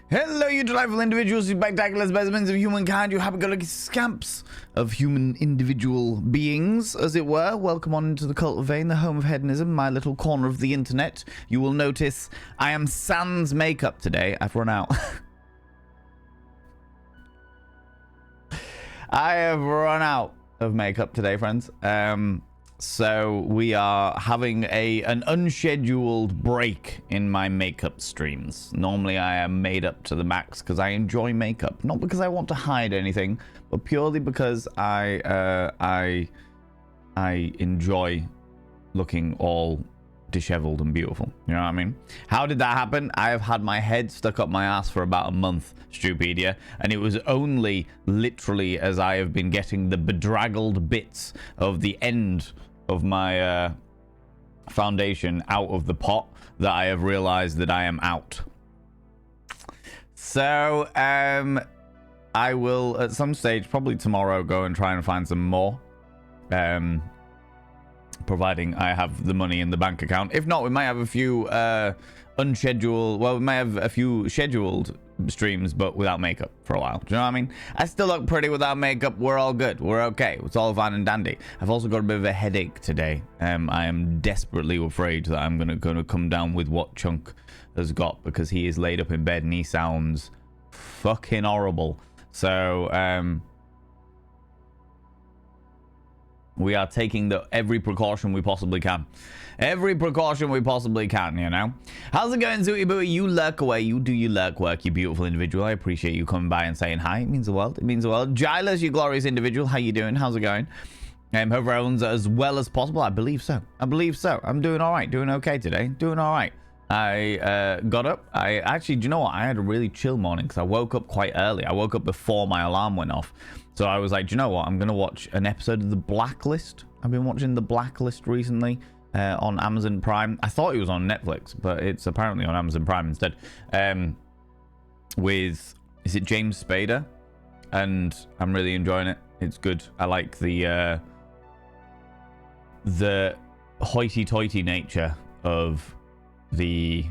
Hello, you delightful individuals, you spectacular specimens of humankind, you happy-go-lucky scamps of human individual beings, as it were. Welcome on into the cult of Vein, the home of hedonism, my little corner of the internet. You will notice I am sans makeup today. I've run out. I have run out of makeup today, friends. So we are having an unscheduled break in my makeup streams. Normally I am made up to the max because I enjoy makeup, not because I want to hide anything, but purely because I enjoy looking all disheveled and beautiful. You know what I mean? How did that happen? I have had my head stuck up my ass for about a month, Stupedia, and it was only literally as I have been getting the bedraggled bits of the end of my foundation out of the pot that I have realized that I am out. So I will at some stage, probably tomorrow, go and try and find some more, providing I have the money in the bank account. If not, we might have a few unscheduled, well, we might have a few scheduled streams but without makeup for a while. Do you know what I mean? I still look pretty without makeup. We're all good, we're okay, it's all fine and dandy. I've also got a bit of a headache today. I am desperately afraid that I'm gonna come down with what Chunk has got, because he is laid up in bed and he sounds fucking horrible. So we are taking every precaution we possibly can. Every precaution we possibly can, you know? How's it going, Zooty Booty? You lurk away. You do your lurk work, you beautiful individual. I appreciate you coming by and saying hi. It means the world. It means the world. Giles, you glorious individual. How you doing? How's it going? Hope everyone's as well as possible. I believe so. I believe so. I'm doing all right. Doing okay today. Doing all right. I got up. I actually, do you know what? I had a really chill morning because I woke up quite early. I woke up before my alarm went off. So I was like, do you know what? I'm going to watch an episode of The Blacklist. I've been watching The Blacklist recently on Amazon Prime. I thought it was on Netflix, but it's apparently on Amazon Prime instead. With, is it James Spader? And I'm really enjoying it. It's good. I like the hoity-toity nature of the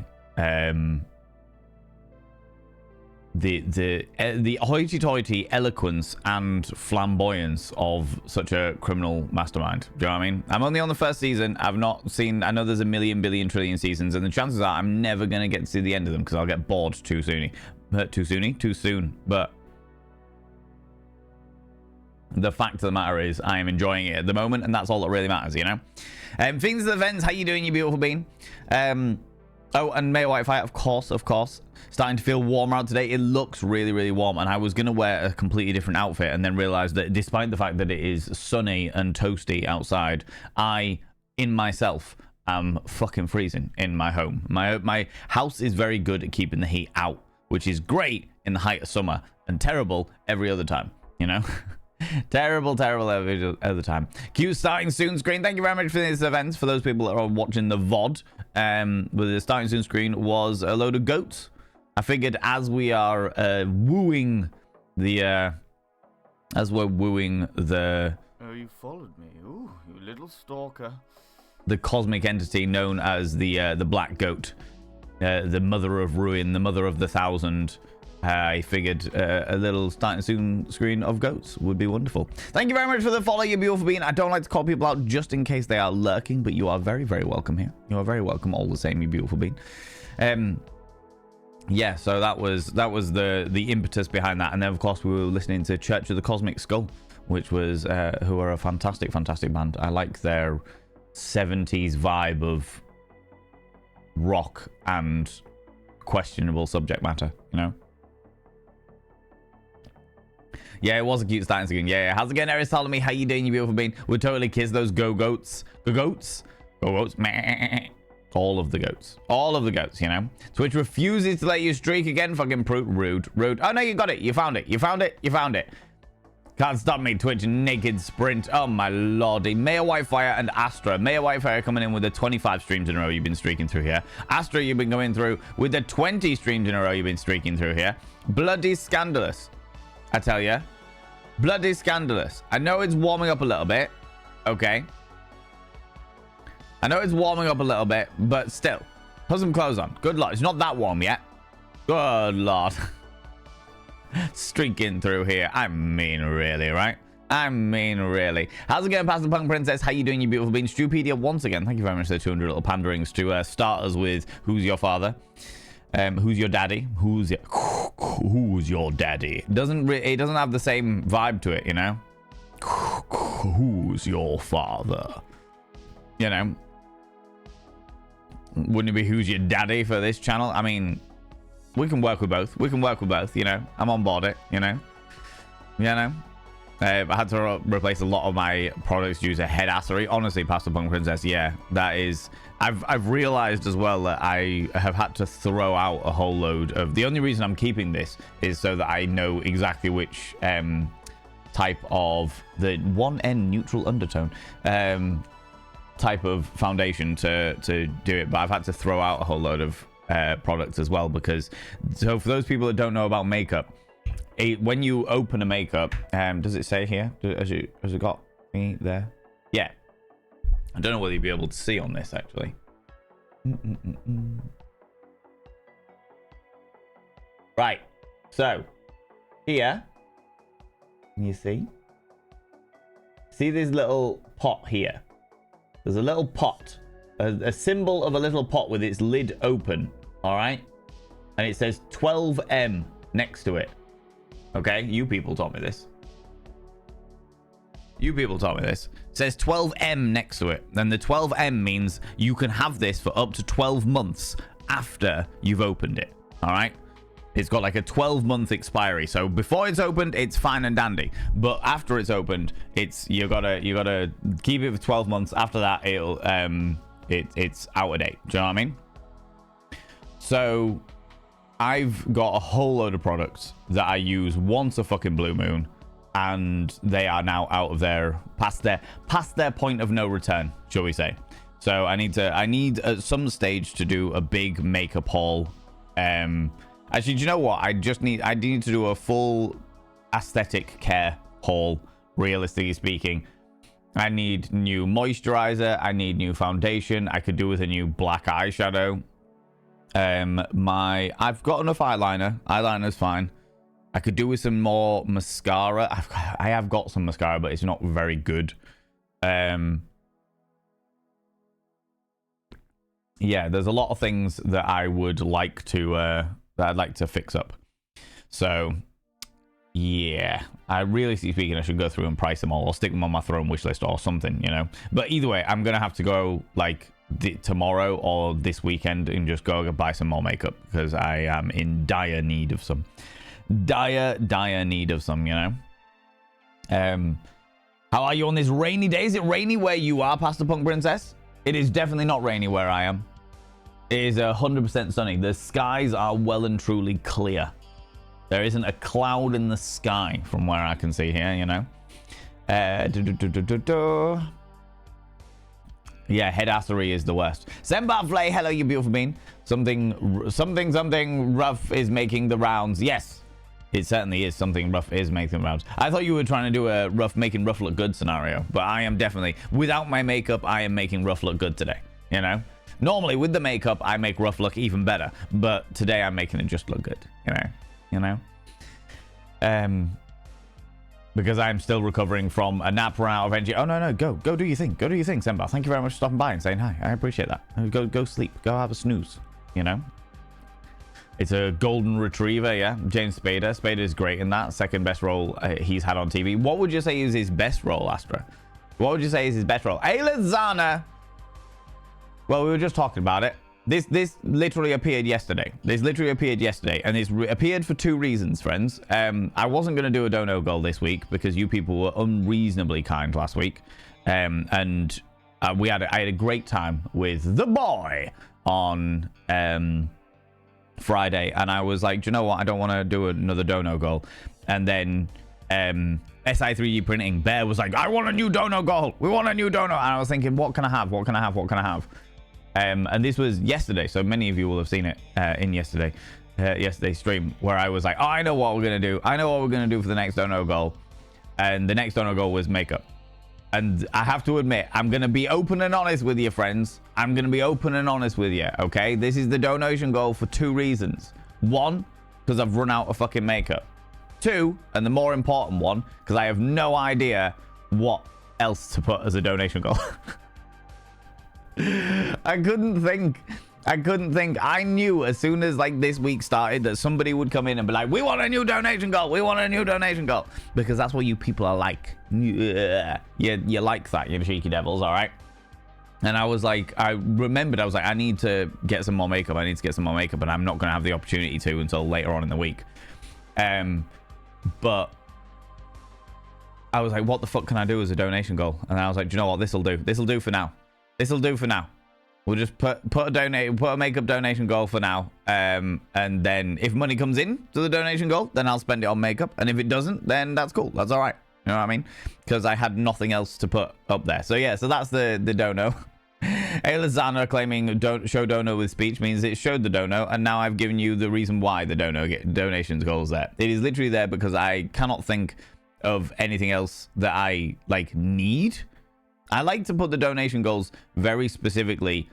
hoity-toity eloquence and flamboyance of such a criminal mastermind. Do you know what I mean? I'm only on the first season. I've not seen, I know there's a million, billion, trillion seasons, and the chances are I'm never going to get to see the end of them because I'll get bored too soon. Too soon. But the fact of the matter is I am enjoying it at the moment, and that's all that really matters, you know? Things of the Vents, how you doing, you beautiful bean? Oh, and Mayor Whitefire, of course. Starting to feel warmer out today. It looks really, really warm. And I was going to wear a completely different outfit and then realized that despite the fact that it is sunny and toasty outside, I, in myself, am fucking freezing in my home. My house is very good at keeping the heat out, which is great in the height of summer and terrible every other time, you know? terrible every other time. Q starting soon screen. Thank you very much for these events. For those people that are watching the VOD, with the starting soon screen was a load of goats. I figured as we are wooing the Oh, you followed me. Ooh, you little stalker. The cosmic entity known as the black goat, the mother of ruin, the mother of the thousand. I figured a little starting soon screen of goats would be wonderful. Thank you very much for the follow, you beautiful being. I don't like to call people out just in case they are lurking, but you are very, very welcome here. You are very welcome all the same, you beautiful being. Yeah, so that was the impetus behind that. And then, of course, we were listening to Church of the Cosmic Skull, which was who are a fantastic band. I like their 70s vibe of rock and questionable subject matter, you know? Yeah, it was a cute starting screen. Yeah. How's it going, Eris? Telling me how you doing, you beautiful being. We'd totally kiss those goats. Goats. Meh. All of the goats, you know. Twitch refuses to let you streak again. Fucking rude. Oh no, you got it. You found it. Can't stop me, Twitch. Naked sprint. Oh my lordy. Mayor Whitefire and Astra. Mayor Whitefire coming in with the 25 streams in a row you've been streaking through here. Astra, you've been going through with the 20 streams in a row you've been streaking through here. Bloody scandalous, I tell ya. Bloody scandalous. I know it's warming up a little bit. Okay. I know it's warming up a little bit, but still. Put some clothes on. Good luck. It's not that warm yet. Good lord. Streaking through here. I mean, really, right? I mean, really. How's it going, Pastor Punk Princess? How you doing, you beautiful being? Stewpedia once again. Thank you very much for the 200 little panderings to start us with who's your father? Who's your daddy? Who's your daddy? It doesn't have the same vibe to it, you know? Who's your father? You know? Wouldn't it be who's your daddy for this channel? I mean, we can work with both. We can work with both, you know? I'm on board it, you know? You know? I had to replace a lot of my products due to headassery. Honestly, Pastor Punk Princess, yeah, that is... I've realized as well that I have had to throw out a whole load of... The only reason I'm keeping this is so that I know exactly which type of... The 1N neutral undertone type of foundation to do it. But I've had to throw out a whole load of products as well because... So for those people that don't know about makeup, when you open a makeup, does it say here? Has it got me there? Yeah. I don't know whether you'll be able to see on this actually. Right. So here, can you see? See this little pot here? There's a little pot, a symbol of a little pot with its lid open. All right, and it says 12M next to it. Okay, you people taught me this. You people taught me this. It says 12M next to it. Then the 12M means you can have this for up to 12 months after you've opened it. All right. It's got like a 12-month expiry. So before it's opened, it's fine and dandy. But after it's opened, you gotta keep it for 12 months. After that, it's out of date. Do you know what I mean? So I've got a whole load of products that I use once a fucking blue moon, and they are now out of past their point of no return, shall we say. So I need at some stage to do a big makeup haul. Actually, do you know what? I need to do a full aesthetic care haul, realistically speaking. I need new moisturizer, I need new foundation. I could do with a new black eyeshadow. I've got enough eyeliner. Eyeliner's fine. I could do with some more mascara. I have got some mascara, but it's not very good. Yeah, there's a lot of things that I would like to that I'd like to fix up. So yeah, realistically speaking, I should go through and price them all or stick them on my throne wish list or something, you know. But either way, I'm gonna have to go like tomorrow or this weekend and just go buy some more makeup because I am in dire need of some. Dire need of some, you know. How are you on this rainy day? Is it rainy where you are, Pastor Punk Princess? It is definitely not rainy where I am. It is 100% sunny. The skies are well and truly clear. There isn't a cloud in the sky from where I can see here, you know. Yeah, headassery is the worst. Sembar Flay, hello, you beautiful bean. Something rough is making the rounds. Yes, it certainly is. Something rough is making the rounds. I thought you were trying to do a making rough look good scenario, but I am definitely, without my makeup, I am making rough look good today, you know. Normally with the makeup, I make rough look even better, but today I'm making it just look good, you know. Because I'm still recovering from a nap run out of energy. Oh, no, go do your thing. Go do your thing, Sembar. Thank you very much for stopping by and saying hi. I appreciate that. Go sleep. Go have a snooze, you know? It's a golden retriever, yeah? James Spader. Spader is great in that. Second best role he's had on TV. What would you say is his best role, Astra? What would you say is his best role? Ayla Zana! Well, we were just talking about it. This literally appeared yesterday. This literally appeared yesterday, and it's appeared for two reasons, friends. I wasn't going to do a dono goal this week because you people were unreasonably kind last week, and I had a great time with the boy on Friday, and I was like, do you know what? I don't want to do another dono goal, and then SI3D Printing Bear was like, I want a new dono goal. We want a new dono, and I was thinking, what can I have? What can I have? What can I have? And this was yesterday, so many of you will have seen it in yesterday's stream, where I was like, oh, I know what we're going to do. I know what we're going to do for the next dono goal. And the next dono goal was makeup. And I have to admit, I'm going to be open and honest with you, friends. I'm going to be open and honest with you, okay? This is the donation goal for two reasons. One, because I've run out of fucking makeup. Two, and the more important one, because I have no idea what else to put as a donation goal. I couldn't think. I knew as soon as like this week started that somebody would come in and be like, we want a new donation goal. We want a new donation goal. Because that's what you people are like. Yeah, you like that, you cheeky devils, all right? And I was like, I remembered, I was like, I need to get some more makeup. And I'm not going to have the opportunity to until later on in the week. But I was like, what the fuck can I do as a donation goal? And I was like, do you know what? This'll do for now. We'll just put a makeup donation goal for now. And then if money comes in to the donation goal, then I'll spend it on makeup. And if it doesn't, then that's cool. That's all right. You know what I mean? Because I had nothing else to put up there. So yeah, so that's the dono. Elizana claiming don't show dono with speech means it showed the dono, and now I've given you the reason why the donations goals there. It is literally there because I cannot think of anything else that I like need. I like to put the donation goals very specifically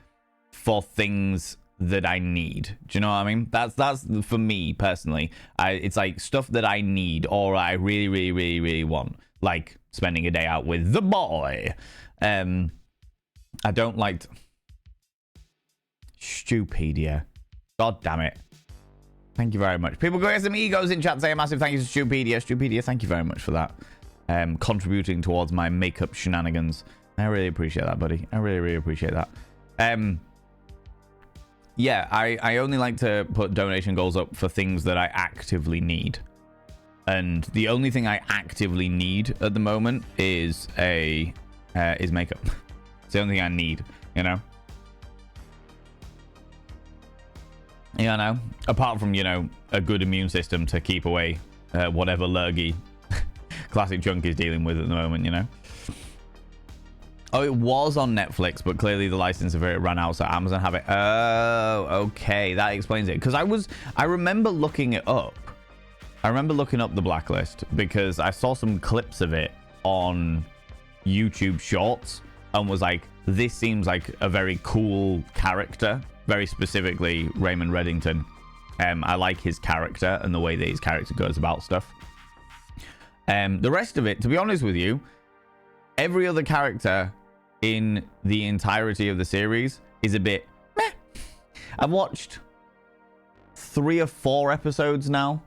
for things that I need. Do you know what I mean? That's for me personally. It's like stuff that I need or I really want, like spending a day out with the boy. I don't like Stupedia. God damn it. Thank you very much. People go get some egos in chat. Say a massive thank you to Stupedia. Stupedia, thank you very much for that. Contributing towards my makeup shenanigans. I really appreciate that, buddy. I really appreciate that. Yeah, I only like to put donation goals up for things that I actively need. And the only thing I actively need at the moment is makeup. It's the only thing I need, you know? You know? Apart from, you know, a good immune system to keep away whatever lurgy Classic Chunk is dealing with at the moment, you know? Oh, it was on Netflix, but clearly the license of it ran out, so Amazon have it. Oh, okay. That explains it. Because I remember looking it up. I remember looking up The Blacklist because I saw some clips of it on YouTube Shorts and was like, this seems like a very cool character. Very specifically, Raymond Reddington. I like his character and the way that his character goes about stuff. The rest of it, to be honest with you, every other character in the entirety of the series is a bit meh. I've watched 3 or 4 episodes now.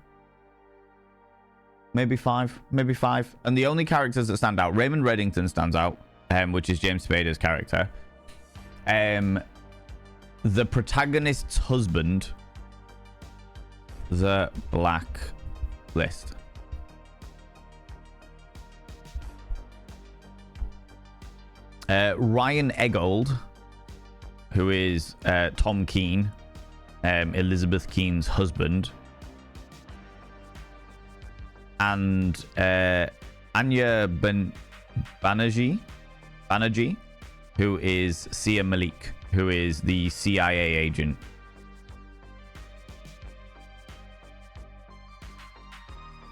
Maybe 5. And the only characters that stand out, Raymond Reddington stands out, which is James Spader's character. The protagonist's husband, The Blacklist. Ryan Eggold, who is Tom Keane, Elizabeth Keene's husband, and Anya Banerjee, who is Sia Malik, who is the CIA agent.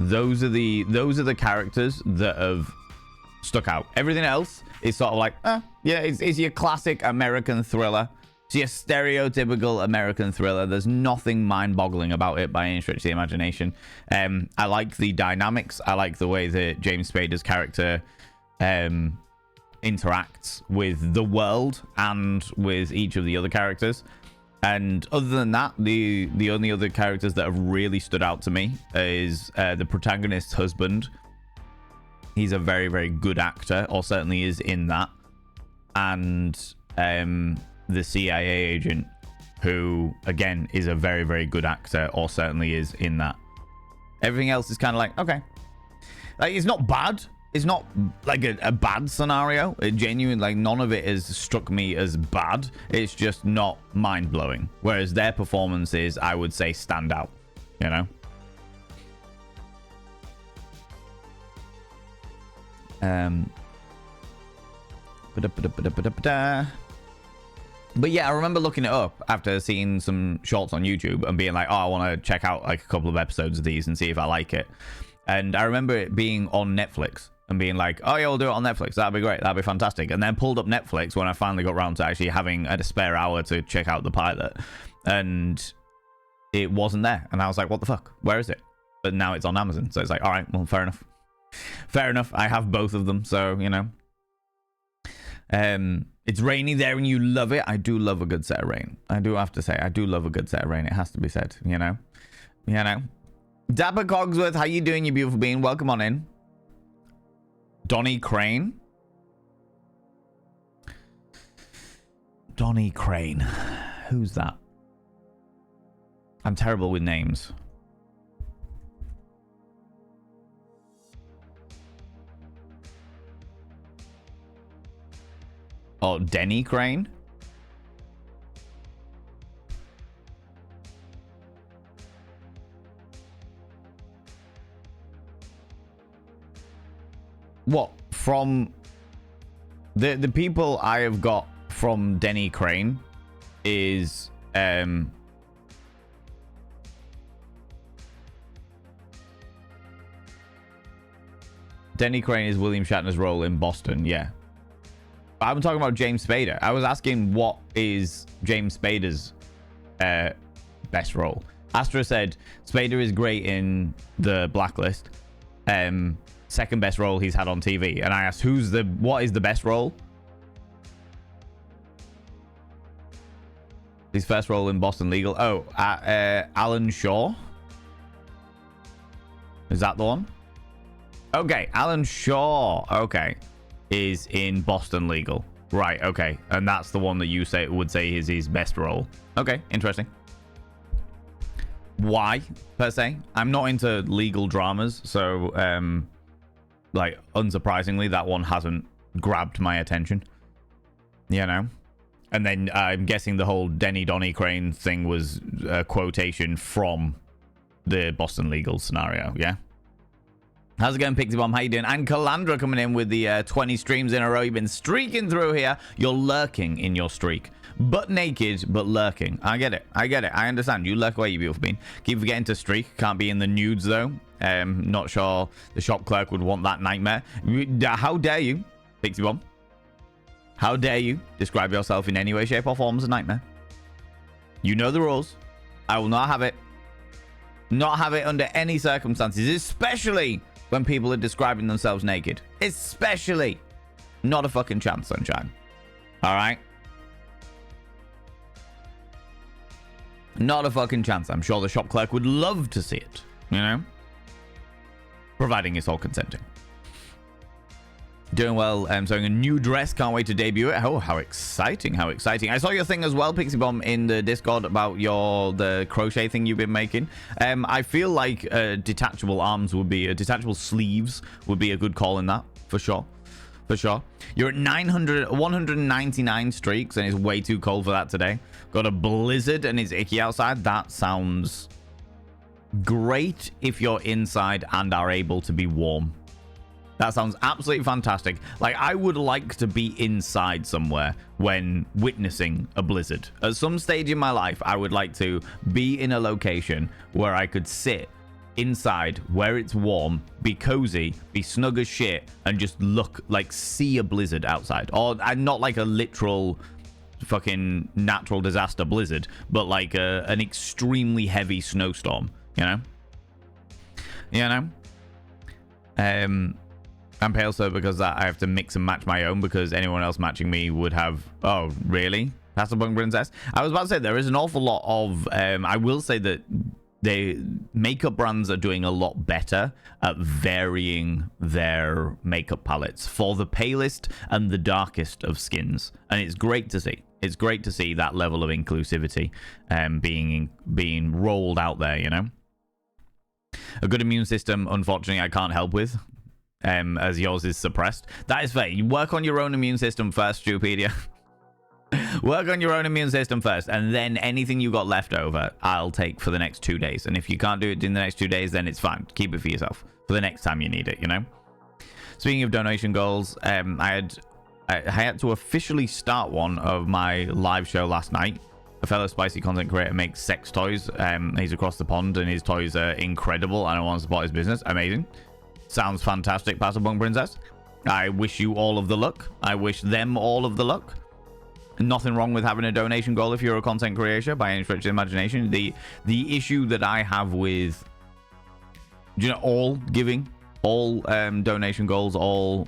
Those are the characters that have stuck out. Everything else is sort of like, yeah, it's your classic American thriller. It's your stereotypical American thriller. There's nothing mind-boggling about it by any stretch of the imagination. I like the dynamics. I like the way that James Spader's character interacts with the world and with each of the other characters. And other than that, the only other characters that have really stood out to me is the protagonist's husband. He's a very, very good actor, or certainly is in that. And the CIA agent, who, again, is a very, very good actor, or certainly is in that. Everything else is kind of like, okay. Like, it's not bad. It's not like a bad scenario. It genuinely, like, none of it has struck me as bad. It's just not mind-blowing. Whereas their performances, I would say, stand out, you know? But yeah, I remember looking it up after seeing some shorts on YouTube and being like, oh, I want to check out like a couple of episodes of these and see if I like it. And I remember it being on Netflix and being like, oh yeah, we'll do it on Netflix. That'd be great. That'd be fantastic. And then pulled up Netflix when I finally got around to actually having a spare hour to check out the pilot. And it wasn't there. And I was like, what the fuck? Where is it? But now it's on Amazon. So it's like, all right, well, fair enough. Fair enough. I have both of them. So, you know. It's rainy there and you love it. I do love a good set of rain. I do have to say, I do love a good set of rain. It has to be said, you know. You know. Dapper Cogsworth, how you doing, you beautiful being? Welcome on in. Donnie Crane. Donnie Crane. Who's that? I'm terrible with names. Oh, Denny Crane? What? From the people I have got from Denny Crane is Denny Crane is William Shatner's role in Boston, yeah. I'm talking about James Spader. I was asking what is James Spader's best role. Astra said Spader is great in The Blacklist. Second best role he's had on TV. And I asked, what is the best role? His first role in Boston Legal. Oh, Alan Shaw. Is that the one? Okay, Alan Shaw. Okay. Is in Boston Legal. Right, okay. And that's the one that you would say is his best role. Okay, interesting. Why, per se? I'm not into legal dramas, so, like, unsurprisingly, that one hasn't grabbed my attention. You know? And then I'm guessing the whole Donnie Crane thing was a quotation from the Boston Legal scenario, yeah? How's it going, Pixie Bomb? How you doing? And Calandra coming in with the 20 streams in a row. You've been streaking through here. You're lurking in your streak. Butt naked, but lurking. I get it. I get it. I understand. You lurk away, you beautiful bean. Keep forgetting to streak. Can't be in the nudes, though. Not sure the shop clerk would want that nightmare. How dare you, Pixie Bomb? How dare you describe yourself in any way, shape, or form as a nightmare? You know the rules. I will not have it. Not have it under any circumstances, especially when people are describing themselves naked. Especially. Not a fucking chance, sunshine. Alright? Not a fucking chance. I'm sure the shop clerk would love to see it. You know? Providing it's all consenting. Doing well. Sewing a new dress. Can't wait to debut it. Oh, how exciting. How exciting. I saw your thing as well, Pixie Bomb, in the Discord about the crochet thing you've been making. I feel like detachable arms would be... detachable sleeves would be a good call in that. For sure. For sure. You're at 199 streaks and it's way too cold for that today. Got a blizzard and it's icky outside. That sounds great if you're inside and are able to be warm. That sounds absolutely fantastic. Like, I would like to be inside somewhere when witnessing a blizzard. At some stage in my life, I would like to be in a location where I could sit inside, where it's warm, be cozy, be snug as shit, and just look, like, see a blizzard outside. Or not like a literal fucking natural disaster blizzard, but like an extremely heavy snowstorm, you know? You know? I'm pale, sir, because I have to mix and match my own, because anyone else matching me would have... Oh, really? Pastor Bung Princess? I was about to say, there is an awful lot of... I will say that makeup brands are doing a lot better at varying their makeup palettes for the palest and the darkest of skins. And it's great to see. It's great to see that level of inclusivity being rolled out there, you know? A good immune system, unfortunately, I can't help with. As yours is suppressed. That is fair. You work on your own immune system first, Stupedia. Work on your own immune system first, and then anything you got left over, I'll take for the next 2 days. And if you can't do it in the next 2 days, then it's fine. Keep it for yourself for the next time you need it, you know? Speaking of donation goals, I had to officially start one of my live show last night. A fellow spicy content creator makes sex toys. He's across the pond, and his toys are incredible, and I want to support his business. Amazing. Sounds fantastic, Pastor Bung Princess. I wish you all of the luck. I wish them all of the luck. Nothing wrong with having a donation goal if you're a content creator by any stretch of the imagination. The issue that I have with, all giving, all donation goals, all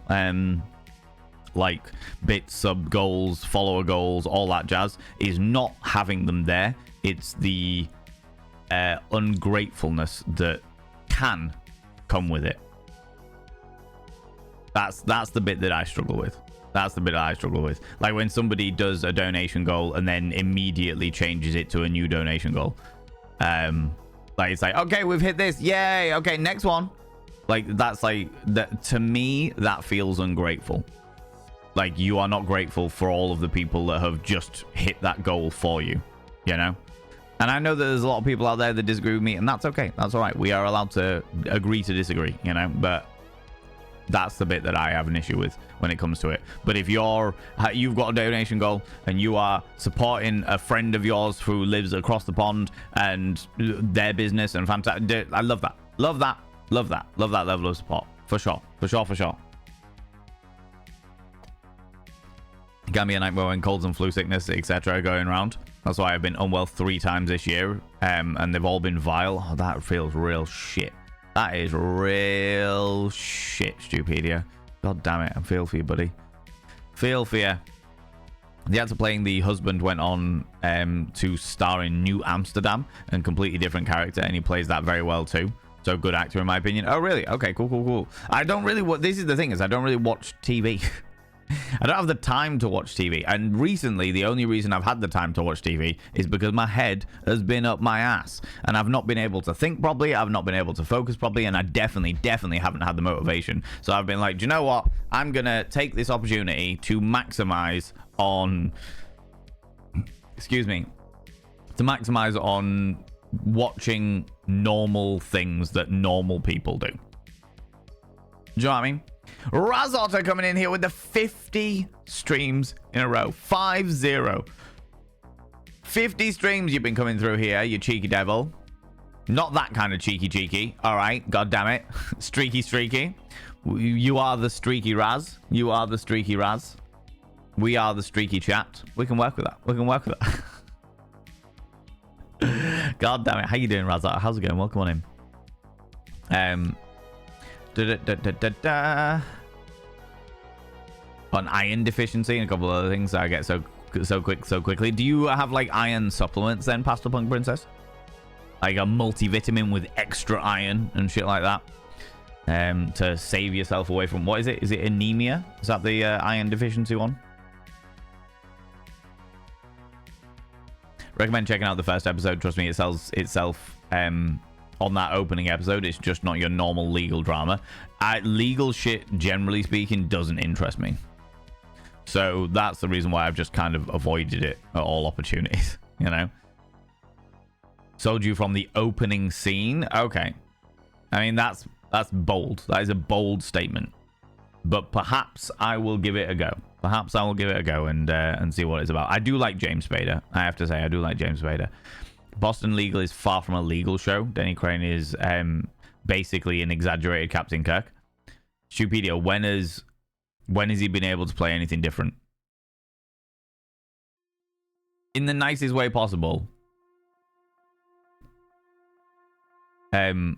like bit sub goals, follower goals, all that jazz, is not having them there. It's the ungratefulness that can come with it. That's the bit that I struggle with. That's the bit I struggle with. Like when somebody does a donation goal and then immediately changes it to a new donation goal. Like it's like, okay, we've hit this, yay, okay, next one. Like that's like that, to me that feels ungrateful. Like you are not grateful for all of the people that have just hit that goal for you, And I know that there's a lot of people out there that disagree with me, and that's okay. That's all right. We are allowed to agree to disagree, but that's the bit that I have an issue with when it comes to it. But if you've got a donation goal and you are supporting a friend of yours who lives across the pond and their business and fantastic, I love that. Love that level of support. For sure. It can be a nightmare when colds and flu sickness, etc. are going around. That's why I've been unwell 3 times this year, and they've all been vile. Oh, that feels real shit. That is real shit, Stupedia. God damn it. I feel for you, buddy. Feel for you. The actor playing the husband went on to star in New Amsterdam, and completely different character, and he plays that very well too. So good actor in my opinion. Oh, really? Okay, cool. I don't really... This is the thing, is I don't really watch TV. I don't have the time to watch TV, and recently the only reason I've had the time to watch TV is because my head has been up my ass and I've not been able to think properly, I've not been able to focus properly, and I definitely haven't had the motivation. So I've been like, do you know what, I'm gonna take this opportunity to maximize on watching normal things that normal people do. Do you know what I mean? Razotta coming in here with the 50 streams in a row. 50. 50 streams you've been coming through here, you cheeky devil. Not that kind of cheeky. All right, god damn it. Streaky. You are the streaky Raz. We are the streaky chat. We can work with that. God damn it. How you doing, Razotta? How's it going? Welcome on in. On iron deficiency and a couple of other things that I get so quickly. Do you have like iron supplements then, Pastel Punk Princess? Like a multivitamin with extra iron and shit like that, to save yourself away from, what is it? Is it anemia? Is that the iron deficiency one? Recommend checking out the first episode. Trust me, it sells itself. On that opening episode, it's just not your normal legal drama. Legal shit, generally speaking, doesn't interest me. So that's the reason why I've just kind of avoided it at all opportunities, Sold you from the opening scene. Okay. I mean, that's bold. That is a bold statement. But perhaps I will give it a go. And see what it's about. I do like James Spader. I have to say, I do like James Spader. Boston Legal is far from a legal show. Denny Crane is basically an exaggerated Captain Kirk. Stupedia, when has he been able to play anything different? In the nicest way possible. Oh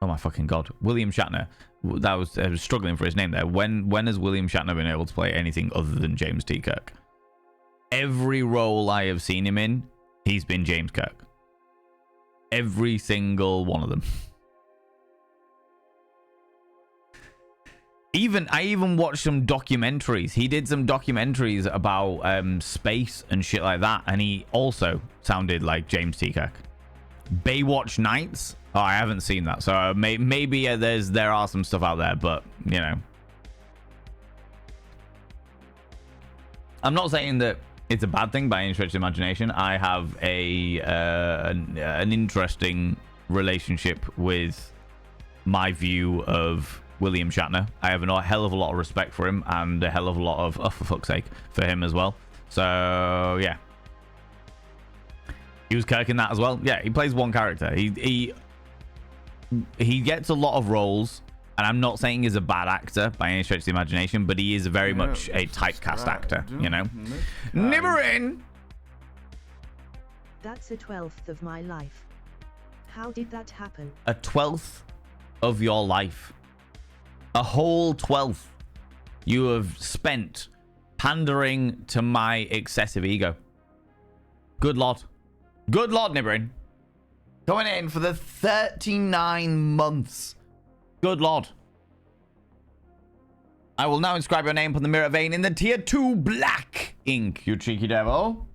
my fucking god. William Shatner. I was struggling for his name there. When has William Shatner been able to play anything other than James T. Kirk? Every role I have seen him in, he's been James Kirk. Every single one of them. I even watched some documentaries. He did some documentaries about space and shit like that, and he also sounded like James T. Kirk. Baywatch Nights? Oh, I haven't seen that, so maybe there are some stuff out there, but I'm not saying that it's a bad thing by any stretch of imagination. I have an interesting relationship with my view of William Shatner. I have a hell of a lot of respect for him and a hell of a lot of, oh, for fuck's sake, for him as well. So, yeah. He was Kirk in that as well. Yeah, he plays one character. He gets a lot of roles And I'm not saying he's a bad actor by any stretch of the imagination, but he is very much a typecast actor, you know? Nibberin! That's a 12th of my life. How did that happen? A 12th of your life. A whole 12th you have spent pandering to my excessive ego. Good Lord. Good Lord, Nibberin. Going in for the 39 months. Good Lord. I will now inscribe your name upon the mirror vein in the tier 2 black ink, you cheeky devil.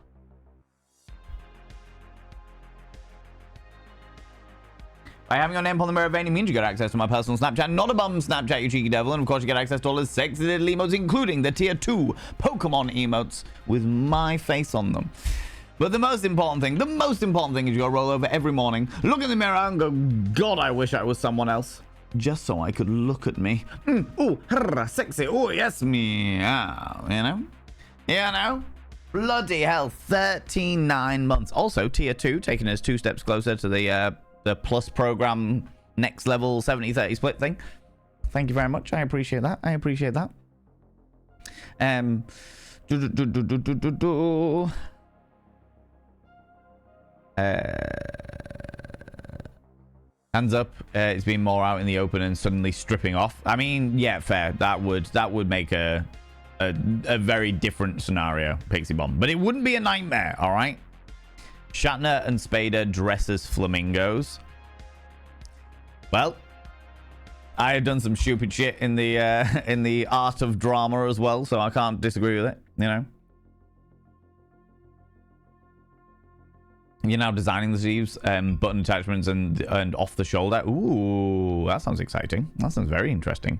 By having your name upon the mirror vein, it means you get access to my personal Snapchat, not a bum Snapchat, you cheeky devil. And of course, you get access to all the sexy little emotes, including the tier 2 Pokemon emotes with my face on them. But the most important thing is you gotta roll over every morning, look in the mirror and go, God, I wish I was someone else. Just so I could look at me. Ooh, sexy. Oh, yes, meow. You know? You know? Bloody hell, 39 months. Also, tier 2, taking us 2 steps closer to the plus program next level 70-30 split thing. Thank you very much. I appreciate that. I appreciate that. Hands up, it's been more out in the open and suddenly stripping off. I mean, yeah, fair. That would make a very different scenario, Pixie Bomb. But it wouldn't be a nightmare, all right? Shatner and Spader dress as flamingos. Well, I have done some stupid shit in the art of drama as well, so I can't disagree with it, you know? You're now designing the sleeves, button attachments, and off the shoulder. Ooh, that sounds exciting. That sounds very interesting.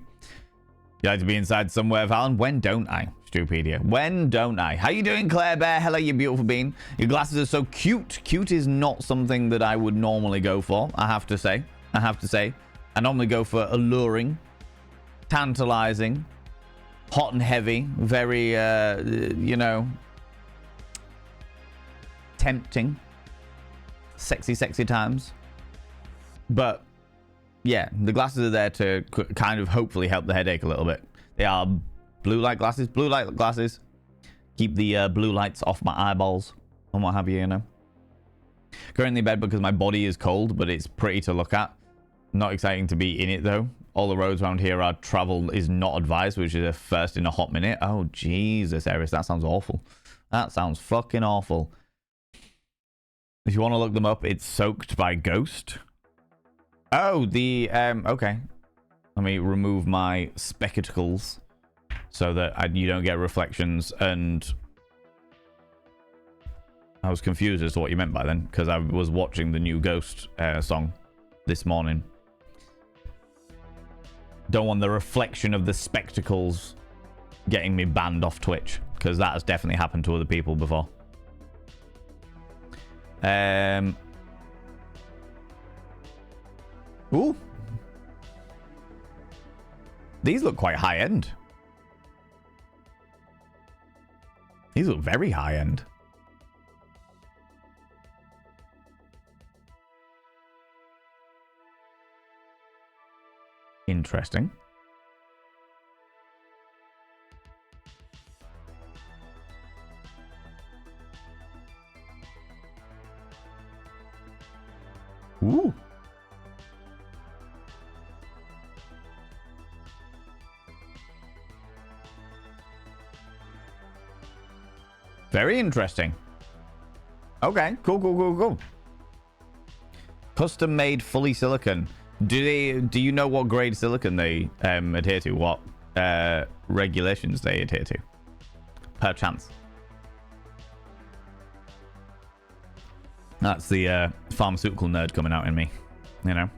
You like to be inside somewhere, Valen? When don't I? Stupedia. When don't I? How you doing, Claire Bear? Hello, you beautiful bean. Your glasses are so cute. Cute is not something that I would normally go for, I have to say. I normally go for alluring, tantalizing, hot and heavy, very, you know, tempting. Sexy times. But yeah, the glasses are there to kind of hopefully help the headache a little bit. They are blue light glasses. Keep the blue lights off my eyeballs and what have you, you know. Currently in bed because my body is cold, but it's pretty to look at. Not exciting to be in it though. All the roads around here are travel is not advised, which is a first in a hot minute. Oh Jesus, Eris, that sounds awful. That sounds fucking awful. If you want to look them up, it's Soaked by Ghost. Oh, okay. Let me remove my spectacles so that you don't get reflections. And I was confused as to what you meant by then, because I was watching the new Ghost song this morning. Don't want the reflection of the spectacles getting me banned off Twitch, because that has definitely happened to other people before. Ooh. These look quite high end. These look very high end. Interesting. Ooh. Very interesting. Okay, cool. Custom made fully silicon. Do you know what grade silicon they adhere to? What regulations they adhere to? Per chance. That's the pharmaceutical nerd coming out in me, you know.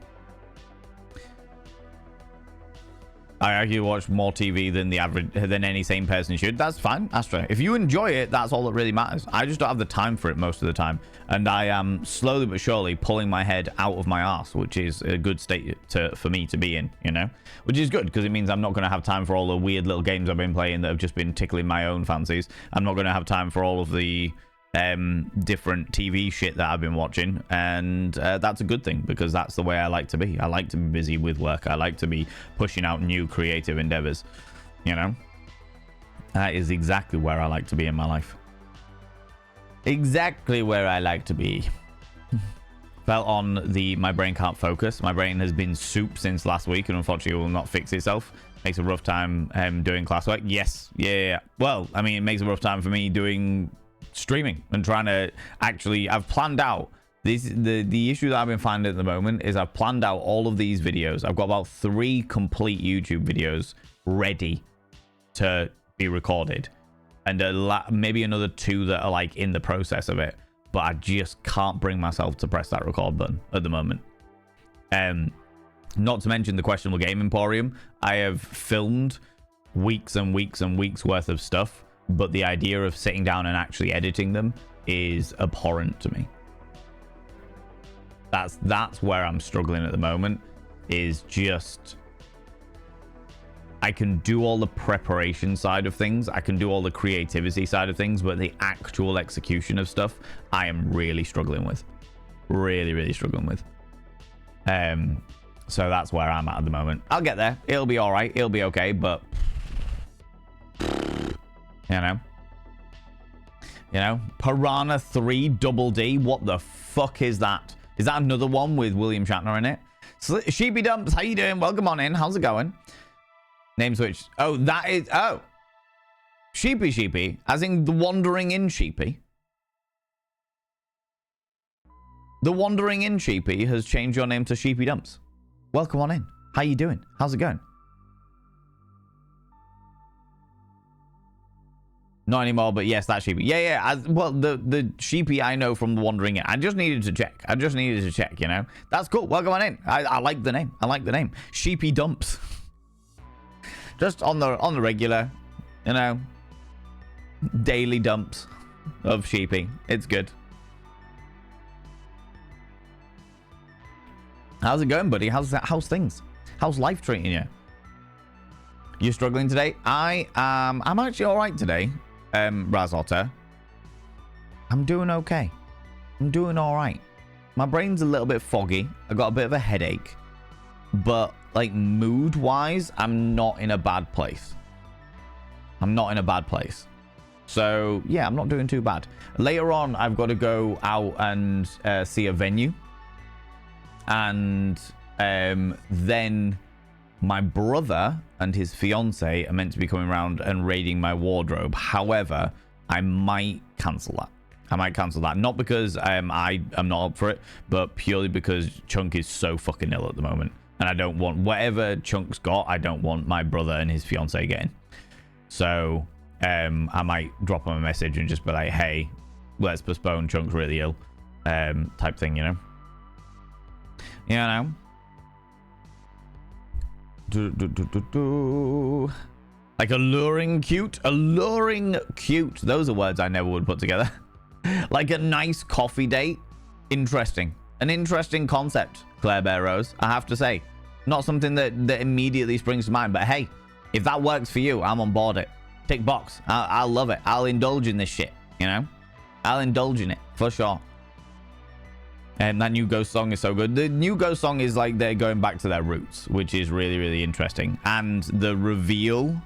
I argue watch more TV than any sane person should. That's fine, Astra. If you enjoy it, that's all that really matters. I just don't have the time for it most of the time, and I am slowly but surely pulling my head out of my arse, which is a good state for me to be in, you know. Which is good because it means I'm not going to have time for all the weird little games I've been playing that have just been tickling my own fancies. I'm not going to have time for all of the different TV shit that I've been watching, and that's a good thing because that's the way I like to be. I like to be busy with work. I like to be pushing out new creative endeavors. You know, that is exactly where I like to be in my life. Exactly where I like to be. Felt on the my brain can't focus. My brain has been soup since last week and unfortunately will not fix itself. Makes a rough time doing classwork. Yes, yeah. Well, I mean, it makes a rough time for me doing streaming and trying to actually. I've planned out this. The issue that I've been finding at the moment is I've planned out all of these videos. I've got about 3 complete YouTube videos ready to be recorded, and maybe another 2 that are like in the process of it. But I just can't bring myself to press that record button at the moment. Not to mention the Questionable Game Emporium. I have filmed weeks and weeks and weeks worth of stuff, but the idea of sitting down and actually editing them is abhorrent to me. That's where I'm struggling at the moment, is just I can do all the preparation side of things, I can do all the creativity side of things, but the actual execution of stuff I am really struggling with. Really struggling with. So that's where I'm at the moment. I'll get there. It'll be all right. It'll be okay, but you know, Piranha 3 Double D. What the fuck is that? Is that another one with William Shatner in it? Sheepy Dumps, how you doing? Welcome on in. How's it going? Name switch. Oh, that is... Oh. Sheepy. As in the Wandering Inn Sheepy. The Wandering Inn Sheepy has changed your name to Sheepy Dumps. Welcome on in. How you doing? How's it going? Not anymore, but yes, that's Sheepy. Yeah. Well, the Sheepy I know from the Wandering Inn. I just needed to check. You know? That's cool. Welcome on in. I like the name. Sheepy Dumps. Just on the regular, you know, daily dumps of Sheepy. It's good. How's it going, buddy? How's things? How's life treating you? You're struggling today? I'm actually all right today, Razotter. I'm doing okay. I'm doing all right. My brain's a little bit foggy. I got a bit of a headache, but like mood-wise, I'm not in a bad place. So yeah, I'm not doing too bad. Later on, I've got to go out and see a venue. And then my brother and his fiance are meant to be coming around and raiding my wardrobe. However, I might cancel that. Not because I'm not up for it, but purely because Chunk is so fucking ill at the moment. And I don't want whatever Chunk's got, I don't want my brother and his fiance getting. So I might drop him a message and just be like, hey, let's postpone, Chunk's really ill, type thing, you know? Like alluring cute. Those are words I never would put together. Like a nice coffee date. Interesting. An interesting concept, Claire Bear Rose, I have to say. Not something that immediately springs to mind, but hey, if that works for you, I'm on board it. Tick box. I'll love it. I'll indulge in this shit, you know? I'll indulge in it, for sure. And that new Ghost song is so good. The new Ghost song is like they're going back to their roots, which is really interesting. And the reveal,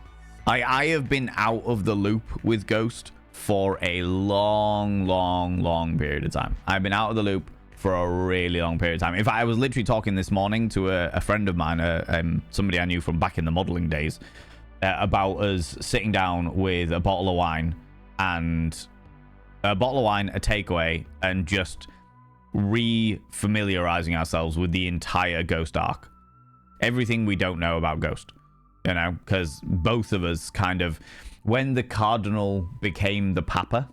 I have been out of the loop with Ghost for a long period of time. I've been out of the loop for a really long period of time. In fact, I was literally talking this morning to a friend of mine, somebody I knew from back in the modeling days, about us sitting down with a bottle of wine, a takeaway, and just re-familiarizing ourselves with the entire Ghost arc. Everything we don't know about Ghost, you know, because both of us kind of, when the Cardinal became the Papa,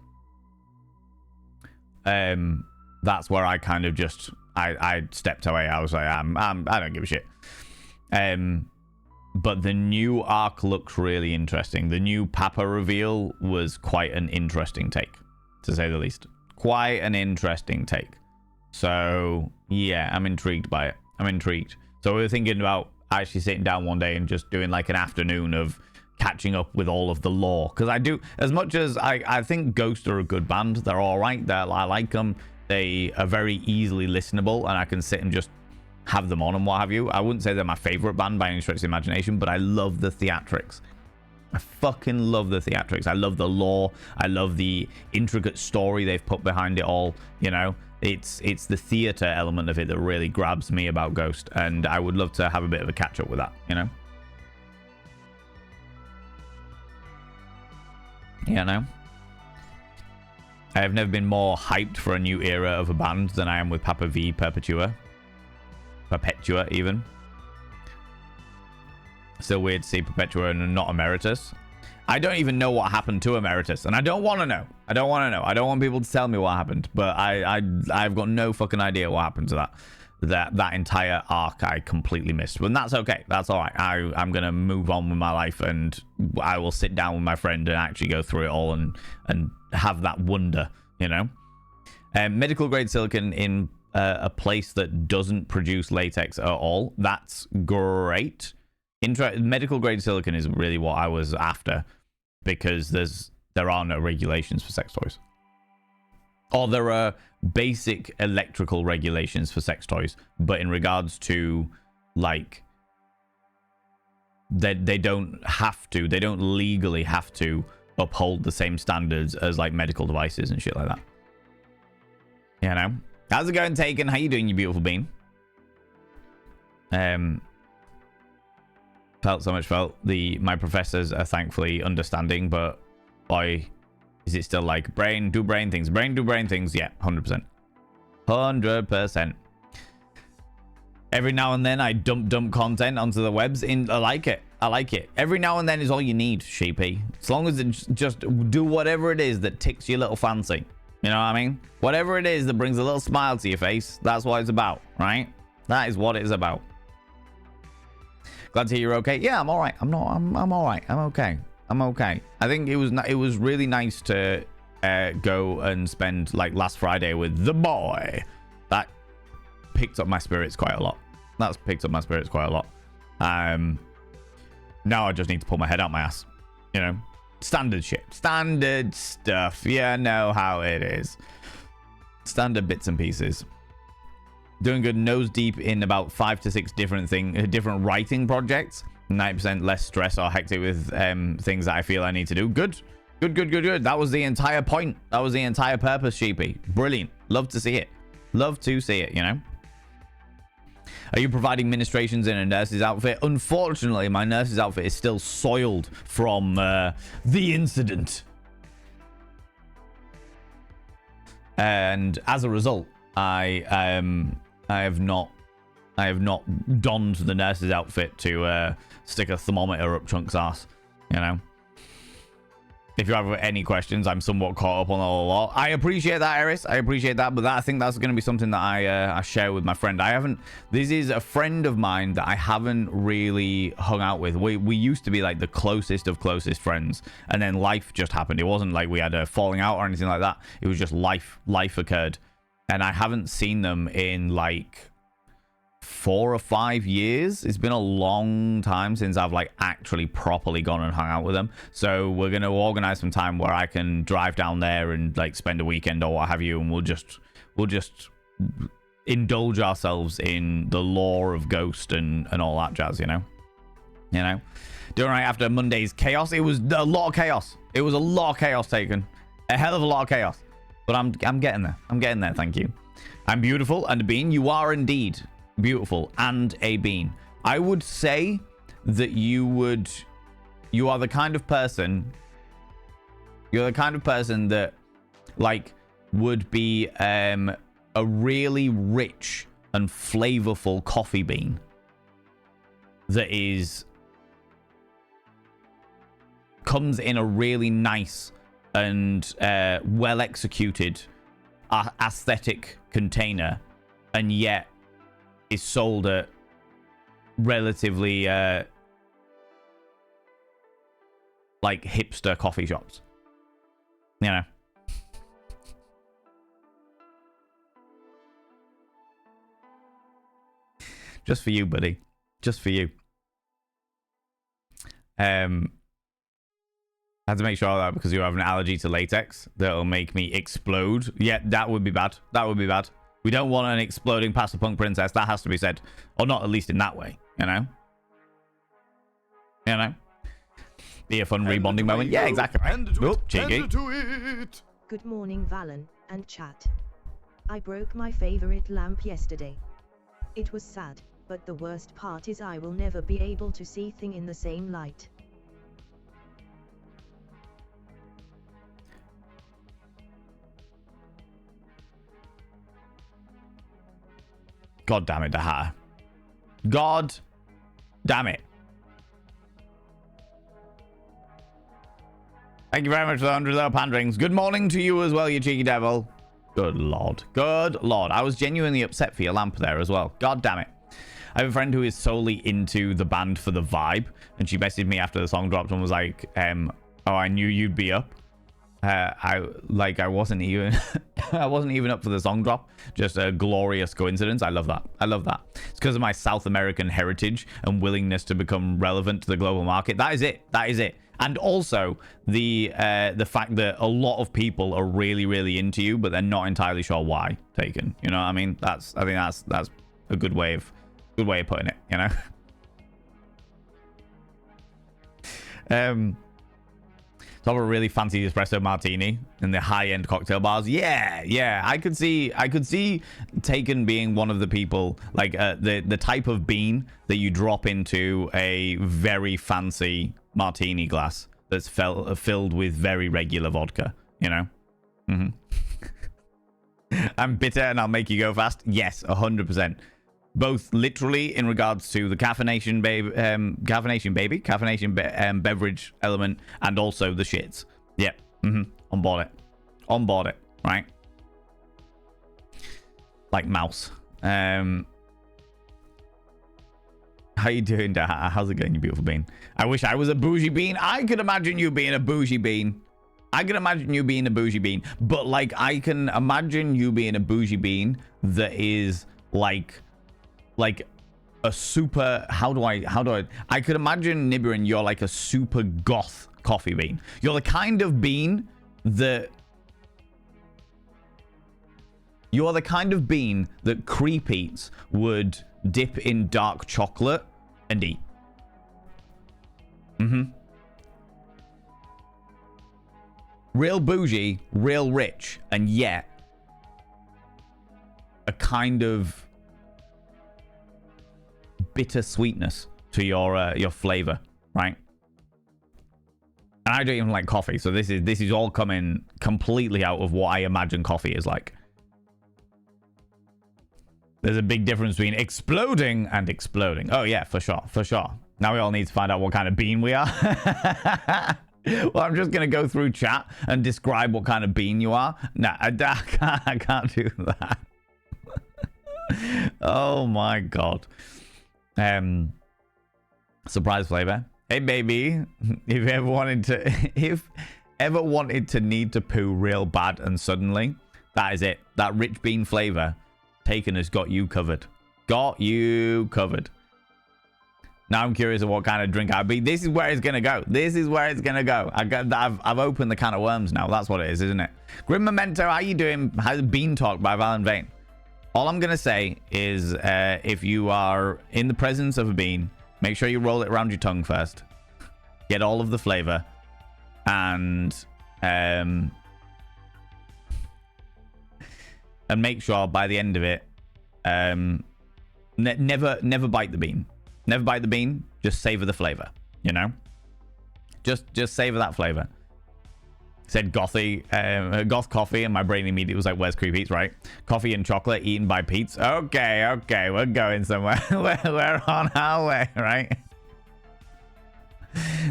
that's where I kind of just I stepped away. I was like, I don't give a shit. But the new arc looks really interesting. The new Papa reveal was quite an interesting take, to say the least. Quite an interesting take. So yeah, I'm intrigued by it. I'm intrigued. So we were thinking about actually sitting down one day and just doing like an afternoon of catching up with all of the lore, because I do, as much as I think Ghost are a good band, they're all right, I like them, they are very easily listenable, and I can sit and just have them on and what have you. I wouldn't say they're my favorite band by any stretch of the imagination, but I love the theatrics. I fucking love the theatrics. I love the lore. I love the intricate story they've put behind it all. You know, it's the theater element of it that really grabs me about Ghost, and I would love to have a bit of a catch up with that, you know. Yeah, no. I have never been more hyped for a new era of a band than I am with Papa V Perpetua. Perpetua, even. Still weird to see Perpetua and not Emeritus. I don't even know what happened to Emeritus, and I don't want to know. I don't want to know. I don't want people to tell me what happened, but I've got no fucking idea what happened to that entire arc. I completely missed, but that's okay. That's all right. I'm gonna move on with my life, and I will sit down with my friend and actually go through it all and have that wonder, you know. Medical grade silicon in a place that doesn't produce latex at all. That's great. Medical grade silicon is really what I was after, because there are no regulations for sex toys, or there are basic electrical regulations for sex toys, but in regards to like they don't legally have to uphold the same standards as like medical devices and shit like that. You know, how's it going, Taken? How you doing, you beautiful bean? My professors are thankfully understanding, but boy, is it still like do brain things. Yeah, 100%. 100%. Every now and then I dump content onto the webs. I like it. Every now and then is all you need, Sheepy. As long as it just do whatever it is that ticks your little fancy. You know what I mean? Whatever it is that brings a little smile to your face, that's what it's about, right? That is what it is about. Glad to hear you're okay. Yeah, I'm all right. I'm all right. I'm okay. I think it was really nice to go and spend like last Friday with the boy. That picked up my spirits quite a lot. Now I just need to pull my head out my ass. You know, standard shit, standard stuff. Yeah, know how it is. Standard bits and pieces. Doing good, nose deep in about 5 to 6 different writing projects. 90% less stress or hectic with things that I feel I need to do. Good. That was the entire point. That was the entire purpose, Sheepy. Brilliant. Love to see it. You know. Are you providing ministrations in a nurse's outfit? Unfortunately, my nurse's outfit is still soiled from the incident. And as a result, I have not donned the nurse's outfit to stick a thermometer up Chunk's ass, you know. If you have any questions, I'm somewhat caught up on all a lot. I appreciate that, Eris. I appreciate that, but I think that's going to be something that I share with my friend. This is a friend of mine that I haven't really hung out with. We used to be like the closest of closest friends, and then life just happened. It wasn't like we had a falling out or anything like that. It was just life occurred. And I haven't seen them in like 4 or 5 years. It's been a long time since I've like actually properly gone and hung out with them. So we're going to organize some time where I can drive down there and like spend a weekend or what have you. And we'll just indulge ourselves in the lore of Ghost and all that jazz, you know? Doing right after Monday's chaos. It was a lot of chaos. It was a lot of chaos taken. A hell of a lot of chaos. But I'm getting there. Thank you. I'm beautiful and a bean. You are indeed beautiful and a bean. I would say that you are the kind of person. You're the kind of person that like would be a really rich and flavorful coffee bean that comes in a really nice and well executed aesthetic container, and yet is sold at relatively like hipster coffee shops, you know. Just for you, buddy. Just for you. I had to make sure that because you have an allergy to latex, that'll make me explode. Yeah, that would be bad. That would be bad. We don't want an exploding Pastor Punk princess. That has to be said. Or not at least in that way, you know? You know? Be a fun rebonding moment. Yeah, exactly. Right. Oh, cheeky. Good morning, Valen and chat. I broke my favorite lamp yesterday. It was sad, but the worst part is I will never be able to see thing in the same light. God damn it, Daha. God damn it. Thank you very much for the 100 little panderings. Good morning to you as well, you cheeky devil. Good lord. Good lord. I was genuinely upset for your lamp there as well. God damn it. I have a friend who is solely into the band for the vibe, and she messaged me after the song dropped and was like, oh, I knew you'd be up. I wasn't even I wasn't even up for the song drop. Just a glorious coincidence. I love that. I love that. It's because of my South American heritage and willingness to become relevant to the global market. That is it. That is it. And also the fact that a lot of people are really, really into you, but they're not entirely sure why. Taken. You know what I mean? I think that's a good way of putting it, you know? Top of a really fancy espresso martini in the high-end cocktail bars. Yeah. I could see Taken being one of the people, like the type of bean that you drop into a very fancy martini glass that's filled with very regular vodka, you know? I'm bitter and I'll make you go fast. Yes, 100%. Both literally in regards to the caffeination beverage element, and also the shits. Yep. On board it. Right. Like mouse. How you doing, Daha? How's it going, you beautiful bean? I wish I was a bougie bean. I could imagine you being a bougie bean. But like, I can imagine you being a bougie bean that is like a super, how do I could imagine, Nibirin, you're like a super goth coffee bean. You're the kind of bean that Creep Eats would dip in dark chocolate and eat. Real bougie, real rich, and yet a kind of bitter sweetness to your flavor, right? And I don't even like coffee, so this is all coming completely out of what I imagine coffee is like. There's a big difference between exploding and exploding. Oh yeah, for sure. Now we all need to find out what kind of bean we are. Well, I'm just gonna go through chat and describe what kind of bean you are. Nah, I can't do that. Oh my god. Surprise flavor. Hey baby, if you ever wanted to need to poo real bad and suddenly, that is it. That rich bean flavor Taken has got you covered. Now I'm curious of what kind of drink I'd be. This is where it's gonna go. I've opened the can of worms now. That's what it is, isn't it? Grim Memento, how you doing? How's Bean Talk by Valen Vane? All I'm going to say is if you are in the presence of a bean, make sure you roll it around your tongue first. Get all of the flavor. And make sure by the end of it, never bite the bean. Never bite the bean. Just savor the flavor, you know? Just savor that flavor. Said gothy, goth coffee, and my brain immediately was like, where's Creep Eats, right? Coffee and chocolate eaten by Pete's. Okay, we're going somewhere. we're on our way, right?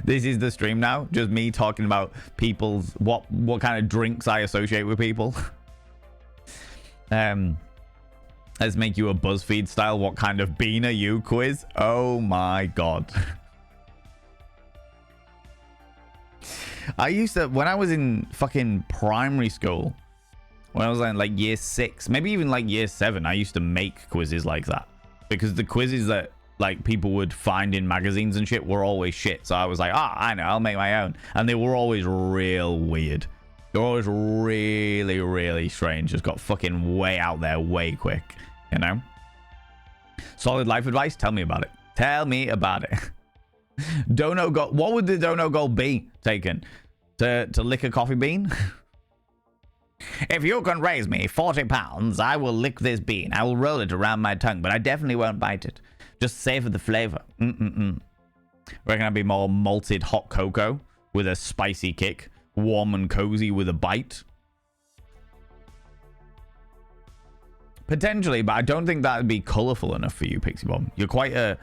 This is the stream now. Just me talking about people's, what kind of drinks I associate with people. Let's make you a BuzzFeed style, what kind of bean are you quiz? Oh my god. I used to, when I was in fucking primary school, when I was in like year 6, maybe even like year 7, I used to make quizzes like that. Because the quizzes that like people would find in magazines and shit were always shit. So I was like, I know, I'll make my own. And they were always real weird. They were always really, really strange. Just got fucking way out there way quick, you know? Solid life advice? Tell me about it. Tell me about it. Dono gold. What would the dono gold be taken? To lick a coffee bean? If you can raise me 40 pounds, I will lick this bean. I will roll it around my tongue, but I definitely won't bite it. Just savor the flavor. Reckon I'd be more malted hot cocoa with a spicy kick. Warm and cozy with a bite. Potentially, but I don't think that would be colourful enough for you, Pixie Bob. You're quite a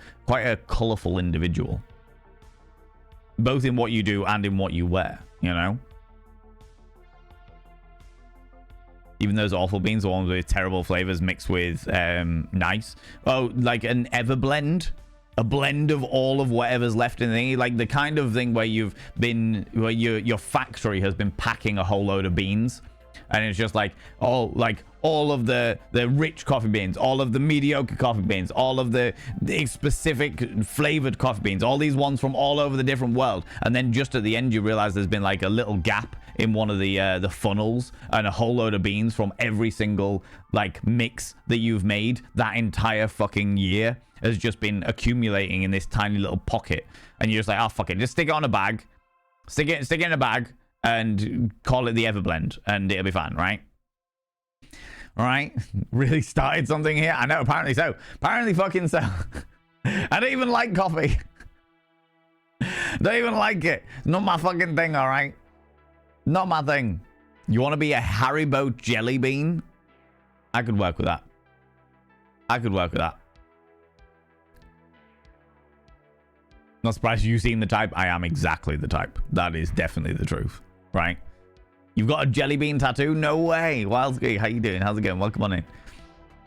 colourful individual. Both in what you do and in what you wear, you know? Even those awful beans, the ones with terrible flavors mixed with nice. Oh, like an Everblend? A blend of all of whatever's left in the thing. Like the kind of thing where you've been, where your factory has been packing a whole load of beans. And it's just like all of the rich coffee beans, all of the mediocre coffee beans, all of the specific flavored coffee beans, all these ones from all over the different world. And then just at the end, you realize there's been like a little gap in one of the funnels, and a whole load of beans from every single like mix that you've made that entire fucking year has just been accumulating in this tiny little pocket. And you're just like, oh, fuck it. Just stick it on a bag. Stick it in a bag and call it the Everblend, and it'll be fine, right? All right. Really started something here. I know, apparently so. Apparently fucking so. I don't even like coffee. Don't even like it. Not my fucking thing, all right? Not my thing. You want to be a Haribo jelly bean? I could work with that. I could work with that. Not surprised you seem the type. I am exactly the type. That is definitely the truth, right? You've got a jelly bean tattoo? No way. Wildsky, how you doing? How's it going? Welcome on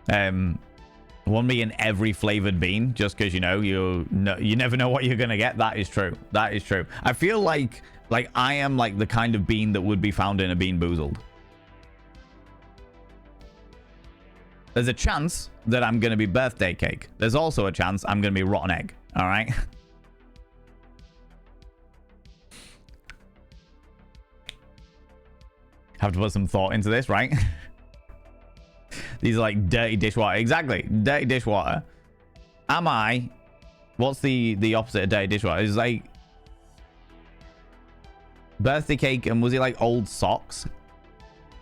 in. Want me in every flavored bean just because you never know what you're gonna get. That is true. That is true. I feel like I am like the kind of bean that would be found in a Bean Boozled. There's a chance that I'm gonna be birthday cake. There's also a chance I'm gonna be rotten egg. All right. Have to put some thought into this, right? These are like dirty dishwater. Exactly. Dirty dishwater. Am I? What's the opposite of dirty dishwater? It's like birthday cake, and was it like old socks?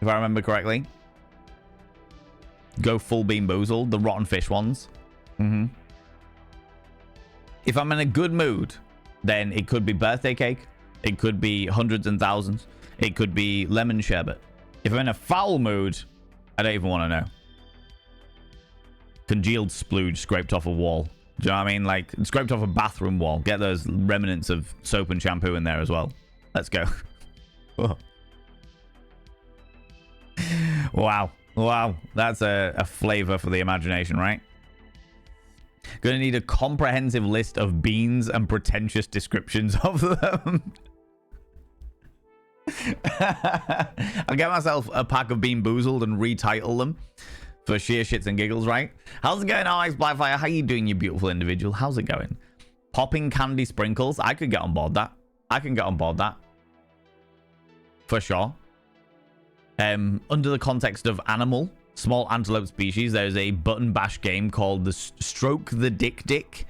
If I remember correctly. Go full Bean Boozled, the rotten fish ones. If I'm in a good mood, then it could be birthday cake. It could be hundreds and thousands. It could be lemon sherbet. If I'm in a foul mood, I don't even want to know. Congealed splooge scraped off a wall. Do you know what I mean? Like, scraped off a bathroom wall. Get those remnants of soap and shampoo in there as well. Let's go. Wow. Wow. That's a flavor for the imagination, right? Gonna need a comprehensive list of beans and pretentious descriptions of them. I'll get myself a pack of Bean Boozled and retitle them for sheer shits and giggles, right? How's it going, Alex Blackfire? How you doing, you beautiful individual? How's it going? Popping candy sprinkles. I could get on board that. I can get on board that. For sure. Under the context of animal, small antelope species, there's a button bash game called the Stroke the Dick Dick.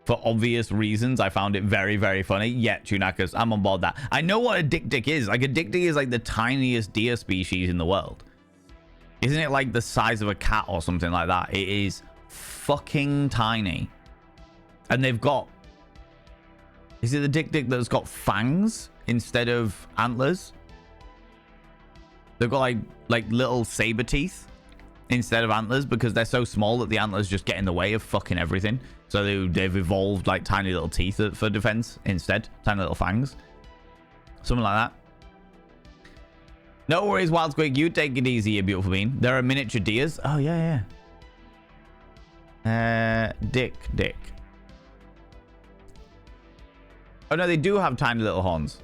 For obvious reasons, I found it very, very funny. Yeah, Tunakas, I'm on board that. I know what a dick dick is. Like, a dick dick is like the tiniest deer species in the world. Isn't it like the size of a cat or something like that? It is fucking tiny. And they've got... Is it the dick dick that's got fangs instead of antlers? They've got like little saber teeth instead of antlers because they're so small that the antlers just get in the way of fucking everything. So they've evolved like tiny little teeth for defense instead. Tiny little fangs. Something like that. No worries, Wildsquake. You take it easy, you beautiful bean. There are miniature deers. Oh, yeah. Dick. Oh, no, they do have tiny little horns.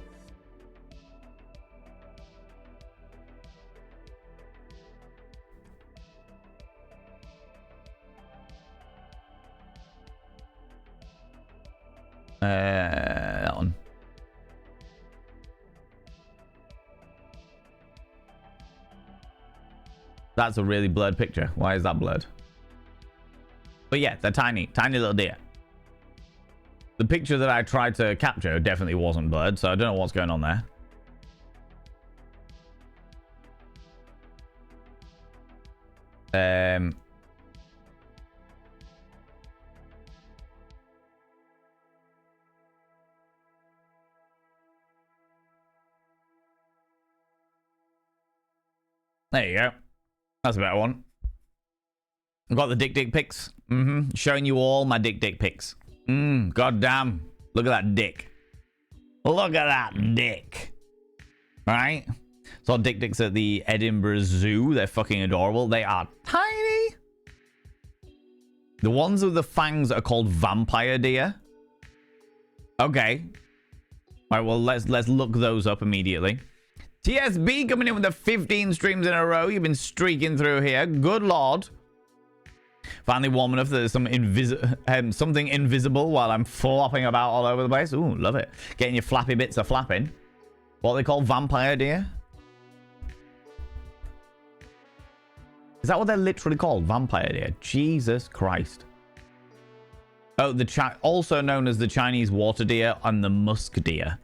That one. That's a really blurred picture. Why is that blurred? But yeah, they're tiny little deer. The picture that I tried to capture definitely wasn't blurred, so I don't know what's going on there. There you go. That's a better one. I've got the dick pics. Showing you all my dick pics. God damn. Look at that dick. Look at that dick. Right? Saw dick pics at the Edinburgh Zoo. They're fucking adorable. They are tiny. The ones with the fangs are called vampire deer. Okay. All right, well, let's look those up immediately. TSB coming in with the 15 streams in a row. You've been streaking through here. Good lord. Finally warm enough that there's some something invisible while I'm flopping about all over the place. Ooh, love it. Getting your flappy bits of flapping. What they call vampire deer? Is that what they're literally called? Vampire deer. Jesus Christ. Oh, also known as the Chinese water deer and the musk deer.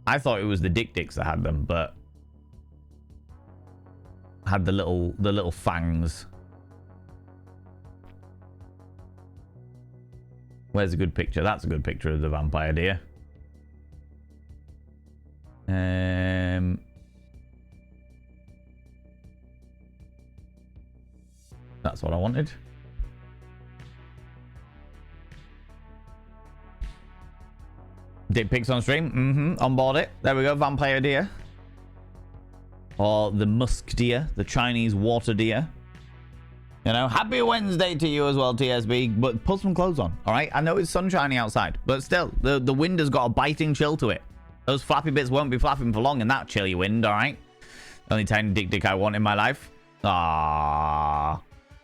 I thought it was the dicks that had them, but had the little fangs. Where's a good picture? That's a good picture of the vampire deer. That's what I wanted. Dick pics on stream. On board it. There we go. Vampire deer. Or the musk deer. The Chinese water deer. You know, happy Wednesday to you as well, TSB. But put some clothes on, all right? I know it's sunshiny outside, but still, the wind has got a biting chill to it. Those flappy bits won't be flapping for long in that chilly wind, all right? Only tiny dick I want in my life. Ah,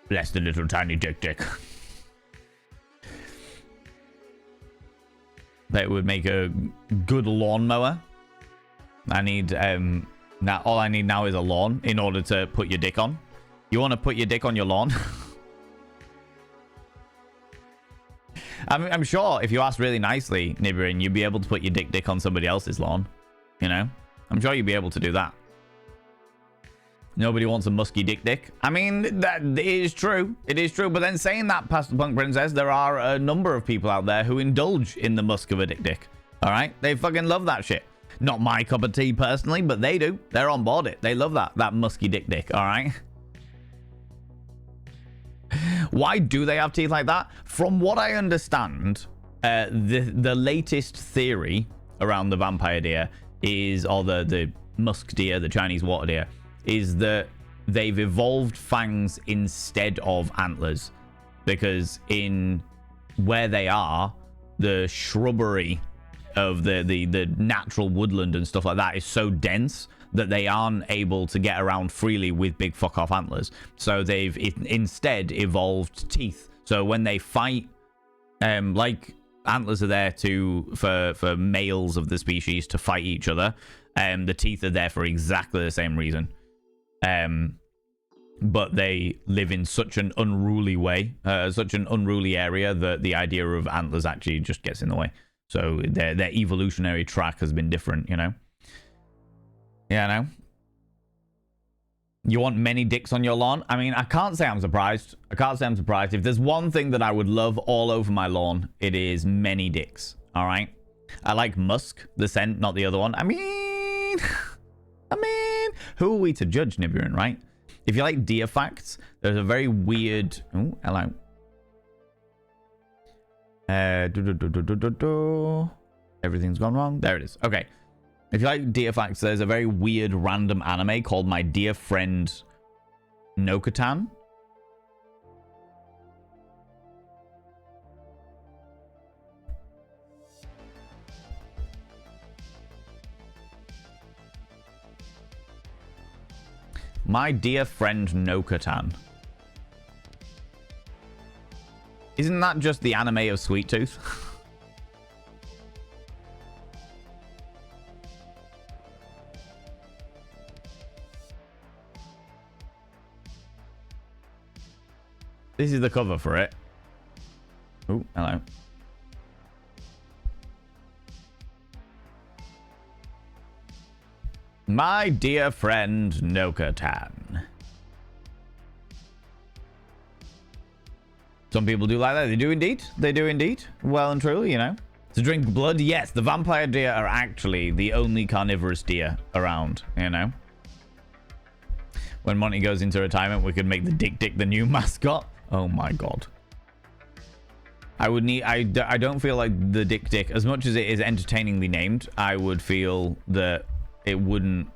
bless the little tiny dick. That would make a good lawnmower. I need now all I need now is a lawn in order to put your dick on. You want to put your dick on your lawn? I'm sure if you asked really nicely, Nibirin, you'd be able to put your dick on somebody else's lawn. You know? I'm sure you'd be able to do that. Nobody wants a musky dick. I mean, that is true. It is true. But then saying that, Pastor Punk Princess, there are a number of people out there who indulge in the musk of a dick. All right? They fucking love that shit. Not my cup of tea personally, but they do. They're on board it. They love that musky dick. All right? Why do they have teeth like that? From what I understand, the latest theory around the vampire deer is, or the musk deer, the Chinese water deer, is that they've evolved fangs instead of antlers, because in where they are, the shrubbery of the natural woodland and stuff like that is so dense that they aren't able to get around freely with big fuck off antlers. So they've instead evolved teeth. So when they fight, like antlers are there for males of the species to fight each other, the teeth are there for exactly the same reason. But they live in such an unruly way, such an unruly area, that the idea of antlers actually just gets in the way. So their evolutionary track has been different, you know? Yeah, I know. You want many dicks on your lawn? I mean, I can't say I'm surprised. If there's one thing that I would love all over my lawn, it is many dicks. All right? I like musk, the scent, not the other one. I mean, who are we to judge, Nibirin, right? If you like deer facts, there's a very weird... Oh, hello. Everything's gone wrong. There it is. Okay. If you like deer facts, there's a very weird random anime called My Dear Friend Nokatan. My Dear Friend Nokatan. Isn't that just the anime of Sweet Tooth? This is the cover for it. Oh, hello. My dear friend Noka-tan. Some people do like that. They do indeed. They do indeed. Well and truly, you know. To drink blood, yes. The vampire deer are actually the only carnivorous deer around, you know. When Monty goes into retirement, we could make the Dick the new mascot. Oh my god. I would need... I don't feel like the Dick, as much as it is entertainingly named, I would feel that it wouldn't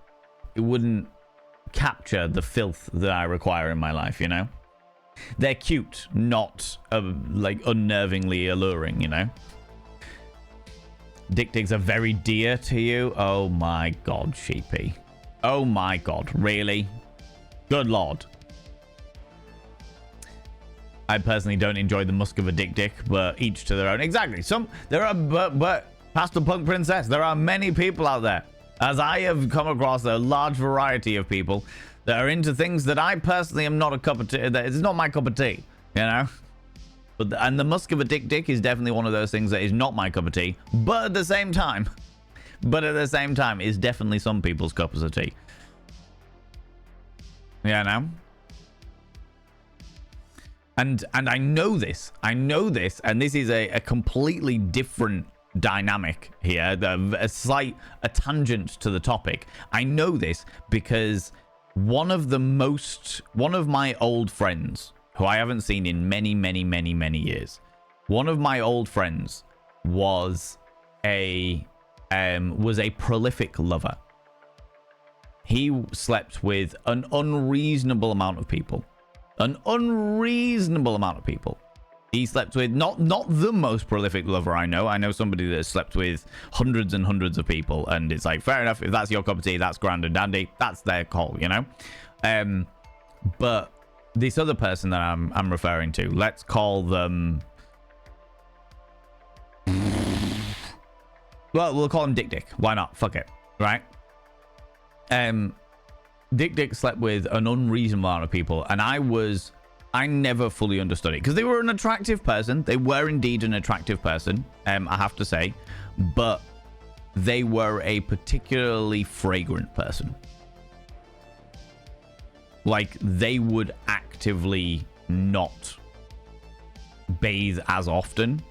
capture the filth that I require in my life, you know? They're cute, not like unnervingly alluring, you know? Dick are very dear to you. Oh my god, Sheepy. Oh my god, really? Good lord. I personally don't enjoy the musk of a dick, but each to their own. Exactly. But Pastor Punk Princess, there are many people out there, as I have come across a large variety of people that are into things that I personally am not a cup of tea. That it's not my cup of tea, you know. And the musk of a dick is definitely one of those things that is not my cup of tea. But at the same time, is definitely some people's cups of tea. Yeah, no. And I know this, and this is a completely different dynamic here, a tangent to the topic. I know this because one of my old friends, who I haven't seen in many years, one of my old friends was a prolific lover. He slept with an unreasonable amount of people. He slept with not the most prolific lover I know. I know somebody that has slept with hundreds and hundreds of people, and it's like, fair enough, if that's your cup of tea, that's grand and dandy, that's their call, you know. But this other person that I'm referring to, let's call them, well, we'll call him Dick. Why not? Fuck it, right? Dick slept with an unreasonable amount of people, and I never fully understood it because they were an attractive person. They were indeed an attractive person, I have to say, but they were a particularly fragrant person. Like, they would actively not bathe as often,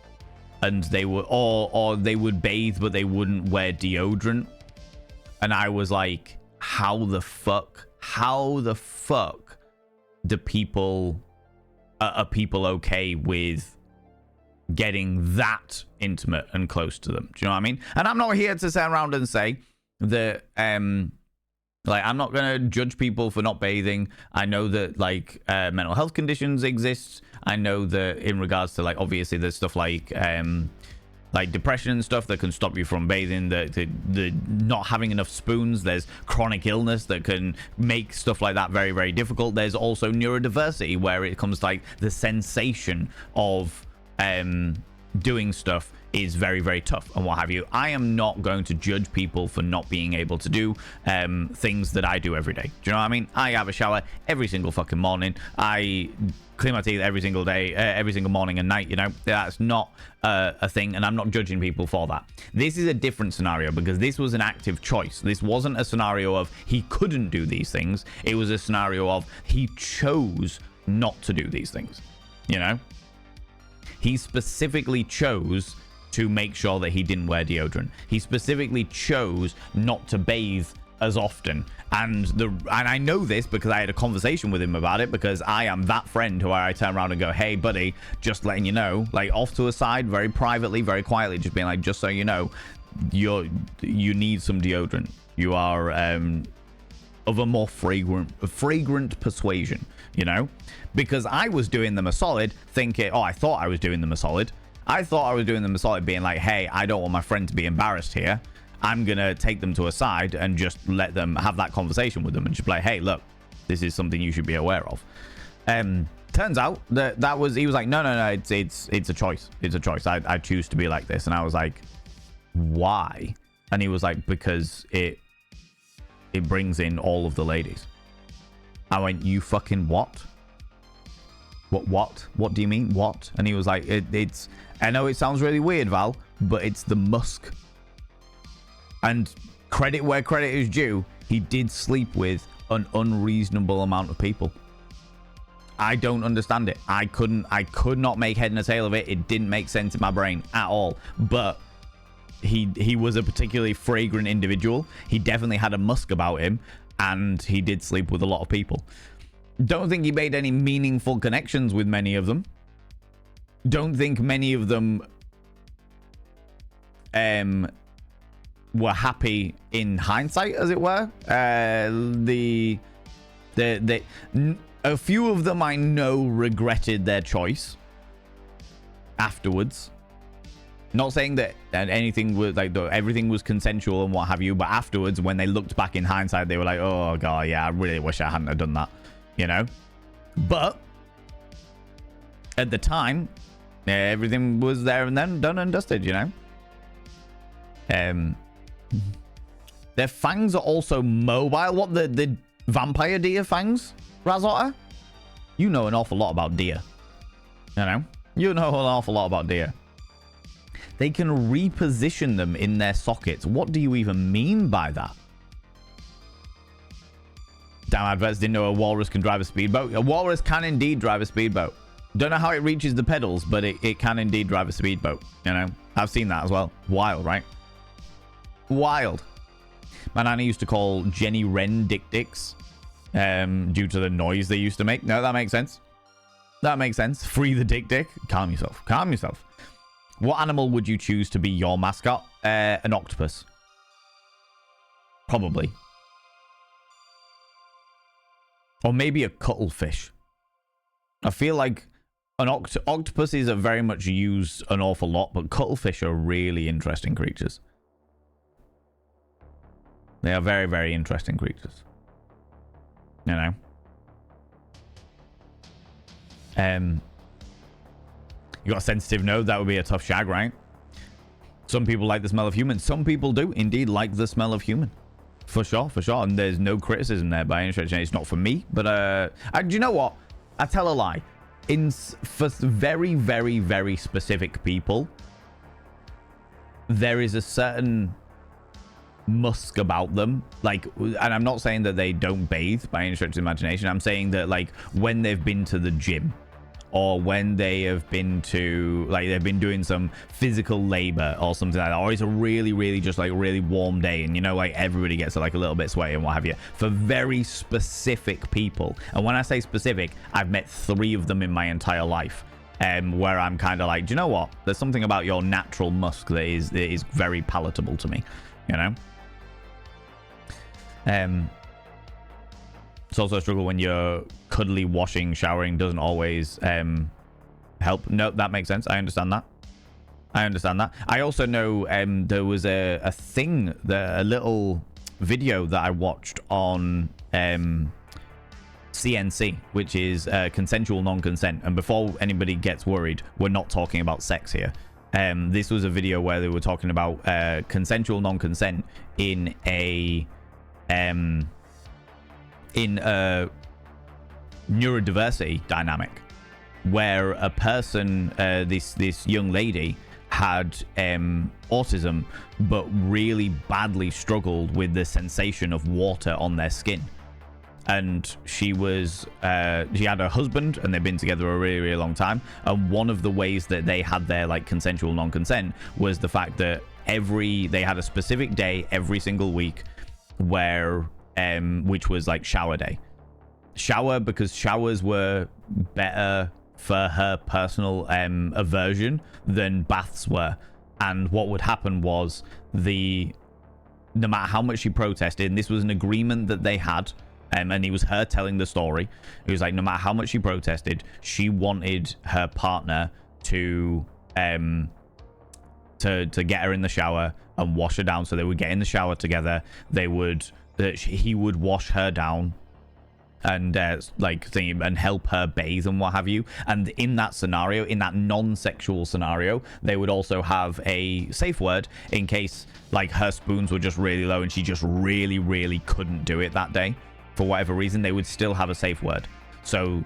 and they would, or they would bathe, but they wouldn't wear deodorant. And I was like, how the fuck do people are people okay with getting that intimate and close to them? Do you know what I mean? And I'm not here to sit around and say that like, I'm not gonna judge people for not bathing. I know that like mental health conditions exist. I know that in regards to, like, obviously there's stuff like depression and stuff that can stop you from bathing, the not having enough spoons. There's chronic illness that can make stuff like that very, very difficult. There's also neurodiversity, where it comes to, like, the sensation of doing stuff is very, very tough and what have you. I am not going to judge people for not being able to do things that I do every day. Do you know what I mean? I have a shower every single fucking morning. I clean my teeth every single day, every single morning and night, you know. That's not a thing, and I'm not judging people for that. This is a different scenario because this was an active choice. This wasn't a scenario of he couldn't do these things. It was a scenario of he chose not to do these things, you know. He specifically chose to make sure that he didn't wear deodorant. He specifically chose not to bathe as often. And I know this because I had a conversation with him about it, because I am that friend who I turn around and go, hey buddy, just letting you know, like, off to a side, very privately, very quietly, just being like, just so you know, you need some deodorant. You are of a more fragrant persuasion, you know, because I was doing them a solid, thinking, I thought I was doing them a solid. I thought I was doing them a solid, being like, hey, I don't want my friend to be embarrassed here. I'm gonna take them to a side and just let them have that conversation with them and just be like, hey, look, this is something you should be aware of. turns out that was, he was like, no, it's a choice. It's a choice. I choose to be like this. And I was like, why? And he was like, because it brings in all of the ladies. I went, you fucking what? What do you mean? What? And he was like, it's, I know it sounds really weird, Val, but it's the musk. And credit where credit is due, he did sleep with an unreasonable amount of people. I don't understand it. I could not make head and tail of it. It didn't make sense in my brain at all. But he was a particularly fragrant individual. He definitely had a musk about him, and he did sleep with a lot of people. Don't think he made any meaningful connections with many of them. Don't think many of them were happy in hindsight, as it were. A few of them I know regretted their choice afterwards. Not saying that anything was like everything was consensual and what have you, but afterwards, when they looked back in hindsight, they were like, "Oh god, yeah, I really wish I hadn't have done that," you know. But at the time, everything was there and then done and dusted, you know. Their fangs are also mobile. What, the vampire deer fangs, Razotta? You know an awful lot about deer. You know an awful lot about deer. They can reposition them in their sockets. What do you even mean by that? Damn adverts didn't know a walrus can drive a speedboat. A walrus can indeed drive a speedboat. Don't know how it reaches the pedals, but it can indeed drive a speedboat. You know, I've seen that as well. Wild, right? Wild. My nanny used to call Jenny Wren Dick Dicks due to the noise they used to make. No, that makes sense. That makes sense. Free the Dick Dick. Calm yourself. Calm yourself. What animal would you choose to be your mascot? An octopus. Probably. Or maybe a cuttlefish. I feel like an octopuses are very much used an awful lot, but cuttlefish are really interesting creatures. They are very, very interesting creatures. You know? You got a sensitive nose, that would be a tough shag, right? Some people like the smell of human. Some people do indeed like the smell of human. For sure, for sure. And there's no criticism there by any stretch. It's not for me, but do you know what? I tell a lie. For very, very, very specific people, there is a certain musk about them. Like, and I'm not saying that they don't bathe by any stretch of the imagination. I'm saying that, like, when they've been to the gym, or when they have been to, like, they've been doing some physical labor or something like that, or it's a really, really just like really warm day, and you know, like, everybody gets like a little bit sweaty and what have you. For very specific people, and when I say specific, I've met 3 of them in my entire life, where I'm kind of like, do you know what? There's something about your natural musk that is very palatable to me, you know. It's also a struggle when you're cuddly washing, showering doesn't always help. No, that makes sense. I understand that. I also know there was a thing, a little video that I watched on CNC, which is consensual non-consent. And before anybody gets worried, we're not talking about sex here. This was a video where they were talking about consensual non-consent in a neurodiversity dynamic, where a person, this young lady, had autism, but really badly struggled with the sensation of water on their skin. And she had a husband, and they've been together a really, really long time. And one of the ways that they had their like consensual non-consent was the fact that they had a specific day every single week where which was like shower day. Shower, because showers were better for her personal aversion than baths were. And what would happen was, no matter how much she protested, and this was an agreement that they had, and it was her telling the story, it was like, no matter how much she protested, she wanted her partner to get her in the shower and wash her down. So they would get in the shower together. He would wash her down, and like thingy, and help her bathe and what have you. And in that scenario, in that non-sexual scenario, they would also have a safe word in case like her spoons were just really low and she just really couldn't do it that day for whatever reason. They would still have a safe word. So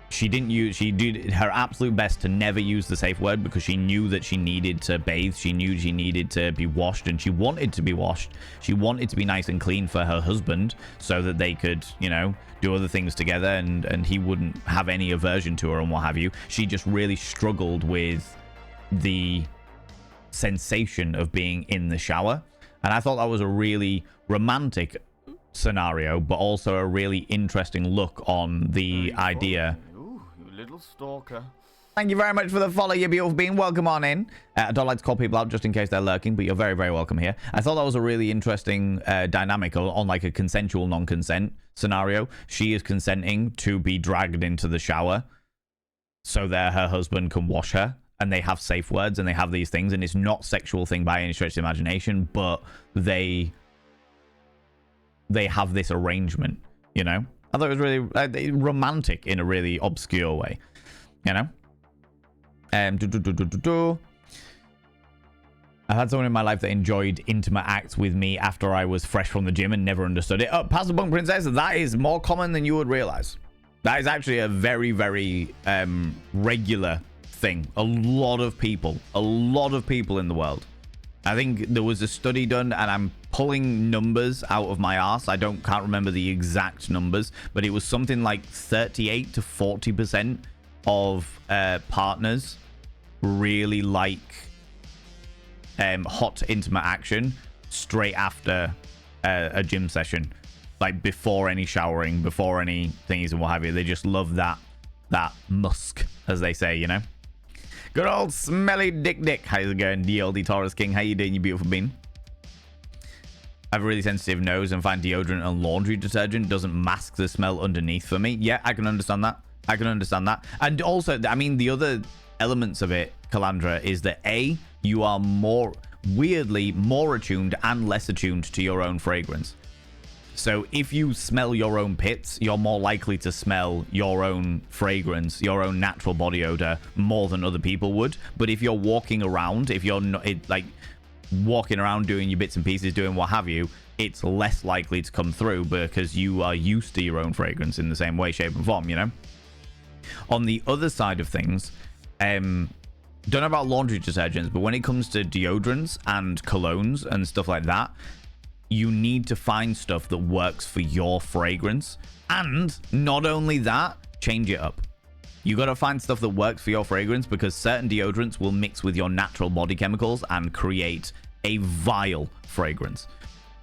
she did her absolute best to never use the safe word, because she knew that she needed to bathe. She knew she needed to be washed, and she wanted to be washed. She wanted to be nice and clean for her husband so that they could, you know, do other things together, and he wouldn't have any aversion to her and what have you. She just really struggled with the sensation of being in the shower. And I thought that was a really romantic scenario, but also a really interesting look on the idea. Ooh, you little stalker. Thank you very much for the follow, you beautiful being. Welcome on in. I don't like to call people out just in case they're lurking, but you're very welcome here. I thought that was a really interesting dynamic on like a consensual non-consent scenario. She is consenting to be dragged into the shower so that her husband can wash her, and they have safe words and they have these things, and it's not sexual thing by any stretch of the imagination, but they have this arrangement, you know. I thought it was really romantic in a really obscure way, you know. I've had someone in my life that enjoyed intimate acts with me after I was fresh from the gym and never understood it. Pastor Bunk Princess, that is more common than you would realize. That is actually a very regular thing. A lot of people in the world. I think there was a study done, and I'm pulling numbers out of my arse. Can't remember the exact numbers, but it was something like 38 to 40% of partners really like hot intimate action straight after a gym session, like before any showering, before any thingies and what have you. They just love that musk, as they say, you know. Good old smelly dick. How's it going, DLD Taurus King? How you doing, you beautiful bean? I have a really sensitive nose and find deodorant and laundry detergent doesn't mask the smell underneath for me. Yeah, I can understand that. And also, I mean, the other elements of it, Calandra, is that A, you are weirdly more attuned and less attuned to your own fragrance. So if you smell your own pits, you're more likely to smell your own fragrance, your own natural body odor more than other people would. But if you're walking around, if you're not like walking around doing your bits and pieces, doing what have you, it's less likely to come through because you are used to your own fragrance in the same way, shape and form, you know? On the other side of things, don't know about laundry detergents, but when it comes to deodorants and colognes and stuff like that, you need to find stuff that works for your fragrance. And not only that, change it up. You got to find stuff that works for your fragrance, because certain deodorants will mix with your natural body chemicals and create a vile fragrance.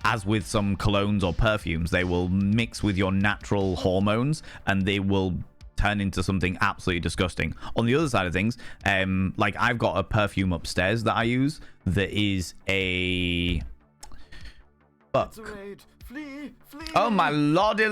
As with some colognes or perfumes, they will mix with your natural hormones and they will turn into something absolutely disgusting. On the other side of things, like I've got a perfume upstairs that I use that is a... It's a raid. Flee. Oh my lordy,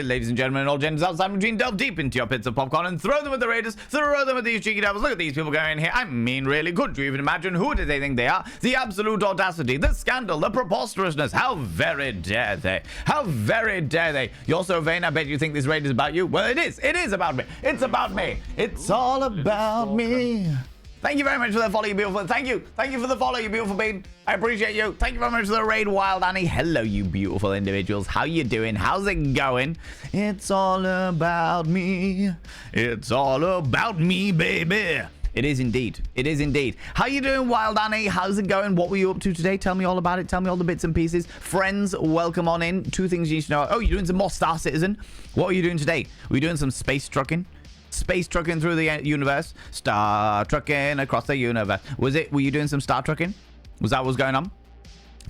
ladies and gentlemen, and all genders outside between, delve deep into your pits of popcorn and throw them at the raiders, throw them at these cheeky devils. Look at these people going in here. I mean, really, could you even imagine who do they think they are? The absolute audacity, the scandal, the preposterousness. How very dare they? How very dare they? You're so vain, I bet you think this raid is about you. Well, it is. It is about me. It's about me. It's all about me. Thank you very much for the follow, you beautiful. Thank you for the follow, you beautiful bean. I appreciate you. Thank you very much for the raid, Wild Annie. Hello, you beautiful individuals. How you doing? How's it going? It's all about me. It's all about me, baby. It is indeed. It is indeed. How you doing, Wild Annie? How's it going? What were you up to today? Tell me all about it. Tell me all the bits and pieces. Friends, welcome on in. 2 things you need to know. Oh, you're doing some more Star Citizen. What are you doing today? Were you doing some space trucking? Space trucking through the universe, star trucking across the universe. Were you doing some star trucking? Was that what was going on?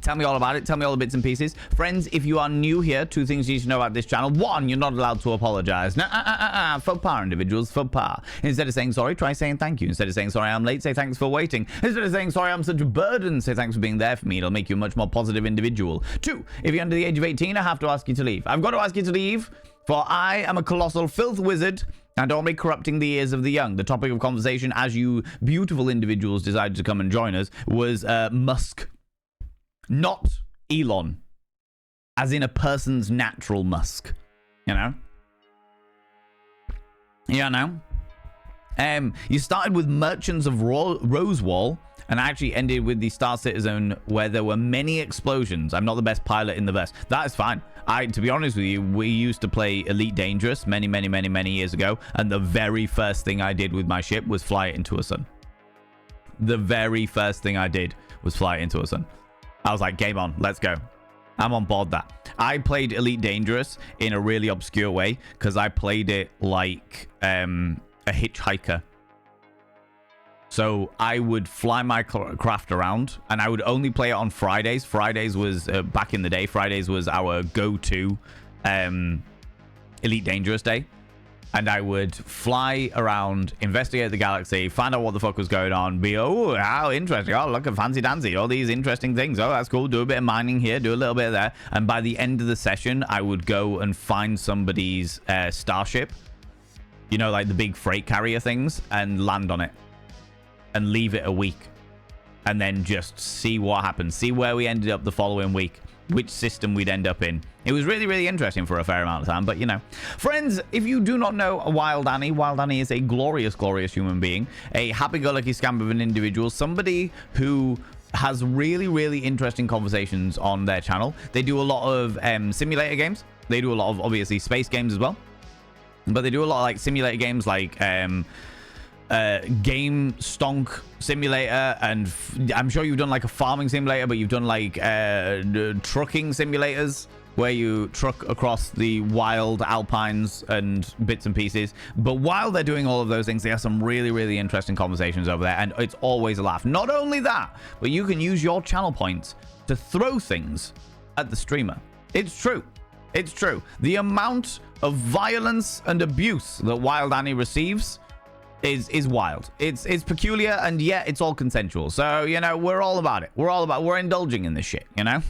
Tell me all about it. Tell me all the bits and pieces. Friends, if you are new here, 2 things you need to know about this channel. 1, you're not allowed to apologize. Faux pas, individuals, faux pas. Instead of saying sorry, try saying thank you. Instead of saying sorry, I'm late, say thanks for waiting. Instead of saying sorry, I'm such a burden, say thanks for being there for me. It'll make you a much more positive individual. 2, if you're under the age of 18, I have to ask you to leave. I've got to ask you to leave, for I am a colossal filth wizard, and only corrupting the ears of the young. The topic of conversation, as you beautiful individuals decided to come and join us, was Musk. Not Elon. As in a person's natural Musk. You know? Yeah, no. You started with Merchants of Rosewall and actually ended with the Star Citizen where there were many explosions. I'm not the best pilot in the verse. That is fine. To be honest with you, we used to play Elite Dangerous many years ago, and the very first thing I did with my ship was fly it into a sun. The very first thing I did was fly it into a sun. I was like, game on, let's go. I'm on board that. I played Elite Dangerous in a really obscure way because I played it like a hitchhiker. So I would fly my craft around, and I would only play it on Fridays. Fridays was, back in the day, Fridays was our go-to Elite Dangerous day. And I would fly around, investigate the galaxy, find out what the fuck was going on, be, oh, how interesting. Oh, look at fancy dancy, all these interesting things. Oh, that's cool. Do a bit of mining here, do a little bit of there. And by the end of the session, I would go and find somebody's starship, you know, like the big freight carrier things, and land on it and leave it a week. And then just see what happens. See where we ended up the following week. Which system we'd end up in. It was really interesting for a fair amount of time, but you know. Friends, if you do not know Wild Annie is a glorious human being, a happy-go-lucky scamp of an individual, somebody who has really interesting conversations on their channel. They do a lot of simulator games. They do a lot of, obviously, space games as well. But they do a lot of, like, simulator games like Game Stonk Simulator, and I'm sure you've done like a farming simulator, but you've done like trucking simulators where you truck across the wild alpines and bits and pieces. But while they're doing all of those things, they have some really interesting conversations over there, and it's always a laugh. Not only that, but you can use your channel points to throw things at the streamer. It's true. It's true. The amount of violence and abuse that Wild Annie receives is wild. It's peculiar, and yet it's all consensual. So, you know, we're all about it. We're indulging in this shit, you know?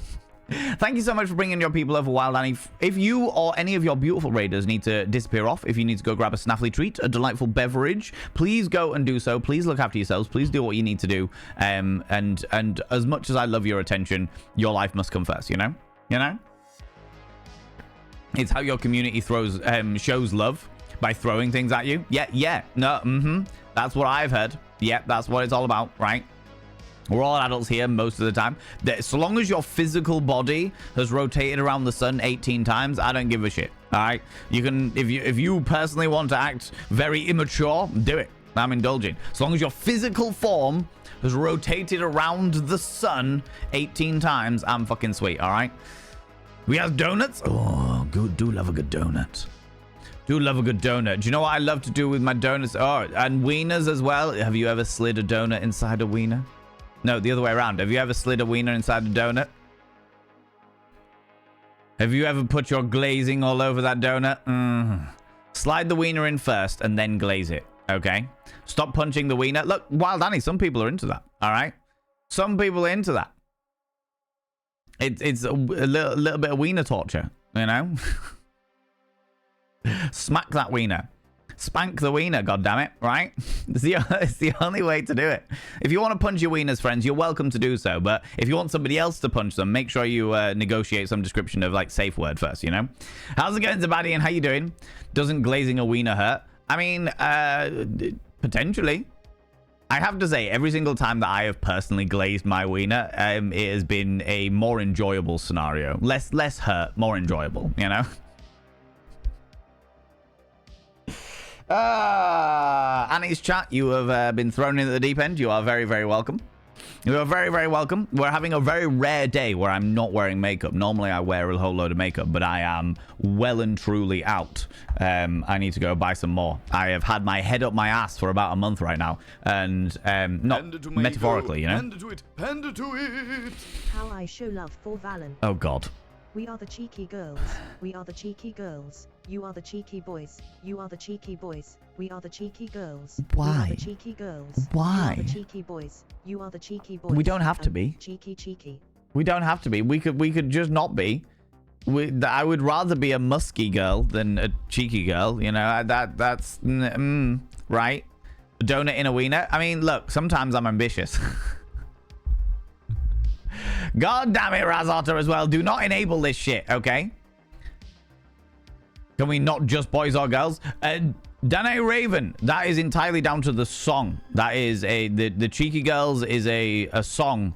Thank you so much for bringing your people over, Wild Annie. If you or any of your beautiful raiders need to disappear off, if you need to go grab a snaffly treat, a delightful beverage, please go and do so. Please look after yourselves. Please do what you need to do. And as much as I love your attention, your life must come first, you know? You know? It's how your community shows love. By throwing things at you. That's what I've heard. Yep, that's what it's all about, right? We're all adults here most of the time. So long as your physical body has rotated around the sun 18 times, I don't give a shit. All right? You can, if you personally want to act very immature, do it. I'm indulging. As long as your physical form has rotated around the sun 18 times, I'm fucking sweet, all right? We have donuts. Oh, good. Do love a good donut. Do love a good donut. Do you know what I love to do with my donuts? Oh, and wieners as well. Have you ever slid a donut inside a wiener? No, the other way around. Have you ever slid a wiener inside a donut? Have you ever put your glazing all over that donut? Slide the wiener in first and then glaze it. Okay? Stop punching the wiener. Look, Wild Annie, some people are into that. All right? Some people are into that. It's a little bit of wiener torture, you know? Smack that wiener. Spank the wiener, goddammit, right? It's the only way to do it. If you want to punch your wieners, friends, you're welcome to do so. But if you want somebody else to punch them, make sure you negotiate some description of, like, safe word first, you know? How's it going, Zabadi, and how you doing? Doesn't glazing a wiener hurt? I mean, potentially. I have to say, every single time that I have personally glazed my wiener, it has been a more enjoyable scenario. Less hurt, more enjoyable, you know? Annie's chat, you have been thrown into the deep end. You are very welcome. You are very welcome. We're having a very rare day where I'm not wearing makeup. Normally I wear a whole load of makeup, but I am well and truly out. I need to go buy some more. I have had my head up my ass for about a month right now, and not metaphorically, you know. Hand it to it. How I show love for Valen. Oh God. We are the cheeky girls. We are the cheeky girls. You are the cheeky boys. You are the cheeky boys. We are the cheeky girls. Why? We are the cheeky girls. Why? You are the cheeky boys. You are the cheeky boys. We don't have to be. Cheeky. We don't have to be. We could just not be. I would rather be a musky girl than a cheeky girl. You know, that's right. A donut in a wiener. I mean, look, sometimes I'm ambitious. God damn it, Razotter as well. Do not enable this shit, okay? Can we not just boys or girls? Danae Raven, that is entirely down to the song. That is the Cheeky Girls is a song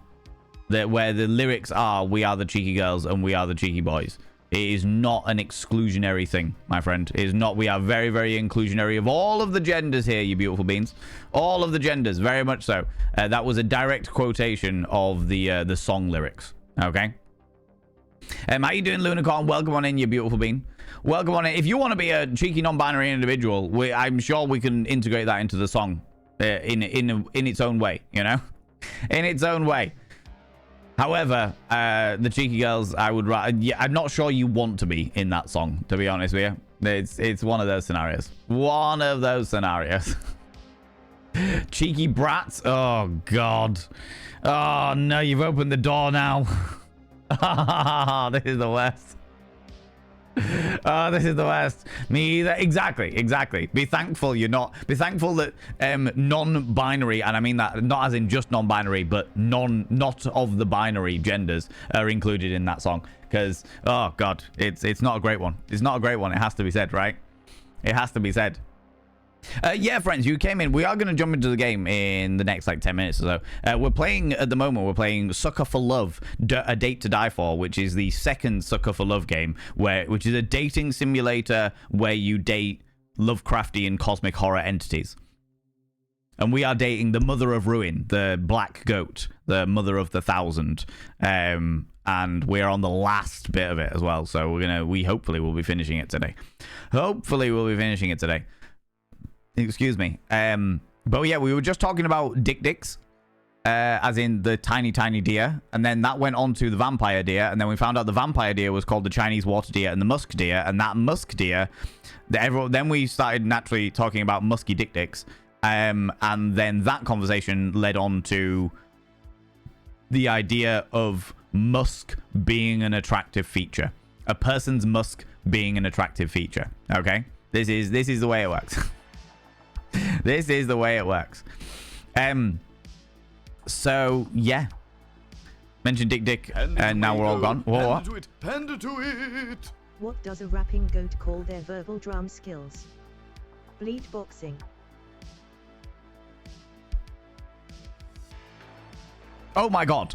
that where the lyrics are "We are the cheeky girls and we are the cheeky boys." It is not an exclusionary thing, my friend. It is not. We are very, very inclusionary of all of the genders here, you beautiful beans. All of the genders, very much so. That was a direct quotation of the song lyrics. Okay. How you doing, Lunicorn? Welcome on in, you beautiful bean. Welcome on in. If you want to be a cheeky non-binary individual, I'm sure we can integrate that into the song in its own way. You know, in its own way. However, the cheeky girls, I'm not sure you want to be in that song, to be honest with you. It's one of those scenarios. One of those scenarios. Cheeky brats. Oh, God. Oh, no, you've opened the door now. This is the worst. Oh, this is the worst. Me either. Exactly. Be thankful you're not. Be thankful that non-binary, and I mean that not as in just non-binary, but not of the binary genders are included in that song. Because, oh God, it's not a great one. It's not a great one. It has to be said, right? It has to be said. Yeah, friends, you came in. We are going to jump into the game in the next like 10 minutes or so. We're playing at the moment. We're playing Sucker for Love, A Date to Die For, which is the second Sucker for Love game, which is a dating simulator where you date Lovecraftian cosmic horror entities. And we are dating the Mother of Ruin, the Black Goat, the Mother of the Thousand. And we're on the last bit of it as well. So we hopefully will be finishing it today. Excuse me. But yeah, we were just talking about dicks, as in the tiny deer, and then that went on to the vampire deer, and then we found out the vampire deer was called the Chinese water deer and the musk deer, and that musk deer, then we started naturally talking about musky dicks, and then that conversation led on to the idea of musk being an attractive feature, a person's musk being an attractive feature. Okay, this is the way it works. This is the way it works. So yeah, mentioned dick, and now we're all gone. What? Panda to it. What does a rapping goat call their verbal drum skills? Bleat boxing. Oh my God.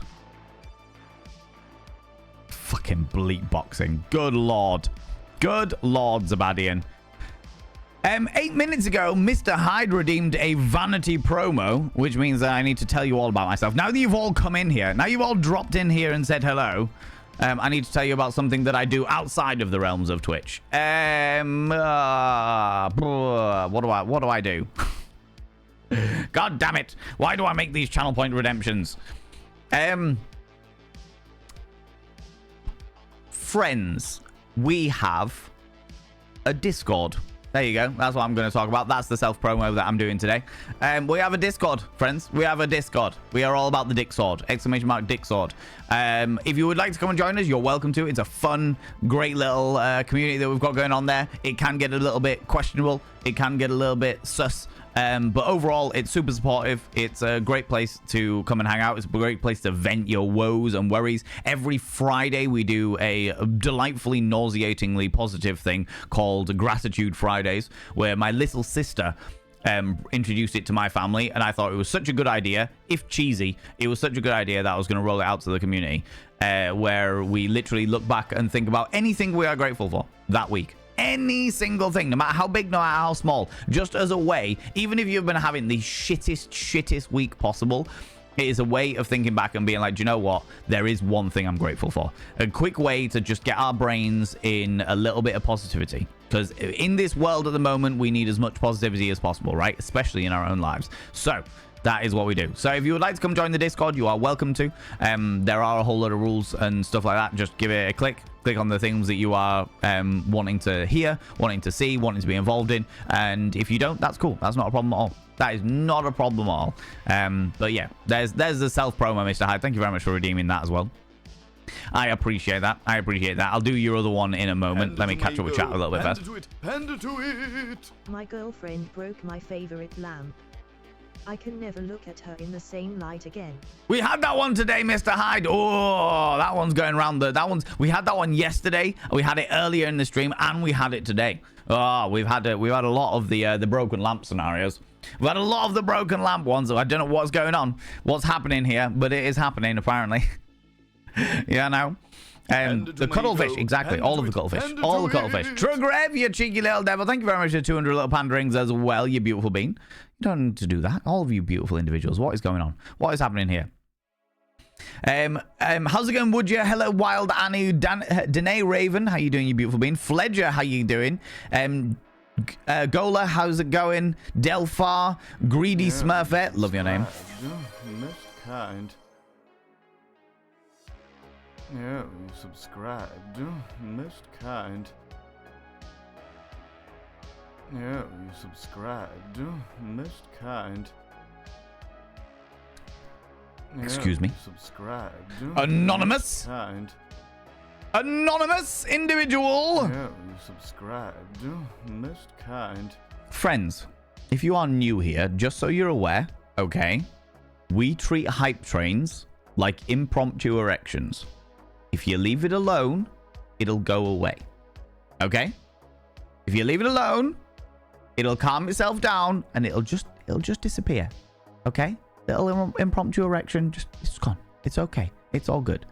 Fucking bleat boxing. Good lord, Zabadian. 8 minutes ago, Mr. Hyde redeemed a vanity promo, which means that I need to tell you all about myself. Now that you've all come in here, now you've all dropped in here and said hello, I need to tell you about something that I do outside of the realms of Twitch. What do I do? God damn it. Why do I make these channel point redemptions? Friends, we have a Discord. There you go. That's what I'm going to talk about. That's the self-promo that I'm doing today. We have a Discord, friends. We have a Discord. We are all about the Dick Sword. ! Dick Sword. If you would like to come and join us, you're welcome to. It's a fun, great little community that we've got going on there. It can get a little bit questionable. It can get a little bit sus. But overall, it's super supportive. It's a great place to come and hang out. It's a great place to vent your woes and worries. Every Friday, we do a delightfully nauseatingly positive thing called Gratitude Fridays, where my little sister introduced it to my family, and I thought it was such a good idea. If cheesy, it was such a good idea that I was going to roll it out to the community, where we literally look back and think about anything we are grateful for that week. Any single thing, no matter how big, no matter how small, just as a way, even if you've been having the shittest week possible, it is a way of thinking back and being like, do you know what? There is one thing I'm grateful for. A quick way to just get our brains in a little bit of positivity. Because in this world at the moment, we need as much positivity as possible, right? Especially in our own lives. So that is what we do. So if you would like to come join the Discord, you are welcome to. There are a whole lot of rules and stuff like that. Just give it a click. Click on the things that you are wanting to hear, wanting to see, wanting to be involved in. And if you don't, that's cool. That's not a problem at all. That is not a problem at all. But yeah, there's the self-promo, Mr. Hyde. Thank you very much for redeeming that as well. I appreciate that. I'll do your other one in a moment. Let me catch up with chat a little bit first. Panda to it. My girlfriend broke my favorite lamp. I can never look at her in the same light again. We had that one today, Mr. Hyde. Oh, that one's going around we had that one yesterday. We had it earlier in the stream, and we had it today. Oh, we've had a lot of the broken lamp scenarios. We've had a lot of the broken lamp ones. I don't know what's going on, what's happening here, but it is happening apparently. Yeah, no. The cuttlefish, exactly. All of the cuttlefish. All the cuttlefish. Trugrev, you cheeky little devil. Thank you very much for 200 little panda rings as well, you beautiful bean. You don't need to do that. All of you beautiful individuals. What is going on? What is happening here? How's it going, would you? Hello, Wild Annie, Danae Raven. How you doing, you beautiful bean? Fledger, how you doing? Gola, how's it going? Delphar, Greedy Smurfette. Love your name. Most kind. Yeah, you subscribed. Most kind. Yeah, you subscribed. Most kind. Yeah, Excuse me. you subscribed. Anonymous. Most kind. Anonymous individual. Yeah, you subscribed. Most kind. Friends, if you are new here, just so you're aware, okay, we treat hype trains like impromptu erections. If you leave it alone, it'll go away. Okay? If you leave it alone, it'll calm itself down and it'll just disappear. Okay? Little impromptu erection, it's gone. It's okay. It's all good.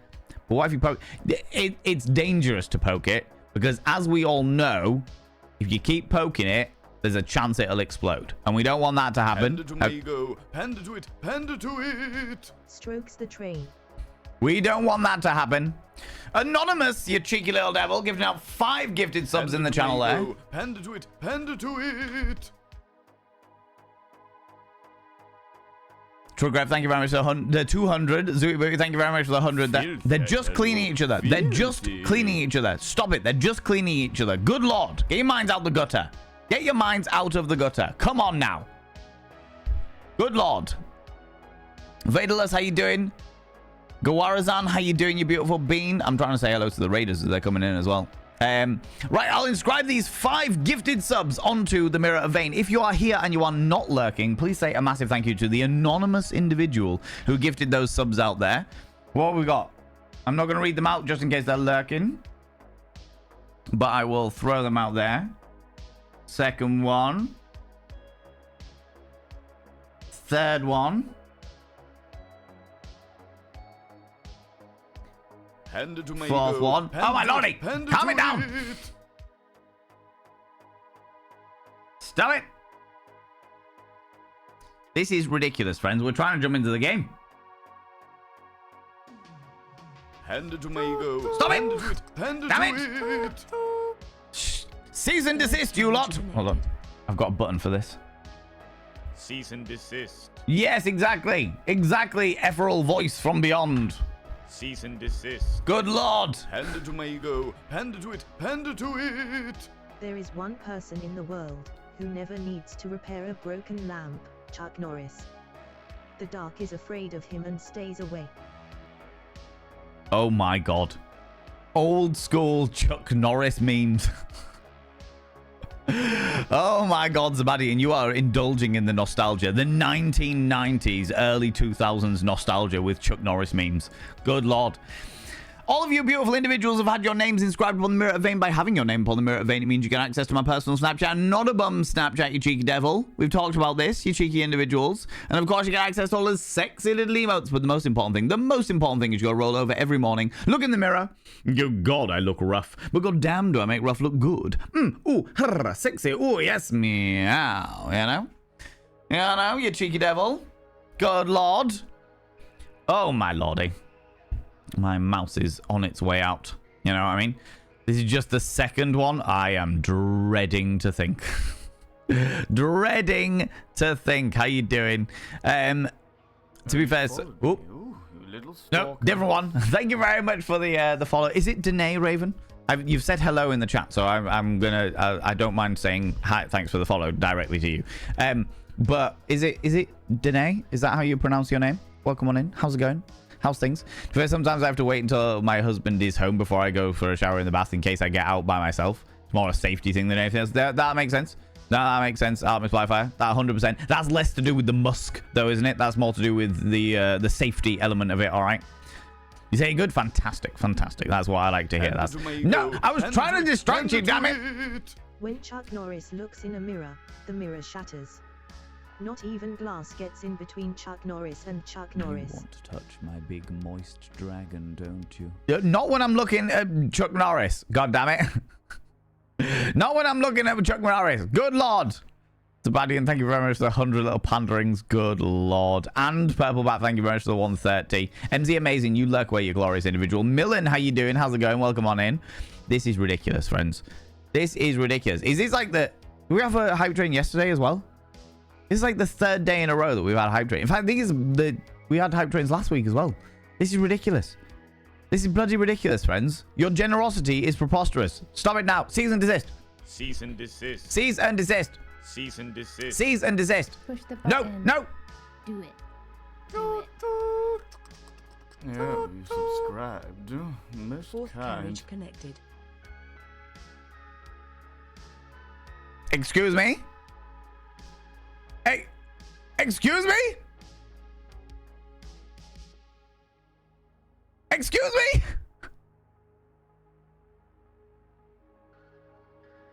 But what if you poke it's dangerous to poke it, because as we all know, if you keep poking it, there's a chance it'll explode. And we don't want that to happen. Panda to me go. Panda to it. Panda to it. Strokes the train. We don't want that to happen. Anonymous, you cheeky little devil, giving out 5 gifted subs in the channel there. Panda to it. Panda to it. Trugrev, thank you very much for the 200. Zooey, thank you very much for the 100. They're just cleaning each other. They're just cleaning each other. Stop it. They're just cleaning each other. Good lord. Get your minds out the gutter. Get your minds out of the gutter. Come on now. Good lord. Vaderless, how you doing? Gawarazan, how you doing, you beautiful bean? I'm trying to say hello to the raiders as they're coming in as well. Right, I'll inscribe these 5 gifted subs onto the Mirror of Vane. If you are here and you are not lurking, please say a massive thank you to the anonymous individual who gifted those subs out there. What have we got? I'm not going to read them out just in case they're lurking, but I will throw them out there. Second one. Third one. Fourth one. Oh my lordy! Calm it down! Stop it! This is ridiculous, friends. We're trying to jump into the game. Stop it! Damn it! Shh. Cease and desist, you lot! Hold on. I've got a button for this. Cease and desist. Yes, exactly. Exactly, ethereal voice from beyond. Cease and desist. Good lord! Panda to my ego. Panda to it. Panda to it. There is one person in the world who never needs to repair a broken lamp, Chuck Norris. The dark is afraid of him and stays away. Oh my god. Old school Chuck Norris memes. Oh my god, Zabadian, you are indulging in the nostalgia. The 1990s, early 2000s nostalgia with Chuck Norris memes. Good lord. All of you beautiful individuals have had your names inscribed upon the Mirror of Vane. By having your name upon the Mirror of Vane, it means you get access to my personal Snapchat. Not a bum Snapchat, you cheeky devil. We've talked about this, you cheeky individuals. And of course, you get access to all those sexy little emotes. But the most important thing is you gotta roll over every morning, look in the mirror. Good God, I look rough. But god damn, do I make rough look good. Ooh, sexy. Ooh, yes, meow. You know? You know, you cheeky devil. Good lord. Oh, my lordy. My mouse is on its way out. You know what I mean? This is just the second one. I am dreading to think. Dreading to think. How you doing? To be fair, Ooh, you little stalker. no, different one. Thank you very much for the follow. Is it Danae Raven? You've said hello in the chat, so I'm gonna. I don't mind saying hi. Thanks for the follow directly to you. But is it Danae? Is that how you pronounce your name? Welcome on in. How's it going? How's things? Sometimes I have to wait until my husband is home before I go for a shower in the bath in case I get out by myself. It's more a safety thing than anything else. That makes sense. No, that makes sense. Artemis Flyfire. That 100%. That's less to do with the musk, though, isn't it? That's more to do with the safety element of it. All right. You say good? Fantastic. Fantastic. That's what I like to hear. That's no, I was trying to distract you, damn it. When Chuck Norris looks in a mirror, the mirror shatters. Not even glass gets in between Chuck Norris and Chuck Norris. You want to touch my big moist dragon, don't you? Not when I'm looking at Chuck Norris. God damn it. Not when I'm looking at Chuck Norris. Good lord. Sabadian, thank you very much for the 100 little panderings. Good lord. And Purple Bat, thank you very much for the 130. MZ Amazing, you lurk where you glorious individual. Millen, how you doing? How's it going? Welcome on in. This is ridiculous, friends. This is ridiculous. Is this like the... Did we have a hype train yesterday as well? This is like the third day in a row that we've had a hype train. In fact, I think we had hype trains last week as well. This is ridiculous. This is bloody ridiculous, friends. Your generosity is preposterous. Stop it now. Cease and desist. Cease and desist. Cease and desist. Cease and desist. Cease and desist. Push the No, button. no. Do it. Do it. Yeah, you subscribed. Most Fourth kind. carriage connected. Excuse me? Hey, excuse me? Excuse me?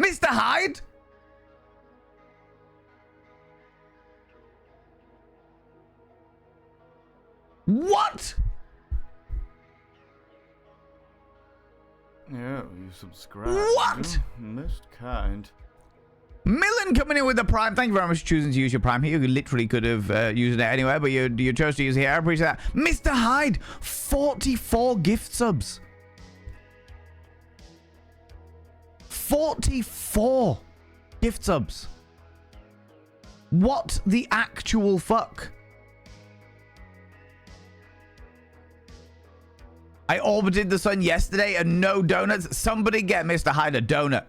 Mr. Hyde? What? Yeah, you subscribed. What? Most kind. Millen coming in with the Prime. Thank you very much for choosing to use your Prime here. You literally could have used it anywhere, but you chose to use it here. I appreciate that. Mr. Hyde, 44 gift subs. 44 gift subs. What the actual fuck? I orbited the sun yesterday and no donuts. Somebody get Mr. Hyde a donut.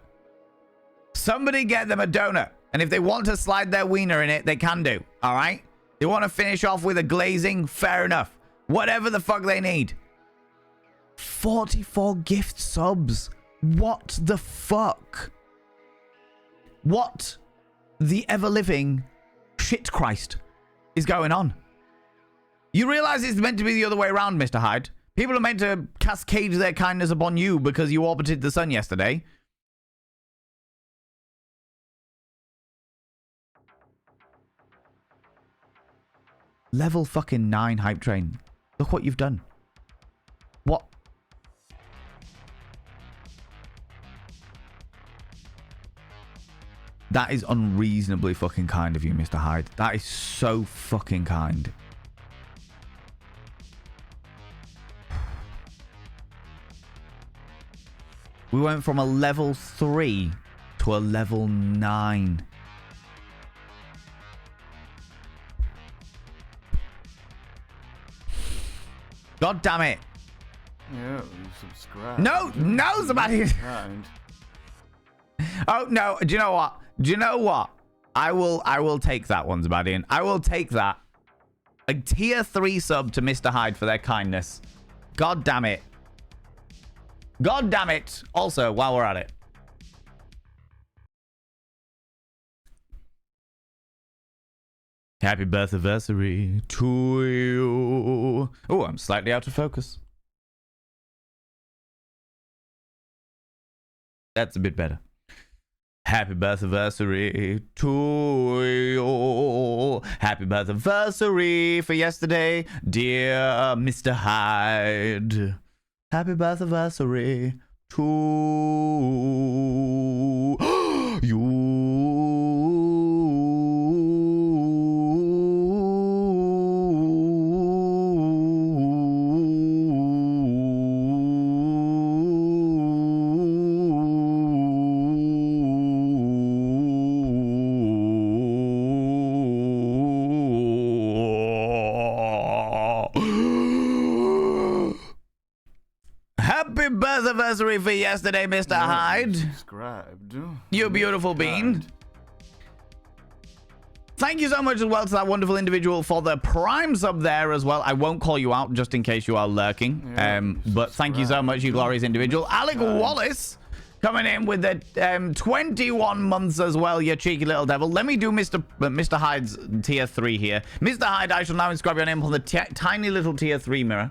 Somebody get them a donut. And if they want to slide their wiener in it, they can do. All right? They want to finish off with a glazing? Fair enough. Whatever the fuck they need. 44 gift subs. What the fuck? What the ever-living shit Christ is going on? You realize it's meant to be the other way around, Mr. Hyde. People are meant to cascade their kindness upon you because you orbited the sun yesterday. Level fucking 9 hype train. Look what you've done. What? That is unreasonably fucking kind of you, Mr. Hyde. That is so fucking kind. We went from a level 3 to a level 9. God damn it. Yeah, you subscribed. No, no, somebody. Most kind. Oh, no. Do you know what? Do you know what? I will take that one, Zabadian. I will take that. A tier 3 sub to Mr. Hyde for their kindness. God damn it. God damn it. Also, while we're at it. Happy birthday to you. Oh, I'm slightly out of focus. That's a bit better. Happy birthday to you. Happy birthday for yesterday, dear Mr. Hyde. Happy birthday to you. Happy birthday for yesterday, Mr. Yeah, Hyde. you subscribed. You beautiful Most bean. kind. Thank you so much as well to that wonderful individual for the Prime sub there as well. I won't call you out just in case you are lurking. Yeah, But thank you so much, you glorious individual. Alec Wallace Coming in with the 21 months as well, you cheeky little devil. Let me do Mr. Hyde's tier 3 here. Mr. Hyde, I shall now inscribe your name on the tiny little tier 3 mirror.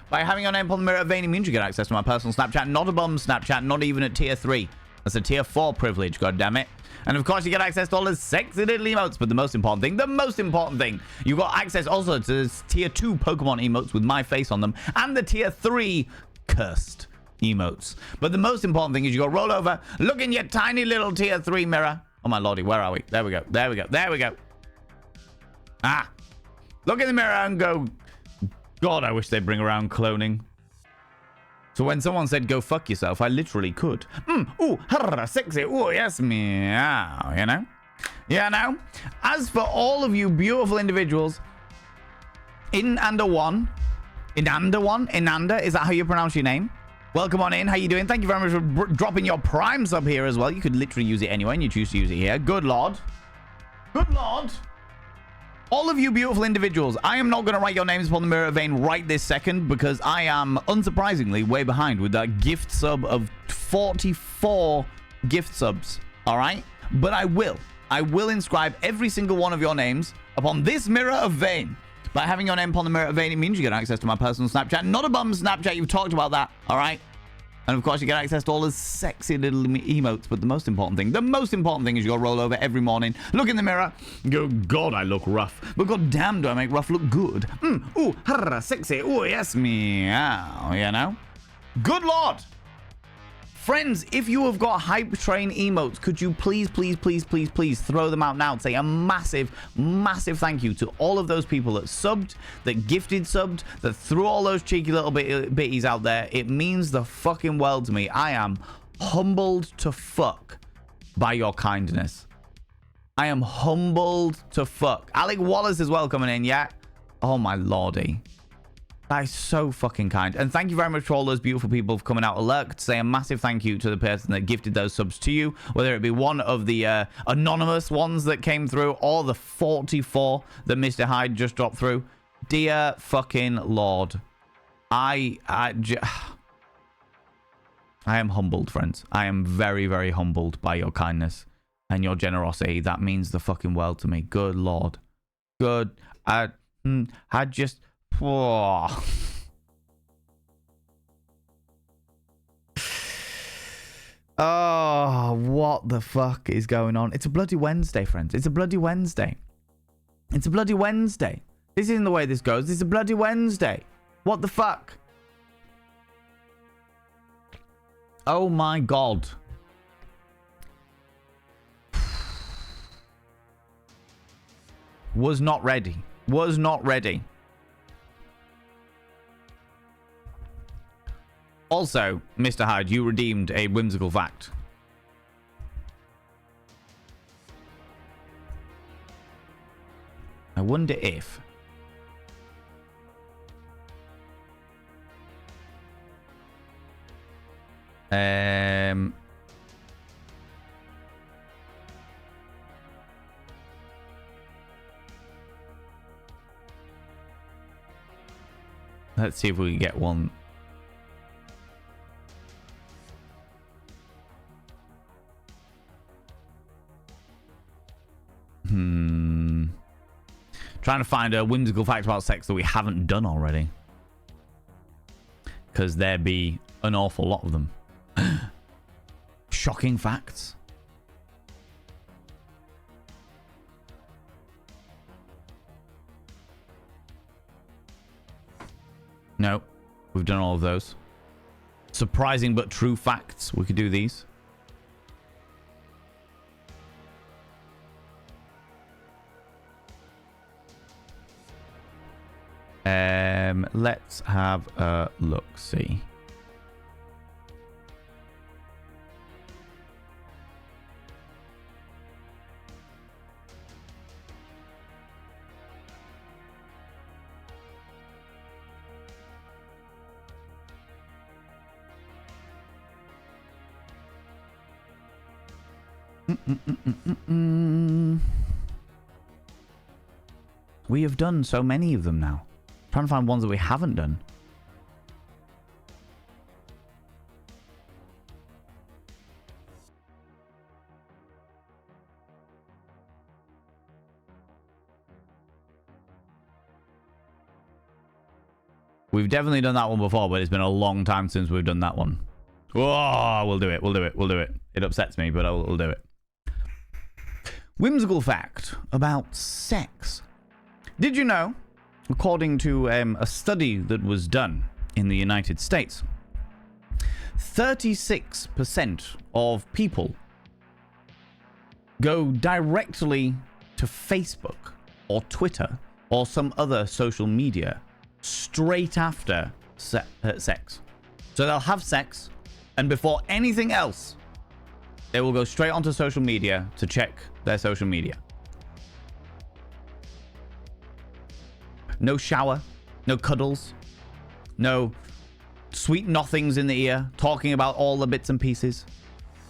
By having your name on the mirror of Vayne means you get access to my personal Snapchat. Not a bum Snapchat, not even at tier 3. That's a tier 4 privilege, god damn it. And of course, you get access to all the sexy little emotes. But the most important thing, you got access also to tier 2 Pokemon emotes with my face on them. And the tier 3 cursed emotes. But the most important thing is you got roll over, look in your tiny little tier 3 mirror. Oh my lordy, where are we? There we go, there we go, there we go. Ah, look in the mirror and go, God, I wish they'd bring around cloning. So when someone said, go fuck yourself, I literally could. Ooh, harra, sexy, ooh, yes, meow, you know? Yeah, now, as for all of you beautiful individuals, Inanda, is that how you pronounce your name? Welcome on in, how you doing? Thank you very much for dropping your prime sub here as well. You could literally use it anyway, and you choose to use it here. Good lord. Good lord. All of you beautiful individuals, I am not going to write your names upon the mirror of Vayne right this second because I am, unsurprisingly, way behind with that gift sub of 44 gift subs, all right? But I will inscribe every single one of your names upon this mirror of Vayne. By having your name upon the mirror of Vayne, it means you get access to my personal Snapchat. Not a bum Snapchat, you've talked about that, all right? And of course, you get access to all the sexy little emotes. But the most important thing is you got to roll over every morning, look in the mirror, go, God, I look rough. But god damn, do I make rough look good. Ooh, harra, sexy, ooh, yes, meow, you know? Good lord. Friends, if you have got hype train emotes, could you please throw them out now and say a massive thank you to all of those people that subbed, that gifted subbed, that threw all those cheeky little bitties out there. It means the fucking world to me. I am humbled to fuck by your kindness. I am humbled to fuck. Alec Wallace as well coming in, yeah? Oh my lordy. That is so fucking kind. And thank you very much for all those beautiful people for coming out alert. To say a massive thank you to the person that gifted those subs to you, whether it be one of the anonymous ones that came through or the 44 that Mr. Hyde just dropped through. Dear fucking Lord. I am humbled, friends. I am very, very humbled by your kindness and your generosity. That means the fucking world to me. Good Lord. Good. I just... Whoa. Oh, what the fuck is going on? It's a bloody Wednesday, friends. It's a bloody Wednesday. It's a bloody Wednesday. This isn't the way this goes. It's a bloody Wednesday. What the fuck? Oh my God. Was not ready. Was not ready. Also, Mr. Hyde, you redeemed a whimsical fact. I wonder if... Let's see if we can get one. Trying to find a whimsical fact about sex that we haven't done already. Because there be an awful lot of them. Shocking facts. No, we've done all of those. Surprising but true facts. We could do these. Let's have a look. See. We have done so many of them now. Trying to find ones that we haven't done. We've definitely done that one before, but it's been a long time since we've done that one. Oh, we'll do it. We'll do it. We'll do it. It upsets me, but we'll do it. Whimsical fact about sex. Did you know, according to a study that was done in the United States, 36% of people go directly to Facebook or Twitter or some other social media straight after sex. So they'll have sex, and before anything else, they will go straight onto social media to check their social media. No shower, no cuddles, no sweet nothings in the ear, talking about all the bits and pieces.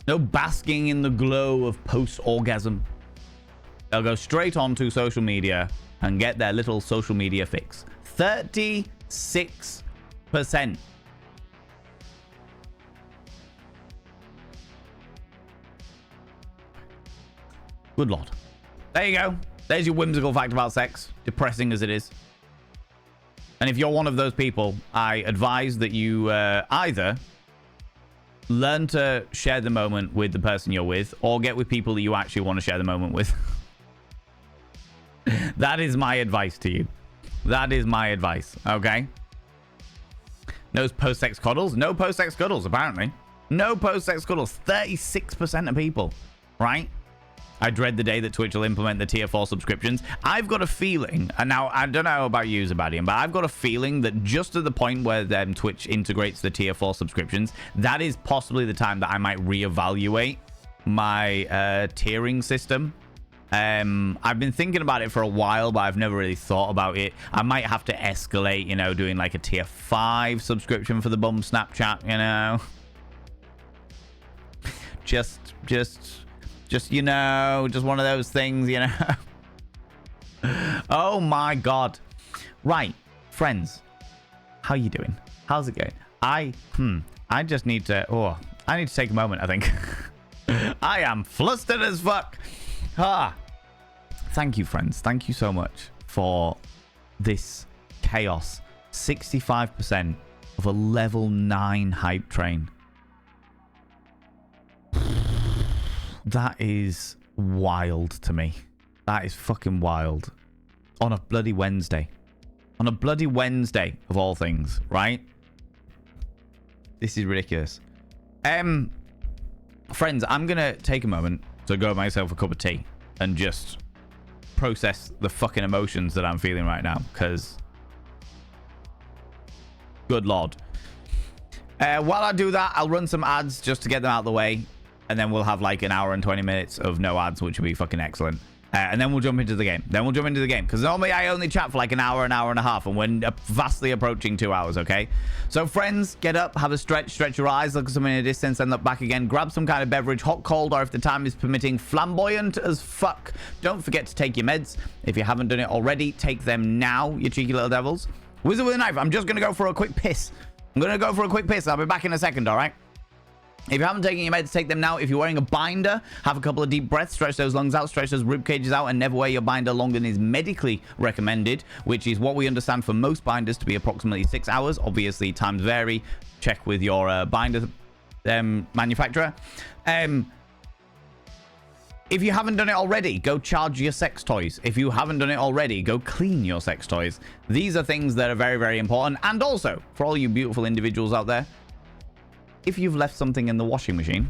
No basking in the glow of post-orgasm. They'll go straight onto social media and get their little social media fix. 36%. Good Lord. There you go. There's your whimsical fact about sex, depressing as it is. And if you're one of those people, I advise that you either learn to share the moment with the person you're with, or get with people that you actually want to share the moment with. That is my advice to you. That is my advice, okay? No post-sex cuddles? No post-sex cuddles, apparently. No post-sex cuddles. 36% of people, right? I dread the day that Twitch will implement the tier 4 subscriptions. I've got a feeling, and now I don't know about you, Zabadian, but I've got a feeling that just at the point where Twitch integrates the tier 4 subscriptions, that is possibly the time that I might reevaluate my tiering system. I've been thinking about it for a while, but I've never really thought about it. I might have to escalate, you know, doing like a tier 5 subscription for the bum Snapchat, you know. Just, you know, just one of those things, you know. Oh my God. Right, friends, how you doing? How's it going? I just need to, I need to take a moment, I think. I am flustered as fuck. Thank you, friends. Thank you so much for this chaos. 65% of a level 9 hype train. That is wild to me. That is fucking wild. On a bloody Wednesday. On a bloody Wednesday, of all things, right? This is ridiculous. Friends, I'm going to take a moment to go myself a cup of tea and just process the fucking emotions that I'm feeling right now, because good Lord. While I do that, I'll run some ads just to get them out of the way, and then we'll have like an hour and 20 minutes of no ads, which will be fucking excellent. And then we'll jump into the game. Because normally I only chat for like an hour and a half, and we're vastly approaching 2 hours, okay? So friends, get up, have a stretch your eyes, look at something in the distance, and look back again. Grab some kind of beverage, hot, cold, or if the time is permitting, flamboyant as fuck. Don't forget to take your meds. If you haven't done it already, take them now, you cheeky little devils. Wizard with a knife, I'm just going to go for a quick piss. I'll be back in a second, all right? If you haven't taken your meds, take them now. If you're wearing a binder, have a couple of deep breaths, stretch those lungs out, stretch those rib cages out, and never wear your binder longer than is medically recommended, which is what we understand for most binders to be approximately 6 hours. Obviously, times vary. Check with your binder manufacturer. If you haven't done it already, go charge your sex toys. If you haven't done it already, go clean your sex toys. These are things that are very, very important. And also, for all you beautiful individuals out there, if you've left something in the washing machine,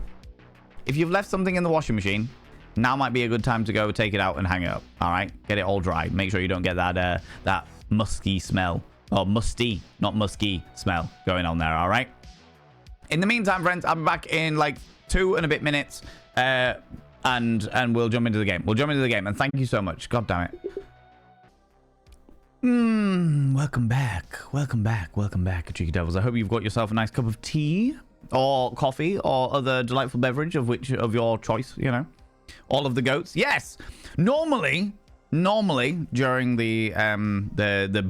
now might be a good time to go take it out and hang it up. All right, get it all dry. Make sure you don't get that that musky smell, or musty, not musky smell going on there. All right. In the meantime, friends, I'll be back in like 2 and a bit minutes, and we'll jump into the game. And thank you so much. God damn it. Welcome back, cheeky devils. I hope you've got yourself a nice cup of tea or coffee or other delightful beverage of your choice, you know. All of the goats. Yes. Normally during the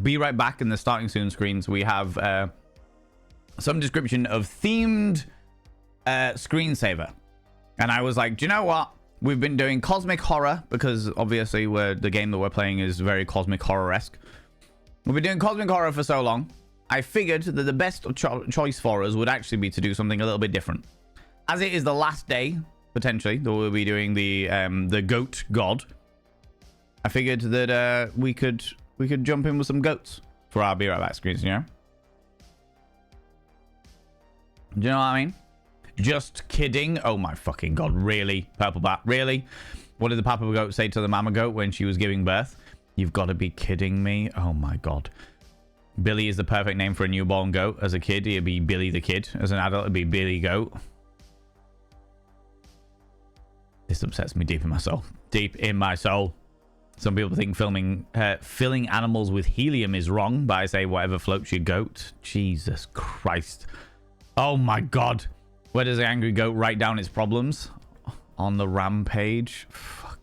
be right back and the starting soon screens, we have some description of themed screensaver. And I was like, do you know what? We've been doing cosmic horror because obviously the game that we're playing is very cosmic horror-esque. We've been doing cosmic horror for so long. I figured that the best choice for us would actually be to do something a little bit different. As it is the last day, potentially, that we'll be doing the goat god. I figured that we could jump in with some goats for our Be Right Back screens, you know? Do you know what I mean? Just kidding. Oh my fucking god, really? Purple Bat, really? What did the Papa Goat say to the Mama Goat when she was giving birth? You've got to be kidding me. Oh my god. Billy is the perfect name for a newborn goat. As a kid, it'd be Billy the Kid. As an adult, it'd be Billy Goat. This upsets me deep in my soul. Deep in my soul. Some people think filling animals with helium is wrong, but I say whatever floats your goat. Jesus Christ. Oh my god. Where does the angry goat write down its problems? On the rampage. Fuck.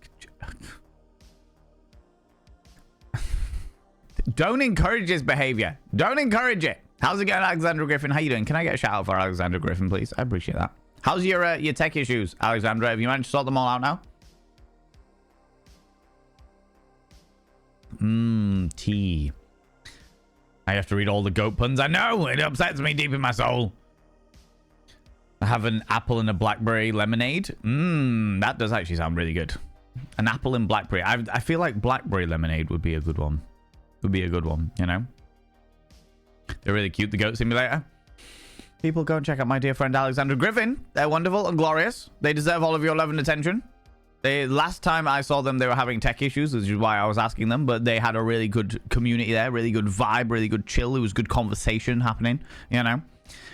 Don't encourage this behavior. Don't encourage it. How's it going, Alexandra Griffin? How you doing? Can I get a shout out for Alexandra Griffin, please? I appreciate that. How's your tech issues, Alexandra? Have you managed to sort them all out now? Tea. I have to read all the goat puns. I know. It upsets me deep in my soul. I have an apple and a blackberry lemonade. That does actually sound really good. An apple and blackberry. I feel like blackberry lemonade would be a good one. Would be a good one, you know? They're really cute, the Goat Simulator. People, go and check out my dear friend Alexandra Griffin. They're wonderful and glorious. They deserve all of your love and attention. Last time I saw them, they were having tech issues, which is why I was asking them, but they had a really good community there, really good vibe, really good chill. It was good conversation happening, you know?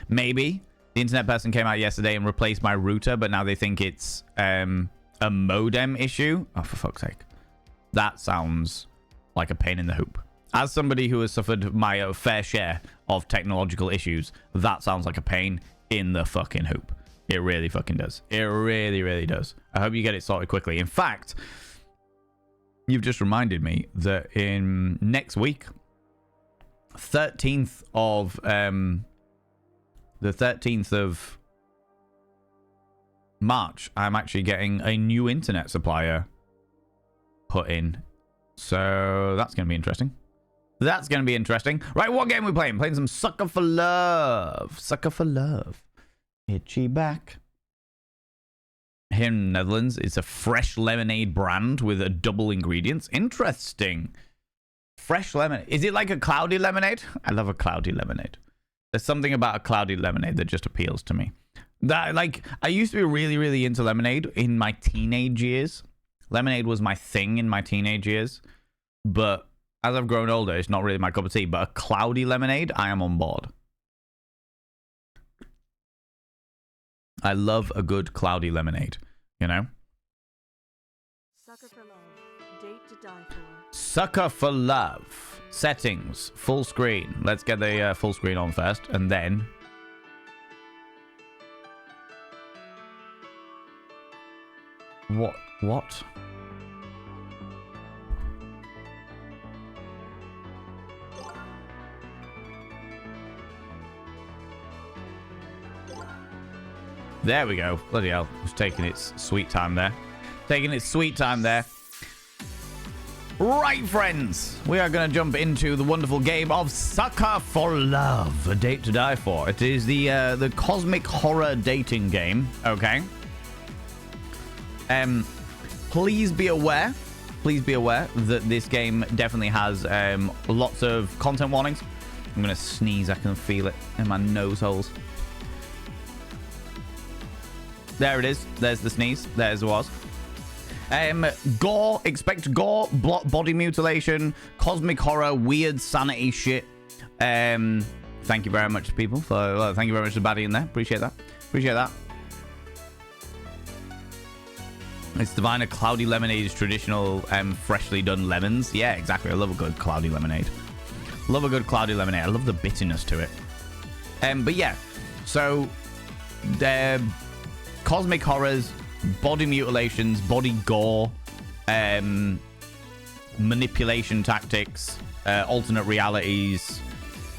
Maybe the internet person came out yesterday and replaced my router, but now they think it's a modem issue. Oh, for fuck's sake. That sounds like a pain in the hoop. As somebody who has suffered my fair share of technological issues, that sounds like a pain in the fucking hoop. It really fucking does. It really, really does. I hope you get it sorted quickly. In fact, you've just reminded me that in next week, 13th of March, I'm actually getting a new internet supplier put in. So that's going to be interesting. That's going to be interesting. Right, what game are we playing? Playing some Sucker for Love. Sucker for Love. Itchy back. Here in the Netherlands, it's a fresh lemonade brand with a double ingredients. Interesting. Fresh lemonade. Is it like a cloudy lemonade? I love a cloudy lemonade. There's something about a cloudy lemonade that just appeals to me. That, like, I used to be really, really into lemonade in my teenage years. Lemonade was my thing in my teenage years. But as I've grown older, it's not really my cup of tea. But a cloudy lemonade, I am on board. I love a good cloudy lemonade, you know? Sucker for Love. Date to die for. Sucker for Love. Settings. Full screen. Let's get the full screen on first. And then... What? There we go. Bloody hell. It's taking its sweet time there. Right, friends. We are going to jump into the wonderful game of Sucker for Love. A Date to Die For. It is the cosmic horror dating game. Okay. Please be aware that this game definitely has lots of content warnings. I'm going to sneeze. I can feel it in my nose holes. There it is. There's the sneeze. There's the was. Gore. Expect gore, body mutilation, cosmic horror, weird sanity shit. Thank you very much, people. Thank you very much to Baddie in there. Appreciate that. It's Diviner Cloudy Lemonade's traditional freshly done lemons. Yeah, exactly. I love a good cloudy lemonade. I love the bitterness to it. But yeah, so cosmic horrors, body mutilations, body gore, manipulation tactics, alternate realities,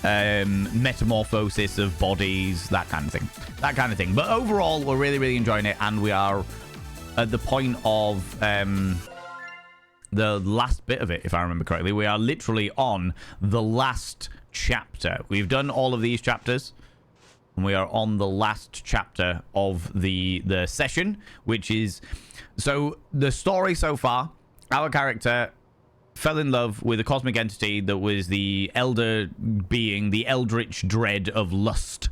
metamorphosis of bodies, that kind of thing. But overall, we're really, really enjoying it, and we are at the point of the last bit of it, if I remember correctly. We are literally on the last chapter. We've done all of these chapters, and we are on the last chapter of the session, which is... So, the story so far, our character fell in love with a cosmic entity that was the elder being, the eldritch dread of lust,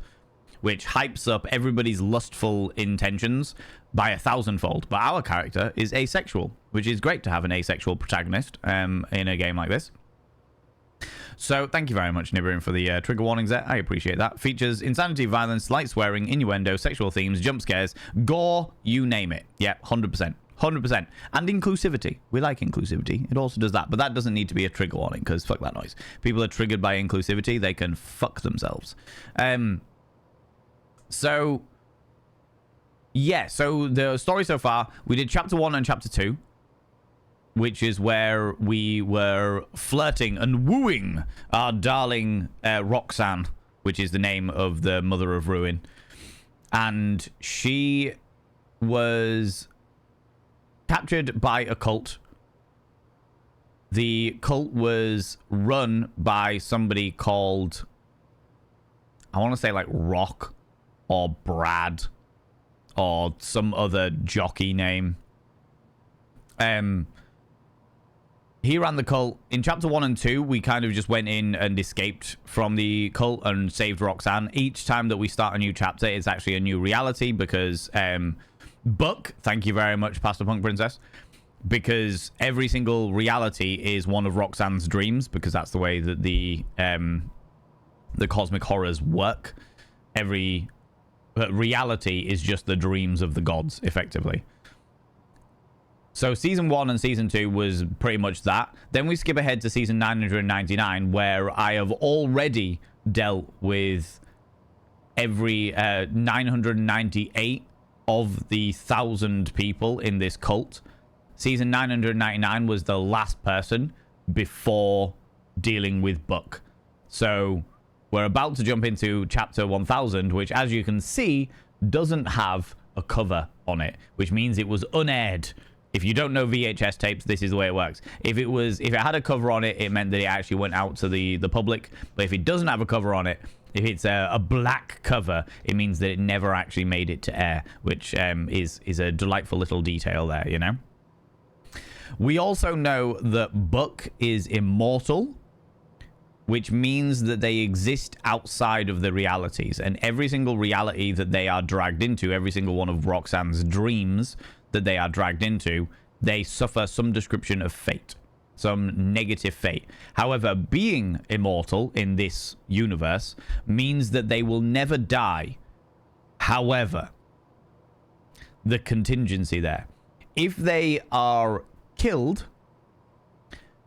which hypes up everybody's lustful intentions by 1,000-fold. But our character is asexual, which is great to have an asexual protagonist in a game like this. So, thank you very much, Nibirin, for the trigger warnings there. I appreciate that. Features insanity, violence, light swearing, innuendo, sexual themes, jump scares, gore, you name it. Yeah, 100%. 100%. And inclusivity. We like inclusivity. It also does that. But that doesn't need to be a trigger warning, because fuck that noise. People are triggered by inclusivity. They can fuck themselves. So, yeah. So, the story so far, we did chapter 1 and chapter 2, which is where we were flirting and wooing our darling Roxanne, which is the name of the Mother of Ruin. And she was captured by a cult. The cult was run by somebody called, I want to say like Rock or Brad or some other jockey name. He ran the cult. In chapter 1 and 2, we kind of just went in and escaped from the cult and saved Roxanne. Each time that we start a new chapter, it's actually a new reality because Buck, thank you very much, Pastor Punk Princess, because every single reality is one of Roxanne's dreams, because that's the way that the cosmic horrors work. Every reality is just the dreams of the gods, effectively. So season 1 and season 2 was pretty much that. Then we skip ahead to season 999, where I have already dealt with every 998 of the 1,000 people in this cult. Season 999 was the last person before dealing with Buck. So we're about to jump into chapter 1000, which, as you can see, doesn't have a cover on it, which means it was unaired. If you don't know VHS tapes, this is the way it works. If it had a cover on it, it meant that it actually went out to the public. But if it doesn't have a cover on it, if it's a black cover, it means that it never actually made it to air, which is a delightful little detail there, you know? We also know that Buck is immortal, which means that they exist outside of the realities. And every single reality that they are dragged into, every single one of Roxanne's dreams that they are dragged into, they suffer some description of fate, some negative fate. However, being immortal in this universe means that they will never die. However, the contingency there, if they are killed,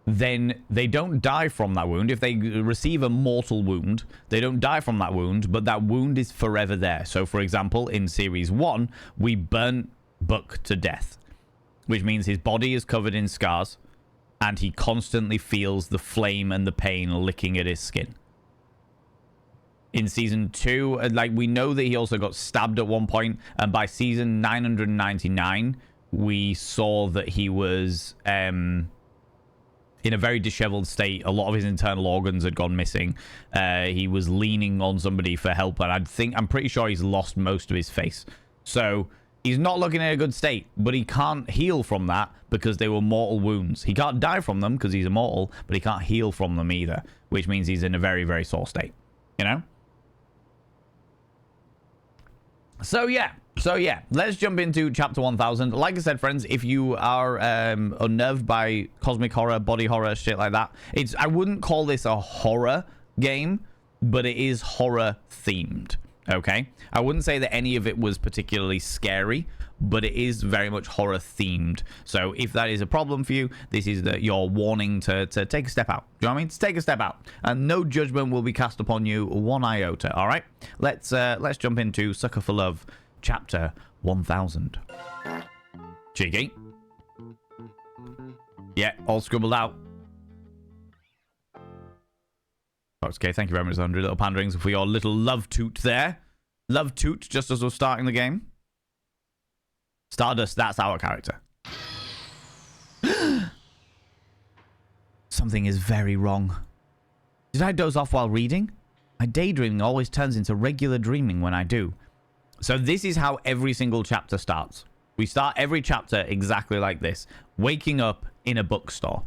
then they don't die from that wound. If they receive a mortal wound, they don't die from that wound, but that wound is forever there. So, for example, in Series 1, we burnt Buck to death, which means his body is covered in scars, and he constantly feels the flame and the pain licking at his skin. In Season 2, like, we know that he also got stabbed at one point, and by Season 999, we saw that he was in a very disheveled state. A lot of his internal organs had gone missing. He was leaning on somebody for help, and I'm pretty sure he's lost most of his face. So he's not looking in a good state, but he can't heal from that because they were mortal wounds. He can't die from them because he's immortal, but he can't heal from them either, which means he's in a very, very sore state, you know? So yeah, let's jump into chapter 1000. Like I said, friends, if you are unnerved by cosmic horror, body horror, shit like that, I wouldn't call this a horror game, but it is horror themed. Okay, I wouldn't say that any of it was particularly scary, but it is very much horror themed. So if that is a problem for you, this is your warning to take a step out. Do you know what I mean? To take a step out, and no judgment will be cast upon you one iota. All right, let's jump into Sucker for Love, chapter 1000. Cheeky. Yeah, all scribbled out. Okay, thank you very much, 100 little panderings, for your little love toot there. Love toot, just as we're starting the game. Stardust, that's our character. Something is very wrong. Did I doze off while reading? My daydreaming always turns into regular dreaming when I do. So this is how every single chapter starts. We start every chapter exactly like this. Waking up in a bookstore.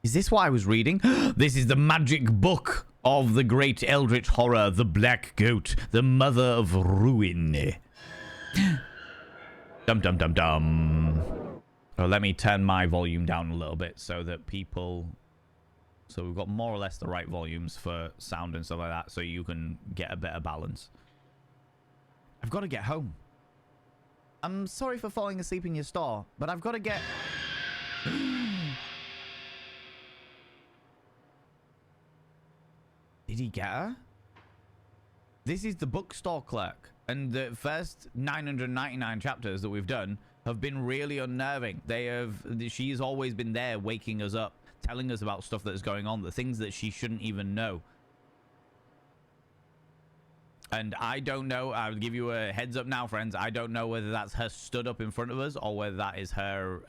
Is this what I was reading? This is the magic book of the great eldritch horror, the Black Goat, the mother of ruin. Dum dum dum dum. Oh, let me turn my volume down a little bit so that people... So we've got more or less the right volumes for sound and stuff like that, so you can get a better balance. I've got to get home. I'm sorry for falling asleep in your store, but I've got to get... Did he get her? This is the bookstore clerk, and the first 999 chapters that we've done have been really unnerving. She's always been there waking us up, telling us about stuff that's going on, the things that she shouldn't even know. And I don't know, I'll give you a heads up now, friends. I don't know whether that's her stood up in front of us or whether that is her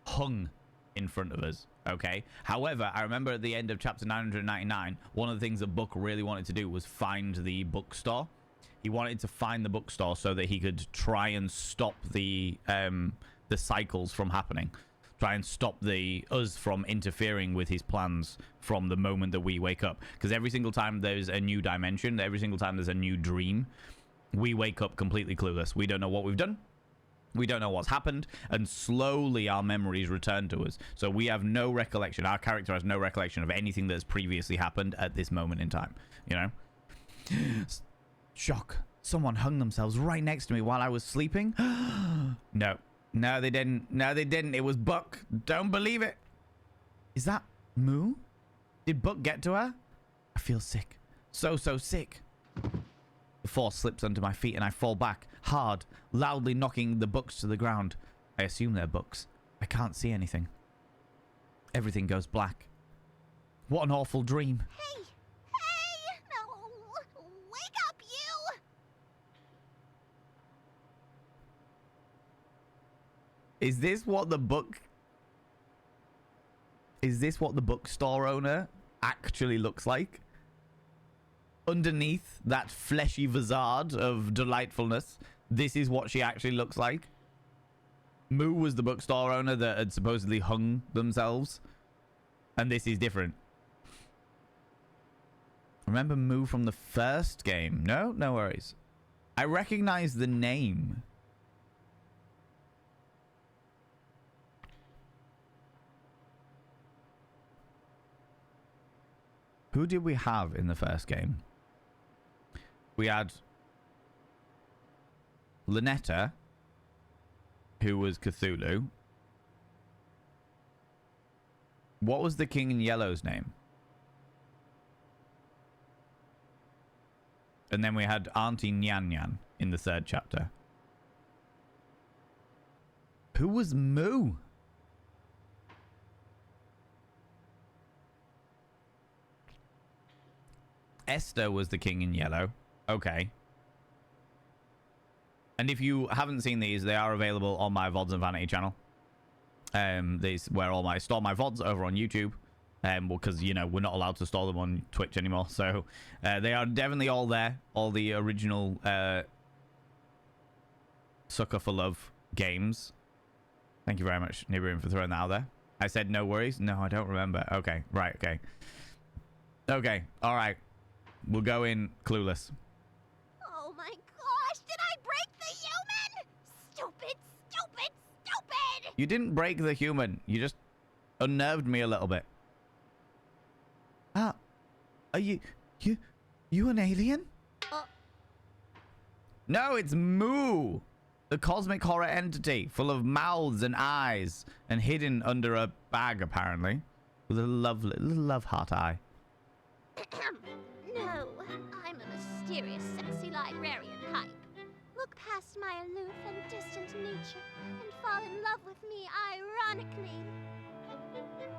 hung in front of us. Okay. However, I remember at the end of chapter 999, one of the things that Book really wanted to do was find the bookstore. He wanted to find the bookstore so that he could try and stop the cycles from happening. Try and stop us from interfering with his plans from the moment that we wake up. Because every single time there's a new dimension, every single time there's a new dream, we wake up completely clueless. We don't know what we've done. We don't know what's happened, and slowly our memories return to us. So we have no recollection. Our character has no recollection of anything that's previously happened at this moment in time. You know? Shock. Someone hung themselves right next to me while I was sleeping. No. No, they didn't. No, they didn't. It was Buck. Don't believe it. Is that Moo? Did Buck get to her? I feel sick. So sick. The force slips under my feet and I fall back, hard, loudly knocking the books to the ground. I assume they're books. I can't see anything. Everything goes black. What an awful dream. Hey! No! Wake up, you! Is this what the bookstore owner actually looks like? Underneath that fleshy visage of delightfulness, this is what she actually looks like. Moo was the bookstore owner that had supposedly hung themselves, and this is different. Remember Moo from the first game? No worries. I recognize the name. Who did we have in the first game? We had Lynetta, who was Cthulhu. What was the King in Yellow's name? And then we had Auntie Nyan Nyan in the third chapter. Who was Moo? Esther was the King in Yellow. Okay. And if you haven't seen these, they are available on my VODs and Vanity channel. These where I store my VODs over on YouTube. Because, you know, we're not allowed to store them on Twitch anymore. So they are definitely all there. All the original Sucker for Love games. Thank you very much, Nibirin, for throwing that out there. I said no worries. No, I don't remember. Okay, right, okay. Okay, all right. We'll go in clueless. Oh my gosh, did I break the human? Stupid! You didn't break the human. You just unnerved me a little bit. Ah, are you an alien? No, it's Moo, the cosmic horror entity full of mouths and eyes and hidden under a bag, apparently, with a little love heart eye. No, I'm a mysterious, sexy librarian type. Look past my aloof and distant nature and fall in love with me ironically.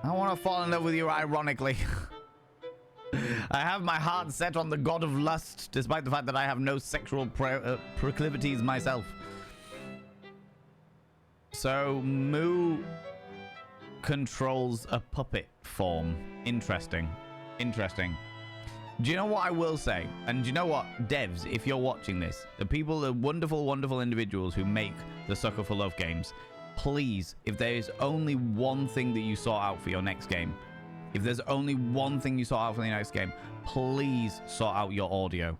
I want to fall in love with you ironically. I have my heart set on the god of lust, despite the fact that I have no sexual proclivities myself. So, Moo controls a puppet form. Interesting. Interesting. Do you know what I will say? And do you know what? Devs, if you're watching this, the people, the wonderful, wonderful individuals who make the Sucker for Love games, please, if there is only one thing that you sort out for your next game, if there's only one thing you sort out for the next game, please sort out your audio.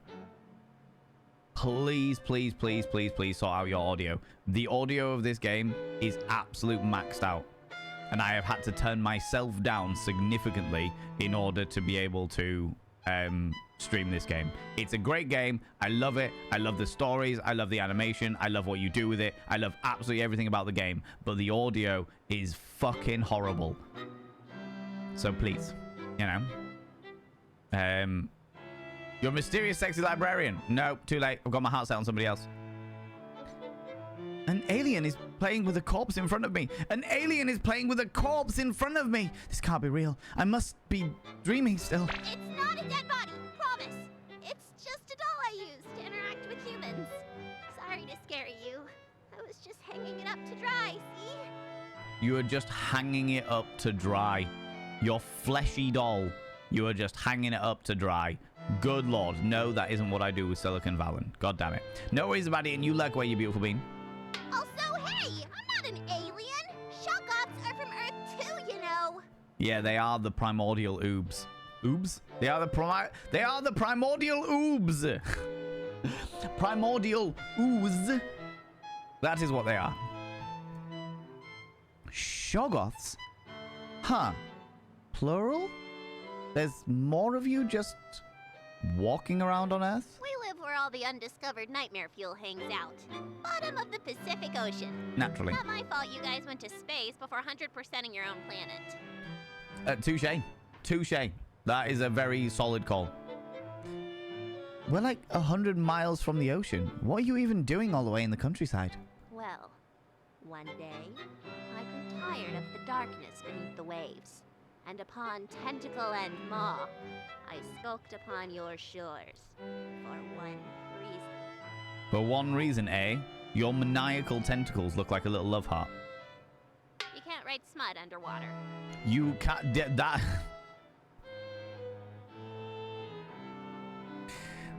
Please, please, please, please, please sort out your audio. The audio of this game is absolute maxed out. And I have had to turn myself down significantly in order to be able to stream this game. It's a great game. I love it. I love the stories. I love the animation. I love what you do with it. I love absolutely everything about the game. But the audio is fucking horrible. So please, you know. You're a mysterious, sexy librarian. No, too late. I've got my heart set on somebody else. An alien is playing with a corpse in front of me. An alien is playing with a corpse in front of me. This can't be real. I must be dreaming still. It's not a dead body, promise. It's just a doll I use to interact with humans. Sorry to scare you. I was just hanging it up to dry, see? You are just hanging it up to dry. Your fleshy doll. You are just hanging it up to dry. Good lord. No, that isn't what I do with Silicon Valley. God damn it. No worries about it, and you like where you beautiful bean. Also, hey, I'm not an alien. Shoggoths are from Earth too, you know. Yeah, they are the primordial oobs. Oobs? They are the primordial oobs. Primordial ooze. That is what they are. Shoggoths? Huh. Plural? There's more of you just walking around on Earth? We live where all the undiscovered nightmare fuel hangs out. Bottom of the Pacific Ocean. Naturally. Not my fault you guys went to space before 100%ing your own planet. Touche. Touche. That is a very solid call. We're like 100 miles from the ocean. What are you even doing all the way in the countryside? Well, one day, I grew tired of the darkness beneath the waves. And upon Tentacle and Maw, I skulked upon your shores. For one reason. For one reason, eh? Your maniacal tentacles look like a little love heart. You can't write smut underwater. You can't... that...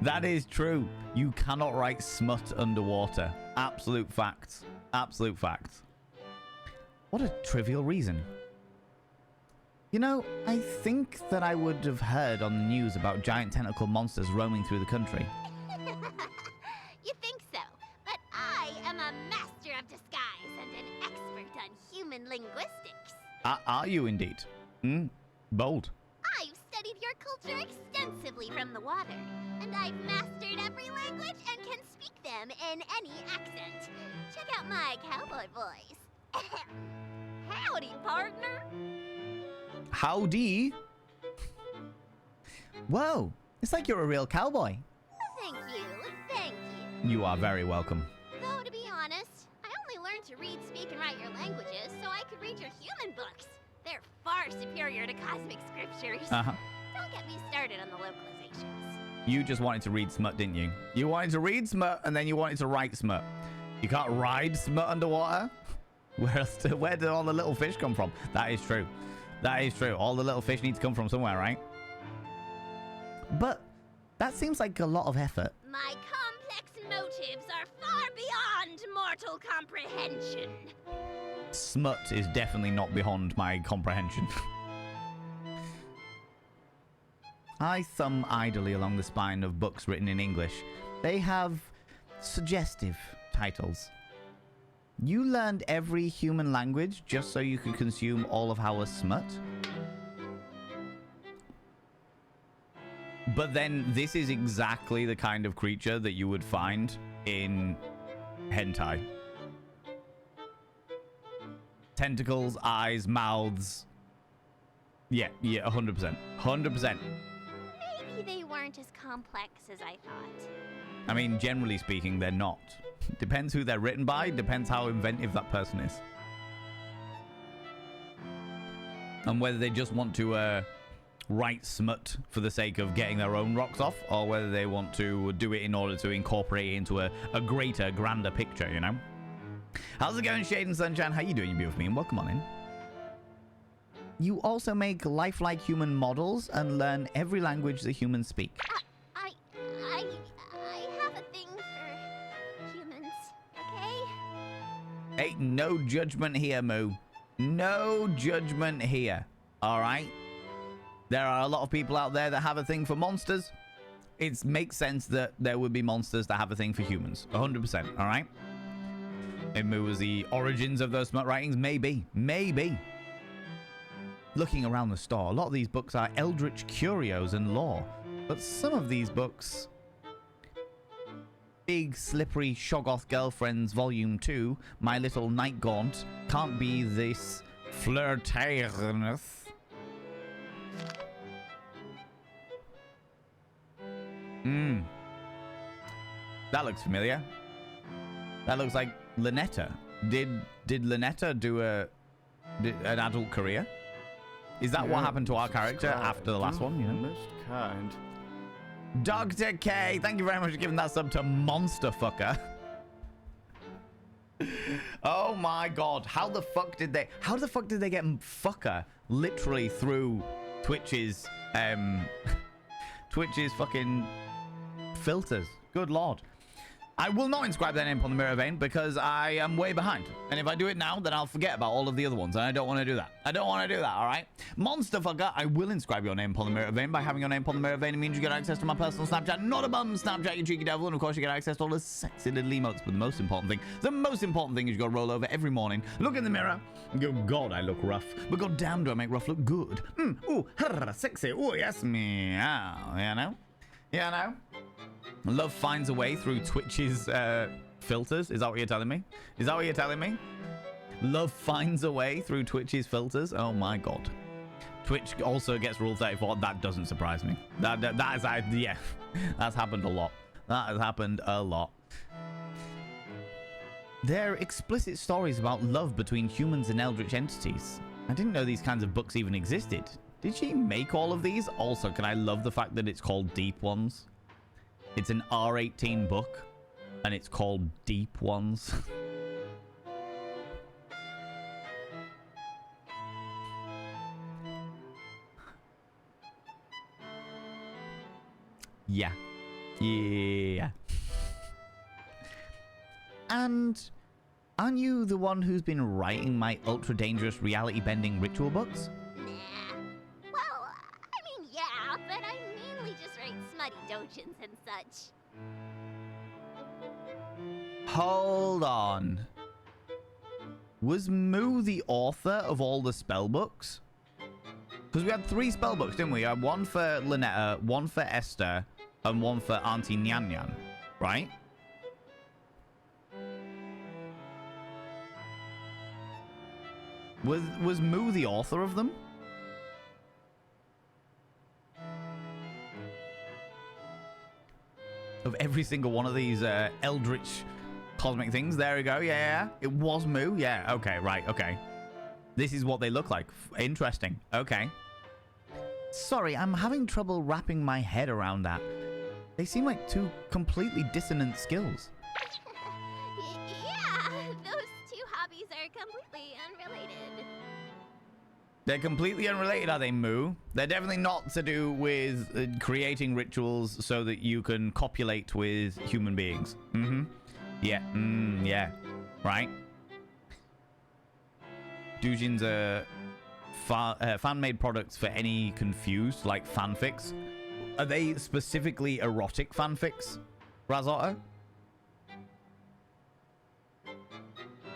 That is true. You cannot write smut underwater. Absolute facts. Absolute facts. What a trivial reason. You know, I think that I would have heard on the news about giant tentacle monsters roaming through the country. You think so, but I am a master of disguise and an expert on human linguistics. Are you indeed? Bold. I've studied your culture extensively from the water, and I've mastered every language and can speak them in any accent. Check out my cowboy voice. Howdy, partner. Howdy. Whoa, it's like you're a real cowboy. Thank you, thank you. You are very welcome. Though, to be honest, I only learned to read, speak, and write your languages so I could read your human books. They're far superior to cosmic scriptures. Uh-huh. Don't get me started on the localizations. You just wanted to read smut, didn't you? You wanted to read smut, and then you wanted to write smut. You can't ride smut underwater? Where did all the little fish come from? That is true. That is true. All the little fish need to come from somewhere, right? But that seems like a lot of effort. My complex motives are far beyond mortal comprehension. Smut is definitely not beyond my comprehension. I thumb idly along the spine of books written in English. They have suggestive titles. You learned every human language just so you could consume all of our smut? But then this is exactly the kind of creature that you would find in hentai. Tentacles, eyes, mouths. Yeah, 100%. 100%. Maybe they weren't as complex as I thought. I mean, generally speaking, they're not. Depends who they're written by, depends how inventive that person is. And whether they just want to write smut for the sake of getting their own rocks off, or whether they want to do it in order to incorporate it into a greater, grander picture, you know? How's it going, Shade and Sunshine? How you doing, you beautiful me? And welcome on in. You also make lifelike human models and learn every language the humans speak. I have a thing for humans, okay? Hey, no judgment here, Moo. No judgment here. All right? There are a lot of people out there that have a thing for monsters. It makes sense that there would be monsters that have a thing for humans. 100%, all right? If Moo was the origins of those smut writings, maybe. Maybe. Looking around the store, a lot of these books are eldritch curios and lore. But some of these books... Big Slippery Shoggoth Girlfriends Volume 2, My Little Night Gaunt, can't be this flirtatiousness. That looks familiar. That looks like Lynetta. Did Lynetta do an adult career? Is that what happened to our character after the last one? You know? Most kind. Dr. K, thank you very much for giving that sub to Monster Fucker. Oh my god, how the fuck did they get fucker literally through Twitch's fucking filters? Good lord. I will not inscribe their name upon the mirror vein because I am way behind. And if I do it now, then I'll forget about all of the other ones. And I don't want to do that. I don't want to do that, all right? Monster fucker, I will inscribe your name upon the mirror vein. By having your name upon the mirror vein, it means you get access to my personal Snapchat. Not a bum Snapchat, you cheeky devil. And of course, you get access to all the sexy little emotes. But the most important thing is you got to roll over every morning, look in the mirror, and go, God, I look rough. But god damn, do I make rough look good. Ooh, sexy. Ooh, yes, meow. You know? You know? Love finds a way through Twitch's filters. Is that what you're telling me? Is that what you're telling me? Love finds a way through Twitch's filters. Oh my god. Twitch also gets Rule 34. That doesn't surprise me. That is, yeah, that's happened a lot. That has happened a lot. There are explicit stories about love between humans and eldritch entities. I didn't know these kinds of books even existed. Did she make all of these? Also, can I love the fact that it's called Deep Ones? It's an R18 book, and it's called Deep Ones. Yeah. Yeah. And aren't you the one who's been writing my ultra-dangerous reality-bending ritual books? Well, I mean, yeah, but I mainly just write smutty dojins and such. Hold on. Was Moo the author of all the spell books? Because we had 3 spell books, didn't we? One for Lynetta, one for Esther, and one for Auntie Nyan Nyan, right? Was Moo the author of them? Of every single one of these eldritch cosmic things. There we go. Yeah. It was Moo. Yeah. Okay. Right. Okay. This is what they look like. Interesting. Okay. Sorry, I'm having trouble wrapping my head around that. They seem like 2 completely dissonant skills. Yeah, those 2 hobbies are completely unrelated. They're completely unrelated, are they, Moo? They're definitely not to do with creating rituals so that you can copulate with human beings. Yeah. Yeah. Right? Doujins are fan-made products for any confused, like, fanfics. Are they specifically erotic fanfics, Razotto?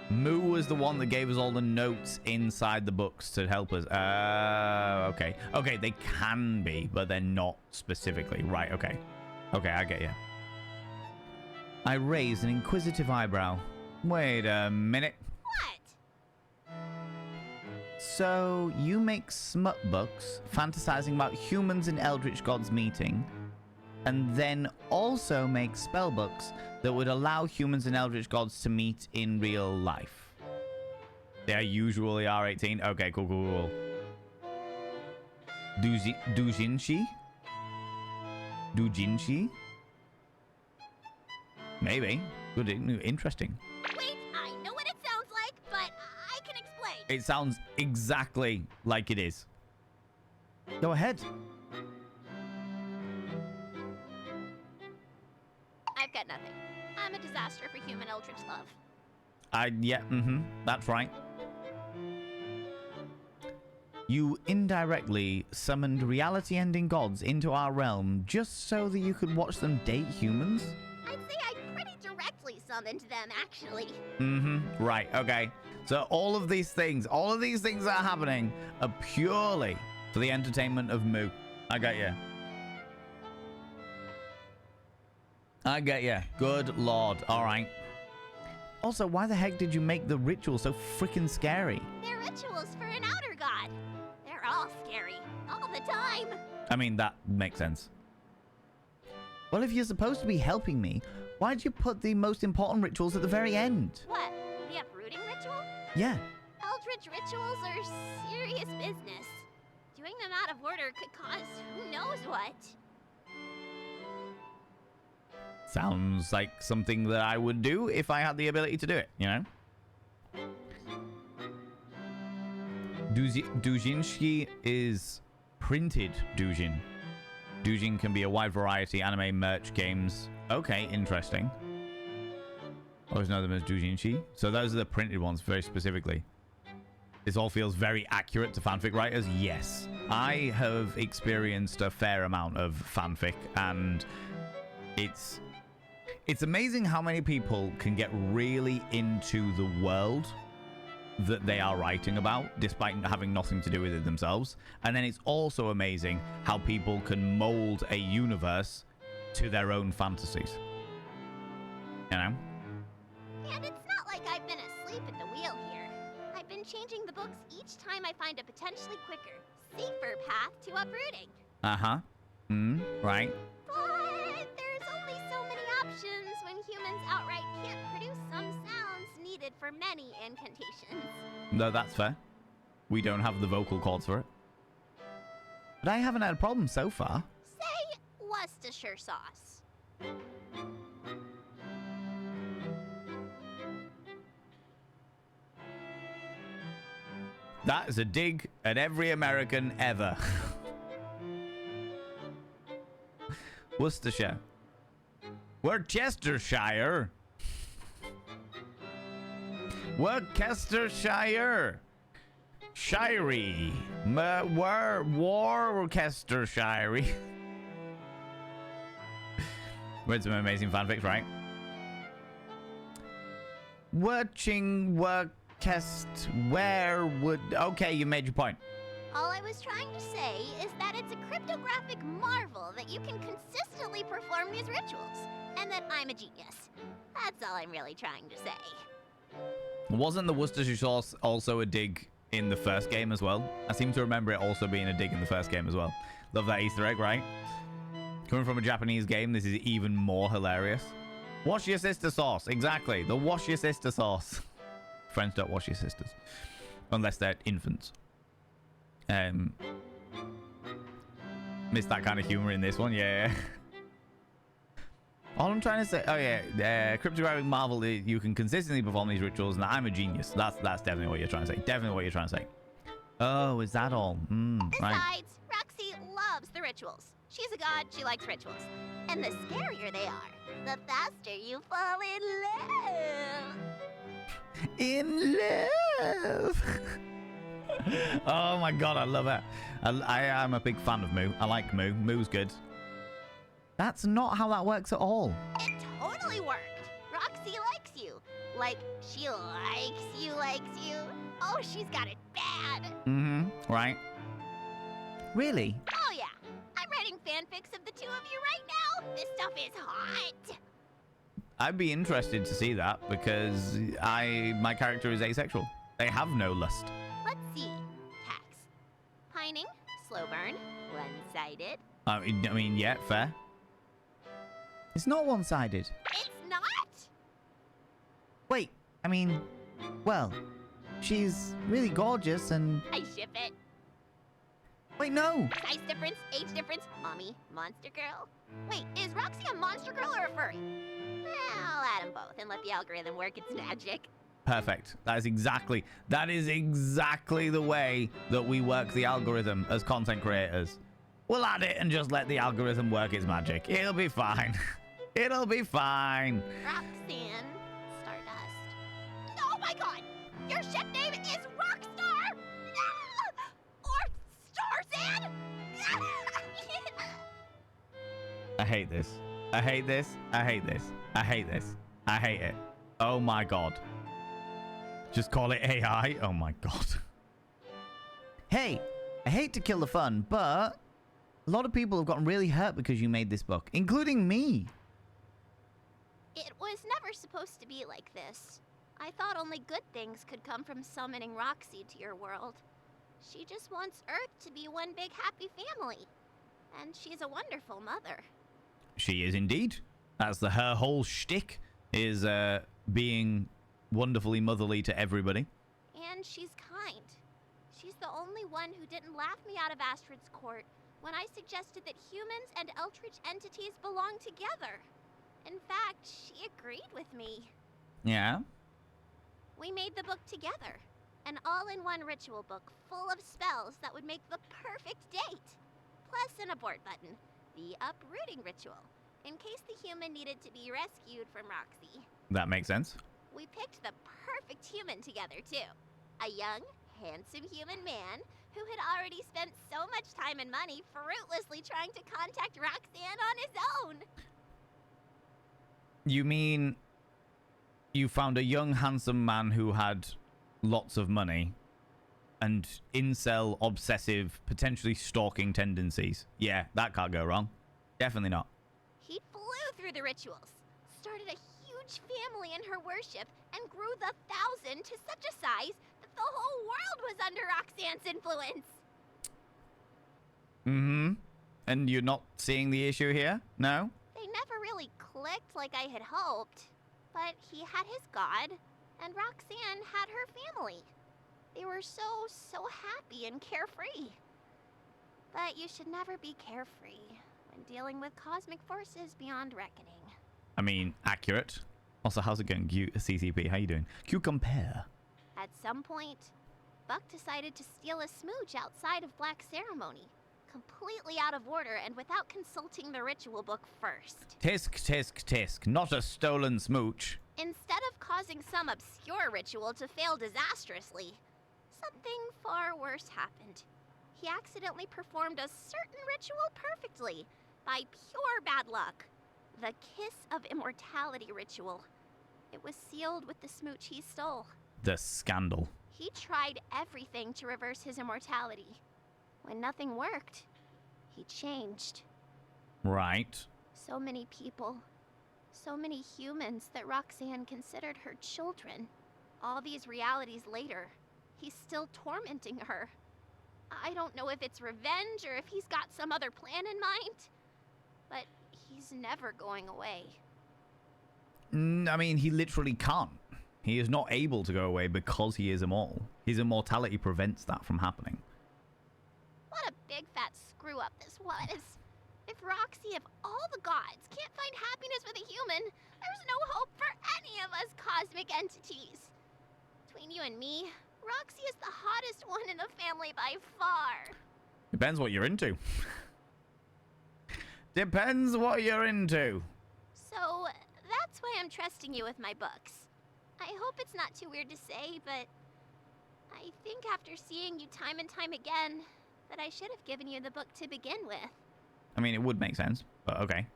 Moo was the one that gave us all the notes inside the books to help us. Okay. Okay, they can be, but they're not specifically. Right, okay. Okay, I get you. I raised an inquisitive eyebrow. Wait a minute. What? So, you make smut books fantasizing about humans and eldritch gods meeting, and then also make spell books that would allow humans and eldritch gods to meet in real life. They're usually R18. Okay, cool. Doujinshi? Doujinshi? Maybe. Good, interesting. Wait, I know what it sounds like, but I can explain. It sounds exactly like it is. Go ahead. I've got nothing. I'm a disaster for human eldritch love. Yeah, that's right. You indirectly summoned reality-ending gods into our realm just so that you could watch them date humans? I'd say I pretty directly summoned them, actually. Right, okay. So all of these things that are happening are purely for the entertainment of Moo. I get you. I get you. Good lord. All right. Also, why the heck did you make the ritual so freaking scary? They're rituals for an outer god. They're all scary, all the time. I mean, that makes sense. Well, if you're supposed to be helping me, why'd you put the most important rituals at the very end? What? The uprooting ritual? Yeah. Eldritch rituals are serious business. Doing them out of order could cause who knows what. Sounds like something that I would do if I had the ability to do it, you know? Doujinshi is printed doujin. Doujin can be a wide variety, anime, merch, games. Okay, interesting. Always know them as doujinshi. So those are the printed ones very specifically. This all feels very accurate to fanfic writers. Yes. I have experienced a fair amount of fanfic, and it's amazing how many people can get really into the world that they are writing about, despite having nothing to do with it themselves. And then it's also amazing how people can mold a universe to their own fantasies. You know? And it's not like I've been asleep at the wheel here. I've been changing the books each time I find a potentially quicker, safer path to uprooting. Uh-huh. Right. But there's only so many options when humans outright can't produce some sounds needed for many incantations. No, that's fair. We don't have the vocal cords for it. But I haven't had a problem so far. Say Worcestershire sauce. That is a dig at every American ever. Worcestershire. Worcestershire. Worcestershire. Shirey. Worcestershire. Read some amazing fanfics, right? Watching where would... Okay, you made your point. All I was trying to say is that it's a cryptographic marvel that you can consistently perform these rituals, and that I'm a genius. That's all I'm really trying to say. Wasn't the Worcestershire sauce also a dig in the first game as well? I seem to remember it also being a dig in the first game as well. Love that Easter egg, right? Coming from a Japanese game, this is even more hilarious. Wash your sister sauce. Exactly. The wash your sister sauce. Friends don't wash your sisters. Unless they're infants. Missed that kind of humor in this one, yeah. All I'm trying to say, oh yeah, cryptographic marvel, you can consistently perform these rituals, and I'm a genius. That's definitely what you're trying to say. Definitely what you're trying to say. Oh, is that all? Right. Besides, Roxy loves the rituals. She's a god, she likes rituals. And the scarier they are, the faster you fall in love. In love. Oh my god, I love it. I am a big fan of Moo. I like Moo. Moo's good. That's not how that works at all. It totally worked. Roxy likes you. Like, she likes you. Oh, she's got it bad. Right. Really? Oh yeah. I'm writing fanfics of the two of you right now. This stuff is hot. I'd be interested to see that because my character is asexual. They have no lust. Let's see. Tax. Pining, slow burn, one-sided. I mean, yeah, fair. It's not one-sided. It's not? Wait, I mean, well, she's really gorgeous and... I ship it. Wait, no! Size difference, age difference, mommy, monster girl. Wait, is Roxy a monster girl or a furry? Well, I'll add them both and let the algorithm work its magic. Perfect. That is exactly the way that we work the algorithm as content creators. We'll add it and just let the algorithm work its magic. It'll be fine. It'll be fine. Roxanne Stardust. Oh my god! Your ship name is Rockstar! Or Starzan! I hate this. I hate this. I hate this. I hate this. I hate it. Oh my god. Just call it AI? Oh my god. Hey, I hate to kill the fun, but a lot of people have gotten really hurt because you made this book, including me. It was never supposed to be like this. I thought only good things could come from summoning Roxy to your world. She just wants Earth to be one big happy family. And she's a wonderful mother. She is indeed. That's her whole shtick is being wonderfully motherly to everybody. And she's kind. She's the only one who didn't laugh me out of Astrid's court when I suggested that humans and Eldritch entities belong together. In fact, she agreed with me. Yeah? We made the book together. An all-in-one ritual book full of spells that would make the perfect date. Plus an abort button, the uprooting ritual, in case the human needed to be rescued from Roxy. That makes sense. We picked the perfect human together, too. A young, handsome human man who had already spent so much time and money fruitlessly trying to contact Roxanne on his own. You mean you found a young, handsome man who had lots of money and incel, obsessive, potentially stalking tendencies? Yeah, that can't go wrong. Definitely not. He flew through the rituals, started a huge family in her worship, and grew the 1,000 to such a size that the whole world was under Roxanne's influence. Mm-hmm. And you're not seeing the issue here? No? They never really clicked like I had hoped. But he had his god, and Roxanne had her family. They were so happy and carefree. But you should never be carefree when dealing with cosmic forces beyond reckoning. I mean, accurate. Also, how's it going, CCP? How you doing? Compare. At some point, Buck decided to steal a smooch outside of Black Ceremony, completely out of order and without consulting the ritual book first. Tisk, tisk, tisk. Not a stolen smooch. Instead of causing some obscure ritual to fail disastrously, something far worse happened. He accidentally performed a certain ritual perfectly, by pure bad luck. The Kiss of Immortality ritual. It was sealed with the smooch he stole. The scandal. He tried everything to reverse his immortality. When nothing worked, he changed. Right. So many people, so many humans that Roxanne considered her children. All these realities later, he's still tormenting her. I don't know if it's revenge or if he's got some other plan in mind, but he's never going away. I mean, he literally can't. He is not able to go away because he is immortal. His immortality prevents that from happening. What a big fat screw up this was. If Roxy of all the gods can't find happiness with a human, there's no hope for any of us cosmic entities. Between you and me, Roxy is the hottest one in the family by far. Depends what you're into. Depends what you're into. So, that's why I'm trusting you with my books. I hope it's not too weird to say, but I think after seeing you time and time again, that I should have given you the book to begin with. I mean, it would make sense, but okay.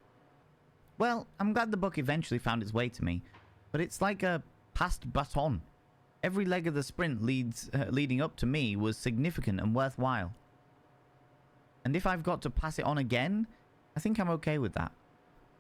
Well, I'm glad the book eventually found its way to me, but it's like a passed baton. Every leg of the sprint leading up to me was significant and worthwhile. And if I've got to pass it on again, I think I'm okay with that.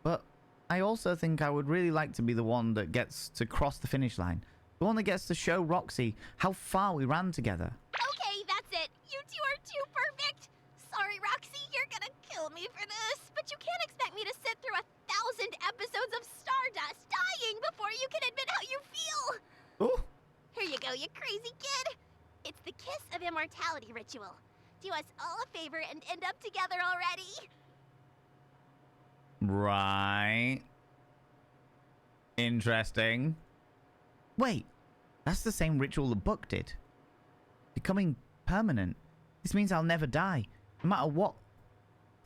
But I also think I would really like to be the one that gets to cross the finish line. The one that gets to show Roxy how far we ran together. Okay, that's it. You two are too perfect. Sorry, Roxy, you're gonna kill me for this. But you can't expect me to sit through 1,000 episodes of Stardust dying before you can admit how you feel. Oh. Here you go, you crazy kid. It's the Kiss of Immortality ritual. Do us all a favor and end up together already. Right. Interesting. Wait. That's the same ritual that Buck did. Becoming permanent. This means I'll never die, no matter what.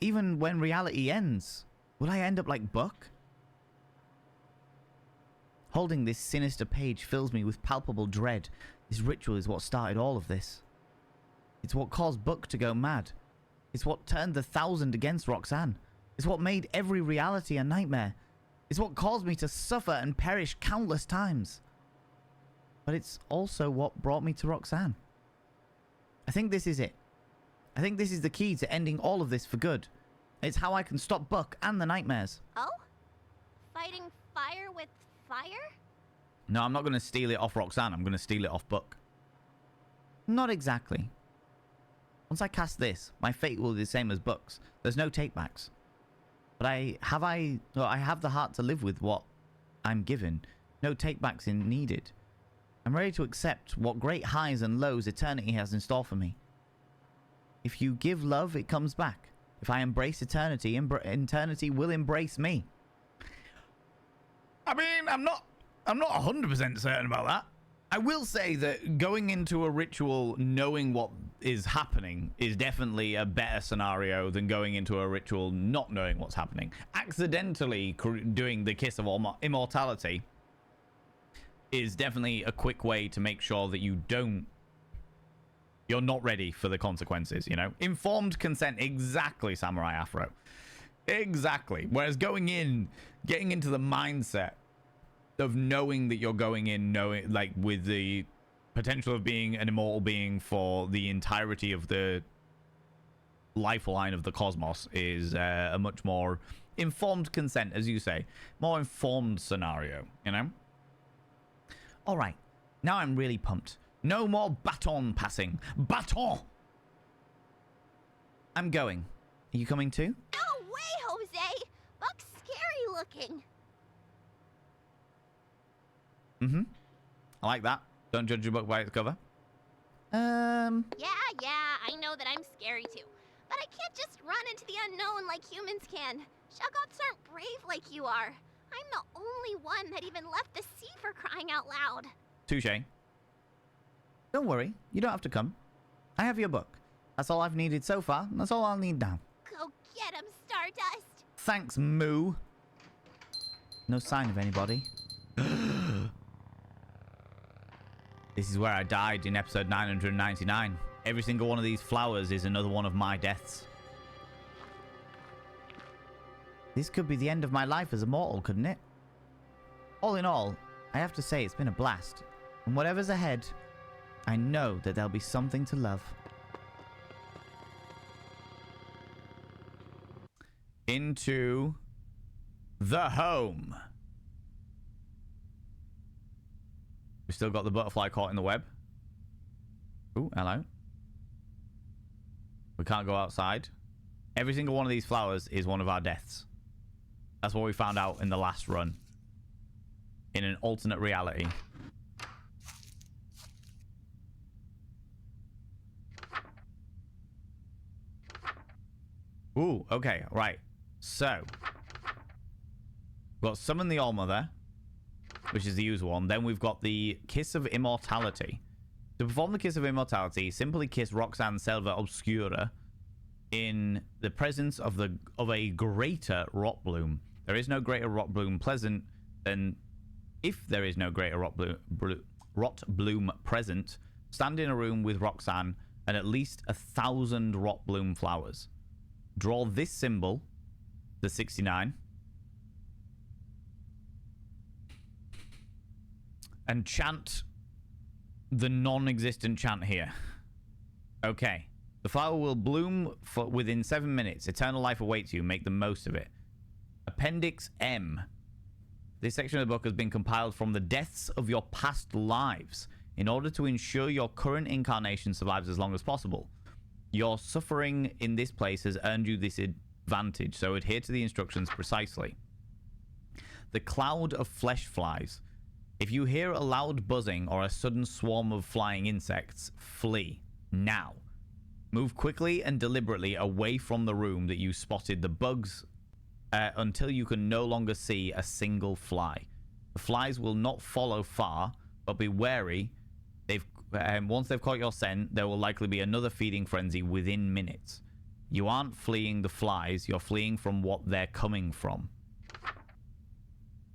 Even when reality ends, will I end up like Buck? Holding this sinister page fills me with palpable dread. This ritual is what started all of this. It's what caused Buck to go mad. It's what turned the 1,000 against Roxanne. It's what made every reality a nightmare. It's what caused me to suffer and perish countless times. But it's also what brought me to Roxanne. I think this is it. I think this is the key to ending all of this for good. It's how I can stop Buck and the nightmares. Oh? Fighting fire with fire? No, I'm not going to steal it off Roxanne. I'm going to steal it off Buck. Not exactly. Once I cast this, my fate will be the same as Buck's. There's no takebacks. But I have the heart to live with what I'm given. No takebacks needed. I'm ready to accept what great highs and lows eternity has in store for me. If you give love, it comes back. If I embrace eternity, eternity will embrace me. I mean, I'm not 100% certain about that. I will say that going into a ritual knowing what is happening is definitely a better scenario than going into a ritual not knowing what's happening. Accidentally doing the Kiss of Immortality is definitely a quick way to make sure that you're not ready for the consequences, you know? Informed consent, exactly, Samurai Afro. Exactly. Whereas getting into the mindset of knowing that you're going in, knowing, like, with the potential of being an immortal being for the entirety of the lifeline of the cosmos is a much more informed consent, as you say. More informed scenario, you know? All right. Now I'm really pumped. No more baton passing. Baton! I'm going. Are you coming too? No way, Jose! Buck's scary looking. Mm-hmm. I like that. Don't judge a book by its cover. Yeah, I know that I'm scary too. But I can't just run into the unknown like humans can. Shoggoths aren't brave like you are. I'm the only one that even left the sea for crying out loud. Touché. Don't worry. You don't have to come. I have your book. That's all I've needed so far, and that's all I'll need now. Go get him, Stardust. Thanks, Moo. No sign of anybody. This is where I died in episode 999. Every single one of these flowers is another one of my deaths. This could be the end of my life as a mortal, couldn't it? All in all, I have to say it's been a blast. And whatever's ahead, I know that there'll be something to love. Into the home. We've still got the butterfly caught in the web. Ooh, hello. We can't go outside. Every single one of these flowers is one of our deaths. That's what we found out in the last run. In an alternate reality. Ooh, okay, right. So, we've got Summon the All-Mother, which is the usual one. Then we've got the Kiss of Immortality. To perform the Kiss of Immortality, simply kiss Roxanne Selva Obscura in the presence of a greater rot bloom. There is no greater rot bloom present than... If there is no greater rot bloom present, stand in a room with Roxanne and at least 1,000 rot bloom flowers. Draw this symbol, the 69, and chant the non-existent chant here. Okay. The flower will bloom for within 7 minutes. Eternal life awaits you. Make the most of it. Appendix M. This section of the book has been compiled from the deaths of your past lives in order to ensure your current incarnation survives as long as possible. Your suffering in this place has earned you this advantage, so adhere to the instructions precisely. The cloud of flesh flies. If you hear a loud buzzing or a sudden swarm of flying insects, flee. Now. Move quickly and deliberately away from the room that you spotted the bugs until you can no longer see a single fly. The flies will not follow far, but be wary. Once they've caught your scent, there will likely be another feeding frenzy within minutes. You aren't fleeing the flies, you're fleeing from what they're coming from.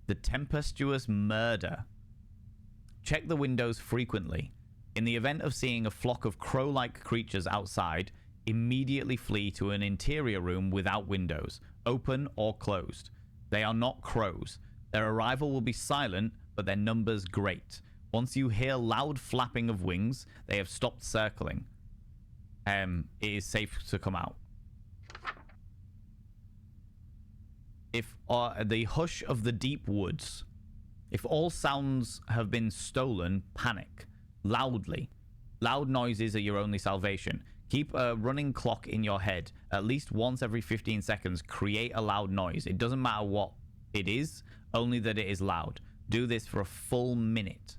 The tempestuous murder. Check the windows frequently. In the event of seeing a flock of crow-like creatures outside, immediately flee to an interior room without windows, open or closed. They are not crows. Their arrival will be silent, but their numbers great. Once you hear loud flapping of wings, they have stopped circling. It is safe to come out. If the hush of the deep woods. If all sounds have been stolen, panic. Loudly. Loud noises are your only salvation. Keep a running clock in your head. At least once every 15 seconds, create a loud noise. It doesn't matter what it is, only that it is loud. Do this for a full minute.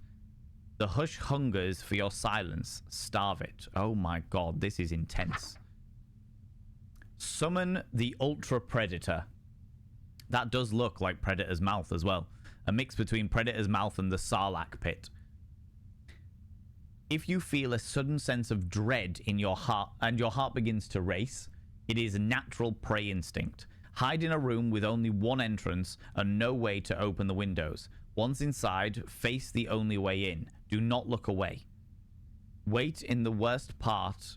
The hush hungers for your silence. Starve it. Oh my god, this is intense. Summon the Ultra Predator. That does look like Predator's mouth as well. A mix between Predator's mouth and the Sarlacc pit. If you feel a sudden sense of dread in your heart and your heart begins to race, it is a natural prey instinct. Hide in a room with only one entrance and no way to open the windows. Once inside, face the only way in. Do not look away. Waiting is the worst part,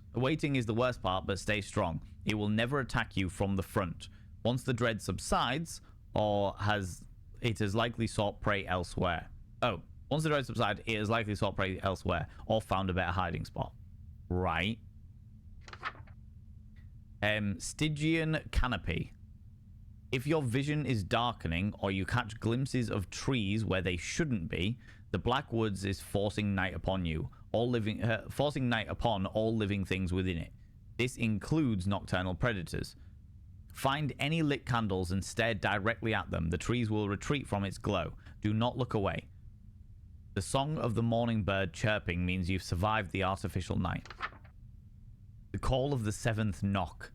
but stay strong. It will never attack you from the front. Once the dread subsides, it has likely sought prey elsewhere. Once the dread subsides, it has likely sought prey elsewhere or found a better hiding spot. Right. Stygian Canopy. If your vision is darkening or you catch glimpses of trees where they shouldn't be, the Black Woods is forcing night upon you, forcing night upon all living things within it. This includes nocturnal predators. Find any lit candles and stare directly at them. The trees will retreat from its glow. Do not look away. The song of the morning bird chirping means you've survived the artificial night. The call of the seventh knock.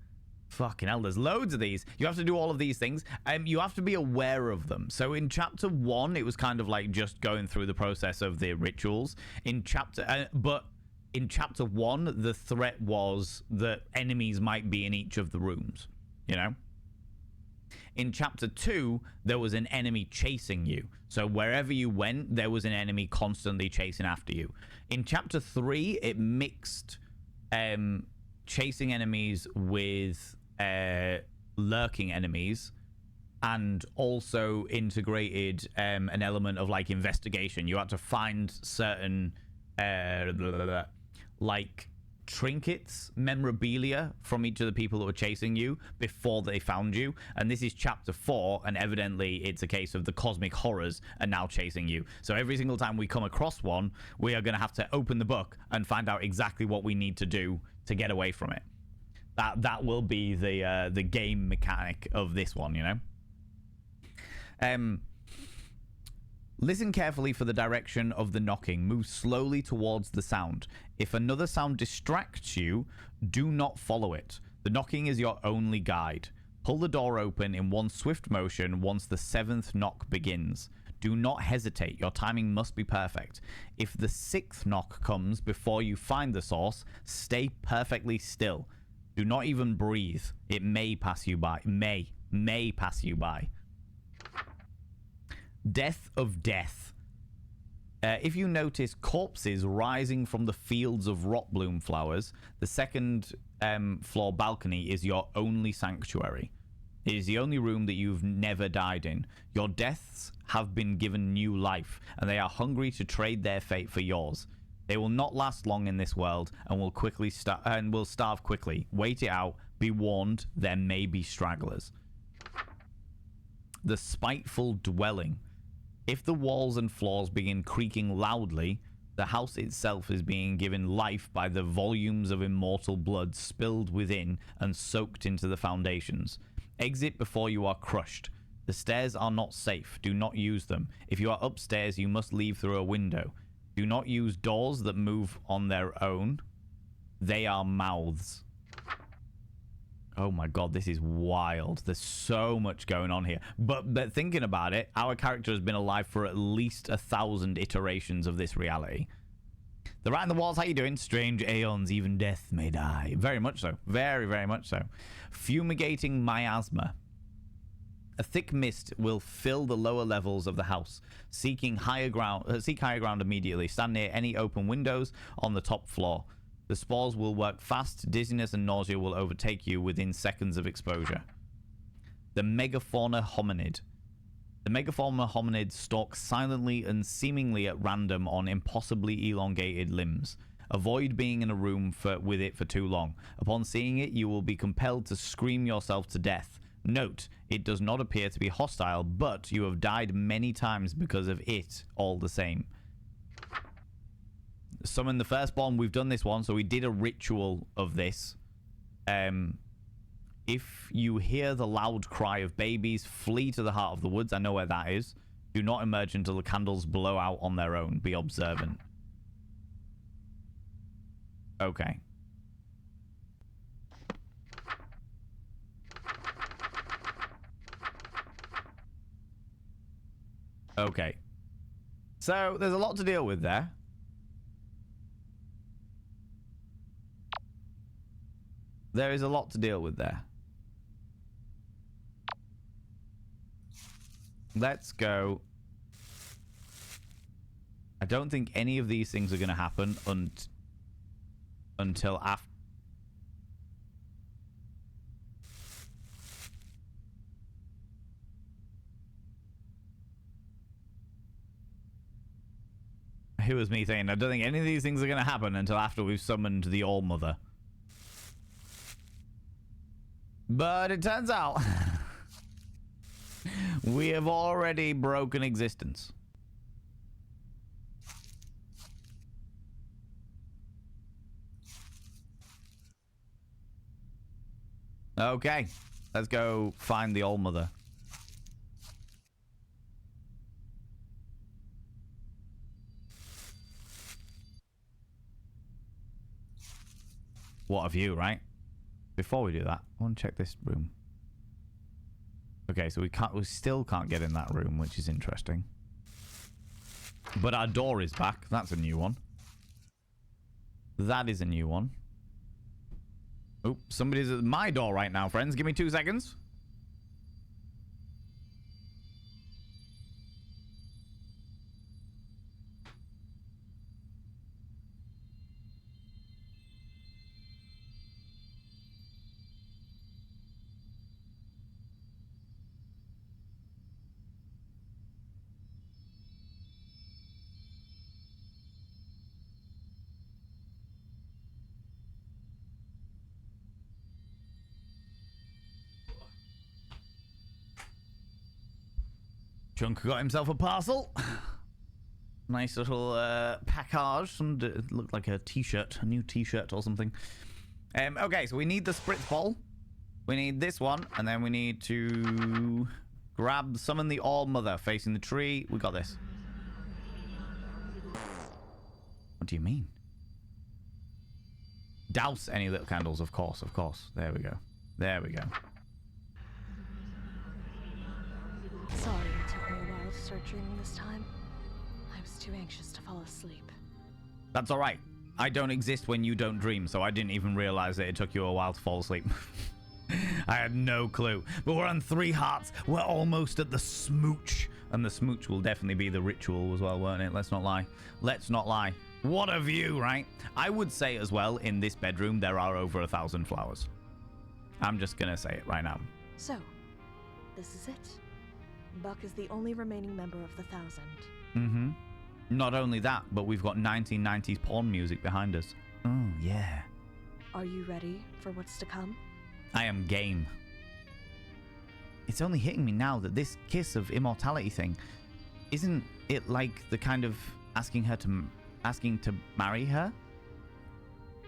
Fucking hell, there's loads of these. You have to do all of these things. You have to be aware of them. So in chapter 1, it was kind of like just going through the process of the rituals. But in chapter 1, the threat was that enemies might be in each of the rooms. You know? In chapter 2, there was an enemy chasing you. So wherever you went, there was an enemy constantly chasing after you. In chapter 3, it mixed chasing enemies with lurking enemies, and also integrated an element of like investigation. You had to find certain like trinkets, memorabilia from each of the people that were chasing you before they found you. And this is chapter 4, and evidently it's a case of the cosmic horrors are now chasing you. So every single time we come across one, we are going to have to open the book and find out exactly what we need to do to get away from it. That will be the game mechanic of this one, you know. Listen carefully for the direction of the knocking. Move slowly towards the sound. If another sound distracts you, do not follow it. The knocking is your only guide. Pull the door open in one swift motion once the 7th knock begins. Do not hesitate. Your timing must be perfect. If the 6th knock comes before you find the source, stay perfectly still. Do not even breathe. It may pass you by. May pass you by. Death of Death. If you notice corpses rising from the fields of rot bloom flowers, the 2nd floor balcony is your only sanctuary. It is the only room that you've never died in. Your deaths have been given new life, and they are hungry to trade their fate for yours. They will not last long in this world and will starve quickly. Wait it out. Be warned, there may be stragglers. The Spiteful Dwelling. If the walls and floors begin creaking loudly, the house itself is being given life by the volumes of immortal blood spilled within and soaked into the foundations. Exit before you are crushed. The stairs are not safe. Do not use them. If you are upstairs, you must leave through a window. Do not use doors that move on their own. They are mouths. Oh my god, this is wild. There's so much going on here. But thinking about it, our character has been alive for at least 1,000 iterations of this reality. The rat in the walls, how you doing? Strange aeons, even death may die. Very much so. Very, very much so. Fumigating miasma. A thick mist will fill the lower levels of the house. Seek higher ground immediately. Stand near any open windows on the top floor. The spores will work fast. Dizziness and nausea will overtake you within seconds of exposure. The megafauna hominid. The megafauna hominid stalks silently and seemingly at random on impossibly elongated limbs. Avoid being in a room with it for too long. Upon seeing it, you will be compelled to scream yourself to death. Note, it does not appear to be hostile, but you have died many times because of it all the same. Summon the firstborn. We've done this one, so we did a ritual of this. If you hear the loud cry of babies, flee to the heart of the woods. I know where that is. Do not emerge until the candles blow out on their own. Be observant. Okay. Okay. So, there's a lot to deal with there. There is a lot to deal with there. Let's go. I don't think any of these things are going to happen until after. Who was me saying? I don't think any of these things are going to happen until after we've summoned the All-Mother. But it turns out we have already broken existence. Okay, let's go find the All-Mother. What a view, right? Before we do that, I want to check this room. Okay, so we still can't get in that room, which is interesting. But our door is back. That's a new one. That is a new one. Oh, somebody's at my door right now, friends. Give me 2 seconds. Chunk got himself a parcel. Nice little package. It looked like a t-shirt, a new t-shirt or something. Okay, so we need the spritz ball. We need this one, and then we need to summon the All-Mother facing the tree. We got this. What do you mean? Douse any little candles, of course, of course. There we go. There we go. Sorry it took me a while to start dreaming this time. I was too anxious to fall asleep. That's all right. I don't exist when you don't dream, so I didn't even realize that it took you a while to fall asleep. I had no clue. But we're on 3 hearts. We're almost at the smooch. And the smooch will definitely be the ritual as well, won't it? Let's not lie. Let's not lie. What a view, right? I would say as well, in this bedroom, there are over 1,000 flowers. I'm just going to say it right now. So, this is it. Buck is the only remaining member of the 1,000. Mm-hmm. Not only that, but we've got 1990s porn music behind us. Oh, yeah. Are you ready for what's to come? I am game. It's only hitting me now that this kiss of immortality thing, isn't it like the kind of asking to marry her?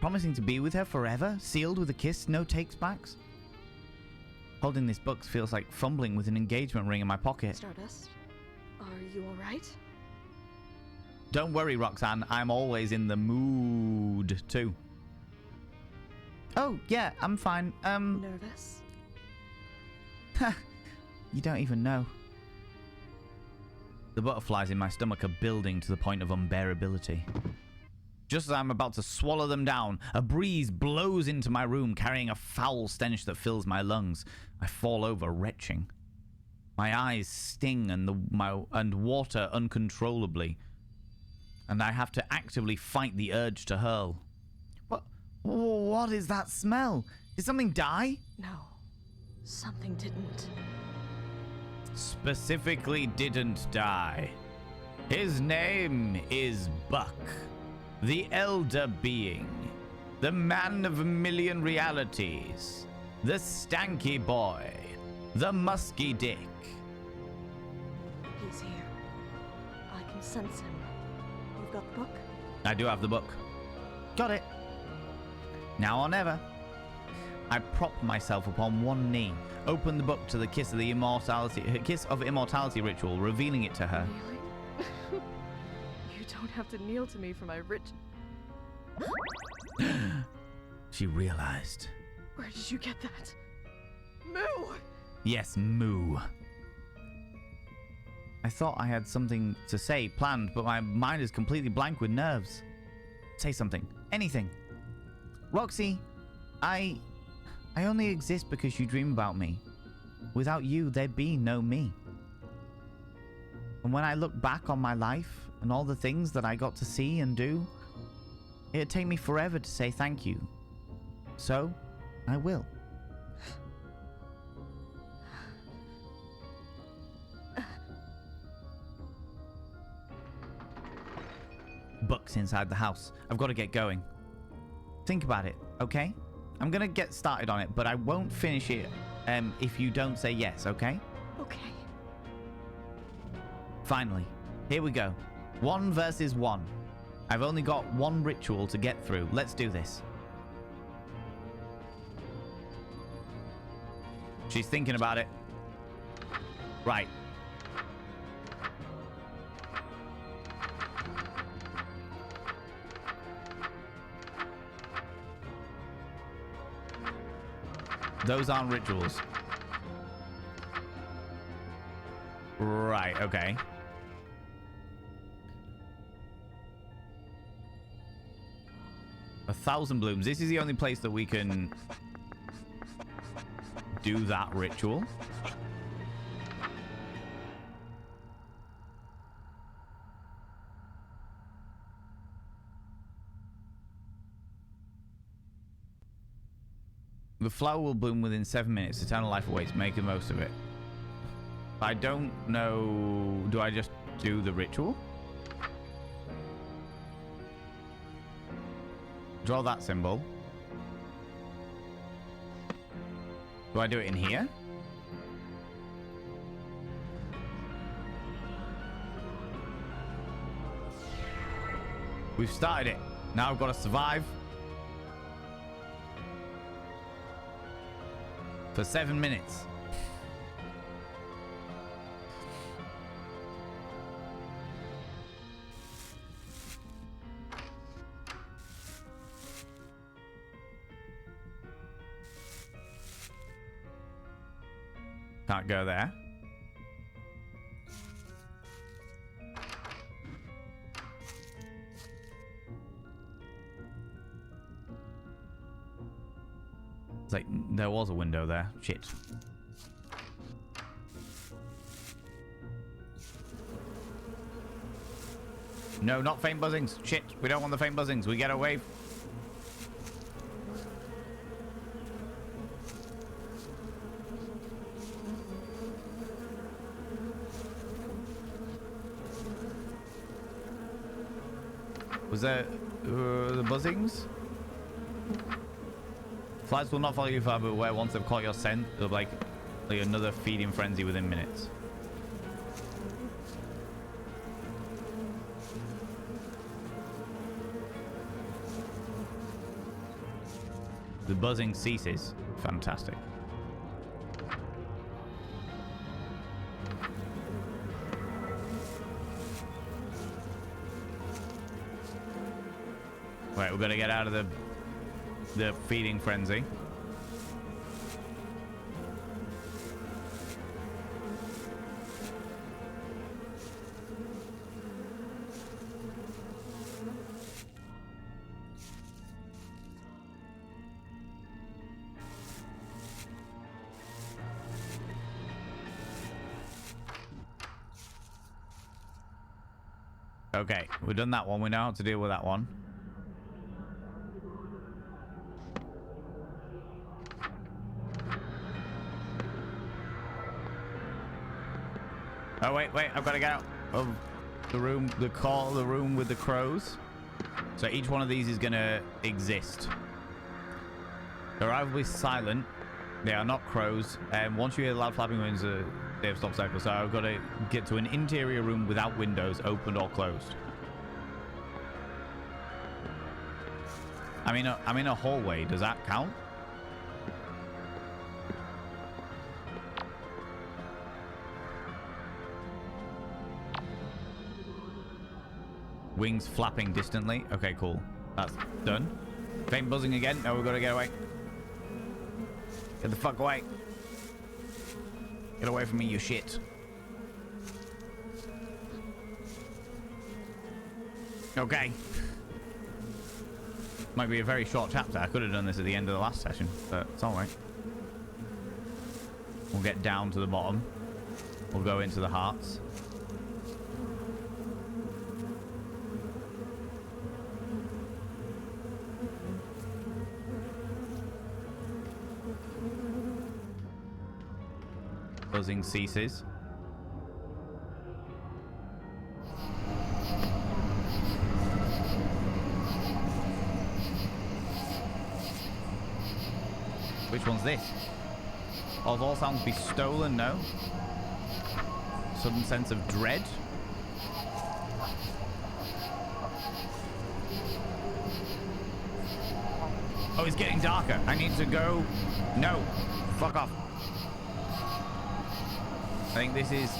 Promising to be with her forever? Sealed with a kiss, no takes backs? Holding this book feels like fumbling with an engagement ring in my pocket. Stardust, are you alright? Don't worry, Roxanne. I'm always in the mood, too. Oh, yeah, I'm fine. Nervous? You don't even know. The butterflies in my stomach are building to the point of unbearability. Just as I'm about to swallow them down, a breeze blows into my room, carrying a foul stench that fills my lungs. I fall over, retching. My eyes sting and water uncontrollably, and I have to actively fight the urge to hurl. What is that smell? Did something die? No. Something didn't. Specifically didn't die. His name is Buck, the Elder Being, the man of a million realities, the stanky boy, the musky dick. He's here. I can sense him. You've got the book? I do have the book. Got it. Now or never. I prop myself upon one knee, open the book to the Kiss of Immortality ritual, revealing it to her. Really? You don't have to kneel to me for my rich... She realized. Where did you get that? Moo! Yes, moo. I thought I had something to say planned, but my mind is completely blank with nerves. Say something. Anything. Roxy, I only exist because you dream about me. Without you, there'd be no me. And when I look back on my life and all the things that I got to see and do, it'd take me forever to say thank you. So, I will. Buck's inside the house. I've got to get going. Think about it, okay? I'm gonna get started on it, but I won't finish it if you don't say yes, okay? Okay. Finally, here we go. 1 versus 1. I've only got one ritual to get through. Let's do this. She's thinking about it. Right. Those aren't rituals. Right, okay. A 1,000 blooms. This is the only place that we can do that ritual. The flower will bloom within 7 minutes. Eternal life awaits. Make the most of it. I don't know. Do I just do the ritual? Draw that symbol. Do I do it in here? We've started it. Now I've got to survive. For 7 minutes. Can't go there. It's like there was a window there. Shit. No, not faint buzzings. Shit, we don't want the faint buzzings. We get away. Was there the buzzings? Flies will not follow you far, but where once they've caught your scent, they'll like another feeding frenzy within minutes. The buzzing ceases. Fantastic. Right, we're gonna get out of the the feeding frenzy. Okay, we've done that one. We know how to deal with that one. Oh, wait, I've got to get out of the room, the room with the crows. So each one of these is going to exist. They're either silent. They are not crows. And once you hear loud flapping wings, they have stopped cycle. So I've got to get to an interior room without windows, opened or closed. I'm in a hallway. Does that count? Wings flapping distantly. Okay, cool. That's done. Faint buzzing again. No, we've got to get away. Get the fuck away. Get away from me, you shit. Okay. Might be a very short chapter. I could have done this at the end of the last session, but it's alright. We'll get down to the bottom. We'll go into the hearts. Buzzing ceases. Which one's this? Of all sounds be stolen, no? Sudden sense of dread? Oh, it's getting darker. I need to go. No. Fuck off. I think this is...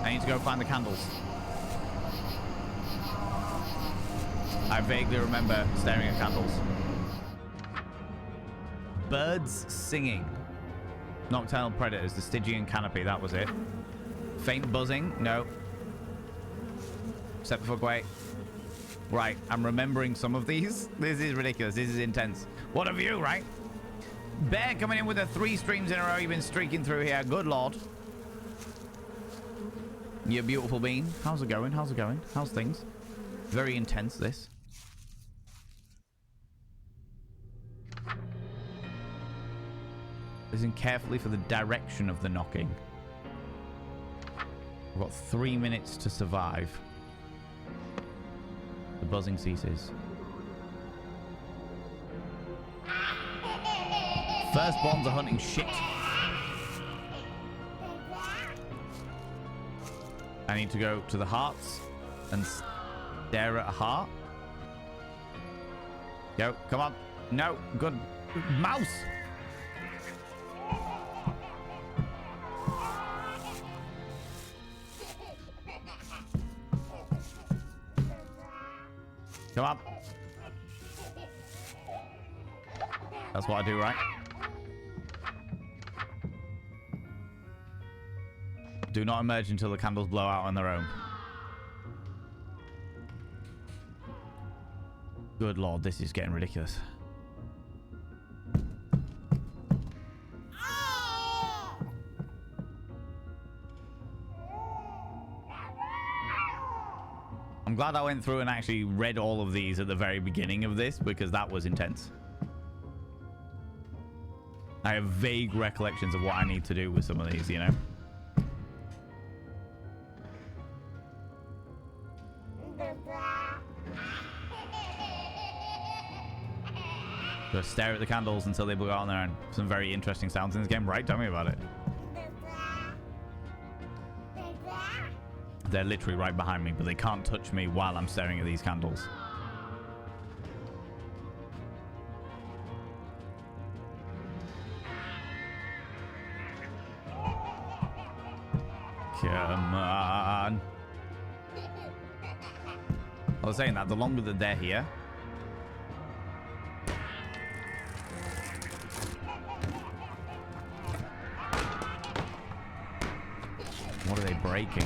I need to go find the candles. I vaguely remember staring at candles. Birds singing. Nocturnal predators, the Stygian canopy, that was it. Faint buzzing, no. Step the fuck away. Right, I'm remembering some of these. This is ridiculous. This is intense. What a view, right? Bear coming in with the 3 streams in a row. You've been streaking through here. Good lord. You beautiful bean. How's it going? How's it going? How's things? Very intense, this. Listen carefully for the direction of the knocking. We've got 3 minutes to survive. The buzzing ceases. Firstborns are hunting shit. I need to go to the hearts and stare at a heart. Go, come on. No, good. Mouse! Come on. That's what I do, right? Do not emerge until the candles blow out on their own. Good lord, this is getting ridiculous. I'm glad I went through and actually read all of these at the very beginning of this, because that was intense. I have vague recollections of what I need to do with some of these, you know? Just stare at the candles until they blow out on their own. Some very interesting sounds in this game, right? Tell me about it. They're literally right behind me, but they can't touch me while I'm staring at these candles. Come on. I was saying that the longer that they're here, breaking.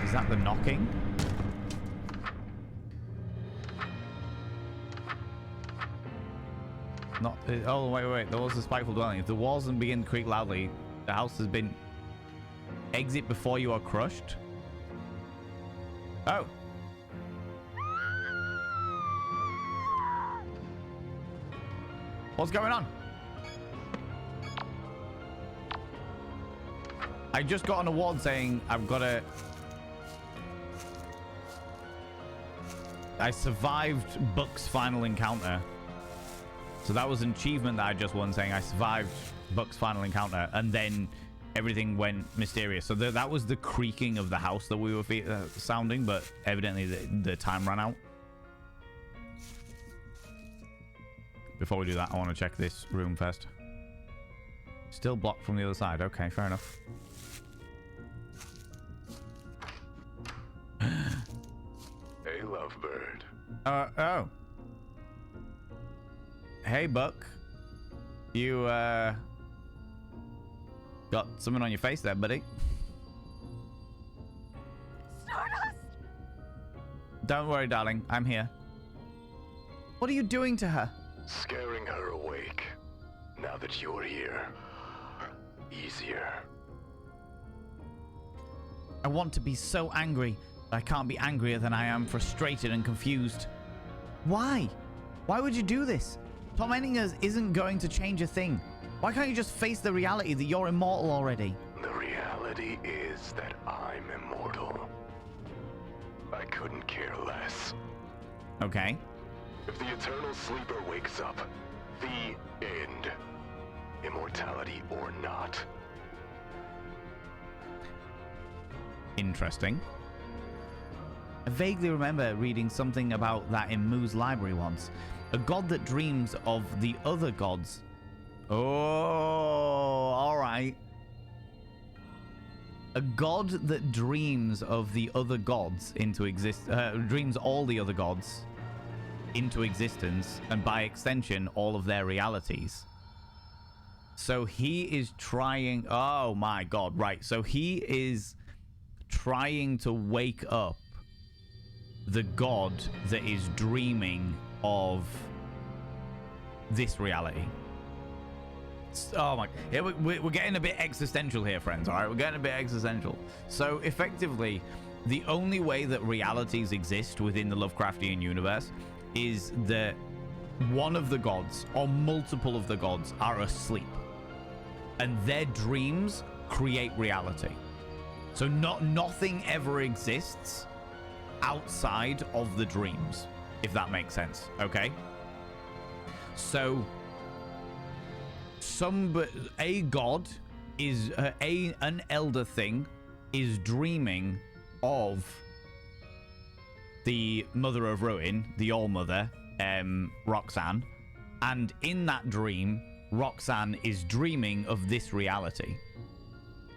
Is that the knocking? Not. Oh, wait. There was a spiteful dwelling. If the walls and begin to creak loudly, the house has been. Exit before you are crushed. Oh. What's going on? I just got an award saying I've got a. I survived Buck's final encounter. So that was an achievement that I just won, saying I survived Buck's final encounter, and then everything went mysterious. So that was the creaking of the house that we were sounding, but evidently the time ran out. Before we do that, I want to check this room first. Still blocked from the other side. Okay, fair enough. Hey, Lovebird. Oh. Hey, Buck. You, got something on your face there, buddy. Stardust! Don't worry, darling. I'm here. What are you doing to her? Scaring her awake. Now that you're here. Easier. I want to be so angry, but I can't be angrier than I am frustrated and confused. Why? Why would you do this? Tormenting us isn't going to change a thing. Why can't you just face the reality that you're immortal already? The reality is that I'm immortal. I couldn't care less. Okay. If the eternal sleeper wakes up, the end. Immortality or not. Interesting. I vaguely remember reading something about that in Moo's library once. A god that dreams of the other gods. Oh, all right. A god that dreams of the other gods into dreams all the other gods into existence, and by extension, all of their realities. So he is trying. Oh my god! Right. So he is trying to wake up the god that is dreaming of this reality. Oh my, yeah, we're getting a bit existential here, friends. All right, we're getting a bit existential. So effectively, the only way that realities exist within the Lovecraftian universe is that one of the gods or multiple of the gods are asleep, and their dreams create reality. So nothing ever exists outside of the dreams, if that makes sense. Okay. So a god is an elder thing is dreaming of the Mother of Ruin, the All Mother, Roxanne, and in that dream, Roxanne is dreaming of this reality.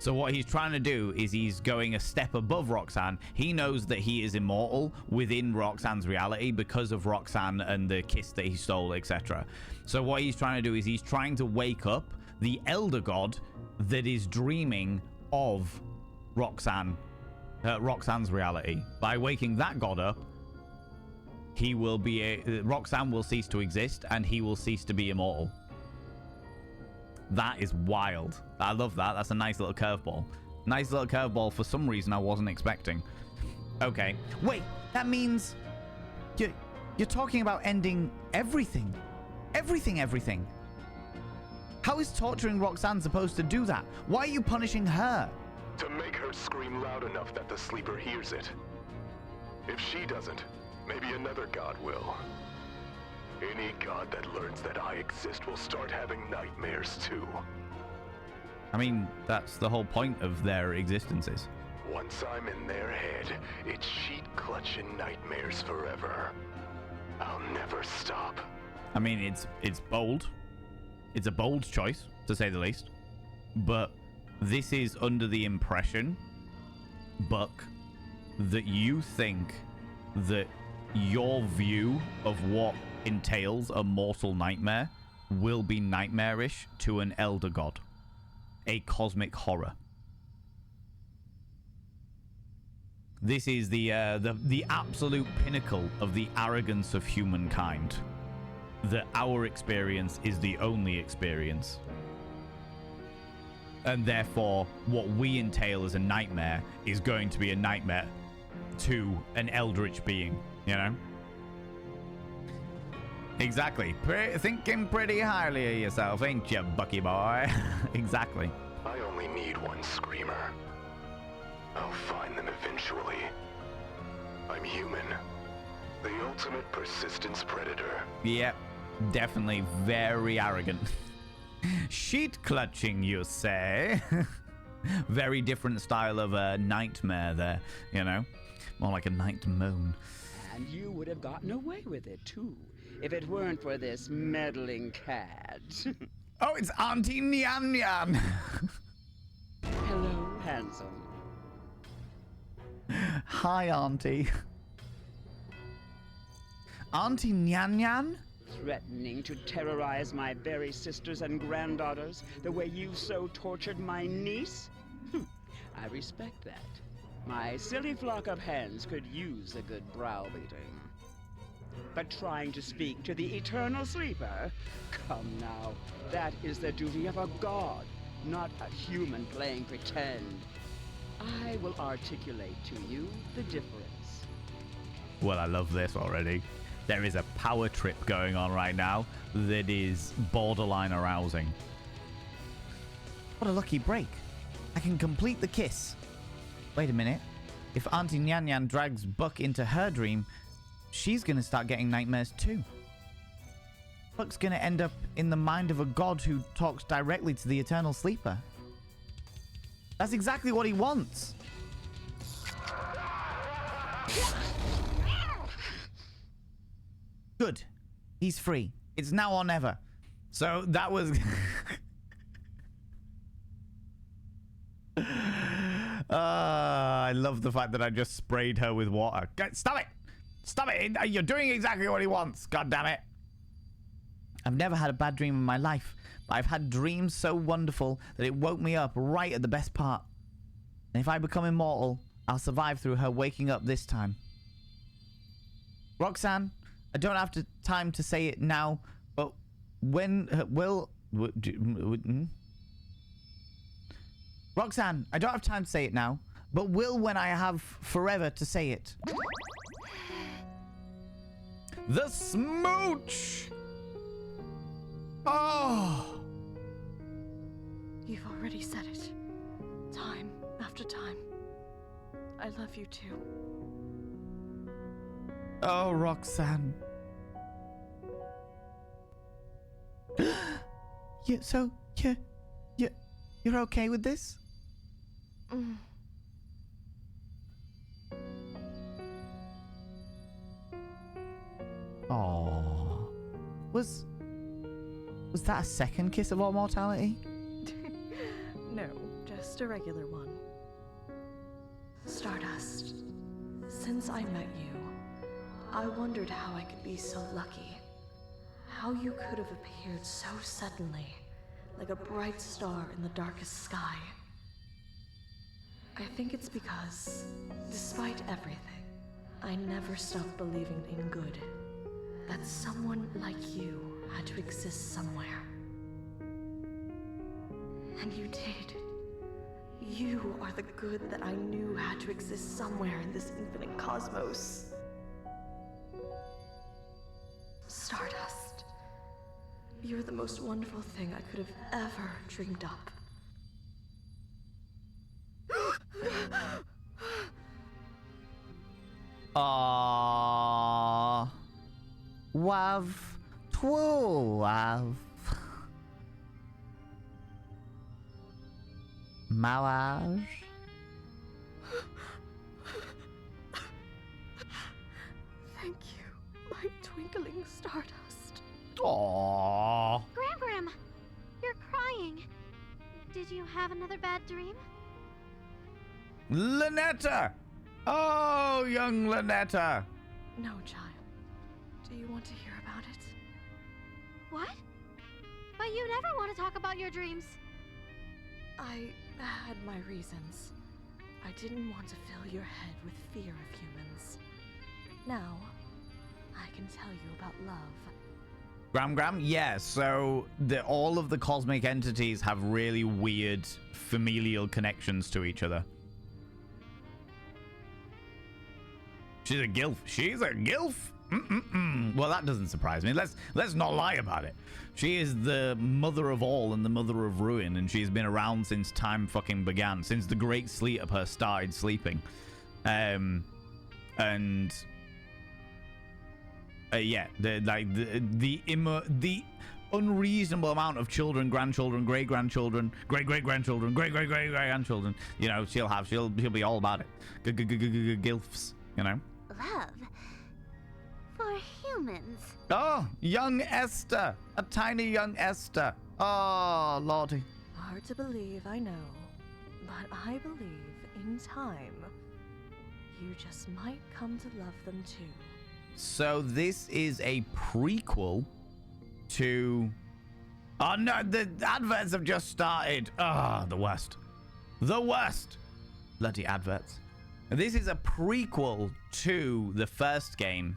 So what he's trying to do is he's going a step above Roxanne. He knows that he is immortal within Roxanne's reality because of Roxanne and the kiss that he stole, etc. So what he's trying to do is he's trying to wake up the elder god that is dreaming of Roxanne's reality. By waking that god up, he will be Roxanne will cease to exist, and he will cease to be immortal. That is wild. I love that. That's a nice little curveball. Nice little curveball for some reason I wasn't expecting. Okay. Wait, that means you're talking about ending everything. Everything. How is torturing Roxanne supposed to do that? Why are you punishing her? To make her scream loud enough that the sleeper hears it. If she doesn't, maybe another god will. Any god that learns that I exist will start having nightmares too. I mean, that's the whole point of their existences. Once I'm in their head, it's sheet-clutching nightmares forever. I'll never stop. I mean, it's bold. It's a bold choice, to say the least. but this is under the impression, Buck, that you think that your view of what entails a mortal nightmare will be nightmarish to an elder god, a cosmic horror. This is the absolute pinnacle of the arrogance of humankind, that our experience is the only experience. And therefore, what we entail as a nightmare is going to be a nightmare to an eldritch being, you know? Exactly. Thinking pretty highly of yourself, ain't you, Bucky boy? Exactly. I only need one screamer. I'll find them eventually. I'm human. The ultimate persistence predator. Yep, definitely very arrogant. Sheet clutching, you say? Very different style of a nightmare there, you know? More like a night moan. And you would have gotten away with it, too, if it weren't for this meddling cat. Oh, it's Auntie Nyan Nyan. Hello, handsome. Hi, Auntie. Auntie Nyan Nyan? Threatening to terrorize my very sisters and granddaughters the way you so tortured my niece? I respect that. My silly flock of hens could use a good browbeating. But trying to speak to the eternal sleeper? Come now, that is the duty of a god, not a human playing pretend. I will articulate to you the difference. Well, I love this already. There is a power trip going on right now that is borderline arousing. What a lucky break. I can complete the kiss. Wait a minute. If Auntie Nyan Nyan drags Buck into her dream, she's going to start getting nightmares too. Buck's going to end up in the mind of a god who talks directly to the eternal sleeper. That's exactly what he wants. Good. He's free. It's now or never. So that was... I love the fact that I just sprayed her with water. Stop it! Stop it! You're doing exactly what he wants. God damn it. I've never had a bad dream in my life, but I've had dreams so wonderful that it woke me up right at the best part. And if I become immortal, I'll survive through her waking up this time. Roxanne, I don't have time to say it now, but when Roxanne, I don't have time to say it now, but will when I have forever to say it. The smooch! Oh! You've already said it. Time after time. I love you too. Oh, Roxanne. You're okay with this? Mm. Oh, was that a second kiss of immortality? No, just a regular one. Stardust, since I met you, I wondered how I could be so lucky. How you could have appeared so suddenly, like a bright star in the darkest sky. I think it's because, despite everything, I never stopped believing in good. That someone like you had to exist somewhere. And you did. You are the good that I knew had to exist somewhere in this infinite cosmos. Stardust. You're the most wonderful thing I could have ever dreamed up. Aww. Wav. Twoav. Mawaj. Thank you, my twinkling Stardust. Aww. Gram, you're crying. Did you have another bad dream? Lynetta! Oh, young Lynetta! No, child. Do you want to hear about it? What? But you never want to talk about your dreams. I had my reasons. I didn't want to fill your head with fear of humans. Now, I can tell you about love. Gram, yeah, so all of the cosmic entities have really weird familial connections to each other. She's a gilf. She's a gilf. Well, that doesn't surprise me. Let's not lie about it. She is the mother of all and the mother of ruin, and she's been around since time fucking began, since the great sleep of her started sleeping. Yeah, the unreasonable amount of children, grandchildren, great-grandchildren, great-great-grandchildren, great-great-great-grandchildren. You know, she'll be all about it. Gilfs, you know. Love. For humans. Oh, young Esther. A tiny young Esther. Oh, Lordy. Hard to believe, I know. But I believe in time, you just might come to love them too. So this is a prequel to... Oh no, the adverts have just started. Ah, the worst. The worst. Bloody adverts. This is a prequel to the first game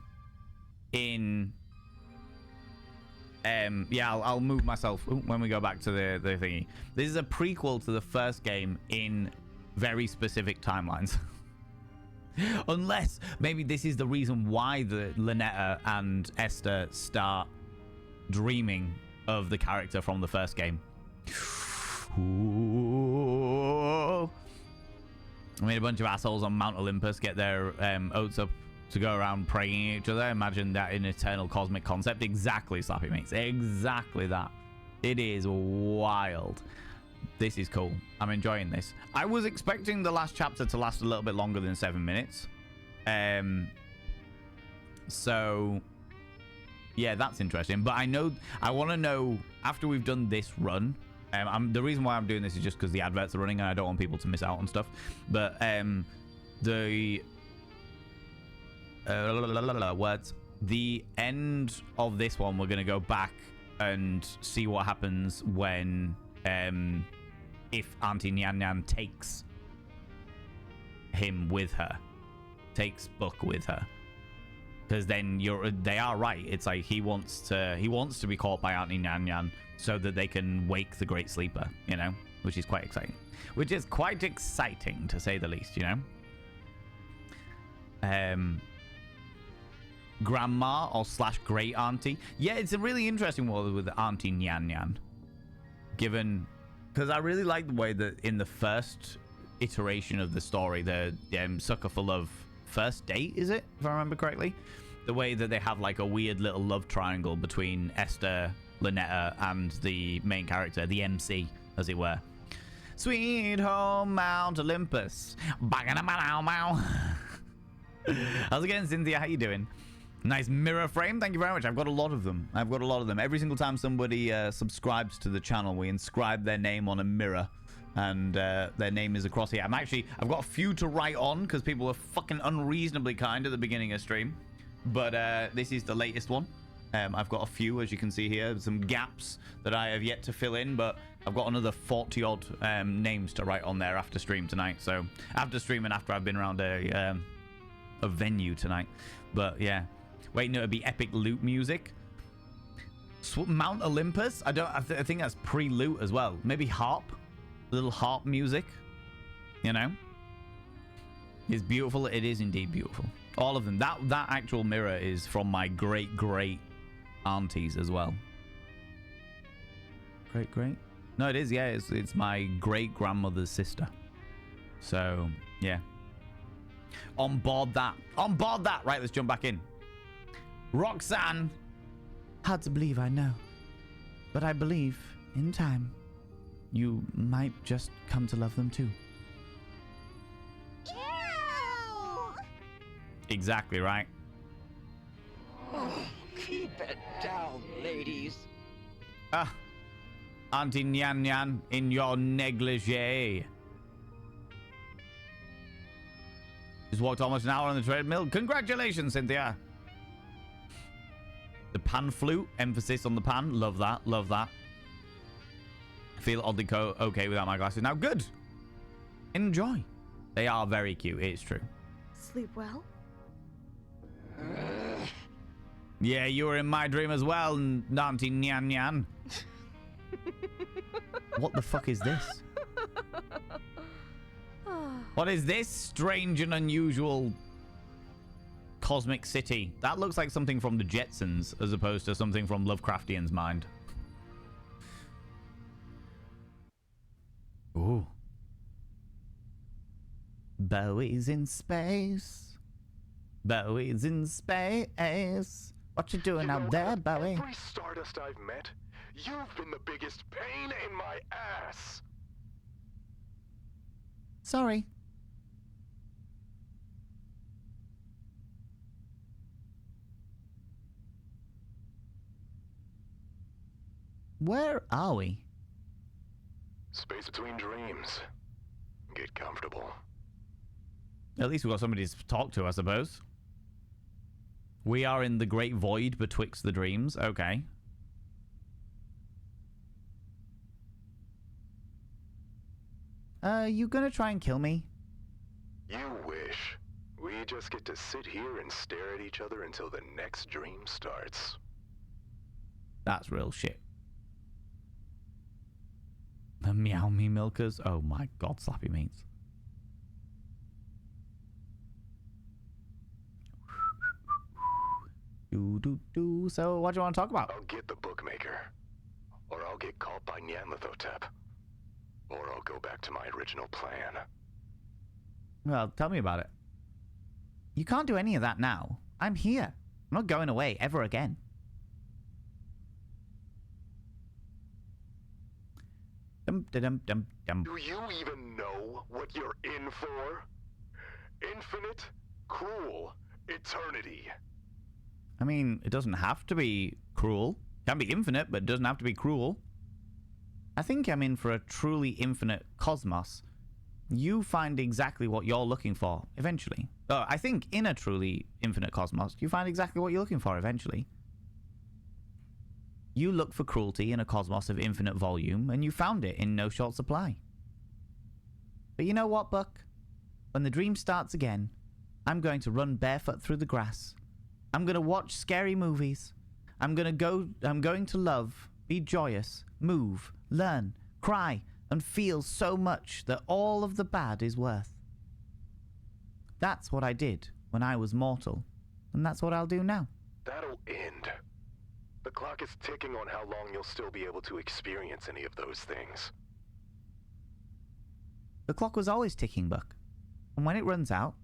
in... yeah, I'll move myself when we go back to the thingy. This is a prequel to the first game in very specific timelines. Unless maybe this is the reason why the Lynetta and Esther start dreaming of the character from the first game. Ooh. I mean, a bunch of assholes on Mount Olympus get their oats up to go around praying at each other. Imagine that in eternal cosmic concept. Exactly, Slappy Mates. Exactly that. It is wild. This is cool. I'm enjoying this. I was expecting the last chapter to last a little bit longer than 7 minutes. So, yeah, that's interesting. But I want to know, after we've done this run, the reason why I'm doing this is just because the adverts are running and I don't want people to miss out on stuff. But the end of this one, we're going to go back and see what happens when if Auntie Nyan Nyan takes him with her, takes Buck with her, because then they are right. It's like he wants to be caught by Auntie Nyan Nyan so that they can wake the Great Sleeper, you know, which is quite exciting. Which is quite exciting to say the least, you know. Grandma or / great auntie. Yeah, it's a really interesting one with Auntie Nyan Nyan. Given, because I really like the way that in the first iteration of the story, the Sucker for Love first date, is it, if I remember correctly, the way that they have like a weird little love triangle between Esther, Lynetta, and the main character, the MC, as it were. Sweet home Mount Olympus. How's it going, Cynthia? How you doing? Nice mirror frame. Thank you very much. I've got a lot of them. Every single time somebody subscribes to the channel, we inscribe their name on a mirror, and their name is across here. I've got a few to write on because people were fucking unreasonably kind at the beginning of stream, but this is the latest one. I've got a few, as you can see here, some gaps that I have yet to fill in, but I've got another 40 odd names to write on there after stream tonight. So after stream and after I've been around a venue tonight. But yeah. Wait, no, it'd be epic loot music. Mount Olympus? I think that's pre-loot as well. Maybe harp? A little harp music. You know? It's beautiful. It is indeed beautiful. All of them. That actual mirror is from my great aunties as well. Great? No, it is, yeah. It's my great-grandmother's sister. So, yeah. On board that. Right, let's jump back in. Roxanne. Hard to believe, I know. But I believe, in time, you might just come to love them too. Ew! Exactly right. Oh, keep it down, ladies. Auntie Nyan Nyan in your negligee. Just walked almost an hour on the treadmill. Congratulations, Cynthia. The pan flute, emphasis on the pan. Love that, love that. I feel oddly okay without my glasses now. Good. Enjoy. They are very cute, it's true. Sleep well? Yeah, you were in my dream as well, Auntie Nyan Nyan. What the fuck is this? What is this strange and unusual cosmic city? That looks like something from the Jetsons as opposed to something from Lovecraftian's mind. Ooh. Bowie's in space. Bowie's in space. What you doing out there, Bowie? Every Stardust I've met, you've been the biggest pain in my ass. Sorry. Where are we? Space between dreams. Get comfortable. At least we've got somebody to talk to, I suppose. We are in the great void betwixt the dreams. Okay. You gonna try and kill me? You wish. We just get to sit here and stare at each other until the next dream starts. That's real shit. The Meow Me Milkers. Oh my god, Slappy Meats. So, what do you want to talk about? I'll get the bookmaker. Or I'll get caught by Nyanlathotep. Or I'll go back to my original plan. Well, tell me about it. You can't do any of that now. I'm here. I'm not going away ever again. Dum dum dum dum. Do you even know what you're in for? Infinite, cruel, eternity. I mean, it doesn't have to be cruel. It can be infinite, but it doesn't have to be cruel. I think I'm in for a truly infinite cosmos. You find exactly what you're looking for, eventually. I think in a truly infinite cosmos, you find exactly what you're looking for, eventually. You look for cruelty in a cosmos of infinite volume, and you found it in no short supply. But you know what, Buck? When the dream starts again, I'm going to run barefoot through the grass. I'm going to watch scary movies. I'm going to love, be joyous, move, learn, cry, and feel so much that all of the bad is worth. That's what I did when I was mortal, and that's what I'll do now. That'll end. The clock is ticking on how long you'll still be able to experience any of those things. The clock was always ticking, Buck. And when it runs out,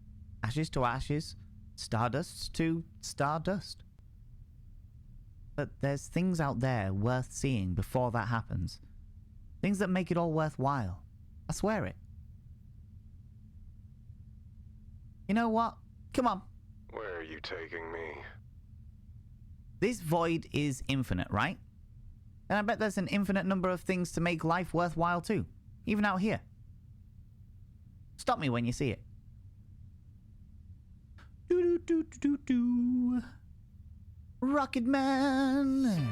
ashes to ashes, stardust to stardust. But there's things out there worth seeing before that happens. Things that make it all worthwhile. I swear it. You know what? Come on. Where are you taking me? This void is infinite, right? And I bet there's an infinite number of things to make life worthwhile too. Even out here. Stop me when you see it. Do-do-do-do-do-do. Rocket Man!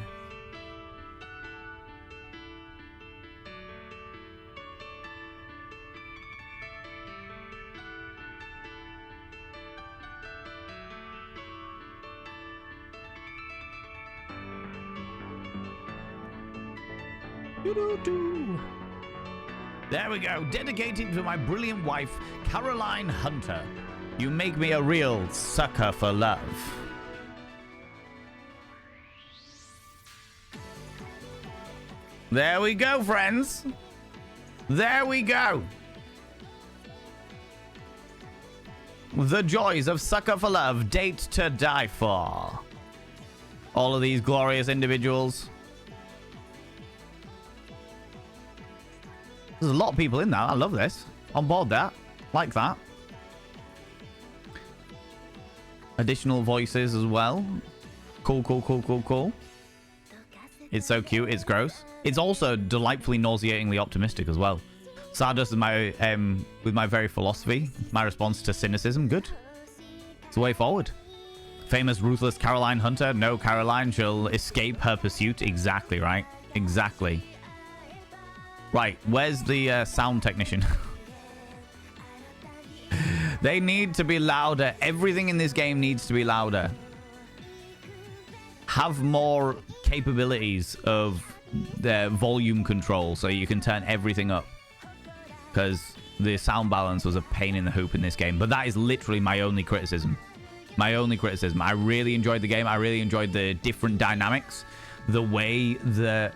Do-do-do. There we go. Dedicated to my brilliant wife, Caroline Hunter. You make me a real sucker for love. There we go, friends. There we go. The joys of Sucker for Love, date to die for. All of these glorious individuals. There's a lot of people in that. I love this. On board that. Like that. Additional voices as well. Cool, cool, cool, cool, cool. It's so cute. It's gross. It's also delightfully nauseatingly optimistic as well. Stardust is my with my very philosophy, my response to cynicism. Good. It's the way forward. Famous ruthless Caroline Hunter. No, Caroline, she'll escape her pursuit. Exactly right. Exactly. Right. Where's the sound technician? They need to be louder. Everything in this game needs to be louder. Have more capabilities of the volume control so you can turn everything up. Because the sound balance was a pain in the hoop in this game. But that is literally my only criticism. My only criticism. I really enjoyed the game. I really enjoyed the different dynamics. The way that...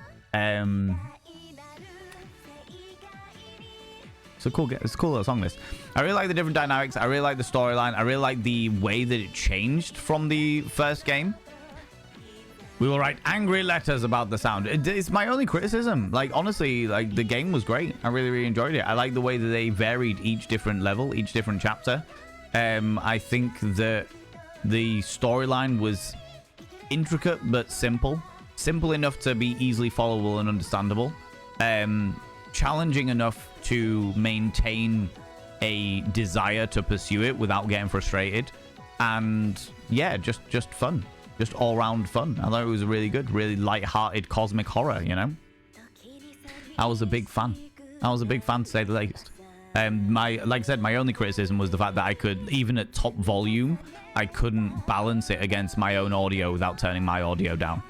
It's a cool little song, this. I really like the different dynamics. I really like the storyline. I really like the way that it changed from the first game. We will write angry letters about the sound. It's my only criticism. Like, honestly, like, the game was great. I really, really enjoyed it. I like the way that they varied each different level, each different chapter. I think that the storyline was intricate but simple. Simple enough to be easily followable and understandable. Challenging enough to maintain a desire to pursue it without getting frustrated. And, yeah, just fun. Just all-round fun. I thought it was really good. Really light-hearted cosmic horror, you know? I was a big fan. I was a big fan, to say the least. Like I said, my only criticism was the fact that I could, even at top volume, I couldn't balance it against my own audio without turning my audio down.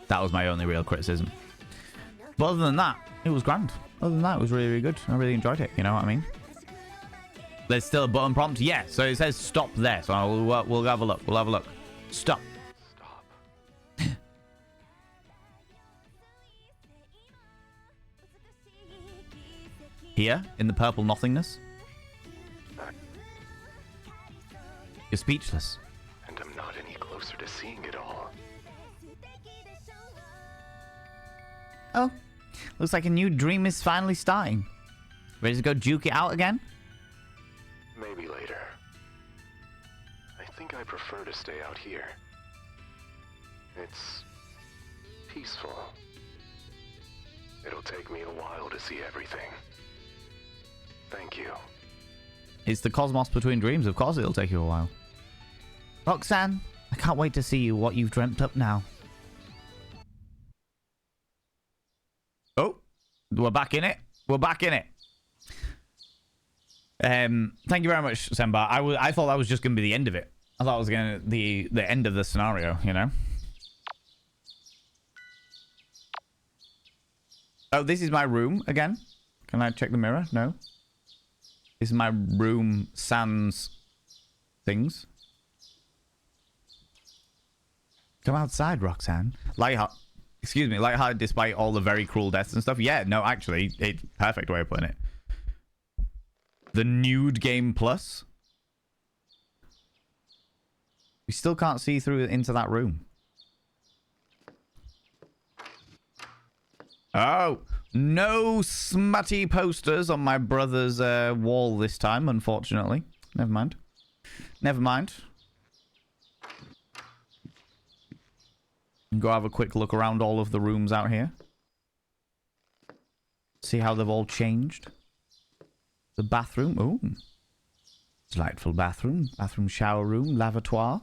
That was my only real criticism. But other than that, it was grand. Other than that, it was really, really good. I really enjoyed it. You know what I mean? There's still a button prompt. Yeah, so it says stop there. So we'll have a look. We'll have a look. Stop. Here, in the purple nothingness. You're speechless. And I'm not any closer to seeing it all. Oh, looks like a new dream is finally starting. Ready to go juke it out again? Maybe later. I think I prefer to stay out here. It's peaceful. It'll take me a while to see everything. Thank you. It's the cosmos between dreams. Of course it'll take you a while. Roxanne, I can't wait to see what you've dreamt up now. Oh, we're back in it. We're back in it. Thank you very much, Semba. I thought that was just going to be the end of it. I thought it was going to be the end of the scenario, you know? Oh, this is my room again. Can I check the mirror? No. This is my room sans things. Come outside, Roxanne. Lighthearted despite all the very cruel deaths and stuff. Yeah, no, actually, it's perfect way of putting it. The nude game plus. We still can't see through into that room. Oh, no smutty posters on my brother's wall this time, unfortunately. Never mind. Never mind. Go have a quick look around all of the rooms out here. See how they've all changed. The bathroom. Ooh. Delightful bathroom. Bathroom, shower room, lavatoire.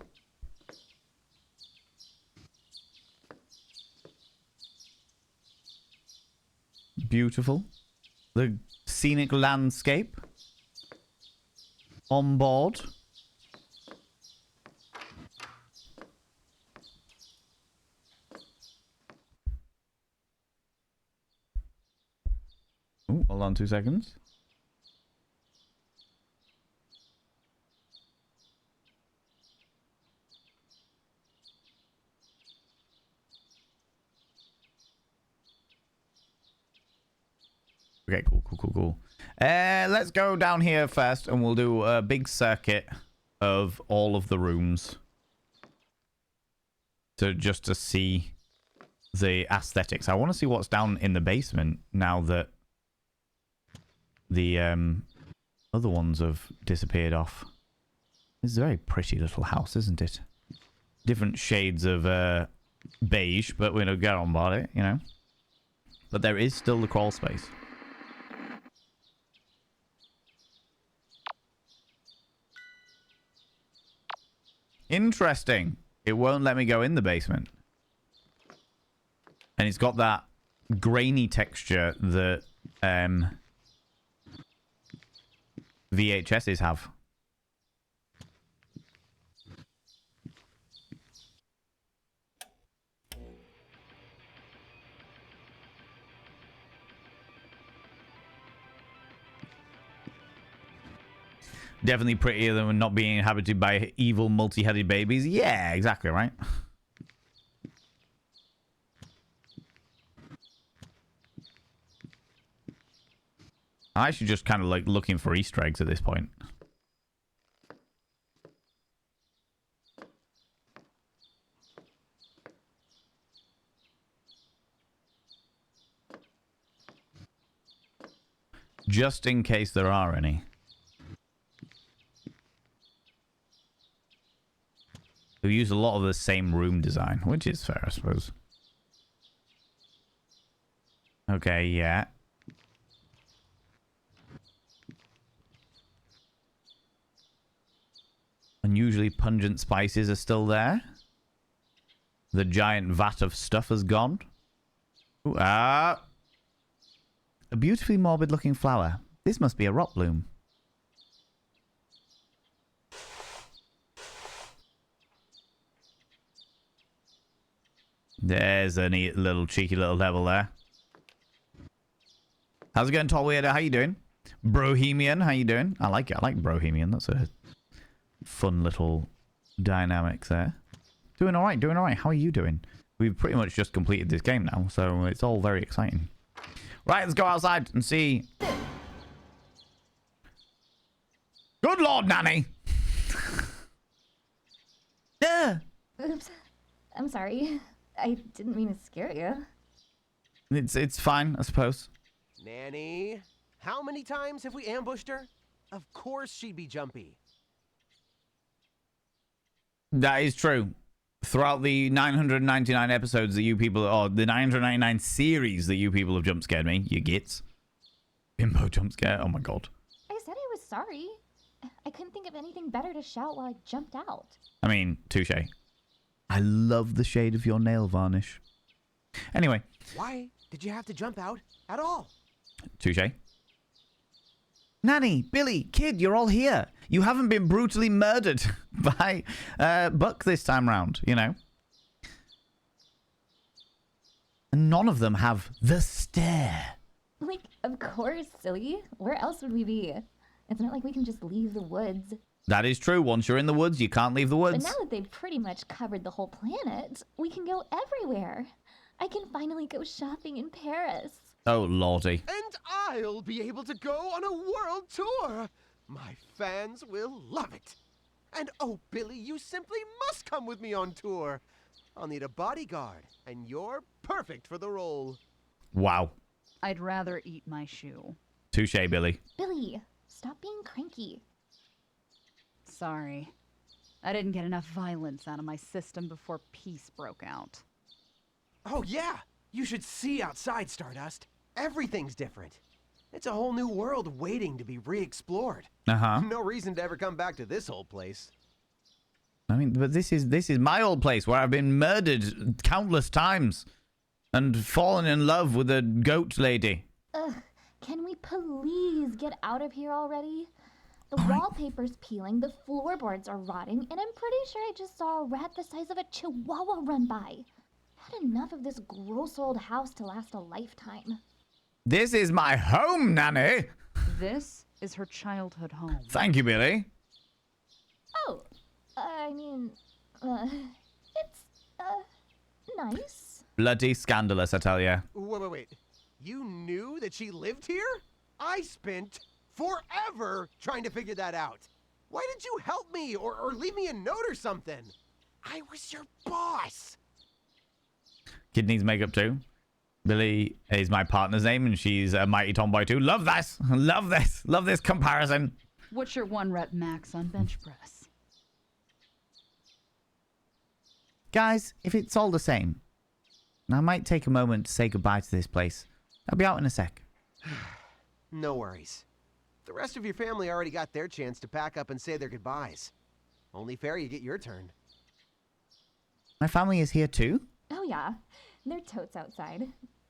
Beautiful. The scenic landscape. On board. Oh, hold on 2 seconds. Okay, cool. Let's go down here first, and we'll do a big circuit of all of the rooms. Just to see the aesthetics. I want to see what's down in the basement now that the other ones have disappeared off. This is a very pretty little house, isn't it? Different shades of beige, but we don't get on about it, you know. But there is still the crawl space. Interesting. It won't let me go in the basement. And it's got that grainy texture that VHSs have. Definitely prettier than not being inhabited by evil multi-headed babies. Yeah, exactly right. I'm actually just kind of like looking for Easter eggs at this point. Just in case there are any. We use a lot of the same room design, which is fair, I suppose. Okay, yeah. Unusually pungent spices are still there. The giant vat of stuff has gone. Ooh, a beautifully morbid looking flower. This must be a rock bloom. There's a neat little cheeky little devil there. How's it going, Tall Weirdo? How you doing? Brohemian, how you doing? I like it. I like Brohemian. That's a fun little dynamics there. Doing all right, doing all right. How are you doing? We've pretty much just completed this game now, so it's all very exciting. Right, let's go outside and see. Good Lord, Nanny! Yeah. Oops. I'm sorry. I didn't mean to scare you. It's fine, I suppose. Nanny, how many times have we ambushed her? Of course she'd be jumpy. That is true. Throughout the 999 episodes that you people, or the 999 series that you people have jump scared me, you gits. Bimbo jump scare, oh my god. I said I was sorry. I couldn't think of anything better to shout while I jumped out. I mean, touche. I love the shade of your nail varnish. Anyway. Why did you have to jump out at all? Touche. Nanny, Billy, Kid, you're all here. You haven't been brutally murdered by Buck this time round, you know. And none of them have the stare. Like, of course, silly. Where else would we be? It's not like we can just leave the woods. That is true. Once you're in the woods, you can't leave the woods. But now that they've pretty much covered the whole planet, we can go everywhere. I can finally go shopping in Paris. Oh, lordy. And I'll be able to go on a world tour. My fans will love it. And oh, Billy, you simply must come with me on tour. I'll need a bodyguard, and you're perfect for the role. Wow. I'd rather eat my shoe. Touche, Billy. Billy, stop being cranky. Sorry. I didn't get enough violence out of my system before peace broke out. Oh, yeah. You should see outside, Stardust. Everything's different. It's a whole new world waiting to be re-explored. Uh-huh. No reason to ever come back to this old place. I mean, but this is my old place where I've been murdered countless times and fallen in love with a goat lady. Ugh, can we please get out of here already? The wallpaper's peeling, the floorboards are rotting, and I'm pretty sure I just saw a rat the size of a chihuahua run by. Had enough of this gross old house to last a lifetime. This is my home, Nanny. This is her childhood home. Thank you, Billy. Oh, I mean, it's, nice. Bloody scandalous, I tell ya. Wait. You knew that she lived here? I spent forever trying to figure that out. Why didn't you help me or leave me a note or something? I was your boss. Kid needs makeup too. Billy is my partner's name and she's a mighty tomboy too. Love this. Love this. Love this comparison. What's your 1 rep max on bench press? Guys, if it's all the same, I might take a moment to say goodbye to this place. I'll be out in a sec. No worries. The rest of your family already got their chance to pack up and say their goodbyes. Only fair you get your turn. My family is here too? Oh yeah, they're totes outside.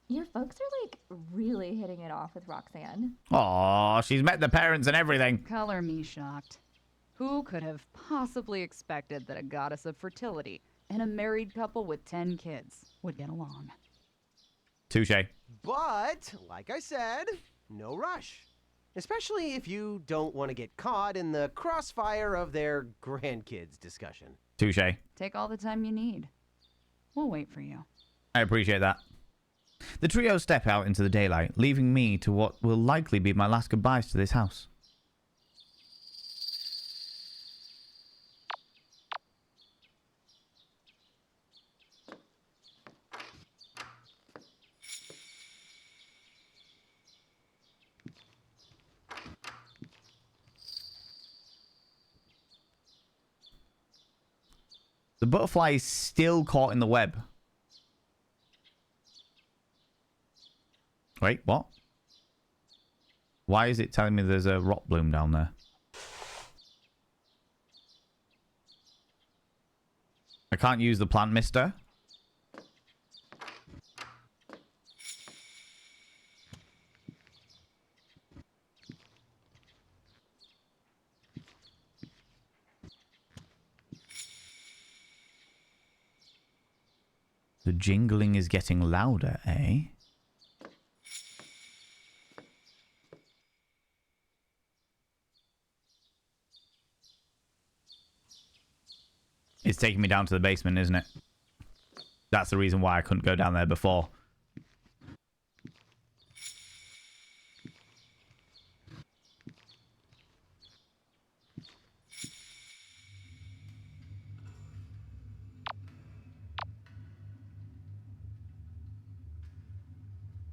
Your folks are like really hitting it off with Roxanne. Aw, she's met the parents and everything. Color me shocked. Who could have possibly expected that a goddess of fertility and a married couple with 10 kids would get along? Touche. But, like I said, no rush. Especially if you don't want to get caught in the crossfire of their grandkids discussion. Touche. Take all the time you need. We'll wait for you. I appreciate that. The trio step out into the daylight, leaving me to what will likely be my last goodbyes to this house. The butterfly is still caught in the web. Wait, what? Why is it telling me there's a rock bloom down there? I can't use the plant mister. The jingling is getting louder, eh? It's taking me down to the basement, isn't it? That's the reason why I couldn't go down there before.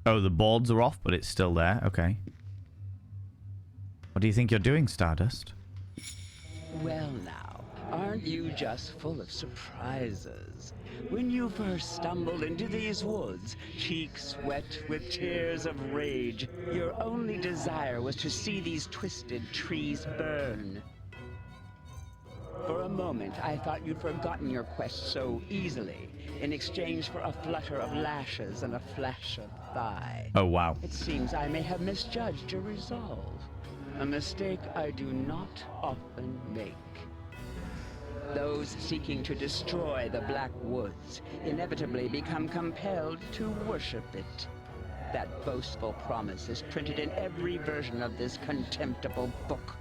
Oh, the boards are off, but it's still there. Okay. What do you think you're doing, Stardust? Well now, aren't you just full of surprises? When you first stumbled into these woods, cheeks wet with tears of rage, your only desire was to see these twisted trees burn. For a moment, I thought you'd forgotten your quest so easily, in exchange for a flutter of lashes and a flash of thigh. Oh, wow. It seems I may have misjudged your resolve. A mistake I do not often make. Those seeking to destroy the Black Woods inevitably become compelled to worship it. That boastful promise is printed in every version of this contemptible book.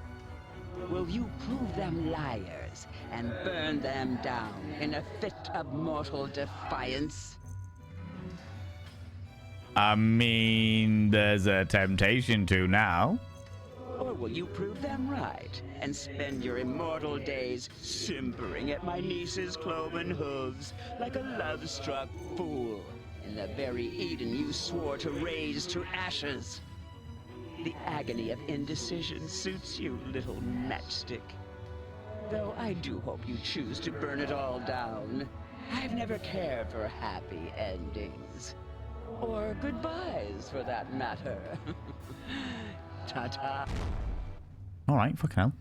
Will you prove them liars and burn them down in a fit of mortal defiance? I mean, there's a temptation to now. Or will you prove them right and spend your immortal days simpering at my niece's cloven hooves like a love-struck fool in the very Eden you swore to raise to ashes? The agony of indecision suits you, little matchstick. Though I do hope you choose to burn it all down. I've never cared for happy endings. Or goodbyes, for that matter. Ta-ta. All right, fucking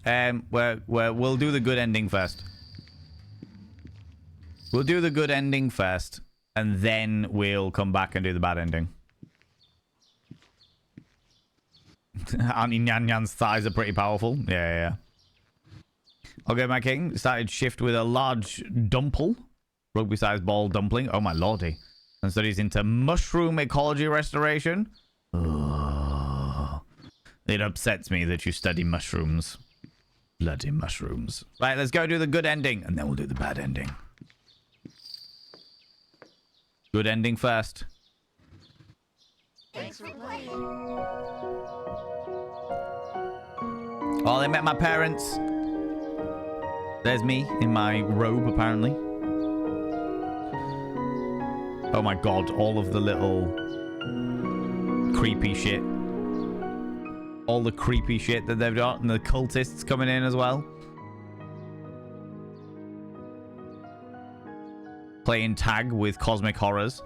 hell. We'll do the good ending first. We'll do the good ending first, and then we'll come back and do the bad ending. Auntie Nyan Nyan's thighs are pretty powerful. Yeah. Okay, my king. Started shift with a large dumple. Rugby-sized ball dumpling. Oh, my lordy. And studies into mushroom ecology restoration. Ugh. It upsets me that you study mushrooms. Bloody mushrooms. Right, let's go do the good ending, and then we'll do the bad ending. Good ending first. Thanks for playing. Oh, they met my parents. There's me in my robe, apparently. Oh my god, all of the little creepy shit. All the creepy shit that they've got, and the cultists coming in as well. playing tag with cosmic horrors.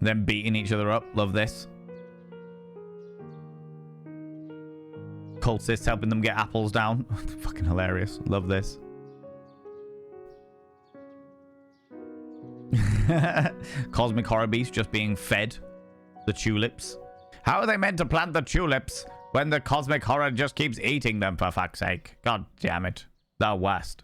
Then beating each other up. Love this. Cultists helping them get apples down. Fucking hilarious. Love this. Cosmic horror beast just being fed the tulips. How are they meant to plant the tulips when the cosmic horror just keeps eating them, for fuck's sake? God damn it. The worst.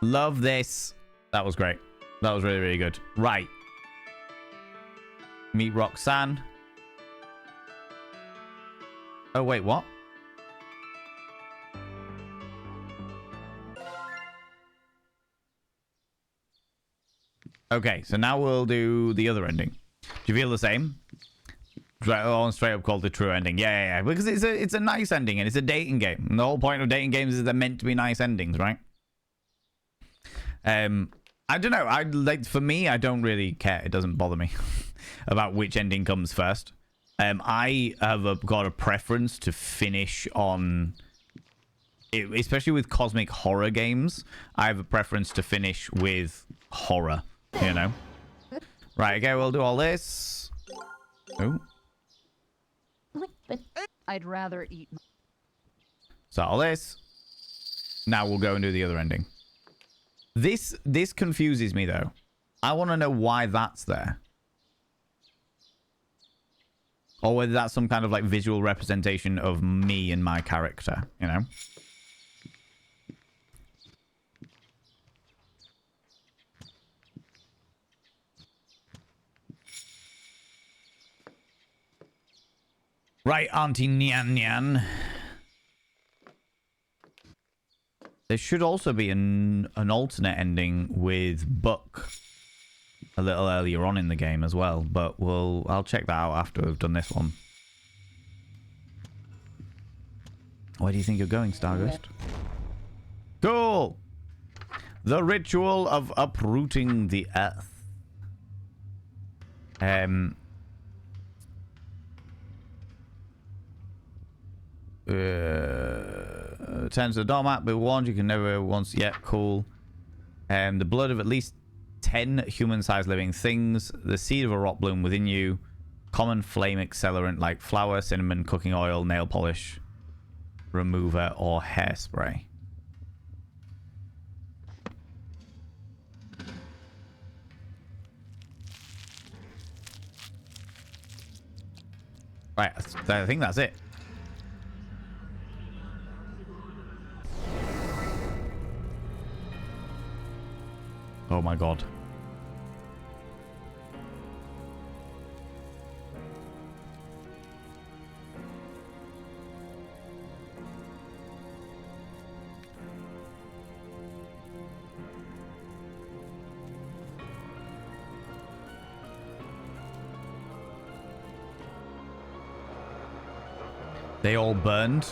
Love this. That was great. That was really, really good. Right. Meet Roxanne. Oh, wait, what? Okay, so now we'll do the other ending. Do you feel the same? Straight up called the true ending. Yeah. Because it's a nice ending and it's a dating game. And the whole point of dating games is they're meant to be nice endings, right? I don't know. For me, I don't really care. It doesn't bother me about which ending comes first. I have got a preference to finish on, especially with cosmic horror games. I have a preference to finish with horror. You know. Right. Okay. We'll do all this. Oh. I'd rather eat. So all this. Now we'll go and do the other ending. This confuses me though. I want to know why that's there. Or whether that's some kind of like visual representation of me and my character, you know? Right, Auntie Nyan Nyan. There should also be an alternate ending with Buck a little earlier on in the game as well, but I'll check that out after we've done this one. Where do you think you're going, Starghost? Cool! The ritual of uprooting the earth. Turns to the doormat, be warned, you can never once yet. Cool. The blood of at least 10 human-sized living things, the seed of a rot bloom within you, common flame accelerant like flour, cinnamon, cooking oil, nail polish remover, or hairspray. Right, I think that's it. Oh my god. They all burned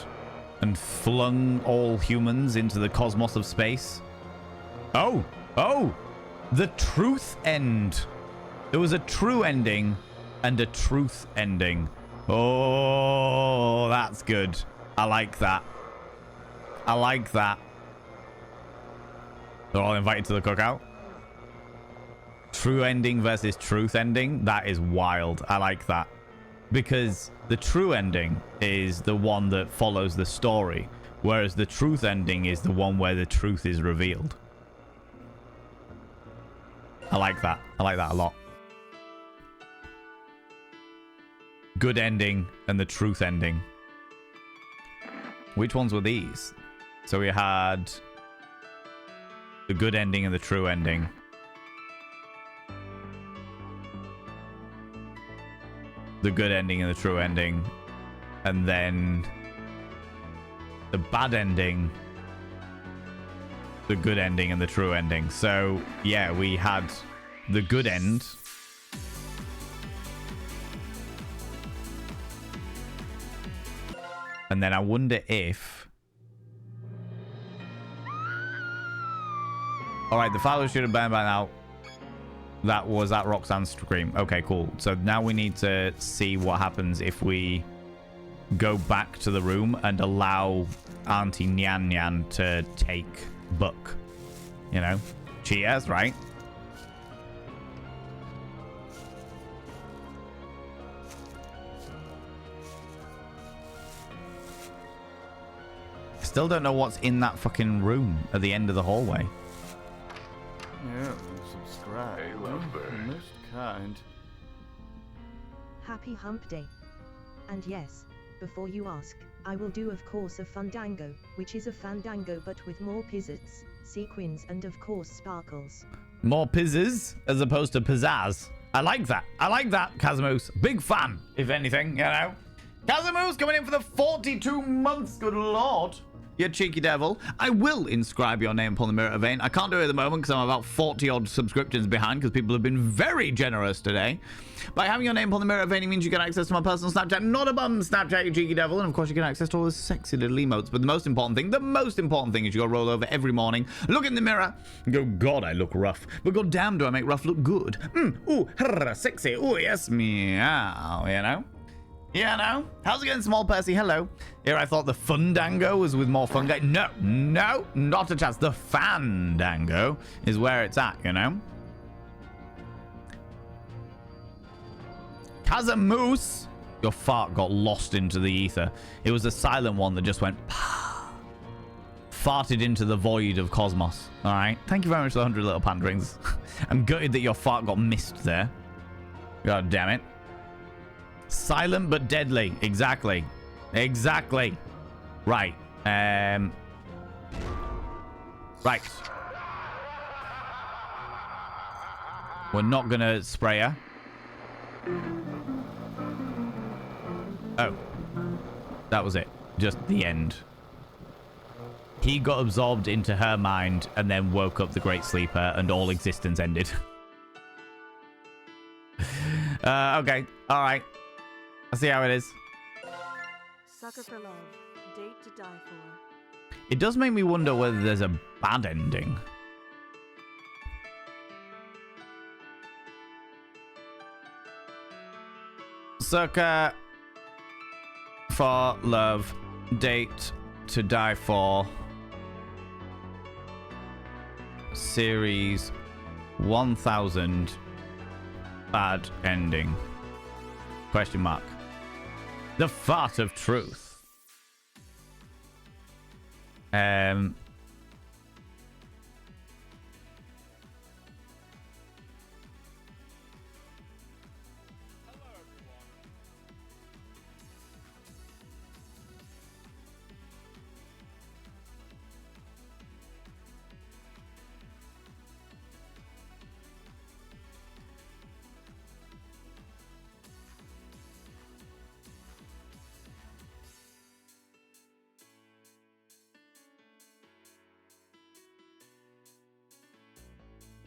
and flung all humans into the cosmos of space. Oh! Oh! The truth end. There was a true ending and a truth ending. Oh, that's good. I like that. I like that. They're all invited to the cookout. True ending versus truth ending. That is wild. I like that. Because the true ending is the one that follows the story, whereas the truth ending is the one where the truth is revealed. I like that. I like that a lot. Good ending and the truth ending. Which ones were these? So we had the good ending and the true ending. The good ending and the true ending. And then the bad ending, the good ending, and the true ending. So, yeah, we had the good end. And then I wonder if... All right, the father should have been by now. That was that Roxanne scream. Okay, cool. So now we need to see what happens if we go back to the room and allow Auntie Nyan Nyan to take Buck. You know? Cheers, right? Still don't know what's in that fucking room at the end of the hallway. Yeah, subscribe. Hey, Lovebird. Most kind. Happy hump day. And yes, before you ask, I will do of course a fandango, which is a fandango but with more pizzazz, sequins and of course sparkles. More pizzazz as opposed to pizzazz. I like that. I like that, Kazimoos. Big fan, if anything, you know. Kazimoos coming in for the 42 months, good lord. You cheeky devil. I will inscribe your name upon the Mirror Vein. I can't do it at the moment because I'm about 40 odd subscriptions behind because people have been very generous today. By having your name upon the Mirror Vein, it means you get access to my personal Snapchat, not a bum Snapchat, you cheeky devil. And of course, you get access to all the sexy little emotes. But the most important thing is you go roll over every morning, look in the mirror, and go, God, I look rough. But god damn, do I make rough look good. Ooh, sexy. Ooh, yes, meow, you know? Yeah, no. How's it going, Small Percy? Hello. Here, I thought the Fundango was with more fun guy. No, not a chance. The Fandango is where it's at, you know? Kazamoose! Your fart got lost into the ether. It was a silent one that just went farted into the void of cosmos. All right. Thank you very much for the 100 little panderings. I'm gutted that your fart got missed there. God damn it. Silent but deadly. Exactly. Right. Right. We're not gonna spray her. Oh. That was it. Just the end. He got absorbed into her mind and then woke up the Great Sleeper and all existence ended. Okay. All right. I see how it is. Sucker for love. Date to die for. It does make me wonder whether there's a bad ending. Sucker for love. Date to die for. Series 1000. Bad ending. Question mark. The fart of truth.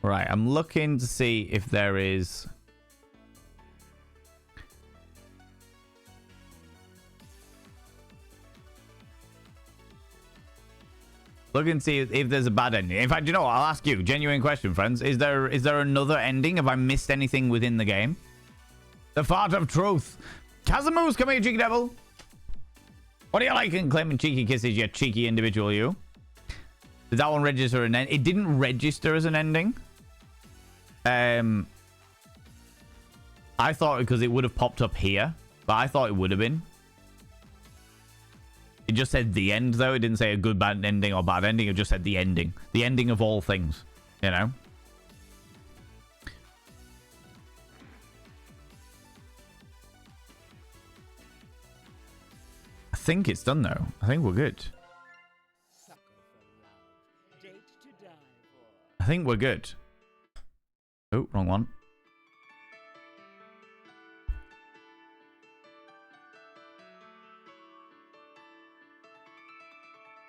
Right, I'm looking to see if there is... Looking to see if there's a bad ending. In fact, you know what? I'll ask you. Genuine question, friends. Is there another ending? Have I missed anything within the game? The fart of truth. Kazamoose, come here, cheeky devil. What do you like in claiming cheeky kisses, you cheeky individual, you? Did that one register an end? It didn't register as an ending. I thought because it would have popped up here, but I thought it would have been. It just said the end, though. It didn't say a good, bad ending or bad ending. It just said the ending. The ending of all things, you know? I think it's done, though. I think we're good. I think we're good. Oh, wrong one.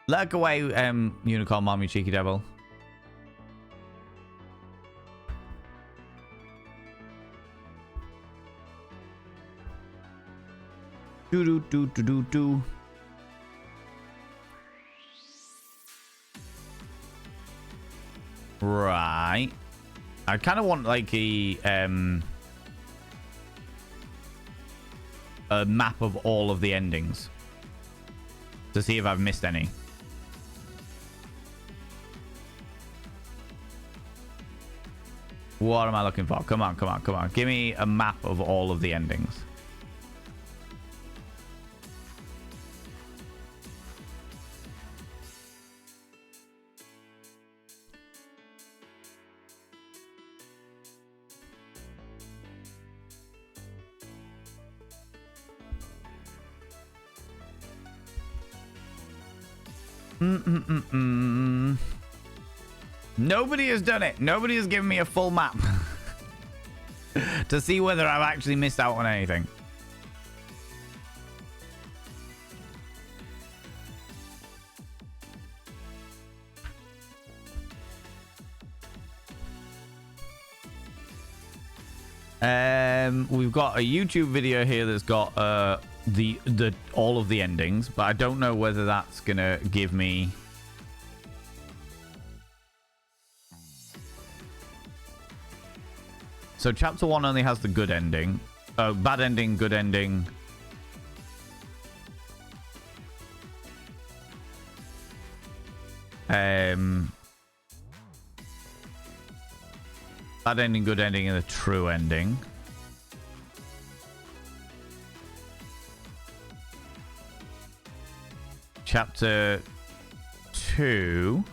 Lurk away, unicorn mom, you cheeky devil. Do do do do do do. Right. I kind of want like a map of all of the endings to see if I've missed any. What am I looking for? Come on, come on, come on. Give me a map of all of the endings. Nobody has done it. Nobody has given me a full map to see whether I've actually missed out on anything. We've got a YouTube video here that's got the all of the endings, but I don't know whether that's gonna give me. So chapter 1 only has the good ending. Bad ending, good ending. Bad ending, good ending, and the true ending. Chapter 2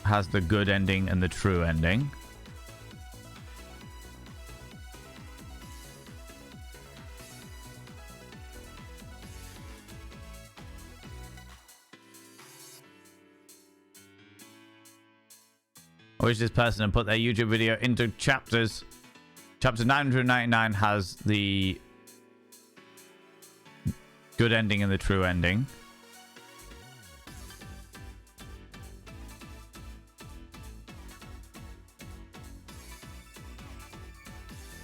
has the good ending and the true ending. I wish this person had put their YouTube video into chapters. Chapter 999 has the good ending and the true ending.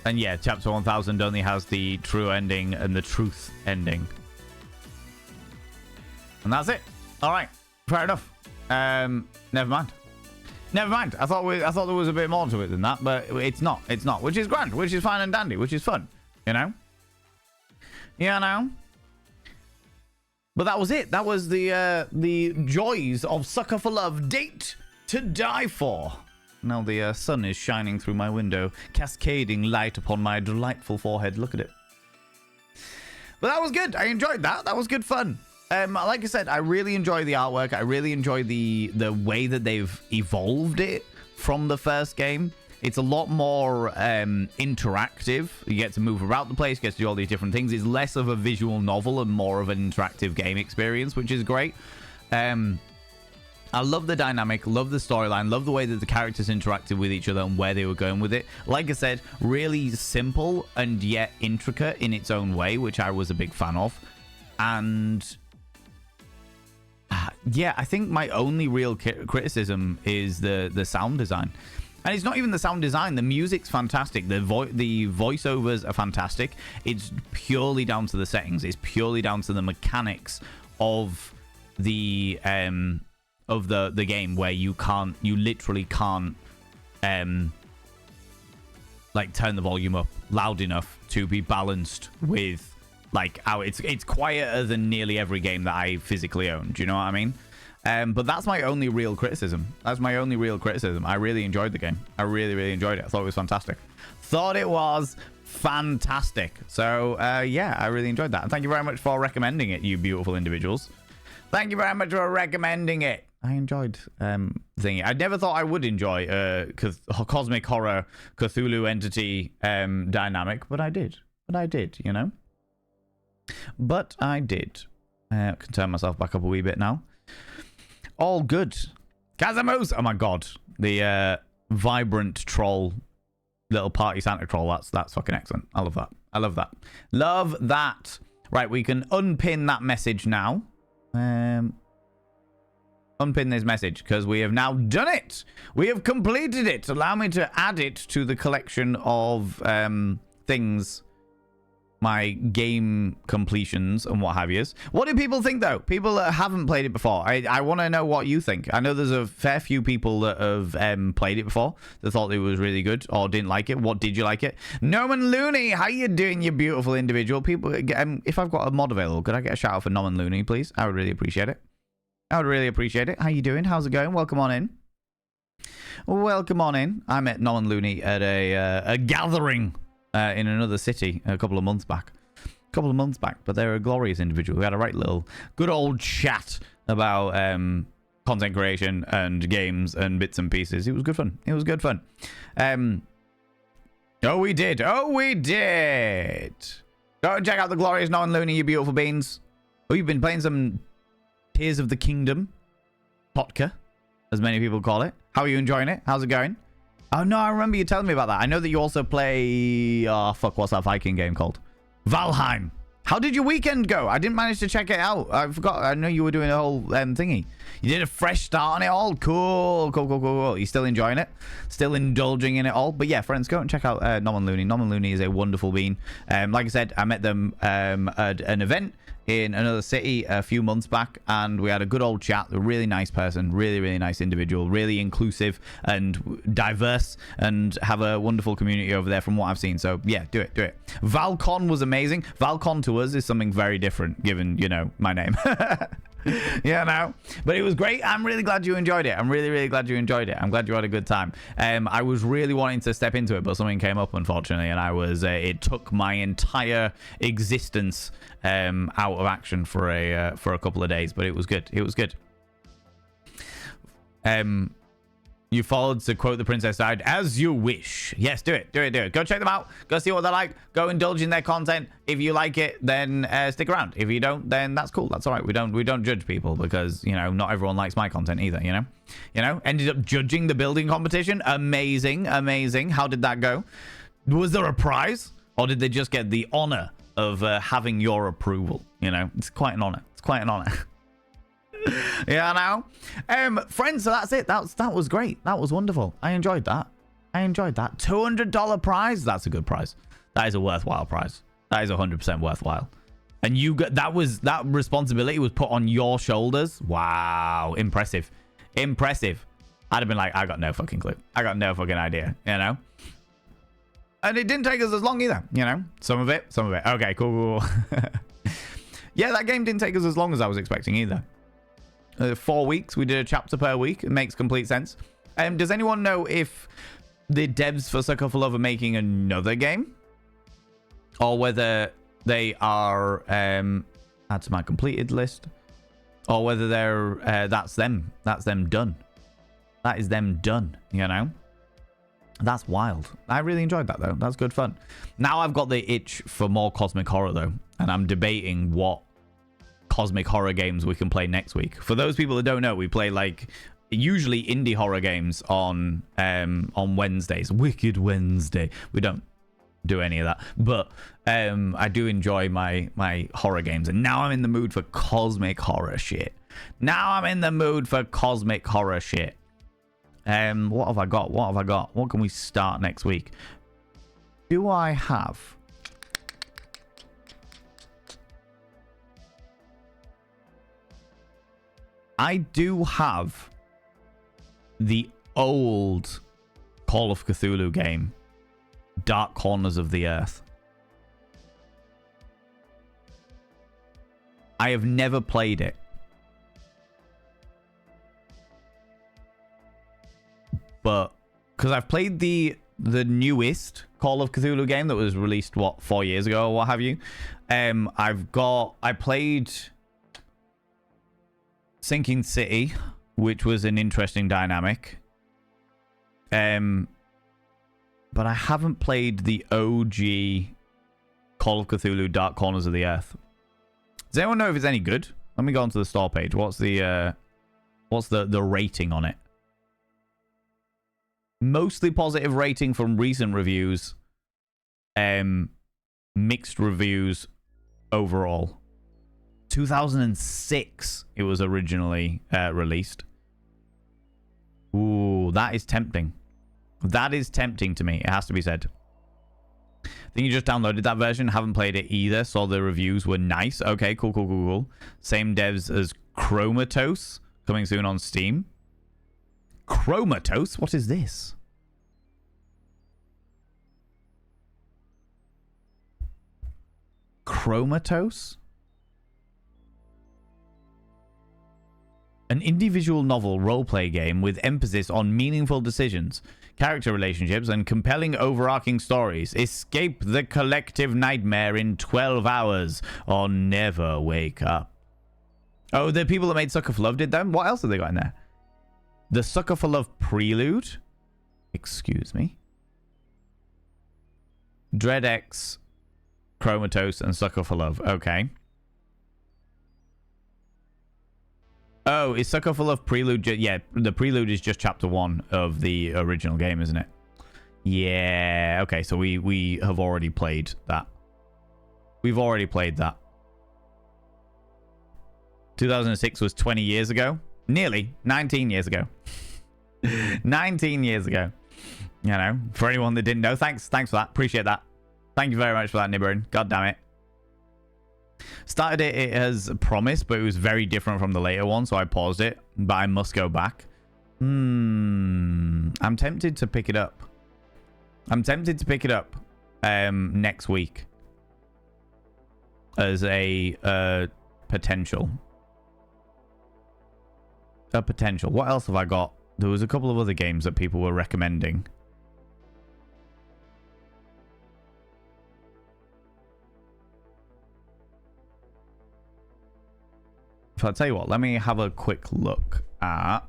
And yeah, chapter 1000 only has the true ending and the truth ending. And that's it. All right. Fair enough. Never mind. Never mind. I thought there was a bit more to it than that, but it's not. It's not. Which is grand. Which is fine and dandy. Which is fun. You know? You know? But that was it. That was the joys of Sucker for Love Date to Die For. Now the sun is shining through my window, cascading light upon my delightful forehead. Look at it. But that was good. I enjoyed that. That was good fun. Like I said, I really enjoy the artwork. I really enjoy the way that they've evolved it from the first game. It's a lot more interactive. You get to move around the place, get to do all these different things. It's less of a visual novel and more of an interactive game experience, which is great. I love the dynamic, love the storyline, love the way that the characters interacted with each other and where they were going with it. Like I said, really simple and yet intricate in its own way, which I was a big fan of. And yeah, I think my only real criticism is the sound design. And it's not even the sound design. The music's fantastic. The voiceovers are fantastic. It's purely down to the settings. It's purely down to the mechanics of the game, where you literally can't like turn the volume up loud enough to be balanced with like how it's quieter than nearly every game that I physically own. Do you know what I mean? But that's my only real criticism. That's my only real criticism. I really enjoyed the game. I really, really enjoyed it. I thought it was fantastic. Thought it was fantastic. So, yeah, I really enjoyed that. And thank you very much for recommending it, you beautiful individuals. Thank you very much for recommending it. I enjoyed thingy. I never thought I would enjoy cosmic horror Cthulhu entity dynamic, but I did. But I did, you know? But I did. I can turn myself back up a wee bit now. All good. Kazamos! Oh my god. The vibrant troll. Little party Santa troll. That's fucking excellent. I love that. I love that. Love that. Right, we can unpin that message now. Unpin this message because we have now done it. We have completed it. Allow me to add it to the collection of things my game completions and what have yous. What do people think, though? People that haven't played it before. I want to know what you think. I know there's a fair few people that have played it before that thought it was really good or didn't like it. What did you like it? Norman Looney, how you doing, you beautiful individual? People, if I've got a mod available, could I get a shout out for Norman Looney, please? I would really appreciate it. I would really appreciate it. How you doing? How's it going? Welcome on in. Welcome on in. I met Norman Looney at a gathering in another city a couple of months back. But they're a glorious individual. We had a right little good old chat about content creation and games and bits and pieces. It was good fun. Oh, we did. Go and check out the glorious Norman Looney, you beautiful beans. Oh, you've been playing some Tears of the Kingdom. Totka, as many people call it. How are you enjoying it? How's it going? Oh, no, I remember you telling me about that. I know that you also play... Oh, fuck, what's that Viking game called? Valheim. How did your weekend go? I didn't manage to check it out. I forgot. I know you were doing a whole thingy. You did a fresh start on it all. Cool. You still enjoying it? Still indulging in it all? But yeah, friends, go and check out Norman Looney. Norman Looney is a wonderful bean. Like I said, I met them at an event in another city a few months back, and we had a good old chat. A really nice person, really nice individual, really inclusive and diverse, and have a wonderful community over there from what I've seen. So yeah, do it. ValCon was amazing. ValCon to us is something very different, given, you know, my name. Yeah, no, but it was great. I'm really glad you enjoyed it. I'm really glad you enjoyed it. I'm glad you had a good time. I was really wanting to step into it, but something came up, unfortunately, and I was it took my entire existence out of action for a couple of days, but it was good. You followed, to quote the Princess Died, as you wish. Yes, do it. Go check them out. Go see what they're like. Go indulge in their content. If you like it, then stick around. If you don't, then that's cool. That's all right. We don't judge people, because, you know, not everyone likes my content either, you know? Ended up judging the building competition. Amazing. How did that go? Was there a prize? Or did they just get the honor of having your approval? You know, it's quite an honor. Yeah, now, friends, so that's it. That was great. That was wonderful. I enjoyed that. $200 prize. That's a good prize. That is a worthwhile prize. That is 100% worthwhile. And you got that responsibility was put on your shoulders. Wow, impressive. I'd have been like, I got no fucking clue. I got no fucking idea. You know. And it didn't take us as long either. You know, some of it. Okay, cool. Yeah, that game didn't take us as long as I was expecting either. 4 weeks. We did a chapter per week. It makes complete sense. Does anyone know if the devs for Sucker for Love are making another game? Or whether they are... add to my completed list. Or whether they're... that's them. That's them done. That is them done, you know? That's wild. I really enjoyed that, though. That's good fun. Now I've got the itch for more Cosmic Horror, though. And I'm debating what Cosmic Horror games we can play next week. For those people that don't know, we play like usually indie horror games on Wednesdays. Wicked Wednesday. We don't do any of that, but I do enjoy my horror games, and now I'm in the mood for Cosmic Horror shit. What have I got? What can we start next week? Do I have... I do have the old Call of Cthulhu game, Dark Corners of the Earth. I have never played it. But because I've played the newest Call of Cthulhu game that was released, 4 years ago or what have you. I played Sinking City, which was an interesting dynamic. But I haven't played the OG Call of Cthulhu Dark Corners of the Earth. Does anyone know if it's any good? Let me go onto the store page. What's the rating on it? Mostly positive rating from recent reviews. Mixed reviews overall. 2006 it was originally released. Ooh, that is tempting. That is tempting to me, it has to be said. think you just downloaded that version. Haven't played it either. Saw the reviews were nice. Okay, cool. Same devs as Chromatos. Coming soon on Steam. Chromatos? What is this? Chromatos? An individual novel roleplay game with emphasis on meaningful decisions, character relationships, and compelling overarching stories. Escape the collective nightmare in 12 hours or never wake up. Oh, the people that made Sucker for Love did them? What else have they got in there? The Sucker for Love Prelude? Excuse me. DreadX, Chromatos, and Sucker for Love. Okay. Oh, is Sucker for Love Prelude? Yeah, the Prelude is just chapter 1 of the original game, isn't it? Yeah. Okay, so we have already played that. We've already played that. 2006 was 20 years ago. Nearly 19 years ago. 19 years ago. You know, for anyone that didn't know, thanks for that. Appreciate that. Thank you very much for that, Nibberin. God damn it. Started it as promised, but it was very different from the later one, so I paused it. But I must go back. I'm tempted to pick it up. Next week as a potential. What else have I got? There was a couple of other games that people were recommending. So I'll tell you what, let me have a quick look at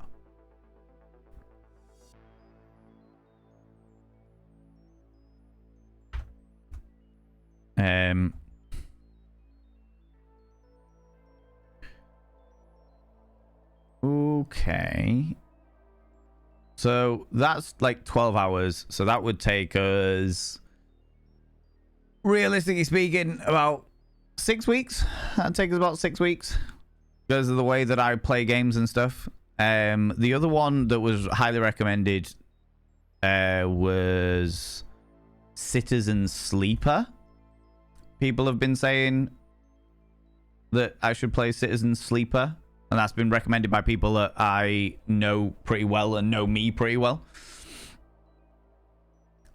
okay. So that's like 12 hours. So that would take us, realistically speaking, about 6 weeks. That'd take us about 6 weeks. Because of the way that I play games and stuff. The other one that was highly recommended was Citizen Sleeper. People have been saying that I should play Citizen Sleeper. And that's been recommended by people that I know pretty well and know me pretty well.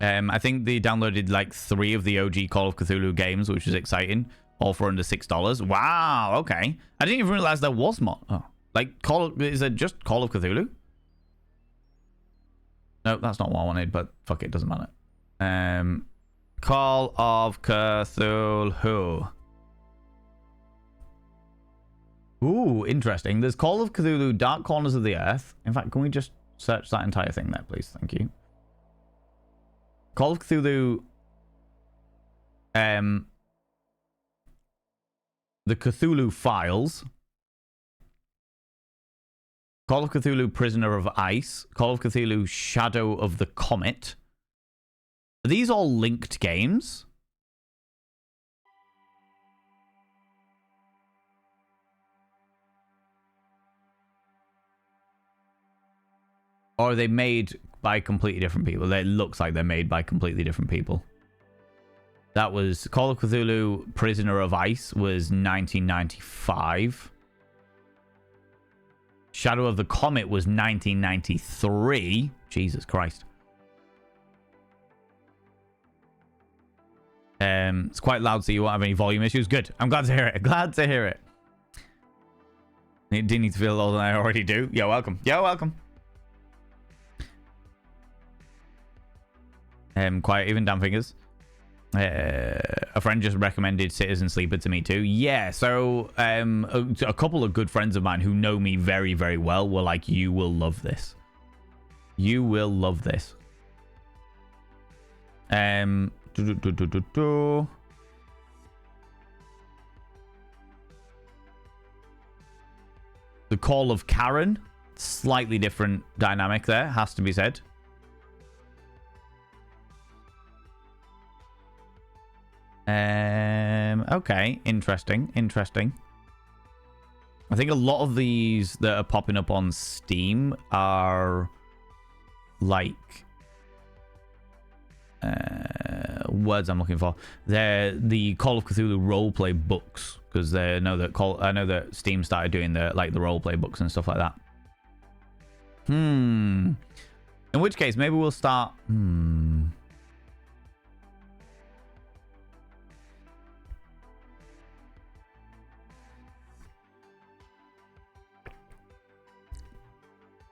I think they downloaded like 3 of the OG Call of Cthulhu games, which is exciting. All for under $6. Wow, okay. I didn't even realize there was mod. Oh, like, is it just Call of Cthulhu? No, that's not what I wanted, but fuck it, doesn't matter. Call of Cthulhu. Ooh, interesting. There's Call of Cthulhu, Dark Corners of the Earth. In fact, can we just search that entire thing there, please? Thank you. Call of Cthulhu... The Cthulhu Files, Call of Cthulhu Prisoner of Ice, Call of Cthulhu Shadow of the Comet. Are these all linked games? Or are they made by completely different people? It looks like they're made by completely different people. That was Call of Cthulhu Prisoner of Ice was 1995. Shadow of the Comet was 1993. Jesus Christ. It's quite loud, so you won't have any volume issues. Good. I'm glad to hear it. Glad to hear it. You didn't need to feel older than I already do. You're welcome. You're welcome. Quiet, even damn fingers. A friend just recommended Citizen Sleeper to me too. Yeah, so a couple of good friends of mine who know me very, very well were like, you will love this. You will love this. The Call of Karen. Slightly different dynamic there, has to be said. Okay, interesting. I think a lot of these that are popping up on Steam are like words I'm looking for. They're the Call of Cthulhu roleplay books, because I know that Steam started doing the roleplay books and stuff like that. In which case, maybe we'll start.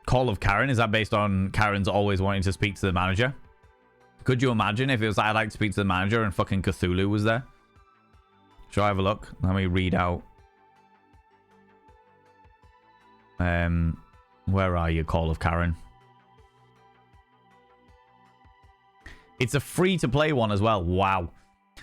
Call of Karen, is that based on Karen's always wanting to speak to the manager? Could you imagine if it was like, I'd like to speak to the manager and fucking Cthulhu was there? Shall I have a look? Let me read out. Where are you, Call of Karen? It's a free-to-play one as well. Wow.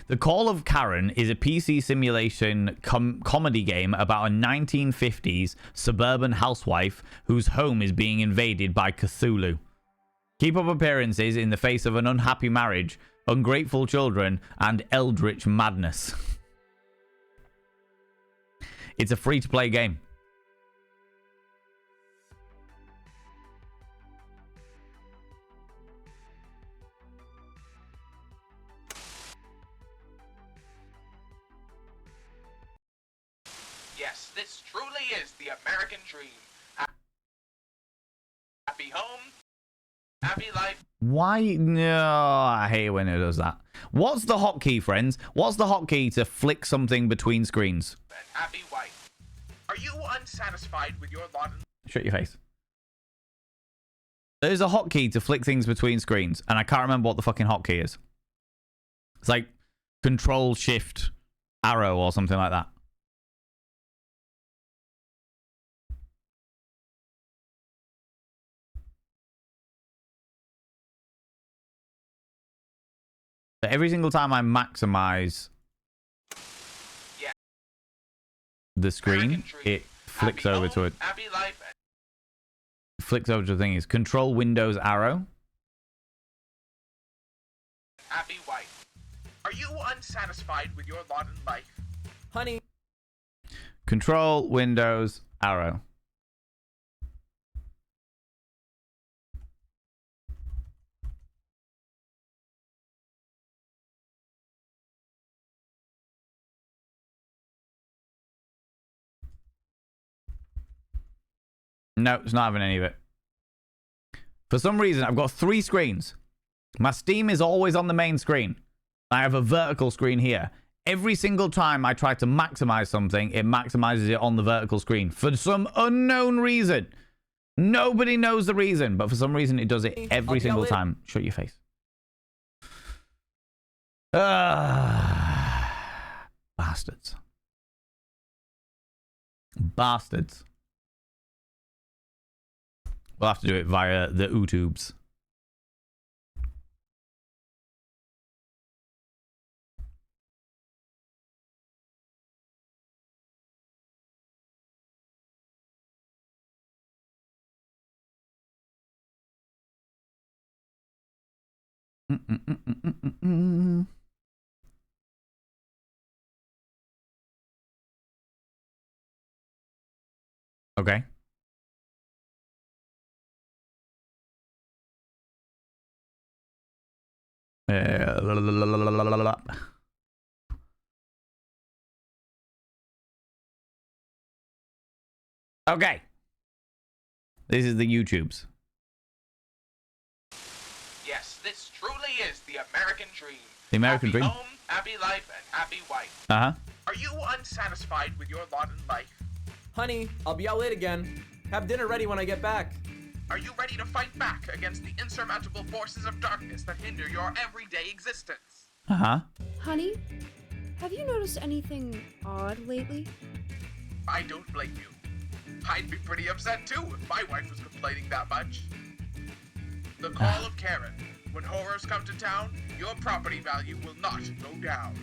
The Call of Karen is a PC simulation comedy game about a 1950s suburban housewife whose home is being invaded by Cthulhu. Keep up appearances in the face of an unhappy marriage, ungrateful children, and eldritch madness. It's a free-to-play game. Yes, this truly is the American dream. Happy home, happy life. Why? No, I hate when it does that. What's the hotkey, friends? What's the hotkey to flick something between screens? And happy wife. Are you unsatisfied with your lot? Shut your face. There's a hotkey to flick things between screens, and I can't remember what the fucking hotkey is. It's like Control Shift Arrow or something like that. But every single time I maximize the screen, it flicks over to it. Flicks over to the thing is Control Windows Arrow. Happy wife. Are you unsatisfied with your lot in life? Honey. Control Windows Arrow. No, it's not having any of it. For some reason, I've got 3 screens. My Steam is always on the main screen. I have a vertical screen here. Every single time I try to maximize something, it maximizes it on the vertical screen. For some unknown reason. Nobody knows the reason, but for some reason it does it every single time. Shut your face. Bastards. Bastards. We'll have to do it via the YouTubes. Okay. Okay. This is the YouTubes. Yes, this truly is the American dream. The American dream? Happy home, happy life, and happy wife. Uh-huh. Are you unsatisfied with your lot in life? Honey, I'll be out late again. Have dinner ready when I get back. Are you ready to fight back against the insurmountable forces of darkness that hinder your everyday existence? Uh-huh. Honey, have you noticed anything odd lately? I don't blame you. I'd be pretty upset too if my wife was complaining that much. The Call of Karen. When horrors come to town, your property value will not go down.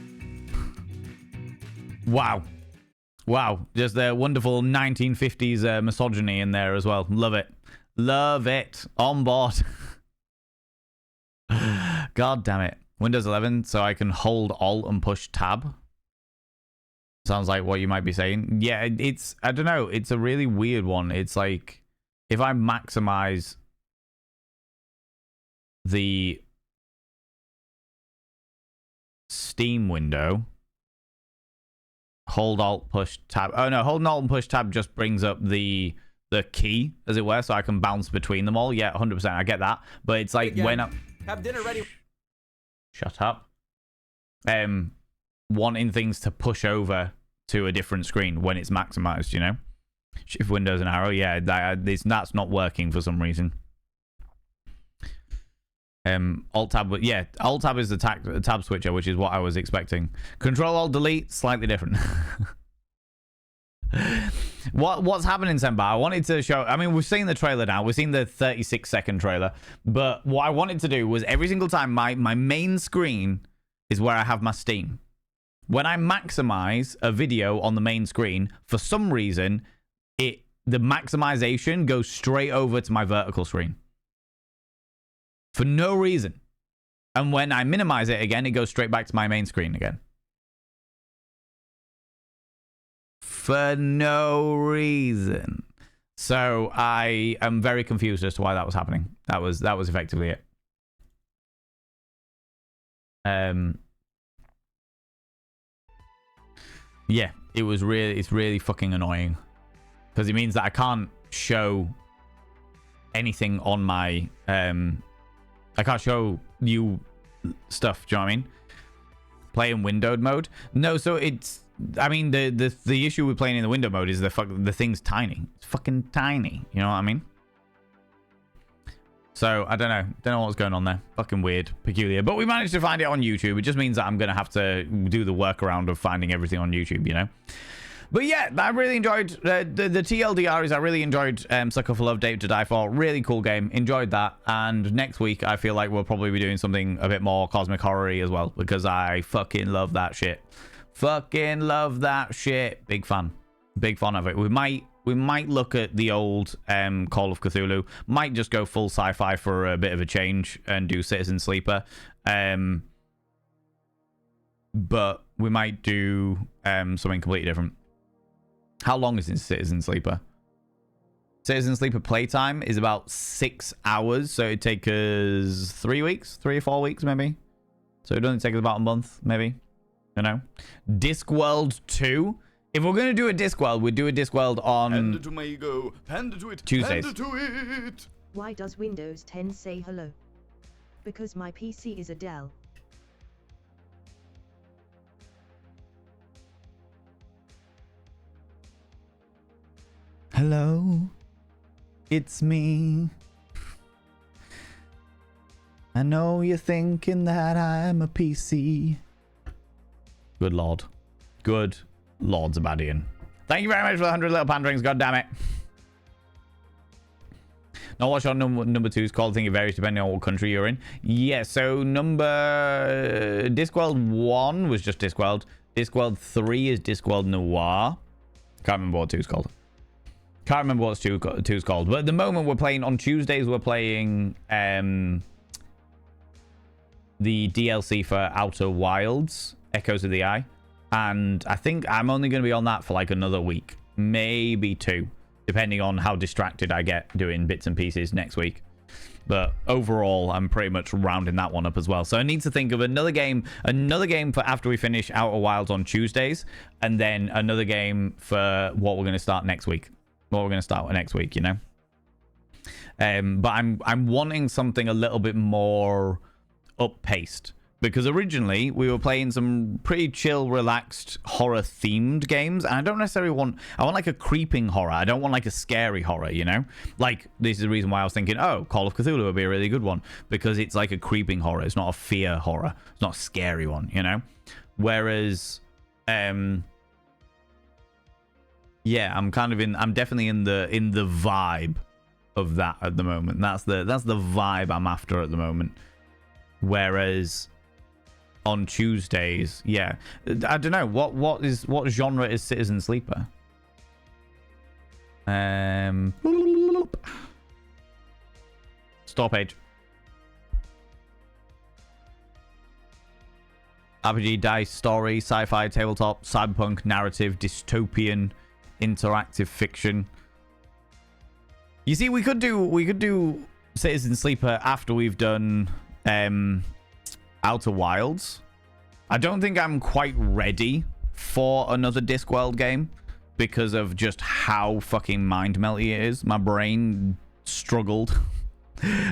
Wow. Wow. Just the wonderful 1950s misogyny in there as well. Love it. Love it. On board. God damn it. Windows 11, so I can hold Alt and push Tab. Sounds like what you might be saying. Yeah, it's, I don't know. It's a really weird one. It's like, if I maximize the Steam window. Hold Alt push tab. Oh no, hold Alt and push tab just brings up the key, as it were, so I can bounce between them all. Yeah, 100%. I get that, but it's like when I have dinner ready. Shut up. Wanting things to push over to a different screen when it's maximized, you know. Shift Windows and arrow. Yeah, that's not working for some reason. Alt tab, but yeah, Alt tab is the tab switcher, which is what I was expecting. Control Alt Delete, slightly different. What's happening, Senpai? I wanted to show. I mean, we've seen the trailer now. We've seen the 36-second trailer, but what I wanted to do was every single time my main screen is where I have my Steam. When I maximize a video on the main screen, for some reason, the maximization goes straight over to my vertical screen. For no reason. And when I minimize it again, it goes straight back to my main screen again. For no reason. So I am very confused as to why that was happening. That was effectively it. Yeah, it's really fucking annoying. Because it means that I can't show anything on my I can't show you stuff, do you know what I mean? Play in windowed mode. No, so it's I mean the issue with playing in the window mode is the thing's tiny. It's fucking tiny, you know what I mean? So I don't know what's going on there. Fucking weird, peculiar. But we managed to find it on YouTube. It just means that I'm gonna have to do the workaround of finding everything on YouTube, you know? But yeah, I really enjoyed the TLDR is I really enjoyed Sucker for Love, Date to Die For. Really cool game. Enjoyed that. And next week, I feel like we'll probably be doing something a bit more cosmic horror-y as well, because I fucking love that shit. Fucking love that shit. Big fan. Big fan of it. We might look at the old Call of Cthulhu. Might just go full sci-fi for a bit of a change and do Citizen Sleeper. But we might do something completely different. How long is Citizen Sleeper? Citizen Sleeper playtime is about 6 hours, so it'd take us 3 weeks, 3 or 4 weeks maybe. So it'd only take us about a month, maybe. You know? Discworld 2. If we're gonna do a Discworld, we'd do a Discworld on Hand it to my ego. Hand it to it. Tuesdays. Hand it to it. Why does Windows 10 say hello? Because my PC is a Dell. Hello, it's me. I know you're thinking that I'm a PC. Good lord. Good lord, Zabadian. Thank you very much for the 100 little panderings, god damn it. Now what's your number 2's called? I think it varies depending on what country you're in. Yeah, so Discworld 1 was just Discworld. Discworld 3 is Discworld Noir. Can't remember what 2's called. Can't remember what 2's called. But at the moment we're playing, on Tuesdays we're playing the DLC for Outer Wilds, Echoes of the Eye. And I think I'm only going to be on that for like another week. Maybe 2. Depending on how distracted I get doing bits and pieces next week. But overall, I'm pretty much rounding that one up as well. So I need to think of another game for after we finish Outer Wilds on Tuesdays. And then another game for what we're going to start next week. What we're going to start with next week, you know. But I'm wanting something a little bit more up-paced, because originally we were playing some pretty chill, relaxed, horror-themed games, and I don't necessarily want. I want like a creeping horror. I don't want like a scary horror, you know. Like this is the reason why I was thinking, oh, Call of Cthulhu would be a really good one, because it's like a creeping horror. It's not a fear horror. It's not a scary one, you know. Whereas, yeah, I'm definitely in the vibe of that at the moment. That's the vibe I'm after at the moment. Whereas on Tuesdays, yeah, I don't know what genre is Citizen Sleeper. Store page. RPG, dice, story, sci-fi, tabletop, cyberpunk, narrative, dystopian, interactive fiction. You see, we could do Citizen Sleeper after we've done Outer Wilds, I don't think I'm quite ready for another Discworld game because of just how fucking mind-melty it is. My brain struggled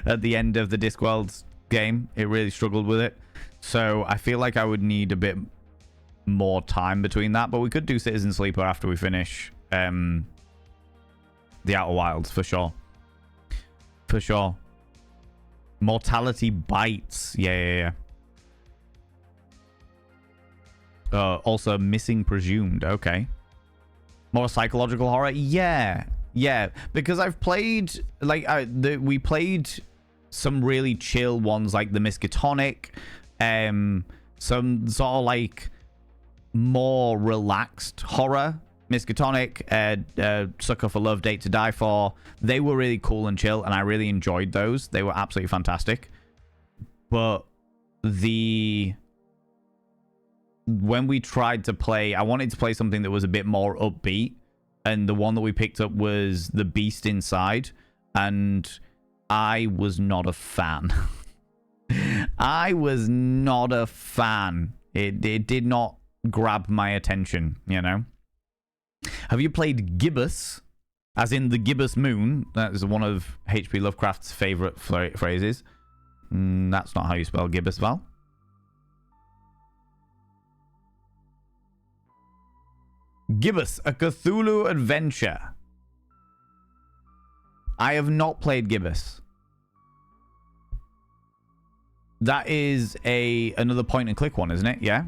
at the end of the Discworld game. It really struggled with it. So I feel like I would need a bit more time between that. But we could do Citizen Sleeper after we finish the Outer Wilds, for sure. For sure. Mortality Bites. Yeah. Also Missing Presumed. Okay. More psychological horror. Yeah. Because I've played we played some really chill ones like the Miskatonic, some sort of like more relaxed horror. Miskatonic, Sucker for Love, Date to Die For. They were really cool and chill, and I really enjoyed those. They were absolutely fantastic. But when we tried to play, I wanted to play something that was a bit more upbeat, and the one that we picked up was The Beast Inside, and I was not a fan. I was not a fan. It did not grab my attention, you know? Have you played Gibbous? As in the Gibbous Moon. That is one of H.P. Lovecraft's favorite phrases. That's not how you spell Gibbous, Val. Gibbous, a Cthulhu adventure. I have not played Gibbous. That is another point and click one, isn't it? Yeah.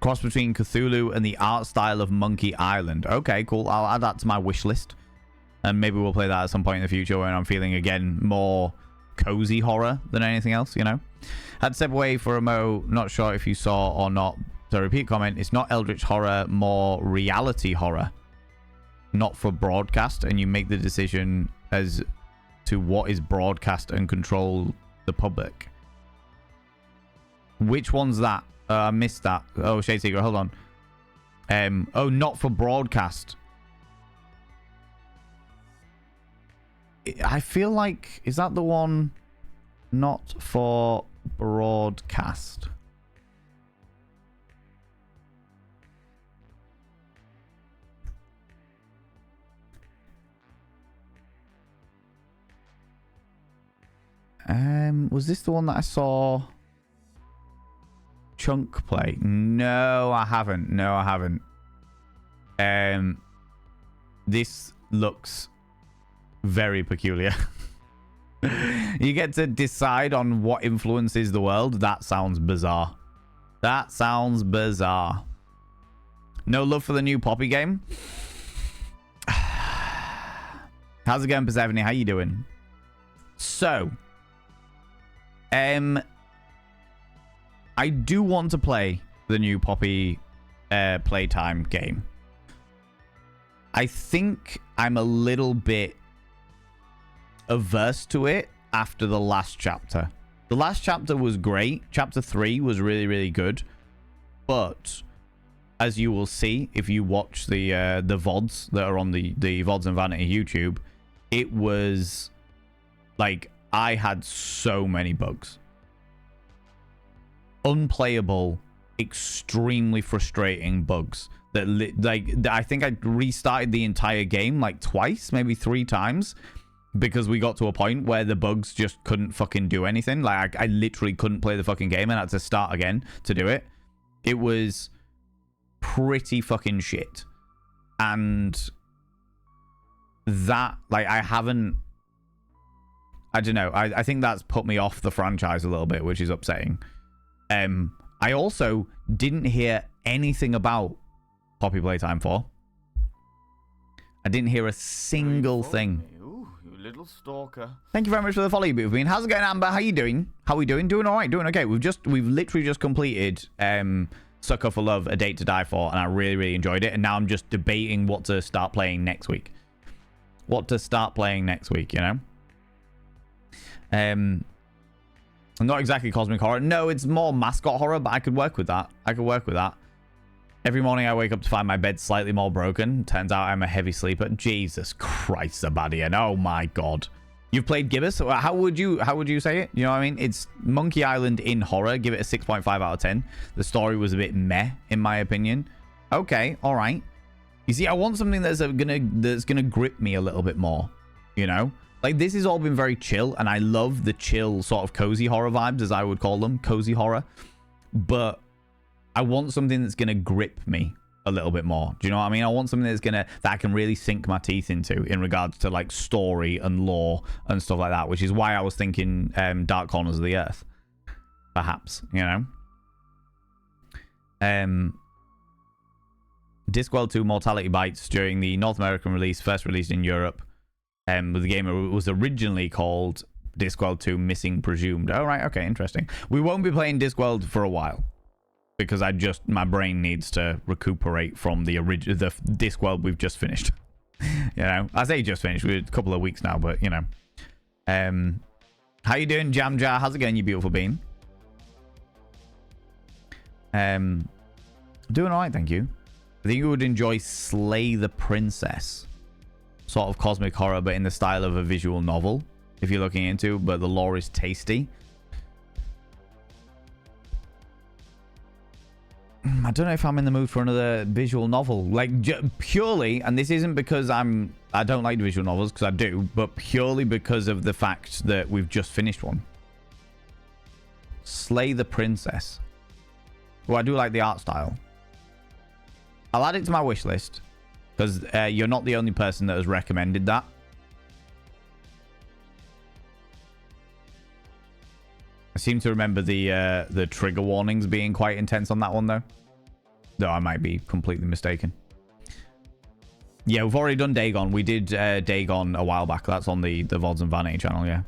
Cross between Cthulhu and the art style of Monkey Island. Okay, cool. I'll add that to my wish list. And maybe we'll play that at some point in the future when I'm feeling, again, more cozy horror than anything else, you know? Had to step away for a mo. Not sure if you saw or not. So repeat comment. It's not eldritch horror, more reality horror. Not for broadcast. And you make the decision as to what is broadcast and control the public. Which one's that? I missed that. Oh, Shade Seeker, hold on. Oh, not for broadcast. I feel like, is that the one not for broadcast? Was this the one that I saw Chunk play? No, I haven't. This looks very peculiar. You get to decide on what influences the world. That sounds bizarre. No love for the new Poppy game. How's it going, Persephone? How you doing? So, I do want to play the new Poppy Playtime game. I think I'm a little bit averse to it after the last chapter. The last chapter was great. Chapter 3 was really, really good. But as you will see if you watch the VODs that are on the VODs and Vanity YouTube, it was like I had so many bugs. Unplayable, extremely frustrating bugs that I think I restarted the entire game like twice, maybe 3 times, because we got to a point where the bugs just couldn't fucking do anything. Like I literally couldn't play the fucking game and had to start again to do it. It was pretty fucking shit. And that, like, I don't know. I think that's put me off the franchise a little bit, which is upsetting. I also didn't hear anything about Poppy Playtime 4. I didn't hear a single thing. Ooh, you little stalker. Thank you very much for the follow, you beautiful bean. How's it going, Amber? How you doing? How we doing? Doing all right. Doing okay. We've literally just completed Sucker for Love, A Date to Die For, and I really, really enjoyed it. And now I'm just debating what to start playing next week. You know? Not exactly cosmic horror. No, it's more mascot horror, but I could work with that. Every morning I wake up to find my bed slightly more broken. Turns out I'm a heavy sleeper. Jesus Christ, Zabadian. Oh my God. You've played Gibbous. How would you say it? You know what I mean? It's Monkey Island in horror. Give it a 6.5 out of 10. The story was a bit meh, in my opinion. Okay, all right. You see, I want something that's gonna grip me a little bit more. You know, like this has all been very chill, and I love the chill sort of cozy horror vibes, as I would call them, cozy horror. But I want something that's gonna grip me a little bit more. Do you know what I mean? I want something that I can really sink my teeth into in regards to like story and lore and stuff like that, which is why I was thinking Dark Corners of the Earth, perhaps, you know. Discworld 2 Mortality Bites during the North American release, first released in Europe. The game was originally called Discworld 2 Missing Presumed. Oh, right, okay, interesting. We won't be playing Discworld for a while, because my brain needs to recuperate from the Discworld we've just finished. You know, I say just finished, we're a couple of weeks now, but you know. How you doing, Jam Jar? How's it going, you beautiful bean? Doing all right, thank you. I think you would enjoy Slay the Princess, sort of cosmic horror, but in the style of a visual novel, if you're looking into. But the lore is tasty. I don't know if I'm in the mood for another visual novel, like purely, and this isn't because I don't like visual novels, because I do, but purely because of the fact that we've just finished one. Slay the Princess. Well, I do like the art style. I'll add it to my wish list, because you're not the only person that has recommended that. I seem to remember the trigger warnings being quite intense on that one, though. Though I might be completely mistaken. Yeah, we've already done Dagon. We did Dagon a while back. That's on the VODs and Vanity channel, yeah.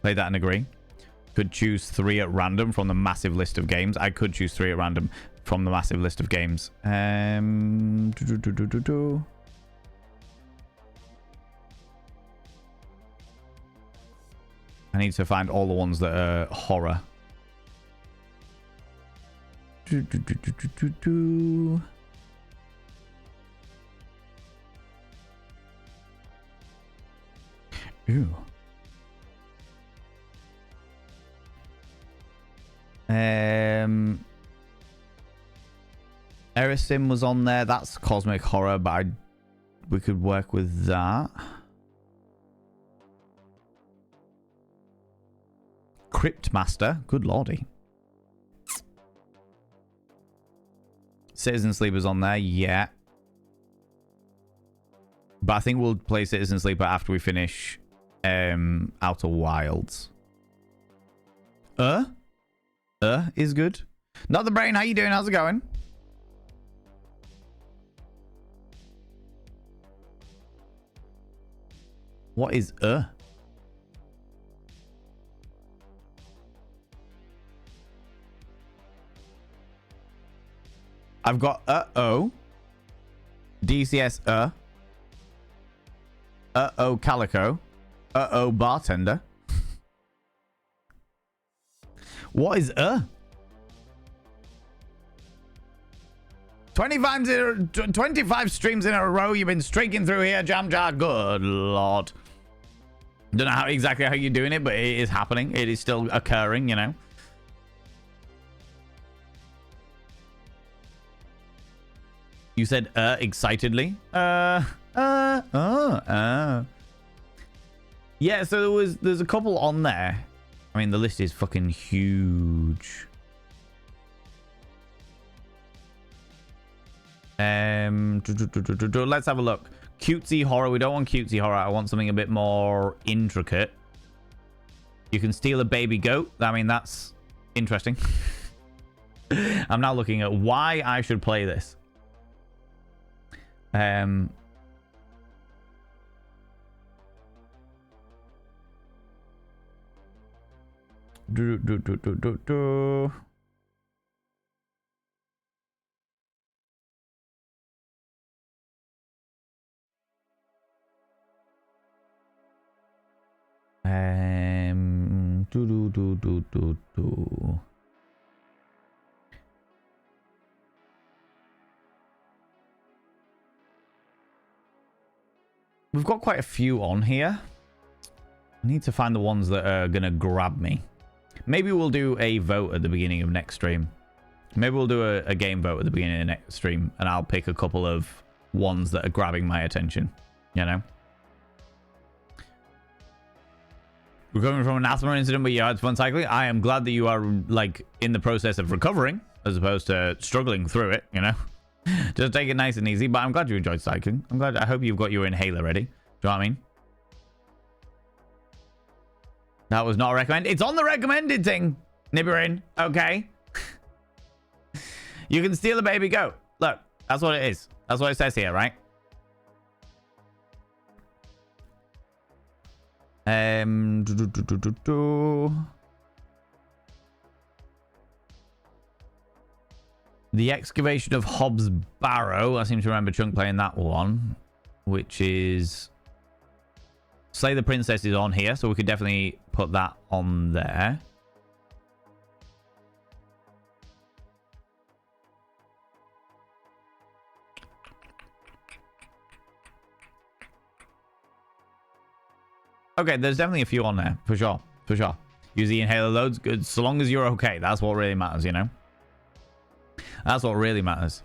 Play that and agree. Could choose 3 at random from the massive list of games. I could choose 3 at random from the massive list of games. I need to find all the ones that are horror. Ooh. Erisim was on there. That's cosmic horror, but we could work with that. Cryptmaster, good lordy. Citizen Sleeper's on there, yeah. But I think we'll play Citizen Sleeper after we finish Outer Wilds. Is good. Not the brain, how you doing? How's it going? What is I've got DCS Calico, Bartender. What is 25 streams in a row you've been streaking through here, Jam Jar. Good lord. Don't know exactly how you're doing it, but it is happening. It is still occurring, you know. You said excitedly. Yeah, so there's a couple on there. I mean, the list is fucking huge. Let's have a look. Cutesy horror. We don't want cutesy horror. I want something a bit more intricate. You can steal a baby goat. I mean, that's interesting. I'm now looking at why I should play this. we've got quite a few on here. I need to find the ones that are going to grab me. Maybe we'll do a vote at the beginning of next stream. Maybe we'll do a game vote at the beginning of next stream, and I'll pick a couple of ones that are grabbing my attention, you know? Recovering from an asthma incident, but you had fun cycling. I am glad that you are, like, in the process of recovering, as opposed to struggling through it, you know? Just take it nice and easy, but I'm glad you enjoyed cycling. I hope you've got your inhaler ready. Do you know what I mean? That was not recommended. It's on the recommended thing, Nibirin. Okay. You can steal a baby goat. Look, that's what it is. That's what it says here, right? The excavation of Hobbs Barrow. I seem to remember Chunk playing that one, which is Slay the Princess is on here, so we could definitely put that on there. Okay, there's definitely a few on there, for sure. For sure. Use the inhaler loads, good. So long as you're okay. That's what really matters, you know? That's what really matters.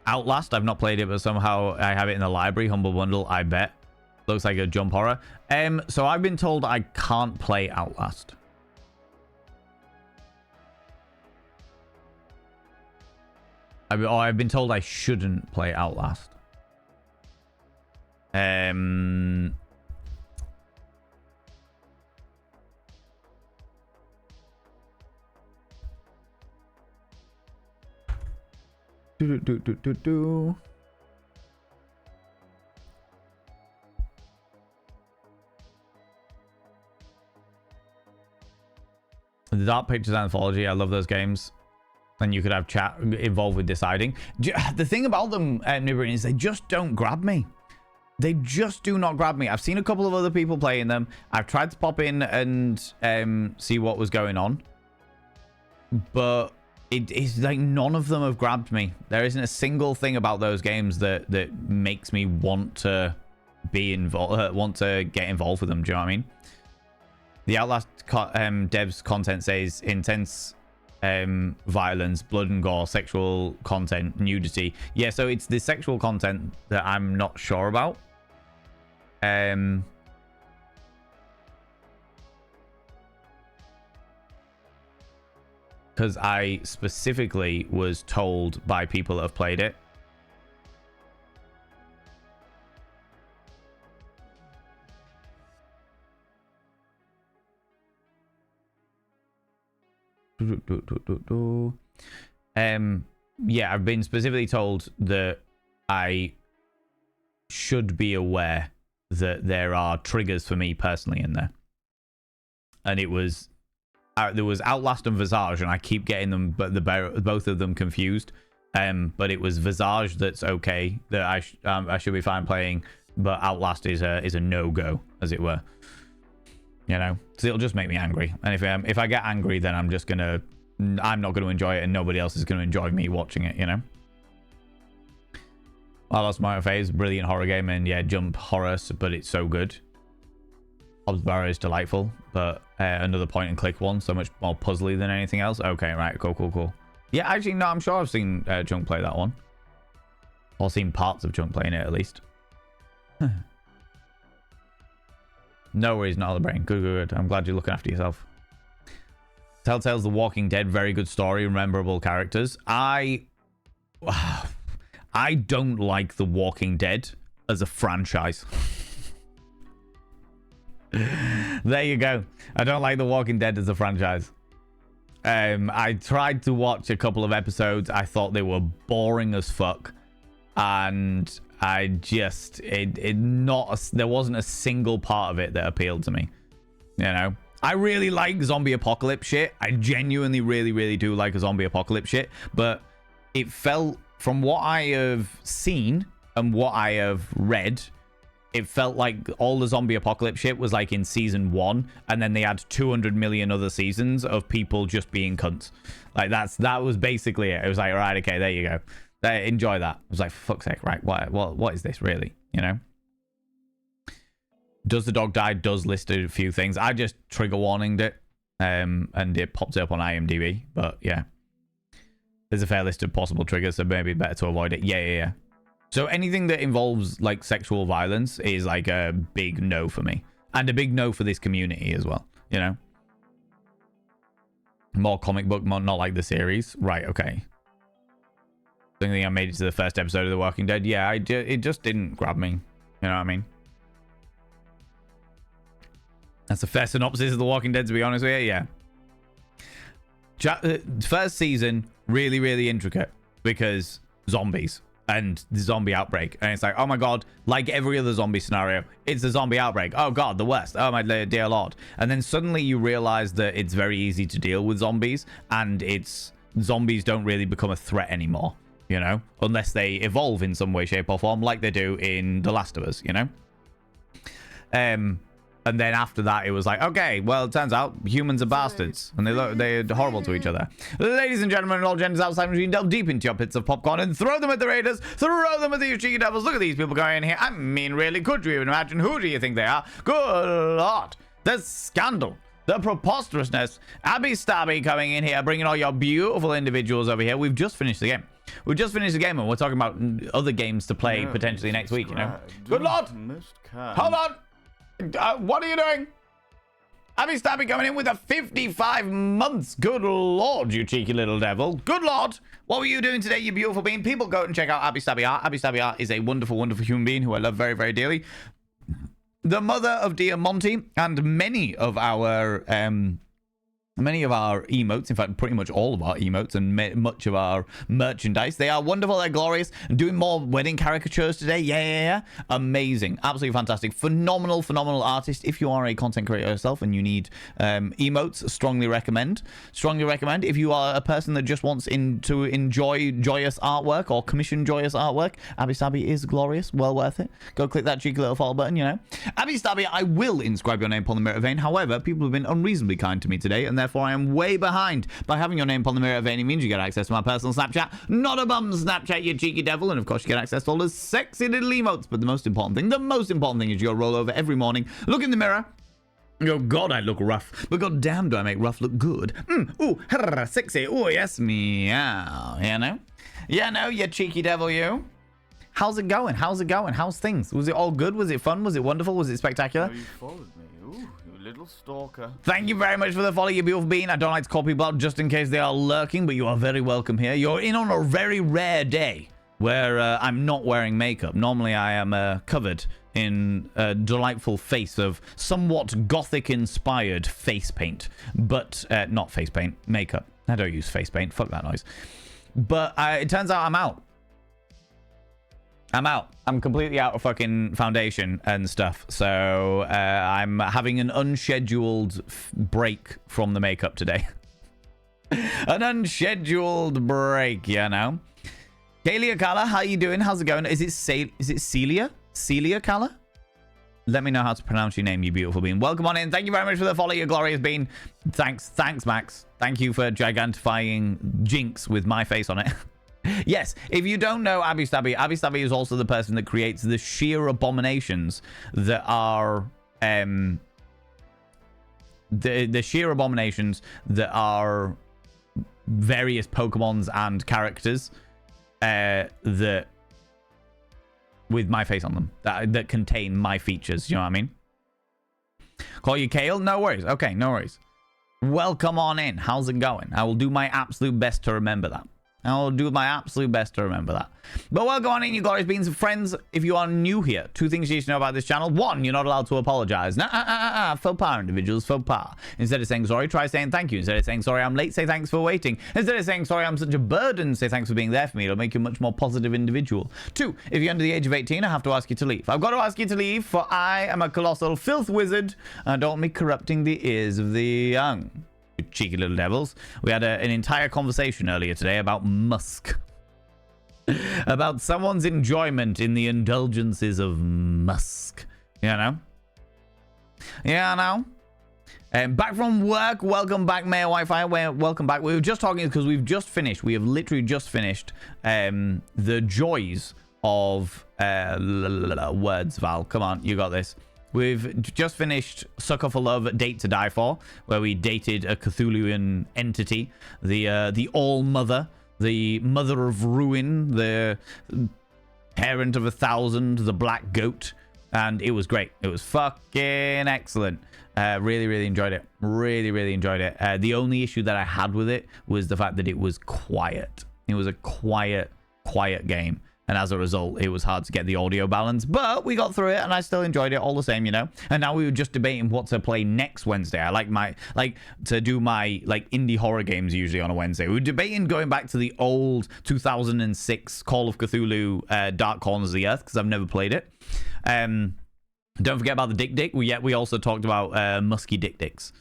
Outlast, I've not played it, but somehow I have it in the library. Humble Bundle, I bet. Looks like a jump horror. So I've been told I can't play Outlast. I've been told I shouldn't play Outlast. The Dark Pictures Anthology, I love those games. And you could have chat involved with deciding. The thing about them, Nibirin, is they just don't grab me. They just do not grab me. I've seen a couple of other people playing them. I've tried to pop in and see what was going on. But it's like none of them have grabbed me. There isn't a single thing about those games that makes me want to be involved, want to get involved with them. Do you know what I mean? The Outlast devs content says intense violence, blood and gore, sexual content, nudity. Yeah, so it's the sexual content that I'm not sure about. Because I specifically was told by people that have played it. Yeah, I've been specifically told that I should be aware that there are triggers for me personally in there. And it was there was Outlast and Visage, and I keep getting them, but both of them confused. But it was Visage that's okay, that I should be fine playing, but Outlast is a no-go, as it were. You know, so it'll just make me angry. And if I get angry, then I'm not gonna enjoy it, and nobody else is gonna enjoy me watching it. You know. I Lost My Phase, brilliant horror game, and yeah, jump horror, but it's so good. Hobbs Barrow is delightful, but another point and click one, so much more puzzly than anything else. Okay, right, cool. Yeah, actually, no, I'm sure I've seen Chunk play that one, or seen parts of Chunk playing it at least. No worries, not all the brain. Good. I'm glad you're looking after yourself. Telltale's The Walking Dead, very good story, memorable characters. I don't like The Walking Dead as a franchise. There you go. I don't like The Walking Dead as a franchise. I tried to watch a couple of episodes. I thought they were boring as fuck, and I just there wasn't a single part of it that appealed to me. You know, I really like zombie apocalypse shit. I genuinely really do like a zombie apocalypse shit, but it felt, from what I have seen and what I have read, it felt like all the zombie apocalypse shit was like in season 1, and then they had 200 million other seasons of people just being cunts. Like that was basically it. It was like, all right, okay, there you go. Enjoy that. I was like, for fuck's sake, right? What is this really? You know? Does the dog die? Does list a few things. I just trigger warninged it, and it popped up on IMDb. But yeah, there's a fair list of possible triggers, so maybe better to avoid it. Yeah. So anything that involves like sexual violence is like a big no for me, and a big no for this community as well. You know, more comic book, not like the series, right? Okay. I think I made it to the first episode of The Walking Dead. Yeah, it just didn't grab me. You know what I mean? That's a fair synopsis of The Walking Dead, to be honest with you. Yeah. First season, really, really intricate because zombies and the zombie outbreak. And it's like, oh my God, like every other zombie scenario, it's a zombie outbreak. Oh God, the worst. Oh my dear Lord. And then suddenly you realize that it's very easy to deal with zombies, and zombies don't really become a threat anymore, you know, unless they evolve in some way, shape or form, like they do in The Last of Us, you know? And then after that, it was like, okay, well, it turns out humans are bastards, and they're horrible to each other. Ladies and gentlemen, and all genders outside, we delve deep into your pits of popcorn and throw them at the raiders, throw them at these cheeky devils. Look at these people going in here. I mean, really, could you even imagine? Who do you think they are? Good Lord. The scandal, the preposterousness. Abby Stabby coming in here, bringing all your beautiful individuals over here. We've just finished the game. We've just finished the game, and we're talking about other games to play potentially next week, you know? Good Lord. Hold on. What are you doing? Abby Stabby coming in with a 55 months. Good Lord, you cheeky little devil. Good Lord. What were you doing today, you beautiful being? People, go and check out Abby Stabby Art. Abby Stabby Art is a wonderful, wonderful human being who I love very, very dearly. The mother of Dear Monty and many of our emotes, in fact, pretty much all of our emotes and much of our merchandise. They are wonderful. They're glorious. Doing more wedding caricatures today. Yeah. Amazing. Absolutely fantastic. Phenomenal artist. If you are a content creator yourself and you need emotes, strongly recommend. If you are a person that just wants to enjoy joyous artwork or commission joyous artwork, Abby Stabby is glorious. Well worth it. Go click that cheeky little follow button, you know. Abby Stabby, I will inscribe your name upon the mirror vein. However, people have been unreasonably kind to me today, and therefore I am way behind. By having your name upon the mirror vein, it means you get access to my personal Snapchat, not a bum Snapchat, you cheeky devil, and of course you get access to all the sexy little emotes. But the most important thing is your roll over every morning, look in the mirror. Oh God, I look rough, but god damn do I make rough look good. Ooh, sexy. Oh yes, meow. You know, you cheeky devil, you. How's it going? How's things? Was it all good? Was it fun? Was it wonderful? Was it spectacular? You followed me. Ooh, you little stalker. Thank you very much for the follow, you beautiful being. I don't like to call people out just in case they are lurking, but you are very welcome here. You're in on a very rare day where I'm not wearing makeup. Normally I am covered in a delightful face of somewhat gothic-inspired face paint, but not face paint, makeup. I don't use face paint. Fuck that noise. But it turns out I'm out. I'm completely out of fucking foundation and stuff. So I'm having an unscheduled break from the makeup today. An unscheduled break, you know. Kalia Kala, how you doing? How's it going? Is it Celia? Celia Kala? Let me know how to pronounce your name, you beautiful being. Welcome on in. Thank you very much for the follow, you glorious being. Thanks, Max. Thank you for gigantifying Jinx with my face on it. Yes, if you don't know Abby Stabby is also the person that creates the sheer abominations that are the sheer abominations that are various Pokemons and characters that with my face on them that contain my features. You know what I mean? Call you Kale? No worries. Okay, no worries. Welcome on in. How's it going? I will do my absolute best to remember that. I'll do my absolute best to remember that. But welcome on in, you glorious beings and friends. If you are new here, 2 things you need to know about this channel. 1, you're not allowed to apologize. Faux pas, individuals, faux pas. Instead of saying sorry, try saying thank you. Instead of saying sorry, I'm late, say thanks for waiting. Instead of saying sorry, I'm such a burden, say thanks for being there for me. It'll make you a much more positive individual. 2, if you're under the age of 18, I have to ask you to leave. I've got to ask you to leave, for I am a colossal filth wizard, and I don't want me corrupting the ears of the young. Cheeky little devils. We had an entire conversation earlier today about musk. About someone's enjoyment in the indulgences of musk. You know? Yeah, I know. Back from work. Welcome back, Mayor Wi-Fi. Welcome back. We were just talking because we've just finished. We have literally just finished the joys of words, Val. Come on, you got this. We've just finished Sucker for Love, Date to Die For, where we dated a Cthulhuan entity, the All-Mother, the Mother of Ruin, the Parent of 1,000, the Black Goat, and it was great. It was fucking excellent. Really, really enjoyed it. Really, really enjoyed it. The only issue that I had with it was the fact that it was quiet. It was a quiet game. And as a result, it was hard to get the audio balance. But we got through it, and I still enjoyed it all the same, you know? And now we were just debating what to play next Wednesday. I like to do my indie horror games usually on a Wednesday. We were debating going back to the old 2006 Call of Cthulhu Dark Corners of the Earth, because I've never played it. Don't forget about the Dick Dick. We also talked about musky Dick Dicks,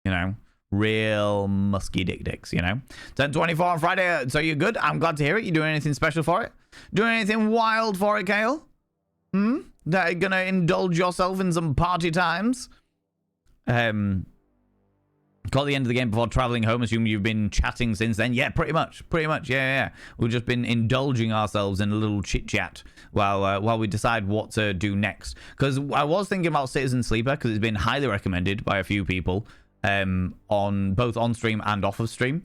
you know? Real musky Dick Dicks, you know? 10:24 on Friday, so you're good? I'm glad to hear it. You doing anything special for it? Doing anything wild for it, Kale? That you're gonna indulge yourself in some party times? Caught the end of the game before traveling home. Assume you've been chatting since then. Yeah, pretty much. Yeah. We've just been indulging ourselves in a little chit chat while we decide what to do next. Because I was thinking about Citizen Sleeper because it's been highly recommended by a few people. On both on stream and off of stream,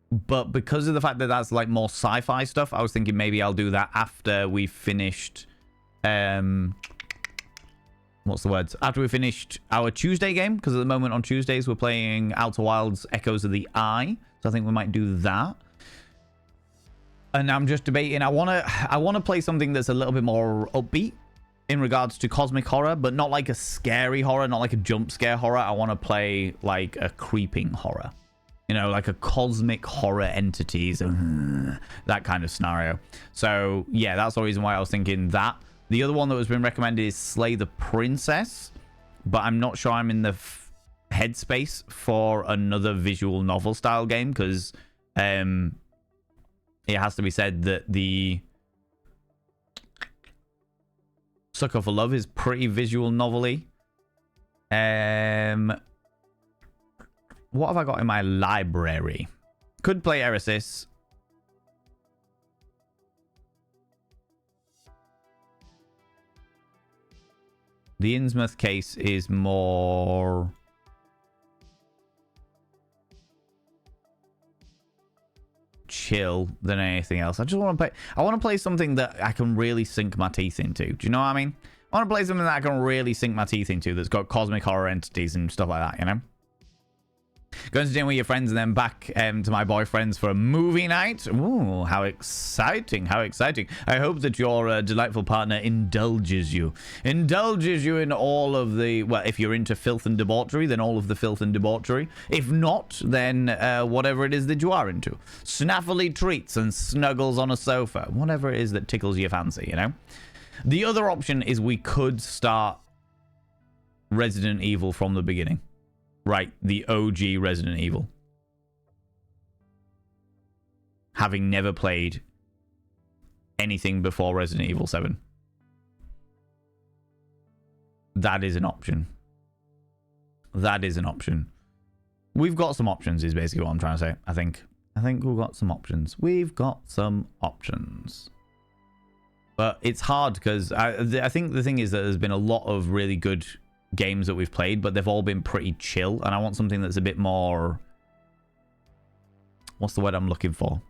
but because of the fact that that's like more sci-fi stuff, I was thinking maybe I'll do that after we finished what's the words after we finished our Tuesday game, because at the moment on Tuesdays we're playing Outer Wilds Echoes of the Eye, so I think we might do that. And I'm just debating, I want to play something that's a little bit more upbeat in regards to cosmic horror, but not like a scary horror, not like a jump scare horror. I want to play like a creeping horror, you know, like a cosmic horror entities, that kind of scenario. So yeah, that's the reason why I was thinking that. The other one that has been recommended is Slay the Princess, but I'm not sure I'm in the headspace for another visual novel style game, because it has to be said that the Sucker for Love is pretty visual novel-y. What have I got in my library? Could play Eresis. The Innsmouth case is more chill than anything else. I just want to play. I want to play something that I can really sink my teeth into. Do you know what I mean? I want to play something that I can really sink my teeth into, that's got cosmic horror entities and stuff like that, you know? Going to dinner with your friends and then back to my boyfriend's for a movie night. Ooh, how exciting, how exciting. I hope that your delightful partner indulges you in all of the, well, if you're into filth and debauchery, then all of the filth and debauchery. If not, then whatever it is that you are into. Snaffly treats and snuggles on a sofa. Whatever it is that tickles your fancy, you know? The other option is we could start Resident Evil from the beginning. Right, the OG Resident Evil. Having never played anything before Resident Evil 7. That is an option. That is an option. We've got some options is basically what I'm trying to say, I think. I think we've got some options. We've got some options. But it's hard because I think the thing is that there's been a lot of really good games that we've played, but they've all been pretty chill, and I want something that's a bit more, what's the word I'm looking for?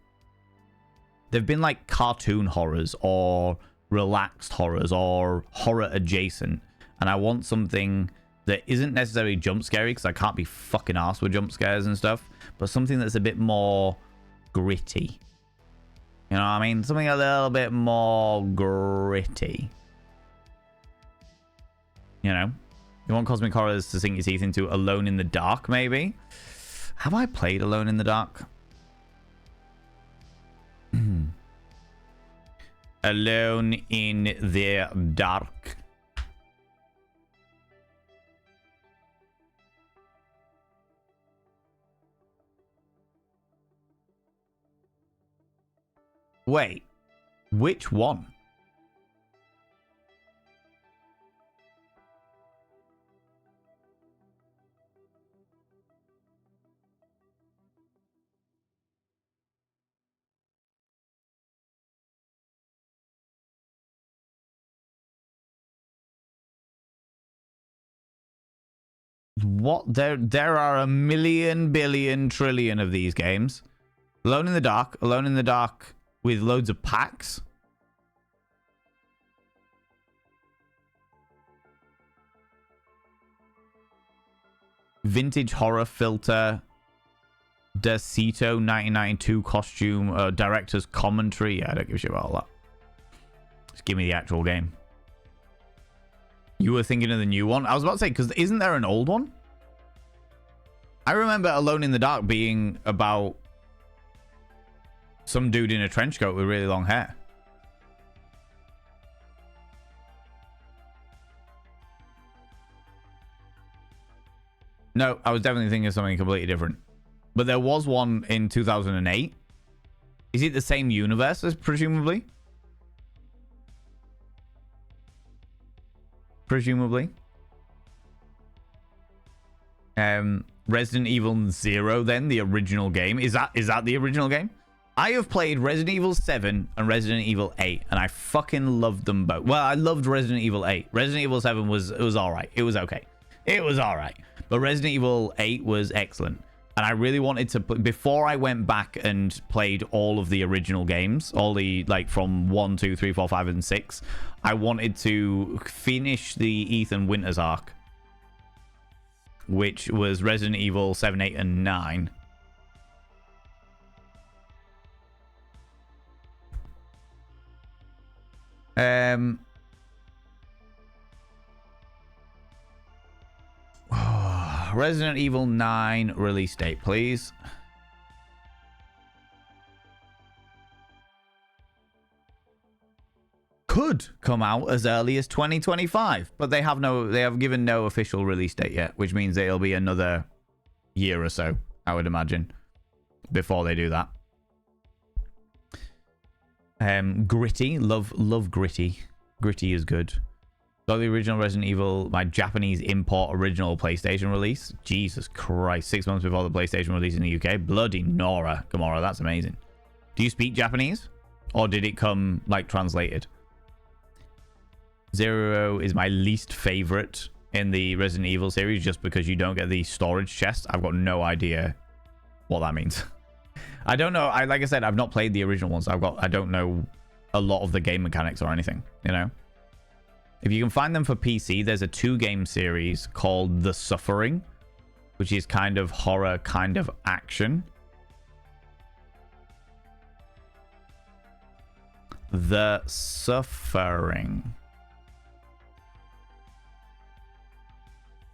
They've been like cartoon horrors or relaxed horrors or horror adjacent, and I want something that isn't necessarily jump scary, because I can't be fucking arsed with jump scares and stuff, but something that's a bit more gritty. You know what I mean? Something a little bit more gritty. You know? You want cosmic horrors to sink your teeth into. Alone in the Dark, maybe? Have I played Alone in the Dark? Alone in the Dark. Wait. Which one? What? There are a million, billion, trillion of these games. Alone in the Dark with loads of packs. Vintage horror filter. Decito 1992 costume. Director's commentary. Yeah, I don't give a shit about all that. Just give me the actual game. You were thinking of the new one? I was about to say, because isn't there an old one? I remember Alone in the Dark being about some dude in a trench coat with really long hair. No, I was definitely thinking of something completely different. But there was one in 2008. Is it the same universe as presumably? Presumably. Resident Evil 0 then, the original game. Is that the original game? I have played Resident Evil 7 and Resident Evil 8, and I fucking loved them both. Well, I loved Resident Evil 8. Resident Evil 7 was alright. It was okay. It was alright. But Resident Evil 8 was excellent. And I really wanted to, before I went back and played all of the original games, all the, like, from 1, 2, 3, 4, 5, and 6, I wanted to finish the Ethan Winters arc, which was Resident Evil 7, 8, and 9. Resident Evil 9 release date, please. Could come out as early as 2025, but they have given no official release date yet, which means it'll be another year or so, I would imagine, before they do that. Gritty, love Gritty. Gritty is good. Got the original Resident Evil, my Japanese import original PlayStation release. Jesus Christ, 6 months before the PlayStation release in the UK. Bloody Nora, Gamora, that's amazing. Do you speak Japanese? Or did it come, like, translated? 0 is my least favorite in the Resident Evil series just because you don't get the storage chest. I've got no idea what that means. I don't know. Like I said, I've not played the original ones. I don't know a lot of the game mechanics or anything, you know? If you can find them for PC, there's a 2-game series called The Suffering, which is kind of horror, kind of action. The Suffering.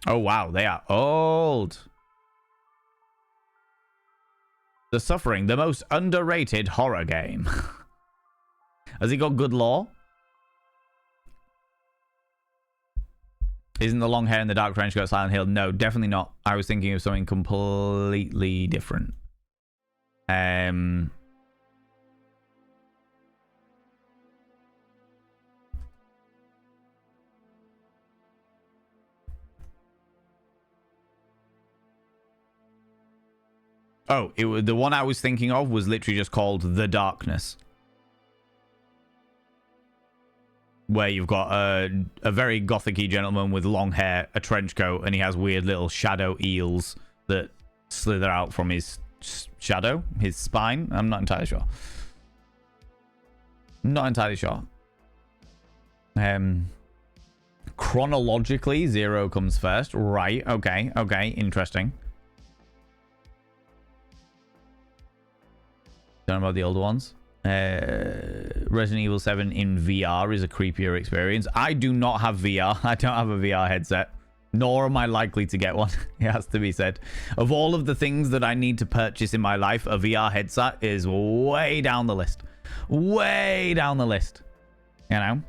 Oh, wow. They are old. The Suffering, the most underrated horror game. Has it got good lore? Isn't the long hair and the dark trench coat Silent Hill? No, definitely not. I was thinking of something completely different. Oh, the one I was thinking of was literally just called The Darkness. Where you've got a very gothic-y gentleman with long hair, a trench coat, and he has weird little shadow eels that slither out from his shadow, his spine. I'm not entirely sure. Not entirely sure. Chronologically, 0 comes first. Right, okay, interesting. Don't know about the older ones. Resident Evil 7 in VR is a creepier experience. I do not have VR. I don't have a VR headset, nor am I likely to get one. It has to be said. Of all of the things that I need to purchase in my life, a VR headset is way down the list. Way down the list. You know?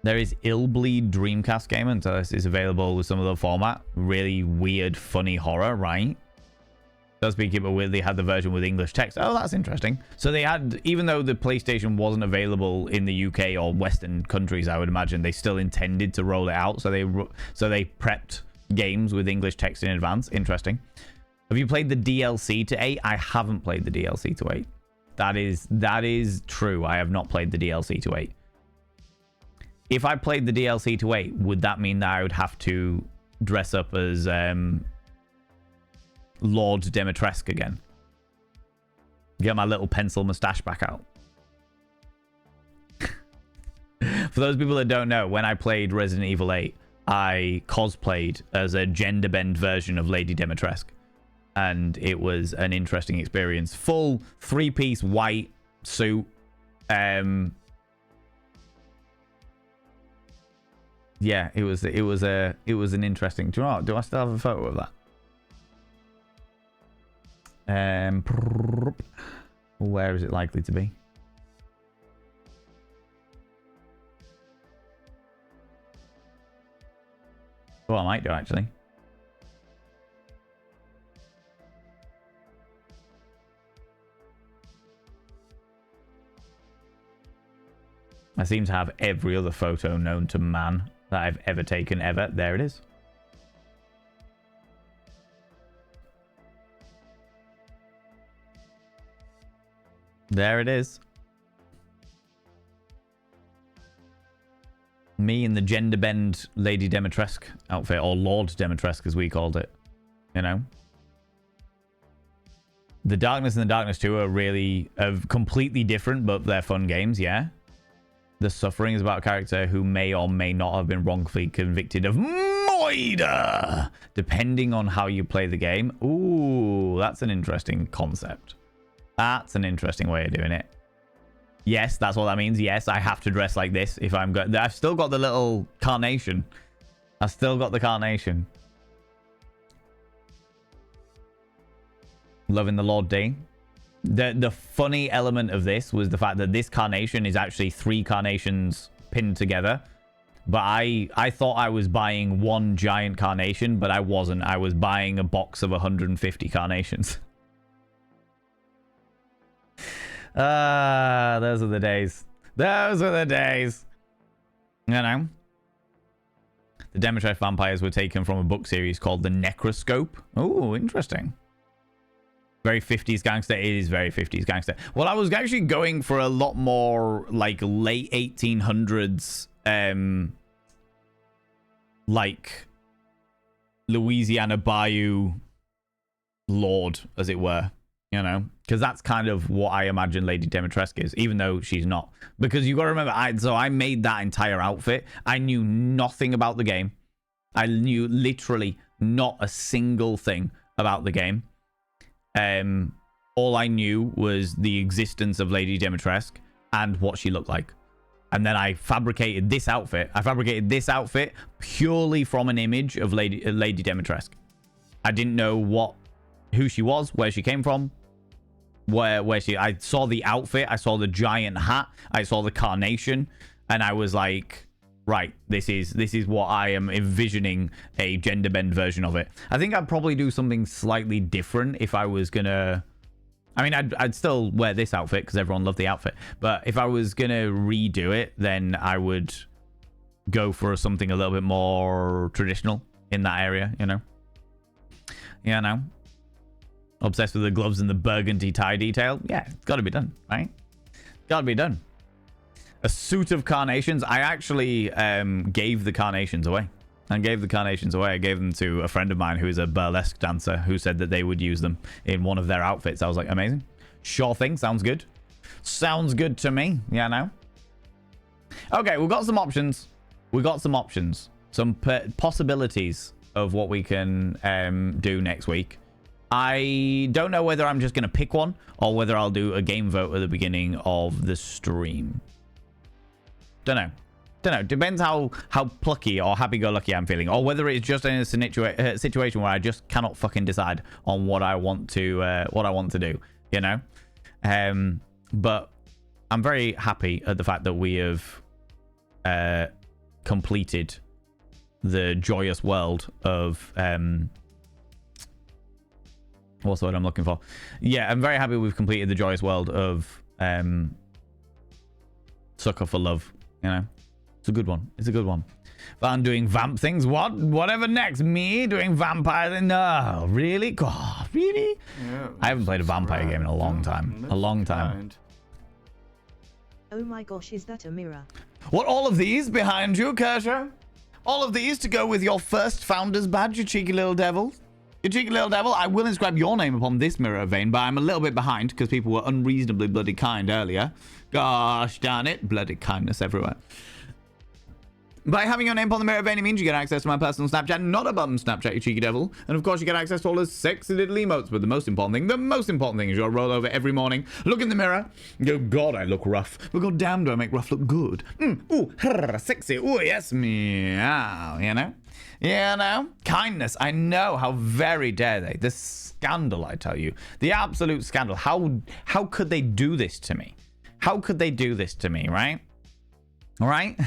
There is Illbleed Dreamcast game, and so this is available with some of the format. Really weird, funny horror, right? Does speak it, but weirdly had the version with English text. Oh, that's interesting. So they had, even though the PlayStation wasn't available in the UK or Western countries, I would imagine they still intended to roll it out. So they prepped games with English text in advance. Interesting. Have you played the DLC to 8? I haven't played the DLC to 8. That is true. I have not played the DLC to 8. If I played the DLC to 8, would that mean that I would have to dress up as Lord Dimitrescu again. Get my little pencil mustache back out. For those people that don't know, when I played Resident Evil 8, I cosplayed as a gender bend version of Lady Dimitrescu. And it was an interesting experience. Full 3-piece white suit. Yeah, it was an interesting. Do you know what? Do I still have a photo of that? Where is it likely to be? Well, I might do actually. I seem to have every other photo known to man that I've ever taken ever. There it is. There it is. Me in the gender bend Lady Dimitrescu outfit, or Lord Dimitrescu as we called it. You know? The Darkness and the Darkness 2 are really completely different, but they're fun games, yeah? The Suffering is about a character who may or may not have been wrongfully convicted of murder, depending on how you play the game. Ooh, that's an interesting concept. That's an interesting way of doing it. Yes, that's what that means. Yes, I have to dress like this if I'm good. I've still got the little carnation. I've still got the carnation. Loving the Lord D. The funny element of this was the fact that this carnation is actually 3 carnations pinned together. But I thought I was buying one giant carnation, but I wasn't. I was buying a box of 150 carnations. Those are the days. Those are the days. You know? The Dimitrescu vampires were taken from a book series called The Necroscope. Oh, interesting. Very 50s gangster. It is very 50s gangster. Well, I was actually going for a lot more like late 1800s, like Louisiana Bayou Lord, as it were. You know, because that's kind of what I imagine Lady Dimitrescu is, even though she's not. Because you got to remember, I made that entire outfit. I knew nothing about the game. I knew literally not a single thing about the game. All I knew was the existence of Lady Dimitrescu and what she looked like. And then I fabricated this outfit. I fabricated this outfit purely from an image of Lady Dimitrescu. I didn't know who she was, where she came from. I saw the outfit, I saw the giant hat, I saw the carnation, and I was like, right, this is what I am envisioning a gender bend version of it. I think I'd probably do something slightly different if I was gonna. I mean, I'd still wear this outfit because everyone loved the outfit, but if I was gonna redo it, then I would go for something a little bit more traditional in that area, you know. Yeah, no. Obsessed with the gloves and the burgundy tie detail. Yeah, it's got to be done, right? Got to be done. A suit of carnations. I actually gave the carnations away. I gave them to a friend of mine who is a burlesque dancer who said that they would use them in one of their outfits. I was like, amazing. Sure thing. Sounds good. Sounds good to me. Yeah, no. Okay, we've got some options. Some possibilities of what we can do next week. I don't know whether I'm just going to pick one or whether I'll do a game vote at the beginning of the stream. Don't know. Depends how plucky or happy-go-lucky I'm feeling, or whether it's just in a situation where I just cannot fucking decide on what I want to do. You know. But I'm very happy at the fact that we have completed the joyous world of what's the word I'm looking for? Yeah, I'm very happy we've completed the joyous world of Sucker for Love. You know, it's a good one. Van doing vamp things. Whatever next? Me doing vampire? No, really? God, really? Yeah, I haven't played a vampire game in a long time. Oh my gosh, is that a mirror? What, all of these behind you, Kershaw? All of these to go with your first founder's badge, you cheeky little devil. You cheeky little devil. I will inscribe your name upon this mirror vein, but I'm a little bit behind because people were unreasonably bloody kind earlier. Gosh darn it. Bloody kindness everywhere. By having your name upon the mirror vein, it means you get access to my personal Snapchat, not a bum Snapchat, you cheeky devil. And of course, you get access to all those sexy little emotes. But the most important thing is you'll roll over every morning, look in the mirror, and go, God, I look rough. But God damn, do I make rough look good. Ooh, sexy. Ooh, yes, meow. You know? You know? Kindness. I know. How very dare they? The scandal, I tell you. The absolute scandal. How could they do this to me? How could they do this to me, right? All right?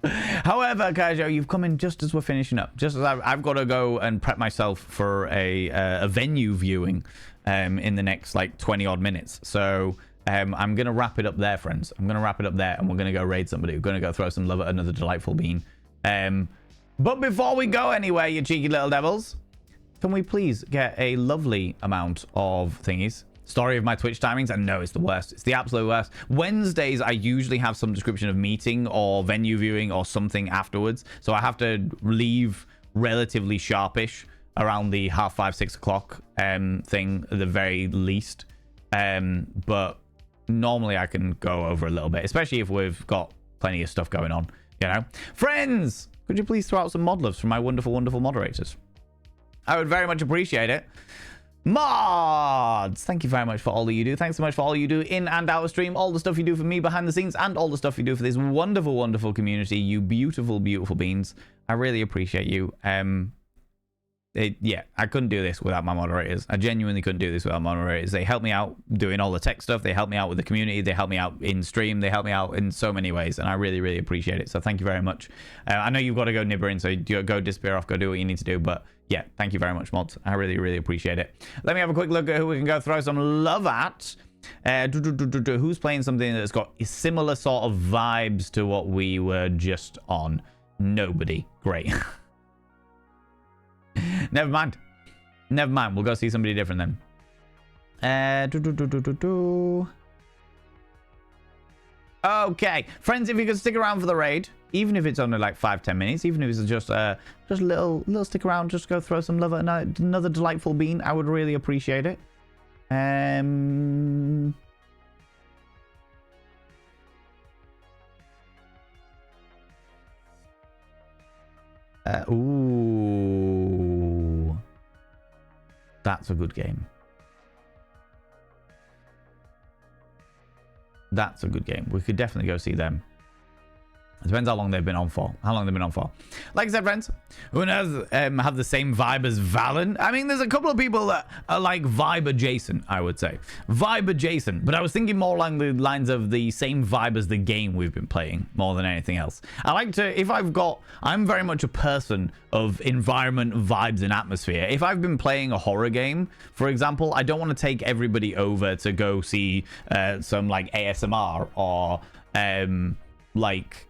However, Kaijo, you've come in just as we're finishing up. Just as I've got to go and prep myself for a venue viewing in the next, like, 20-odd minutes. So I'm going to wrap it up there, friends. I'm going to wrap it up there, and we're going to go raid somebody. We're going to go throw some love at another delightful bean. But before we go anywhere, you cheeky little devils, can we please get a lovely amount of thingies? Story of my Twitch timings. I know it's the worst. It's the absolute worst. Wednesdays, I usually have some description of meeting or venue viewing or something afterwards. So I have to leave relatively sharpish around the 5:30, 6 o'clock thing at the very least. But normally I can go over a little bit, especially if we've got plenty of stuff going on, you know. Friends, could you please throw out some mod loves from my wonderful, wonderful moderators? I would very much appreciate it. Mods, thank you very much for all that you do. Thanks so much for all you do in and out of stream, all the stuff you do for me behind the scenes, and all the stuff you do for this wonderful, wonderful community. You beautiful, beautiful beans. I really appreciate you. Yeah, I couldn't do this without my moderators. I genuinely couldn't do this without my moderators. They help me out doing all the tech stuff. They help me out with the community. They help me out in stream. They help me out in so many ways, and I really, really appreciate it. So thank you very much. I know you've got to go nibber in, so you go disappear off, go do what you need to do, but yeah, thank you very much, mods. I really, really appreciate it. Let me have a quick look at who we can go throw some love at. Who's playing something that's got similar sort of vibes to what we were just on? Nobody. Great. Never mind. Never mind. We'll go see somebody different then. Okay, friends, if you could stick around for the raid, even if it's only like 5-10 minutes, even if it's just a little stick around, just go throw some love at another delightful bean, I would really appreciate it. Ooh, that's a good game. That's a good game. We could definitely go see them. It depends how long they've been on for. Like I said, friends, who knows, have the same vibe as Valen? I mean, there's a couple of people that are like vibe adjacent, I would say. Vibe adjacent. But I was thinking more along the lines of the same vibe as the game we've been playing, more than anything else. I like to, I'm very much a person of environment, vibes, and atmosphere. If I've been playing a horror game, for example, I don't want to take everybody over to go see some, like, ASMR or, like,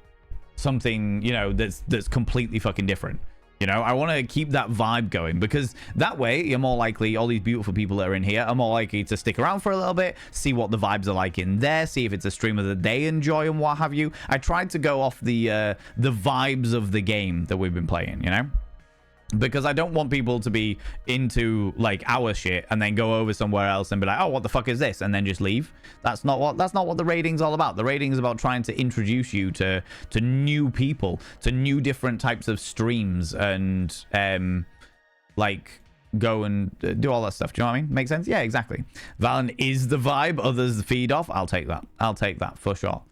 something, you know, that's completely fucking different. You know, I want to keep that vibe going, because that way you're more likely, all these beautiful people that are in here are more likely to stick around for a little bit, see what the vibes are like in there, see if it's a streamer that they enjoy and what have you. I tried to go off the vibes of the game that we've been playing, you know, because I don't want people to be into, like, our shit and then go over somewhere else and be like, oh, what the fuck is this, and then just leave. That's not what the rating's all about. The rating is about trying to introduce you to new people, to new different types of streams, and like, go and do all that stuff. Do you know what I mean? Make sense? Yeah, exactly. Valen is the vibe, others feed off. I'll take that for sure.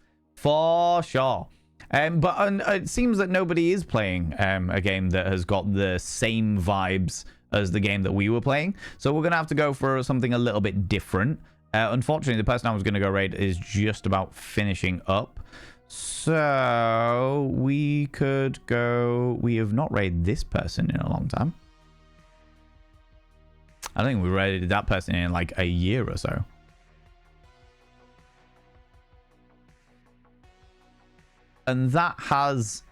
But it seems that nobody is playing a game that has got the same vibes as the game that we were playing. So we're going to have to go for something a little bit different. Unfortunately, the person I was going to go raid is just about finishing up. So we could go... We have not raided this person in a long time. I think we raided that person in like a year or so. And that has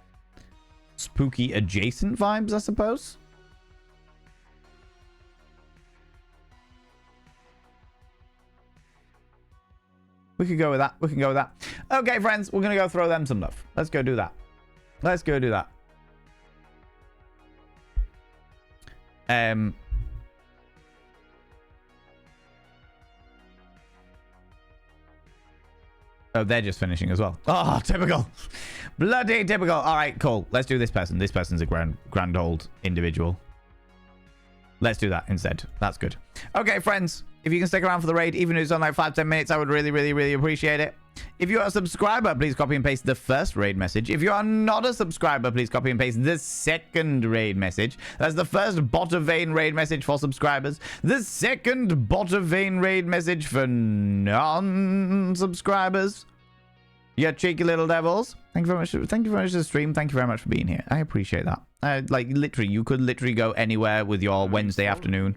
spooky adjacent vibes, I suppose. We could go with that. Okay, friends, we're going to go throw them some love. Let's go do that. Oh, they're just finishing as well. Oh, typical. Bloody typical. All right, cool. Let's do this person. This person's a grand old individual. Let's do that instead. That's good. Okay, friends. If you can stick around for the raid, even if it's on like 5-10 minutes, I would really, really, really appreciate it. If you are a subscriber, please copy and paste the first raid message. If you are not a subscriber, please copy and paste the second raid message. That's the first Bot of Vane raid message for subscribers. The second Bot of Vane raid message for non-subscribers. You cheeky little devils. Thank you very much. Thank you very much for the stream. Thank you very much for being here. I appreciate that. Like, literally, you could literally go anywhere with your Wednesday afternoon.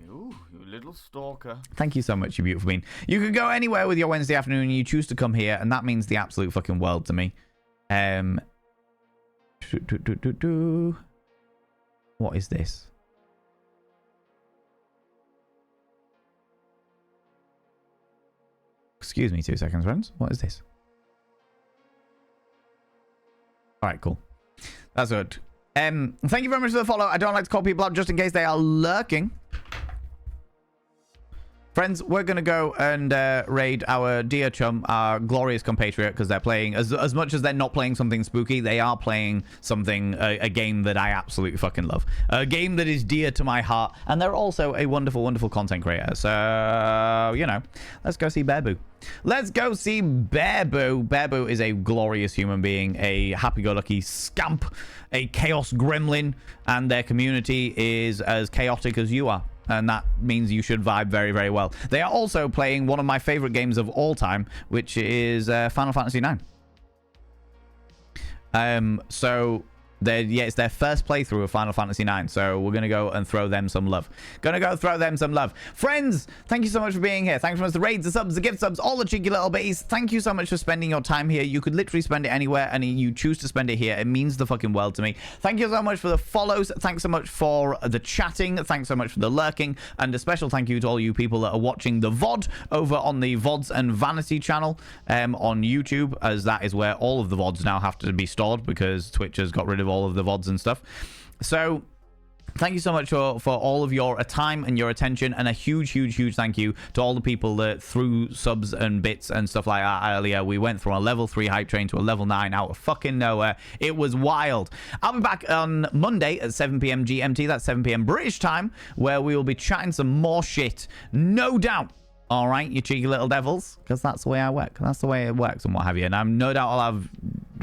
Little stalker. Thank you so much, you beautiful bean. You could go anywhere with your Wednesday afternoon and you choose to come here, and that means the absolute fucking world to me. What is this? Excuse me 2 seconds, friends. What is this? All right, cool. That's good. Thank you very much for the follow. I don't like to call people up just in case they are lurking. Friends, we're going to go and raid our dear chum, our glorious compatriot, because they're playing, as much as they're not playing something spooky, they are playing something, a game that I absolutely fucking love. A game that is dear to my heart, and they're also a wonderful, wonderful content creator. So, you know, let's go see Bearboo. Let's go see Bearboo. Bearboo is a glorious human being, a happy-go-lucky scamp, a chaos gremlin, and their community is as chaotic as you are. And that means you should vibe very, very well. They are also playing one of my favorite games of all time, which is Final Fantasy IX. So it's their first playthrough of Final Fantasy IX. So we're going to go and throw them some love. Friends, thank you so much for being here. Thanks so much for the raids, the subs, the gift subs, all the cheeky little bitties. Thank you so much for spending your time here. You could literally spend it anywhere, and you choose to spend it here. It means the fucking world to me. Thank you so much for the follows. Thanks so much for the chatting. Thanks so much for the lurking. And a special thank you to all you people that are watching the VOD over on the VODs and Vanity channel on YouTube, as that is where all of the VODs now have to be stored because Twitch has got rid of all of the VODs and stuff. So thank you so much for all of your time and your attention, and a huge, huge, huge thank you to all the people that threw subs and bits and stuff like that earlier. We went from a level 3 hype train to a level 9 out of fucking nowhere. It was wild. I'll be back on Monday at 7 p.m. GMT. That's 7 p.m. British time, where we will be chatting some more shit. No doubt. All right, you cheeky little devils, because that's the way I work. That's the way it works and what have you. And I'm no doubt I'll have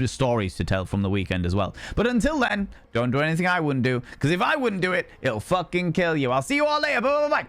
stories to tell from the weekend as well. But until then, don't do anything I wouldn't do, because if I wouldn't do it, it'll fucking kill you. I'll see you all later. Bye bye bye.